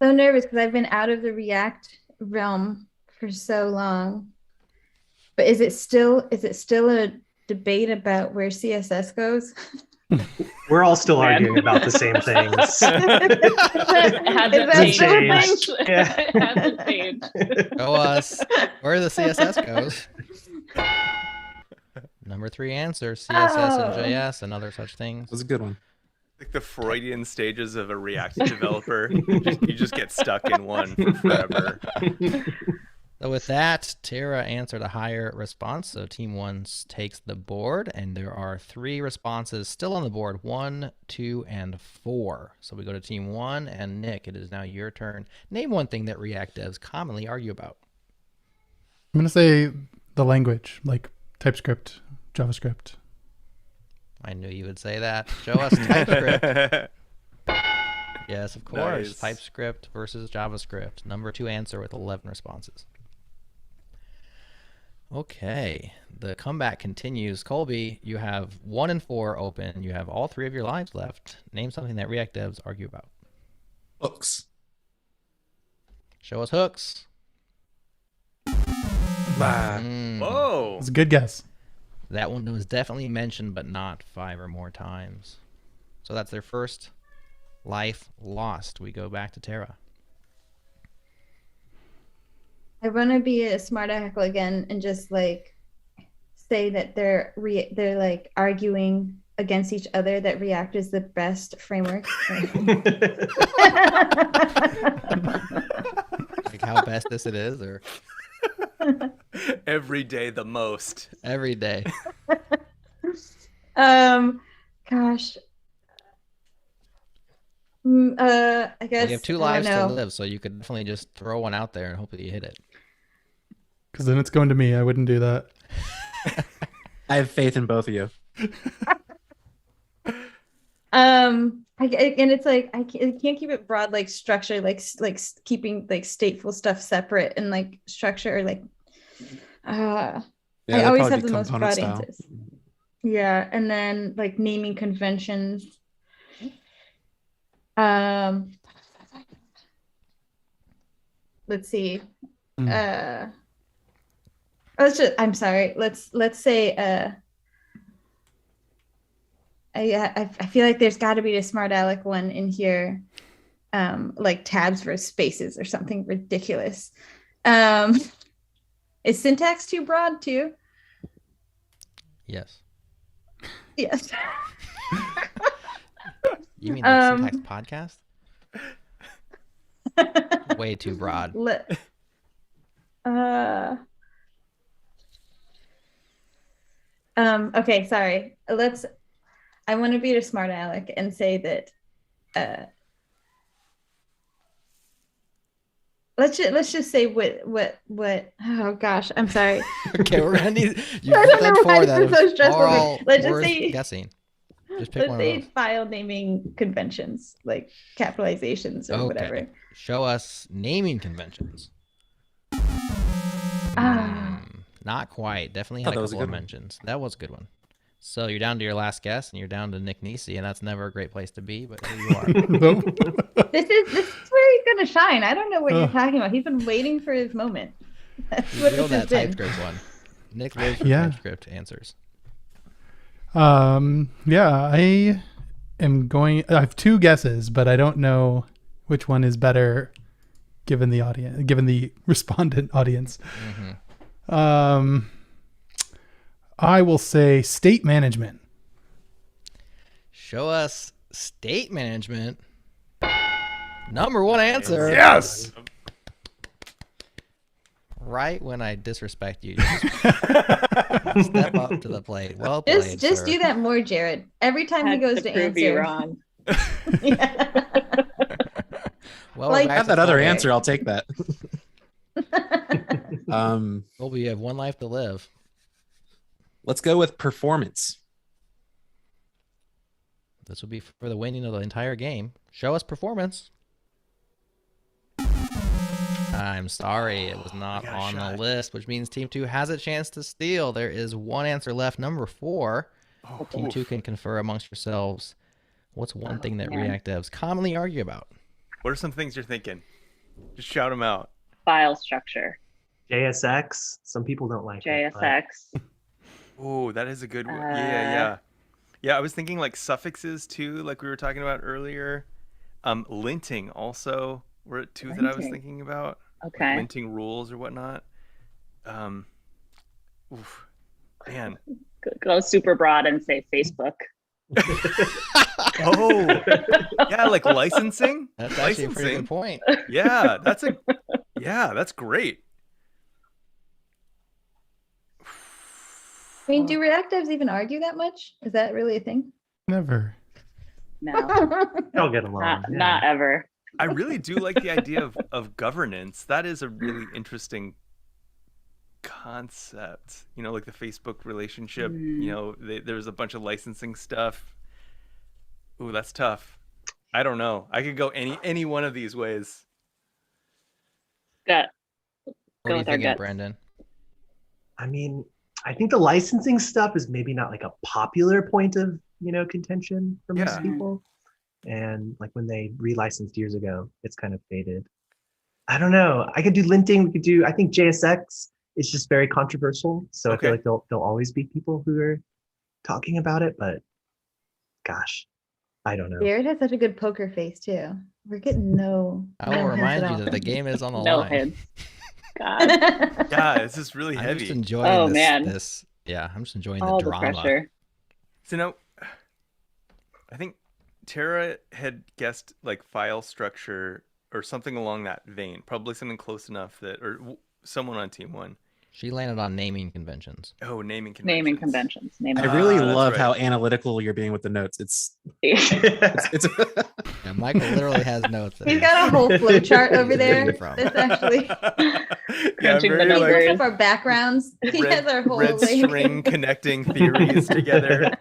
So nervous because I've been out of the React realm for so long. But is it still a debate about where CSS goes? We're all still arguing about the same things. Hasn't changed. Yeah. Hasn't changed. Show us where the CSS goes. Number 3 answer, CSS and JS and other such things. That was a good one. Like the Freudian stages of a React developer. you just get stuck in one for forever. So with that, Tara answered a higher response. So Team 1 takes the board, and there are 3 responses still on the board, 1, 2, and 4. So we go to Team 1, and Nick, it is now your turn. Name one thing that React devs commonly argue about. I'm going to say the language, like TypeScript, JavaScript. I knew you would say that. Show us TypeScript. Yes, of course. Nice. TypeScript versus JavaScript. Number 2 answer with 11 responses. Okay, the comeback continues. Colby, you have 1 and 4 open. You have all 3 of your lives left. Name something that React devs argue about. Hooks. Show us hooks. Whoa. It's a good guess. That one was definitely mentioned, but not 5 or more times. So that's their first life lost. We go back to Tara. I want to be a smart aleck again and just like say that they're like arguing against each other that React is the best framework. Like how bestest it is, or Every day the most. every day. Gosh. I guess Well, you have 2 lives to live, so you could definitely just throw one out there and hope that you hit it. Because then it's going to me. I wouldn't do that. I have faith in both of you. And it's like I can't keep it broad, like structure, like keeping like stateful stuff separate and like structure, or like I always have the most broad answers. Yeah, and then like naming conventions. Let's see. I'm sorry. Let's say I feel like there's got to be a smart aleck one in here, like tabs versus spaces or something ridiculous. Is syntax too broad too? Yes. Yes. You mean the syntax podcast? Way too broad. Okay, sorry. I want to be a smart aleck and say that let's just say what oh gosh, I'm sorry. Okay, we're gonna need you I don't know said why 4 that this is so stressful. all Let's just worth say guessing. Just pick one let's of say those. file naming conventions, like capitalizations or whatever. Show us naming conventions. Not quite. Definitely had a couple of mentions. That was a good one. So you're down to your last guess, and you're down to Nick Nisi, and that's never a great place to be, but here you are. This is where he's gonna shine. I don't know what you're talking about. He's been waiting for his moment. That's You what nailed this has that been. TypeScript one. Nick lives for Yeah. TypeScript answers. Yeah, I am going. I have 2 guesses, but I don't know which one is better, given the respondent audience. I will say state management. Show us state management. Number 1 answer. Yes. Right when I disrespect you, just step up to the plate. Well played, Just sir. do that more, Jared. Every time he goes to prove you answer. wrong. Well, Like- we're I back have to that other full. answer. I'll take that. Well, you have 1 life to live. Let's go with performance. This would be for the winning of the entire game. Show us performance. I'm sorry, it was not on the list, which means Team 2 has a chance to steal. There is 1 answer left, number 4. Team 2 can confer amongst yourselves. What's one thing that React devs commonly argue about? What are some things you're thinking? Just shout them out. File structure. JSX. Some people don't like it. JSX. Oh, that is a good one. Yeah. I was thinking like suffixes too, like we were talking about earlier. Linting also were 2 that I was Linting. thinking about. Okay. Like linting rules or whatnot. Man. Go super broad and say Facebook. Oh, yeah, like licensing. That's actually a pretty good point. Yeah, that's great. I mean, do React devs even argue that much? Is that really a thing? Never. No, They'll get along. not ever. I really do like the idea of governance. That is a really interesting concept. You know, like the Facebook relationship. You know, there's a bunch of licensing stuff. Ooh, that's tough. I don't know. I could go any one of these ways. Gut. What Go are you with our thinking, guts. Brandon? I mean, I think the licensing stuff is maybe not like a popular point of, contention for most people. And like when they relicensed years ago, it's kind of faded. I don't know. I could do linting. We could do, I think JSX is just very controversial. So I feel like there'll always be people who are talking about it, but gosh, I don't know. Jared has such a good poker face too. We're getting I will no remind hints you at all. that the game is on the No line. hints. God. Yeah, this is really I'm heavy. just enjoying Oh, this. man. Yeah, I'm just enjoying All the the drama. pressure. So now, I think Tara had guessed like file structure or something along that vein. Probably something close enough that, or someone on team one. She landed on naming conventions. Oh, naming conventions. Naming conventions. I really that's love right. how analytical you're being with the notes. It's Yeah, Michael literally has notes. He's got a whole flow chart over He's there. reading from. That's actually Crunching the very, he numbers. looks up our backgrounds. He has our whole red like, string connecting theories together.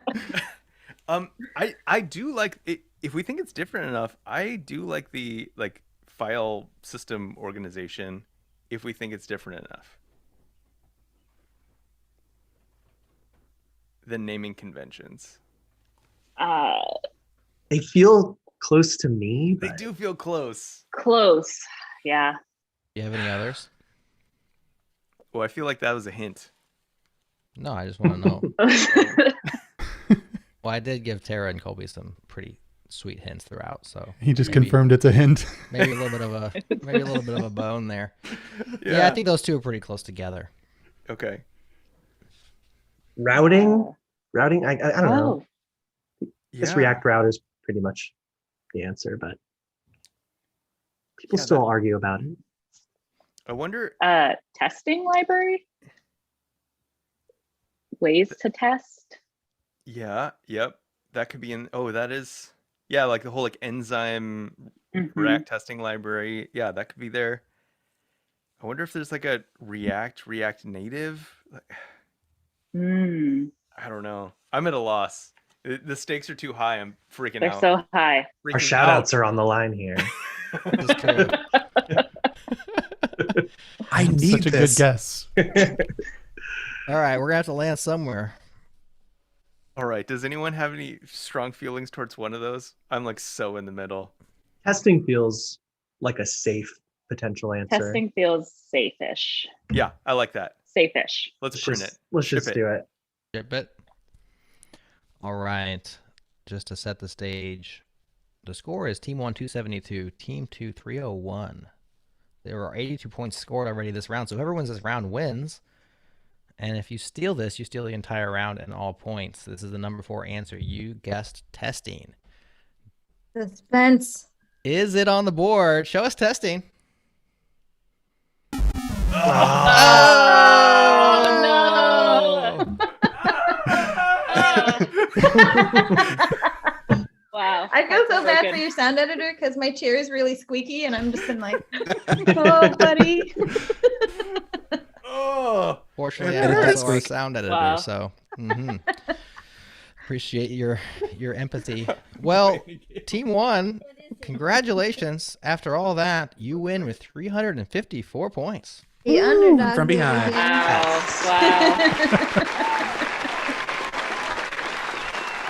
I do like it. If we think it's different enough, I do like the like file system organization. If we think it's different enough, than naming conventions. They feel close to me. They do feel close. Close. Yeah. You have any others? Well, I feel like that was a hint. No, I just want to know. Well, I did give Tara and Colby some pretty sweet hints throughout, so He just confirmed it's a hint. maybe a little bit of a bone there. Yeah, I think those two are pretty close together. Okay. Routing. I don't know. This Yeah. React route is pretty much the answer, but people still argue about it. I wonder. Testing library? Ways to test? Yeah. Yep. That could be in. Oh, that is. Yeah, like the whole like enzyme Mhm. React testing library. Yeah, that could be there. I wonder if there's like a React native. I don't know. I'm at a loss. The stakes are too high. I'm freaking They're out. so high. Our shout outs are on the line here. I need Such a this. good guess. All right, we're gonna have to land somewhere. All right. Does anyone have any strong feelings towards one of those? I'm like so in the middle. Testing feels like a safe potential answer. Testing feels safe-ish. Yeah, I like that. Safe-ish. Let's print it. Let's Ship just do it. Ship it. All right. Just to set the stage, the score is Team 1 272, Team 2 301. There are 82 points scored already this round, so whoever wins this round wins. And if you steal this, you steal the entire round and all points. This is the number 4 answer. You guessed testing. suspense. Is it on the board? Show us testing. Wow. I feel so bad for heartbroken. your sound editor because my chair is really squeaky and I'm just been like, oh, buddy. Fortunately, It I'm hurts. also our sound editor, Wow. so appreciate your empathy. Well, Team 1, congratulations. After all that, you win with 354 points. The underdog. from behind. Wow.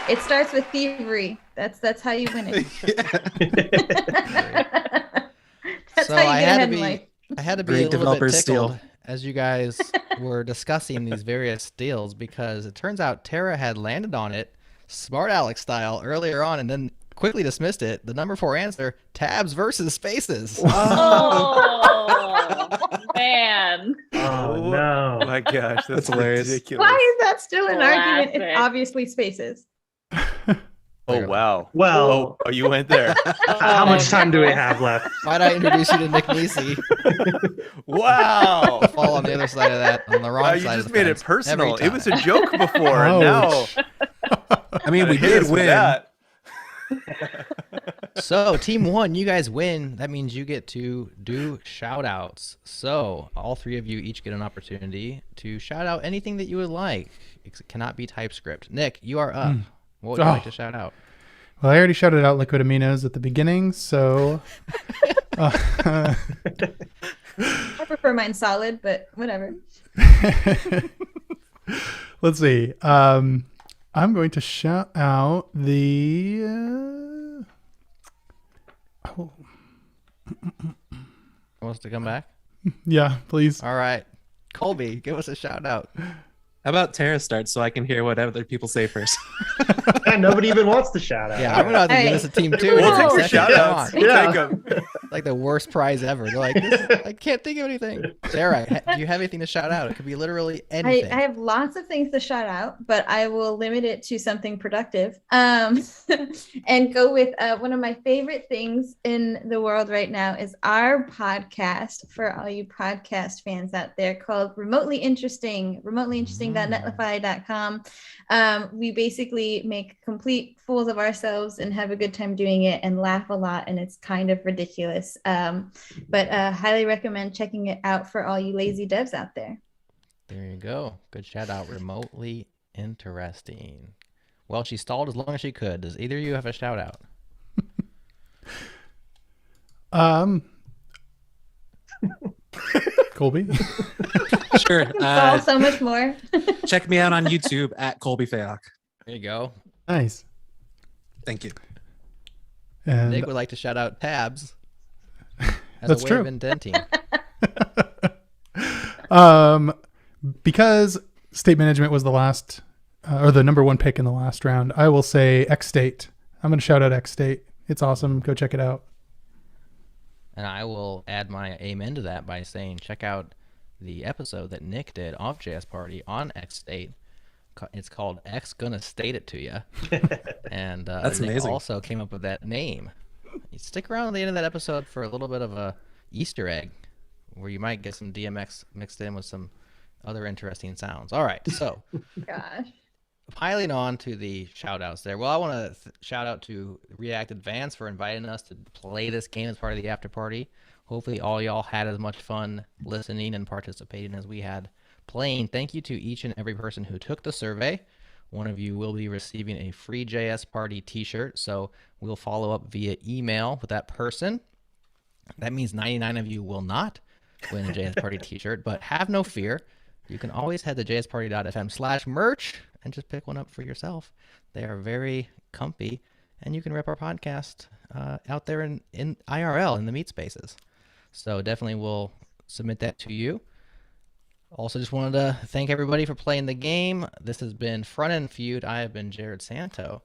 It starts with thievery. That's how you win it. That's So how you I get had ahead to in be life. I had to be Great a little bit developers tickled steal. as you guys were discussing these various steals because it turns out Tara had landed on it, smart Alex style, earlier on and then quickly dismissed it. The number 4 answer, tabs versus spaces. Oh, man. Oh no. My gosh, that's hilarious. ridiculous. Why is that still an argument? Classic. It's obviously spaces. Oh wow. Well, Oh, you went there. how much time do we have left? Might I introduce you to Nick Nisi? Wow. Fall on the other side of that, on the wrong You side of just the made it fence every personal. It was a time. joke before. and now Ouch. I mean, we hit us did with win. that. So, Team 1, you guys win. That means you get to do shout outs. So, all 3 of you each get an opportunity to shout out anything that you would like. It cannot be TypeScript. Nick, you are up. What would you like to shout out? Well, I already shouted out liquid aminos at the beginning, so I prefer mine solid, but whatever. let's see. I'm going to shout out the. Wants to come back? Yeah, please. All right. Colby, give us a shout out. How about Tara starts so I can hear what other people say first? Nobody even wants to shout out. Yeah, I'm gonna have to give this a team too. We'll take the Second, shout come outs. on. We'll take them. Like the worst prize ever. They're like, I can't think of anything. Sarah, do you have anything to shout out? It could be literally anything. I have lots of things to shout out, but I will limit it to something productive. And go with one of my favorite things in the world right now is our podcast for all you podcast fans out there called Remotely Interesting, remotelyinteresting.netlify.com. We basically make complete fools of ourselves and have a good time doing it and laugh a lot, and it's kind of ridiculous. But highly recommend checking it out for all you lazy devs out there. There you go. Good shout out. Remotely Interesting. Well, she stalled as long as she could. Does either of you have a shout out? Colby? Sure. So much more. Check me out on YouTube at Colby Fayok. There you go. Nice. Thank you. And Nick would like to shout out Tabs as That's a way true. of indenting. Because State Management was the last, or the number one pick in the last round, I will say X State. I'm going to shout out X State. It's awesome. Go check it out. And I will add my amen to that by saying check out the episode that Nick did off JS Party on X State. It's called X Gonna State It To You. And That's Nick amazing. also came up with that name. You stick around at the end of that episode for a little bit of a Easter egg where you might get some DMX mixed in with some other interesting sounds. All right, so Gosh. piling on to the shout outs there. Well, I want to shout out to React Advance for inviting us to play this game as part of the after party. Hopefully all y'all had as much fun listening and participating as we had playing. Thank you to each and every person who took the survey. One of you will be receiving a free JS Party t-shirt, so we'll follow up via email with that person. That means 99 of you will not win a JS Party t-shirt, but have no fear. You can always head to jsparty.fm/merch and just pick one up for yourself. They are very comfy, and you can rep our podcast out there in IRL, in the meet spaces. So definitely we'll submit that to you. Also just wanted to thank everybody for playing the game. This has been Front End Feud. I have been Jared Santo,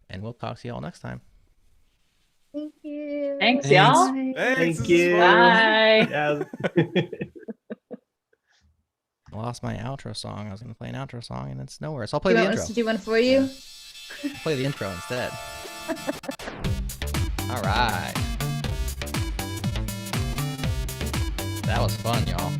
and we'll talk to you all next time. Thank you. Thanks, y'all. Thank you. Bye. Yeah. I lost my outro song. I was going to play an outro song, and it's nowhere. So I'll play You the want intro. us to do one for you? Play the intro instead. All right. That was fun, y'all.